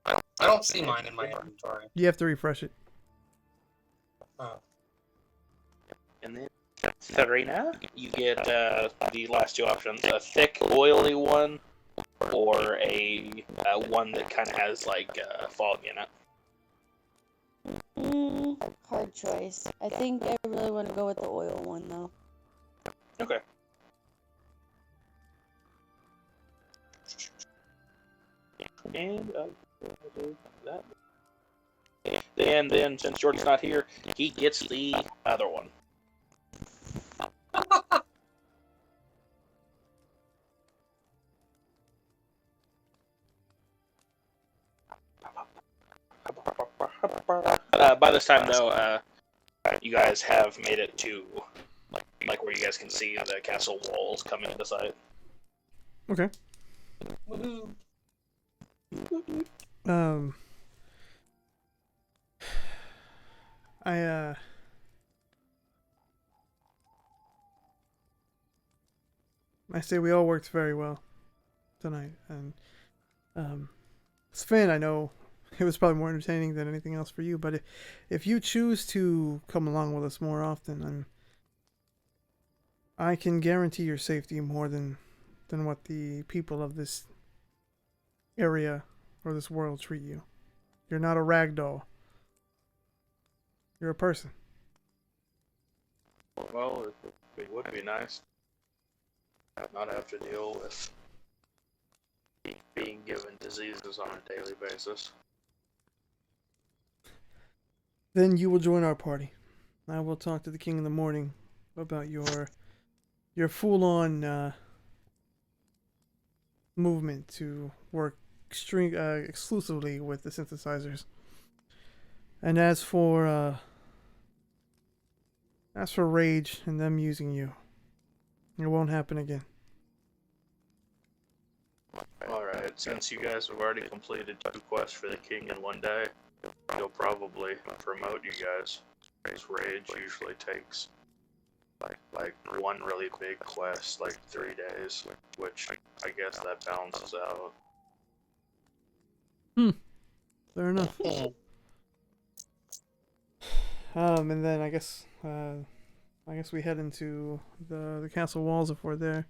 I don't see mine in my inventory. You have to refresh it. Oh. And then Serena, you get the last two options: a thick, oily one, or a one that kind of has fog in it. Hard choice. I think I really want to go with the oil one though. Okay. And that. And then, since Jordan's not here, he gets the other one. By this time, though, you guys have made it to where you guys can see the castle walls coming into sight. Okay. I say we all worked very well tonight, and Sven, I know it was probably more entertaining than anything else for you, but if you choose to come along with us more often, I can guarantee your safety more than what the people of this area or this world treat you. You're not a rag doll. You're a person. Well, it would be nice to not have to deal with being given diseases on a daily basis. Then you will join our party. I will talk to the king in the morning about your full-on movement to work exclusively with the synthesizers. And as for Rage and them using you, it won't happen again. Alright, since you guys have already completed 2 quests for the king in 1 day, you'll probably promote you guys. Because Rage usually takes like 1 really big quest, like 3 days, which I guess that balances out. Fair enough. And then I guess we head into the castle walls if we're there.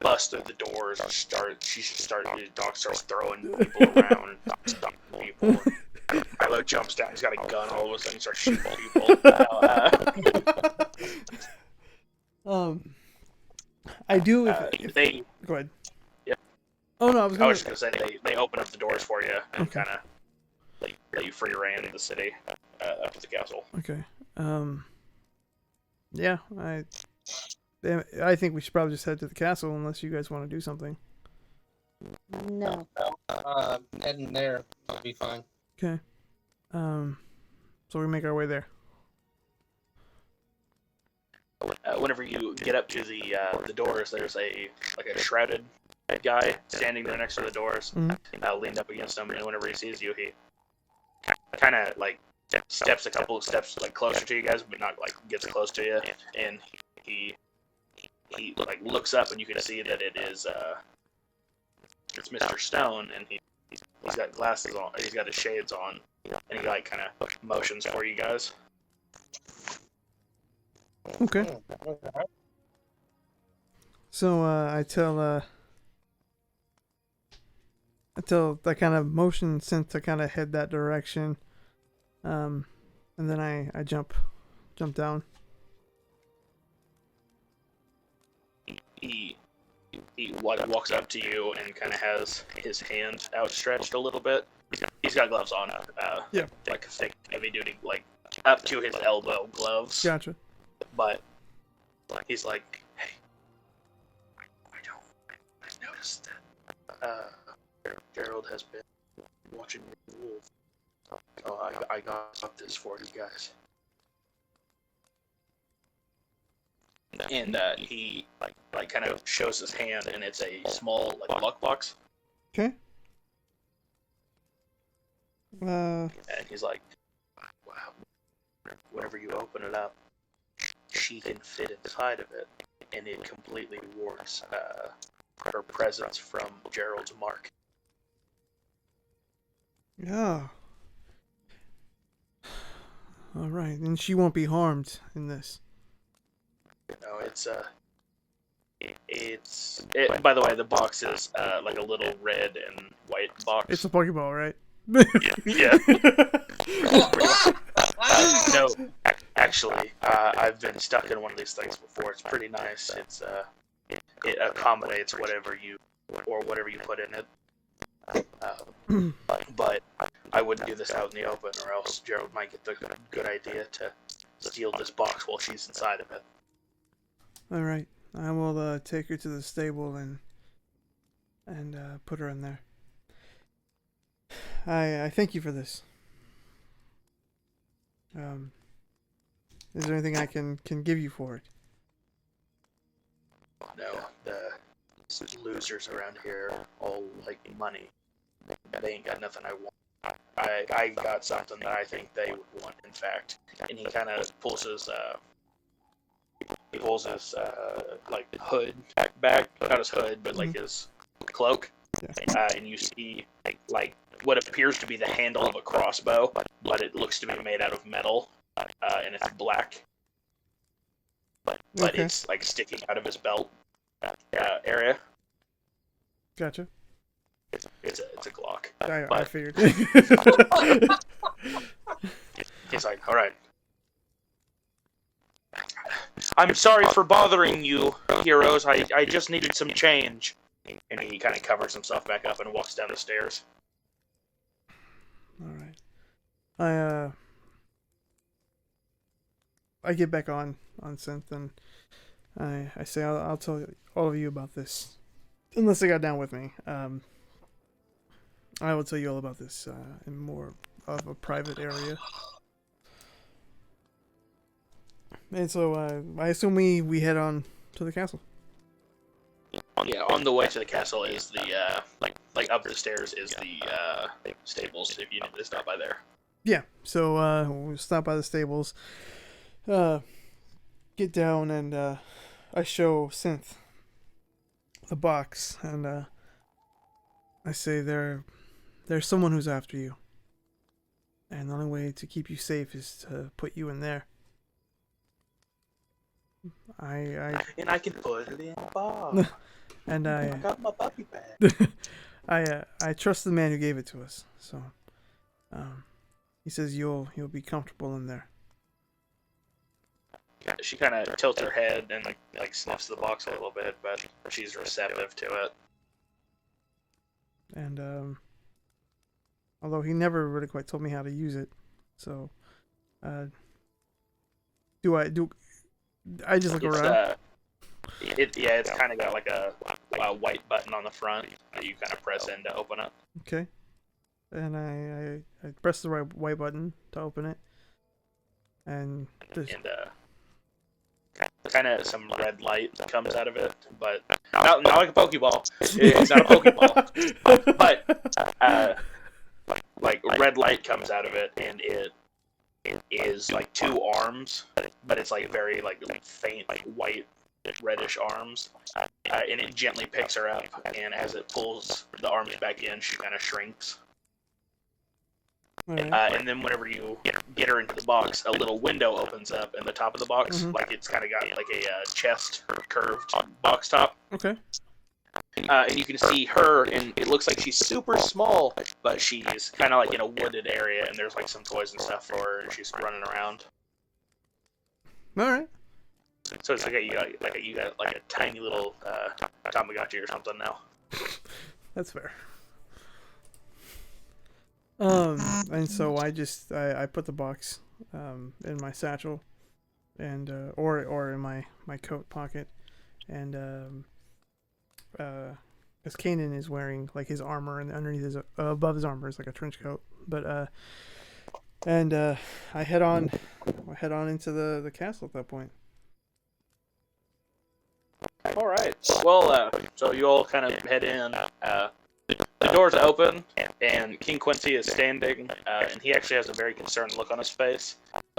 Busted the doors and the dog starts throwing people around, stopping people. Kylo jumps down, he's got a gun, all of a sudden starts shooting people. I do if they go ahead. Yep. Oh no, I was just gonna say they open up the doors for you and kind of let you free reign in the city up to the castle. Okay. Yeah, I think we should probably just head to the castle unless you guys want to do something. No. Heading there. I'll be fine. Okay. So we make our way there. Whenever you get up to the doors, there's a shrouded guy standing there next to the doors, leaned up against them, and whenever he sees you, he kind of steps a couple of steps closer to you guys, but not gets close to you, and he looks up, and you can see that it's Mr. Stone, and he's got glasses on, he's got his shades on, and he kind of motions for you guys. Okay. So I tell that kind of motion sent to kind of head that direction, and then I jump down. He walks up to you and kind of has his hand outstretched a little bit. He's got gloves on, yeah, thick, heavy-duty, up to his elbow gloves. Gotcha. But he's like, hey, I've noticed that Gerald has been watching the wolf. Oh, I got this for you guys. And he kind of shows his hand, and it's a small luck box. Okay. And he's like, wow, whenever you open it up, she can fit inside of it, and it completely wards her presence from Gerald's mark. Yeah. All right, and she won't be harmed in this. No, by the way, the box is a little red and white box. It's a Pokeball, right? Yeah. No, actually, I've been stuck in one of these things before. It's pretty nice. It accommodates whatever you put in it. But I wouldn't do this out in the open, or else Gerald might get the good idea to steal this box while she's inside of it. All right, I will take her to the stable and put her in there. I thank you for this. Is there anything I can give you for it? No, the losers around here all like money. They ain't got nothing I want. I got something that I think they would want, in fact. And he kind of pulls he pulls his like hood back, not his hood, but like his cloak, and you see like what appears to be the handle of a crossbow, but it looks to be made out of metal, and it's black, but it's like sticking out of his belt area. Gotcha. It's a Glock. I figured. He's like, all right. I'm sorry for bothering you, heroes. I just needed some change. And he kind of covers himself back up and walks down the stairs. All right. I get back on synth and I say I'll tell all of you about this, unless they got down with me. I will tell you all about this in more of a private area. And so I assume we head on to the castle. Yeah, on the way to the castle is the like up the stairs is the stables. If you need to stop by there. Yeah, so we'll stop by the stables, get down, and I show Synth the box, and I say there's someone who's after you, and the only way to keep you safe is to put you in there. And I can put it in a box. And I got my puppy bag. I trust the man who gave it to us, so he says you'll be comfortable in there. She kind of tilts her head and like sniffs the box a little bit, but she's receptive to it. And although he never really quite told me how to use it, so I just look around? It's kind of got like a white button on the front that you kind of press in to open it. Okay. And I press the white button to open it, and kind of some red light comes out of it, but not like a Pokeball. It's not a Pokeball, but like red light comes out of it, and it is like two arms, but it's like very like faint white reddish arms, and it gently picks her up, and as it pulls the arms back in, she kind of shrinks. Right. And then whenever you get her into the box, a little window opens up in the top of the box, like it's kind of got like a chest curved box top. Okay. And you can see her, and it looks like she's super small, but she's kind of like in a wooded area, and there's like some toys and stuff for her, and she's running around. All right. So it's like you got like a tiny little Tamagotchi or something now. That's fair. And so I put the box in my satchel, and or in my coat pocket, and because Kanan is wearing like his armor, and underneath his above his armor is like a trench coat, but I head on into the castle at that point. All right. Well, so you all kind of head in. The doors open, and King Quincy is standing, and he actually has a very concerned look on his face.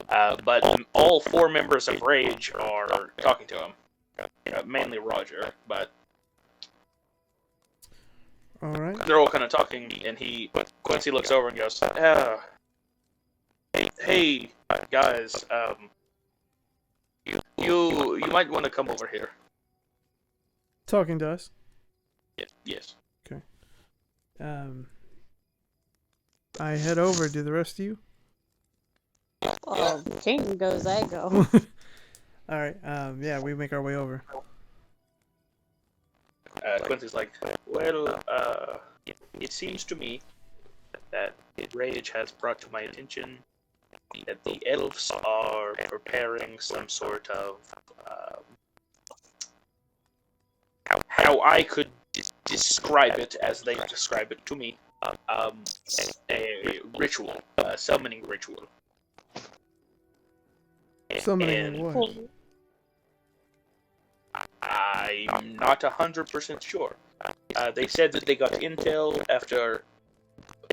But all four members of Rage are talking to him. Mainly Roger, but all right. They're all kind of talking, and Quincy looks over and goes, "Hey, guys, you might want to come over here." Talking to us? Yes. Okay. I head over. Do the rest of you? Well, King goes, I go. All right. Yeah, we make our way over. Quincy's like, well, it seems to me that Rage has brought to my attention that the elves are preparing some sort of how I could describe it as they describe it to me, a ritual, a summoning ritual. Summoning what? I'm not 100% sure. They said that they got intel after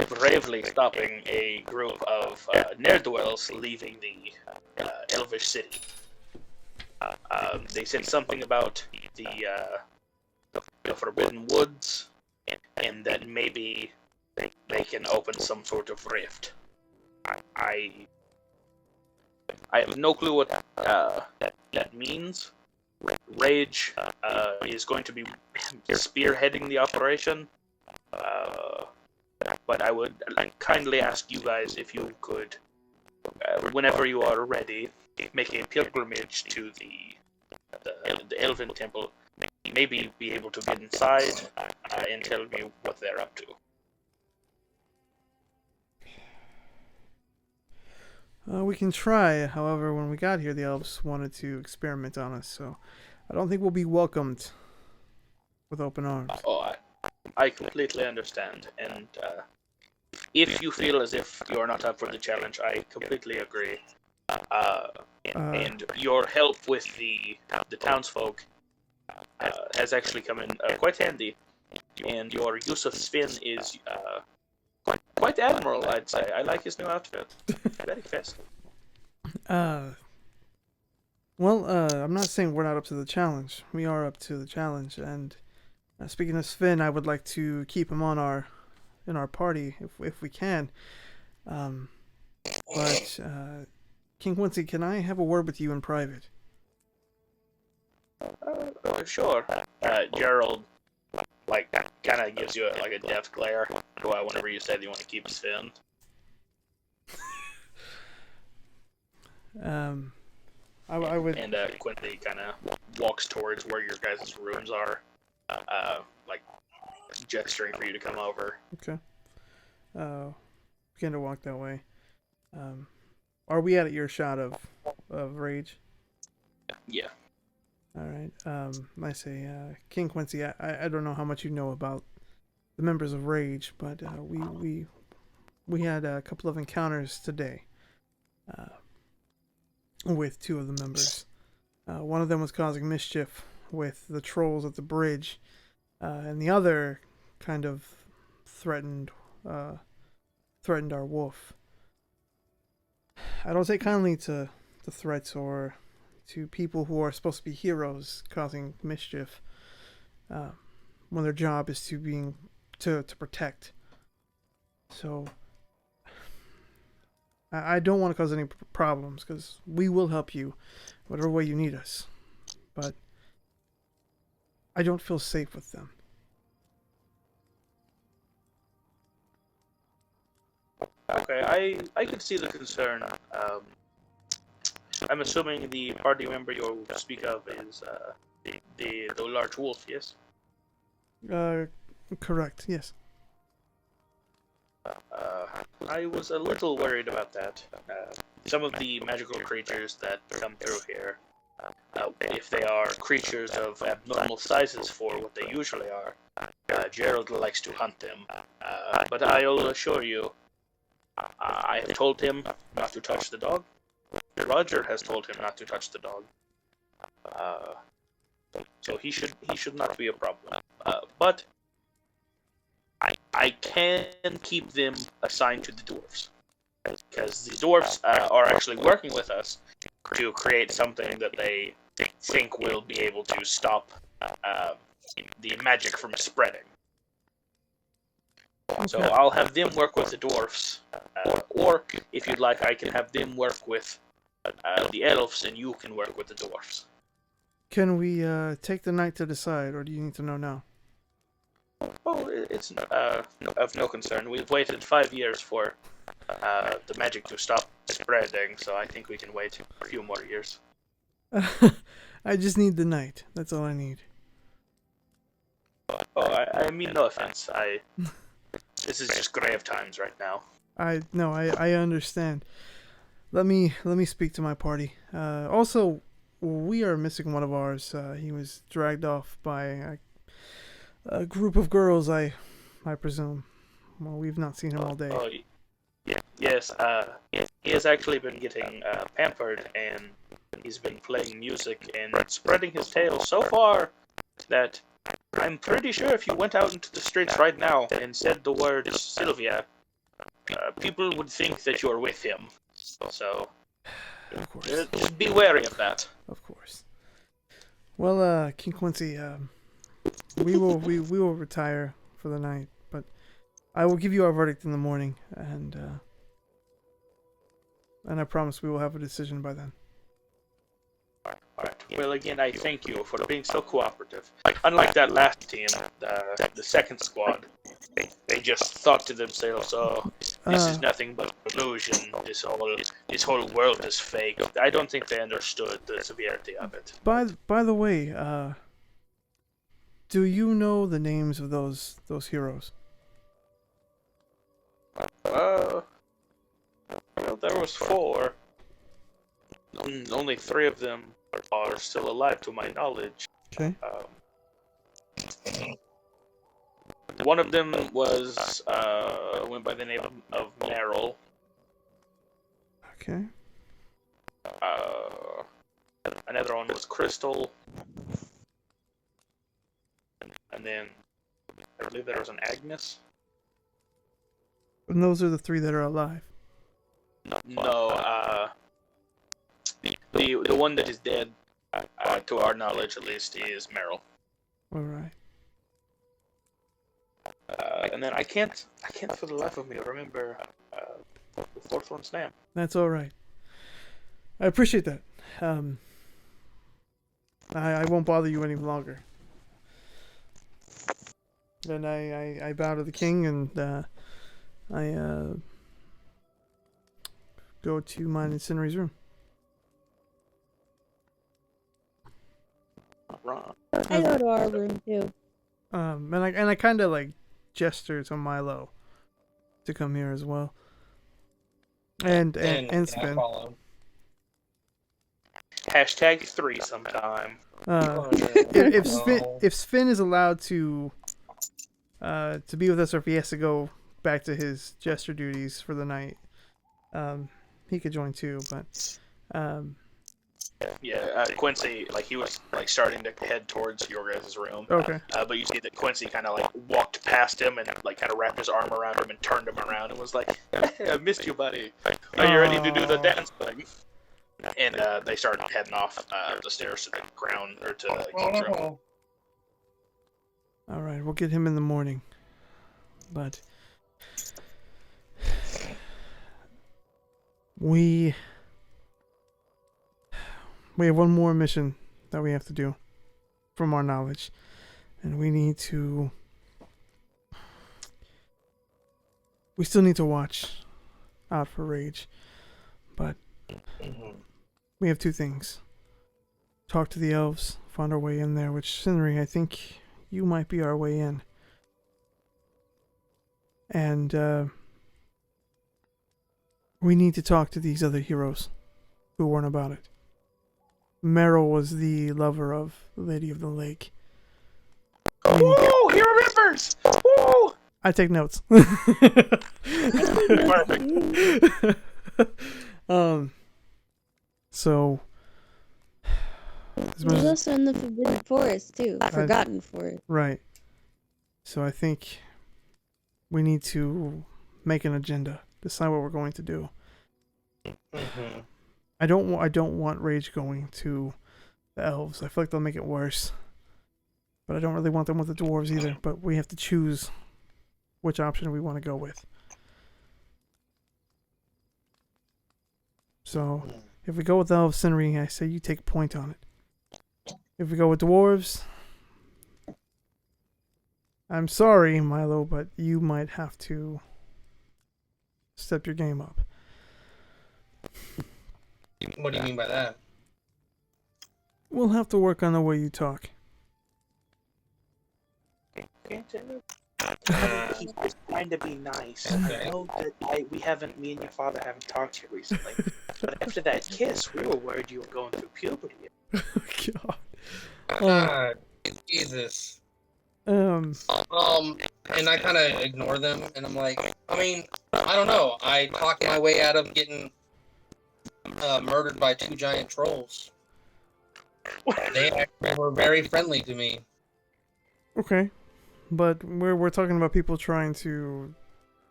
bravely stopping a group of ne'er-do-wells leaving the Elvish city. They said something about the Forbidden Woods, and that maybe they can open some sort of rift. I have no clue what that means. Rage is going to be spearheading the operation, but I would kindly ask you guys if you could, whenever you are ready, make a pilgrimage to the Elven Temple. Maybe be able to get inside and tell me what they're up to. We can try. However, when we got here, the elves wanted to experiment on us, so I don't think we'll be welcomed with open arms. Oh, I completely understand, and if you feel as if you are not up for the challenge, I completely agree. And your help with the townsfolk has actually come in quite handy, and your use of Sven is quite admirable, I'd say. I like his new outfit. Very festive. Well, I'm not saying we're not up to the challenge. We are up to the challenge, and speaking of Sven, I would like to keep him on in our party if we can. But King Quincy, can I have a word with you in private? Sure. Gerald, kind of gives you a death glare whenever you said you want to keep Sven. I would. And Quincy kind of walks towards where your guys' rooms are, gesturing for you to come over. Okay. Begin to walk that way. Are we at earshot of Rage? Yeah. All right. I say, King Quincy, I don't know how much you know about the members of Rage, but we had a couple of encounters today with two of the members. One of them was causing mischief with the trolls at the bridge, and the other kind of threatened our wolf. I don't take kindly to threats or to people who are supposed to be heroes causing mischief when their job is to protect. So I don't want to cause any problems, because we will help you whatever way you need us, but I don't feel safe with them. Okay, I can see the concern. I'm assuming the party member you speak of is the large wolf, yes? Correct, yes. I was a little worried about that. Some of the magical creatures that come through here, if they are creatures of abnormal sizes for what they usually are, Gerald likes to hunt them. But I'll assure you, I have told him not to touch the dog. Roger has told him not to touch the dog. So he should not be a problem. But I can keep them assigned to the dwarves, because the dwarves are actually working with us to create something that they think will be able to stop the magic from spreading. Okay. So I'll have them work with the dwarves, or if you'd like, I can have them work with the elves, and you can work with the dwarves. Can we take the night to decide, or do you need to know now? Oh, it's of no concern. We've waited 5 years for the magic to stop spreading, so I think we can wait a few more years. I just need the night. That's all I need. Oh, I mean no offense. This is just grave times right now. I understand. Let me speak to my party. Also, we are missing one of ours. He was dragged off by a group of girls, I presume. Well, we've not seen him all day. Oh, yes. He has actually been getting pampered, and he's been playing music and spreading his tale so far that I'm pretty sure if you went out into the streets right now and said the word Sylvia, people would think that you're with him. So, just be wary of that. Of course. Well, King Quincy, we will retire for the night, but I will give you our verdict in the morning, and I promise we will have a decision by then. Alright. Well, again, I thank you for being so cooperative. Unlike that last team, the second squad, they just thought to themselves, "Oh, this is nothing but illusion. This whole world is fake." I don't think they understood the severity of it. By the way, do you know the names of those heroes? Well, there was 4. Only 3 of them are still alive, to my knowledge. Okay. One of them was went by the name of Meryl. Okay. Another one was Crystal. And then I believe there was an Agnes. And those are the 3 that are alive. No, the one that is dead, to our knowledge at least, is Meryl. All right. And then I can't for the life of me remember the 4th one's name. That's all right. I appreciate that. I won't bother you any longer. Then I bow to the king, and I go to mine and Cindery's room. I go to our room too. And I kind of like gesture to Milo to come here as well. And Spin. Hashtag 3 sometime. If Spin is allowed to be with us, or if he has to go back to his gesture duties for the night, he could join too. But Quincy, he was starting to head towards your guys' room. Okay. But you see that Quincy kind of walked past him and kind of wrapped his arm around him and turned him around and was like, "Hey, I missed you, buddy. Are you ready to do the dance thing?" And they started heading off the stairs to the ground, or to the king's room. All right, we'll get him in the morning. But we have one more mission that we have to do from our knowledge, and we still need to watch out for Rage, but we have 2 things: talk to the elves, find our way in there, which, Cindery, I think you might be our way in, and we need to talk to these other heroes who weren't about it. Meryl was the lover of the Lady of the Lake. Ooh, he remembers! Ooh! I take notes. So there's also in the Forbidden Forest too. Forgotten Forest. Right. So I think we need to make an agenda, decide what we're going to do. Mm-hmm. I don't want Rage going to the elves. I feel like they'll make it worse. But I don't really want them with the dwarves either. But we have to choose which option we want to go with. So if we go with elves, Cindery, I say you take a point on it. If we go with dwarves, I'm sorry, Milo, but you might have to step your game up. What do you mean by that? We'll have to work on the way you talk. He's just trying to be nice. I know that me and your father haven't talked to you recently, but after that kiss, we were worried you were going through puberty. God. Jesus. And I kind of ignore them, and I'm like, I mean, I don't know. I talked my way out of getting murdered by 2 giant trolls. They actually were very friendly to me. Okay, but we're talking about people trying to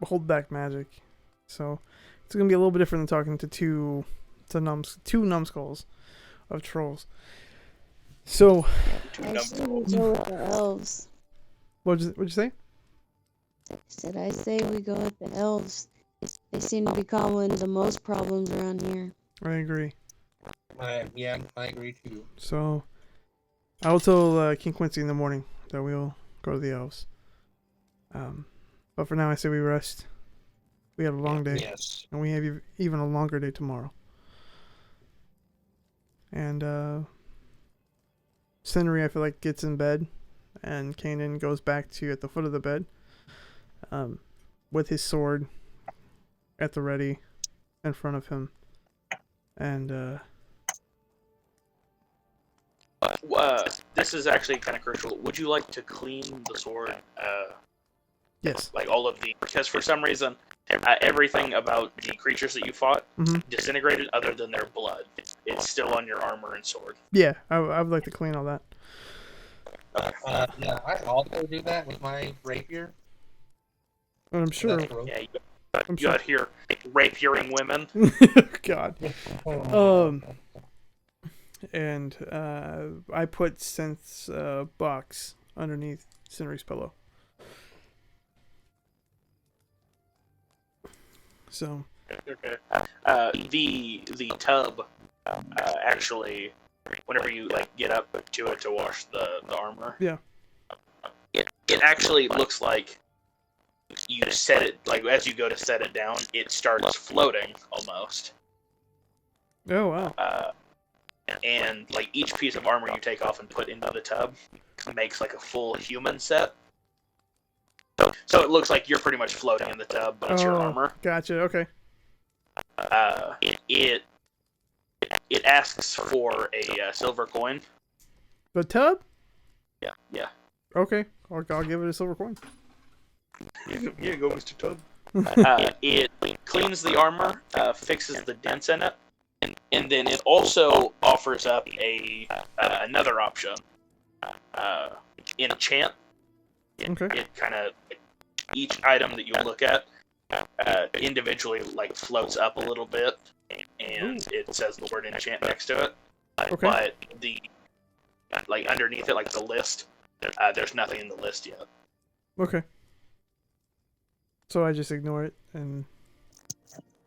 hold back magic, so it's gonna be a little bit different than talking to two numbskulls of trolls. So, I say we go with the elves. what'd you say? I say we go with the elves. They seem to be causing the most problems around here. I agree. Yeah, I agree too. So, I will tell King Quincy in the morning that we'll go to the elves. But for now, I say we rest. We had a long day. Yes. And we have even a longer day tomorrow. And Cindery, I feel like, gets in bed. And Kanan goes back to at the foot of the bed. With his sword at the ready in front of him. And this is actually kind of crucial. Would you like to clean the sword? Yes. Like all of the... Because for some reason, everything about the creatures that you fought disintegrated other than their blood. It's still on your armor and sword. Yeah, I would like to clean all that. Yeah, I also do that with my rapier. I'm sure. Yeah, you got here rapiering women. God. And I put Synth's box underneath Cindery's pillow. So. Okay. The tub actually, whenever you like get up to it to wash the armor. Yeah. It actually looks like you set it, like as you go to set it down, it starts floating almost. Oh wow. And like each piece of armor you take off and put into the tub makes like a full human set. So it looks like you're pretty much floating in the tub, but it's your armor. Gotcha. Okay. It asks for a silver coin. The tub? Yeah. Okay. I'll give it a silver coin. Here you go, Mr. Tub. It cleans the armor, fixes the dents in it, and then it also offers up another option. Enchant. Okay. It kind of, each item that you look at individually like floats up a little bit, and it says the word enchant next to it. Okay. But the like underneath it, like the list, there's nothing in the list yet. Okay. So I just ignore it and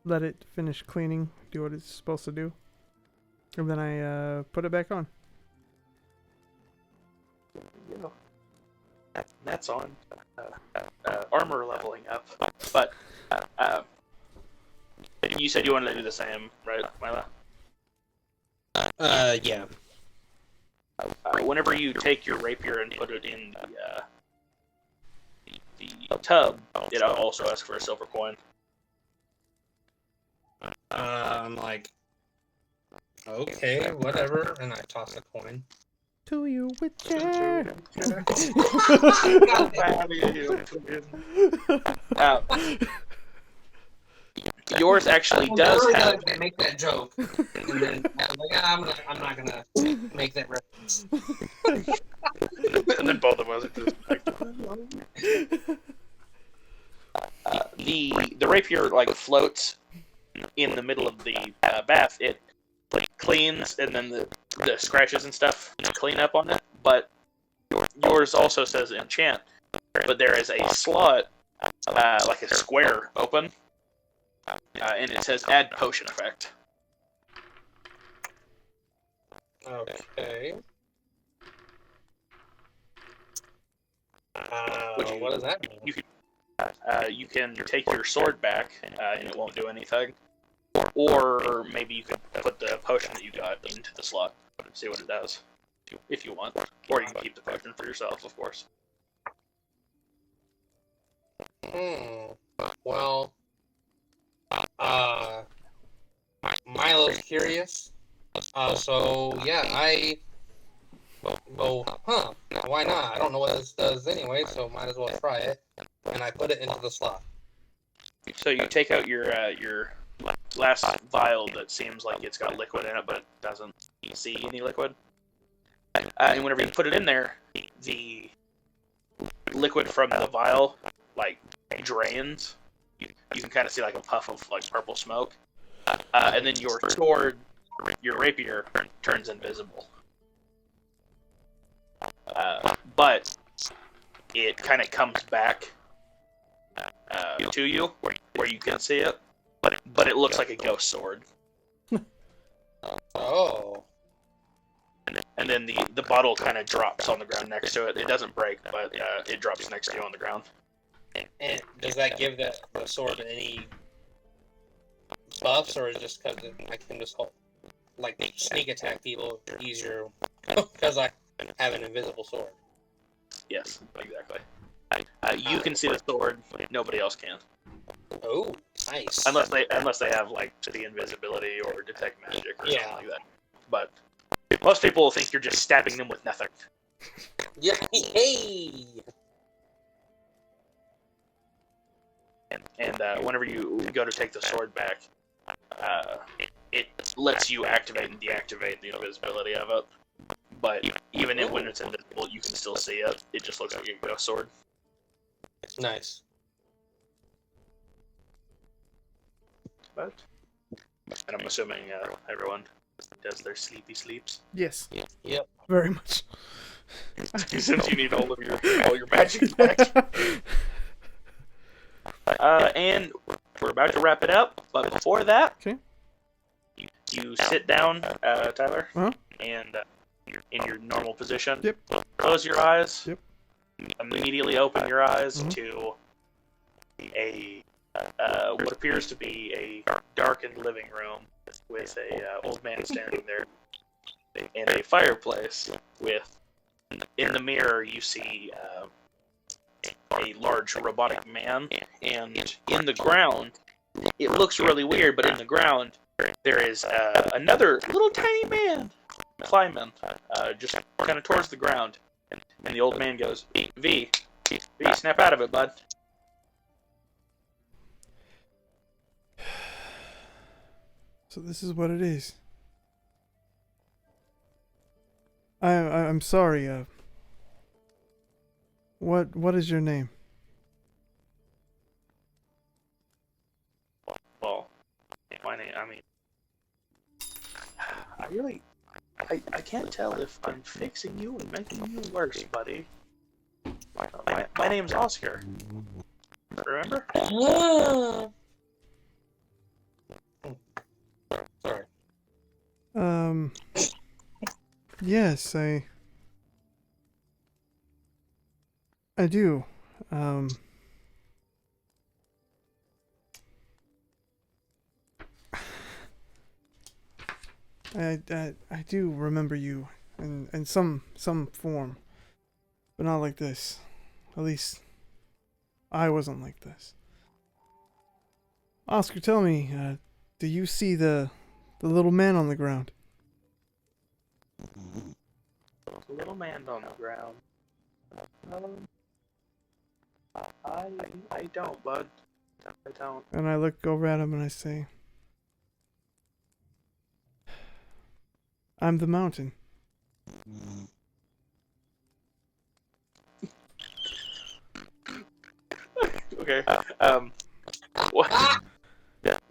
let it finish cleaning, do what it's supposed to do, and then I put it back on. That's on armor leveling up. But you said you wanted to do the same, right, Mila? Yeah. Whenever you take your rapier and put it in the tub, it also asks for a silver coin. I'm like, okay, whatever, and I toss a coin. To you with care. Yours actually does have. Make that joke, and then I'm not gonna make that reference. And then both of us are just the rapier like floats in the middle of the bath. It cleans, and then the scratches and stuff clean up on it. But yours also says enchant, but there is a slot, like a square open, and it says add potion effect. Okay. What does that mean? You can take your sword back, and it won't do anything. Or maybe you could put the potion that you got into the slot and see what it does, if you want. Or you can keep the potion for yourself, of course. Well, Milo's curious. So yeah, well, why not? I don't know what this does anyway, so might as well try it. And I put it into the slot. So you take out your glass vial that seems like it's got liquid in it, but it doesn't see any liquid. And whenever you put it in there, the liquid from the vial like drains. You can kind of see like a puff of like purple smoke, and then your sword, your rapier, turns invisible. but it kind of comes back to you where you can see it, but it looks like a ghost sword. Oh. And then the bottle kind of drops on the ground next to it. It doesn't break, but it drops next to you on the ground. And does that give the sword any buffs, or is it just because I can just sneak attack people easier because I have an invisible sword? Yes, exactly. You can see the sword. Nobody else can. Oh, nice. Unless they have like the invisibility or detect magic or something like that. But most people think you're just stabbing them with nothing. Yeah. Hey. And whenever you go to take the sword back, it lets you activate and deactivate the invisibility of it. But even when it's invisible, you can still see it. It just looks like a ghost sword. Nice. But, and I'm assuming everyone does their sleepy sleeps. Yes. Yep. Very much. Since you need all your magic back. And we're about to wrap it up, but before that, you sit down, Tyler, and in your normal position. Yep. Close your eyes. Yep. Immediately open your eyes to what appears to be a darkened living room with a old man standing there, and a fireplace with. In the mirror, you see a large robotic man, and in the ground, it looks really weird, but in the ground, there is another little tiny man climbing, just kind of towards the ground. And the old man goes, V, snap out of it, bud. So this is what it is. I'm sorry. What is your name? Well, my name. I mean, I can't tell if I'm fixing you and making you worse, buddy. My name's Oscar. Remember? Sorry. Yes, I do. I do remember you in some form, but not like this. At least I wasn't like this. Oscar, tell me, do you see the little man on the ground? The little man on the ground. I don't, bud. I don't. And I look over at him and I say, I'm the mountain. Okay. What?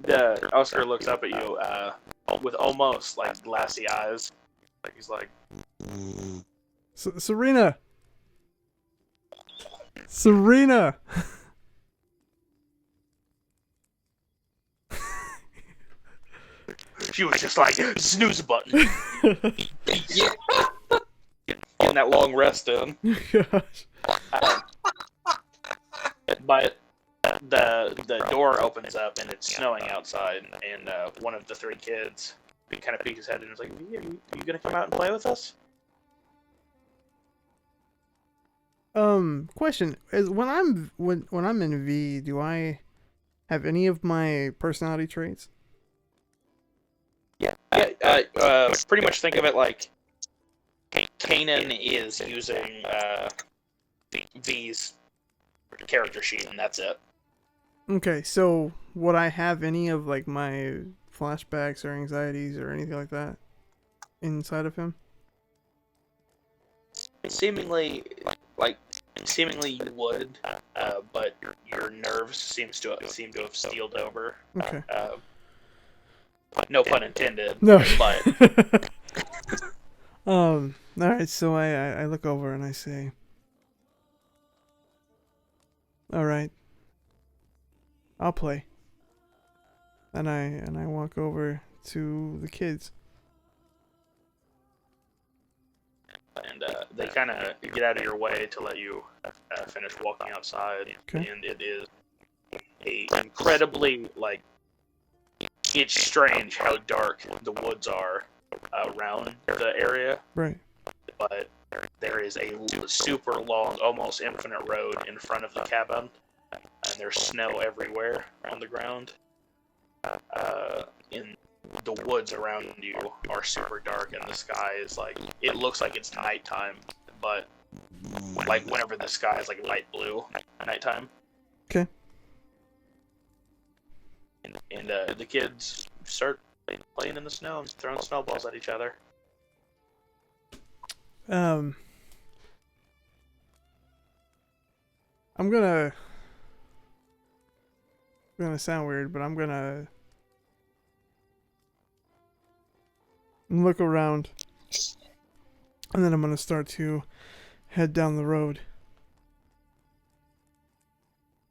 The Oscar looks up at you with almost like glassy eyes. Like he's like, Serena. Serena. she was just like snooze button. Yeah. Getting that long rest in. Gosh. But the door opens up and it's snowing outside, and one of the three kids kind of peeks his head and is like, "Are you gonna come out and play with us?" Question is, when I'm in V, do I have any of my personality traits? Yeah. Pretty much think of it like Kanan is using V's character sheet, and that's it. Okay, so would I have any of like my flashbacks or anxieties or anything like that inside of him? Seemingly you would, but your nerves seem to have steeled over. Okay. No pun intended. No. But All right, so I look over and I say, all right, I'll play. And I walk over to the kids. And they kind of get out of your way to let you finish walking outside. Okay. And it is a incredibly, like, it's strange how dark the woods are around the area. Right. But there is a super long, almost infinite road in front of the cabin. And there's snow everywhere on the ground. In the woods around you are super dark, and the sky is like, it looks like it's nighttime, but like whenever the sky is like light blue at nighttime. Okay. And the kids start playing in the snow and throwing snowballs at each other. I'm gonna sound weird, but I'm gonna look around, and then I'm gonna start to head down the road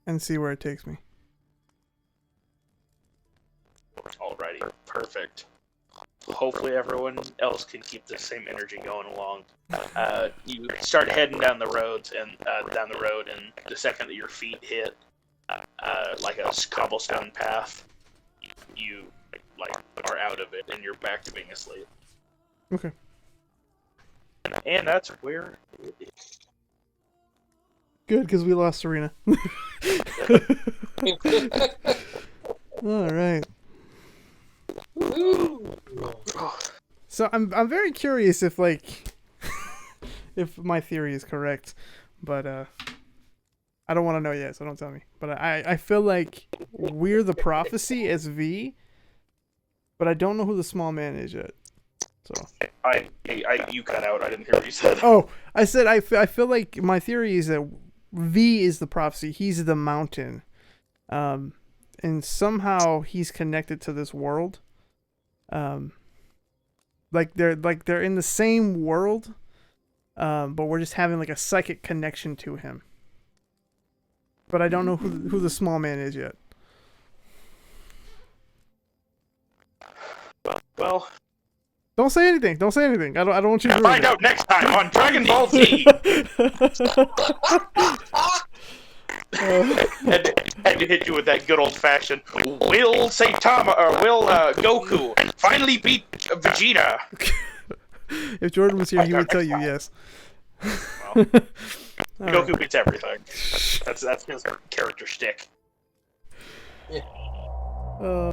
and see where it takes me. Alrighty, perfect. Hopefully everyone else can keep the same energy going along. You start heading down the road, and the second that your feet hit like a cobblestone path, you like are out of it, and you're back to being asleep. Okay. And that's where it is. Good, because we lost Serena. All right. So I'm very curious if if my theory is correct, but I don't want to know yet, so don't tell me. But I feel like we're the prophecy as V, but I don't know who the small man is yet. So you cut out. I didn't hear what you said. Oh, I said I feel like my theory is that V is the prophecy. He's the mountain, and somehow he's connected to this world. Like they're in the same world, but we're just having like a psychic connection to him. But I don't know who the small man is yet. Well. Don't say anything. Don't say anything. I don't want you to find out next time on Dragon Ball Z. Had to hit you with that good old fashioned. Will Saitama or will Goku finally beat Vegeta? If Jordan was here, he would tell you yes. Well, Goku beats everything. That's his character shtick. Uh.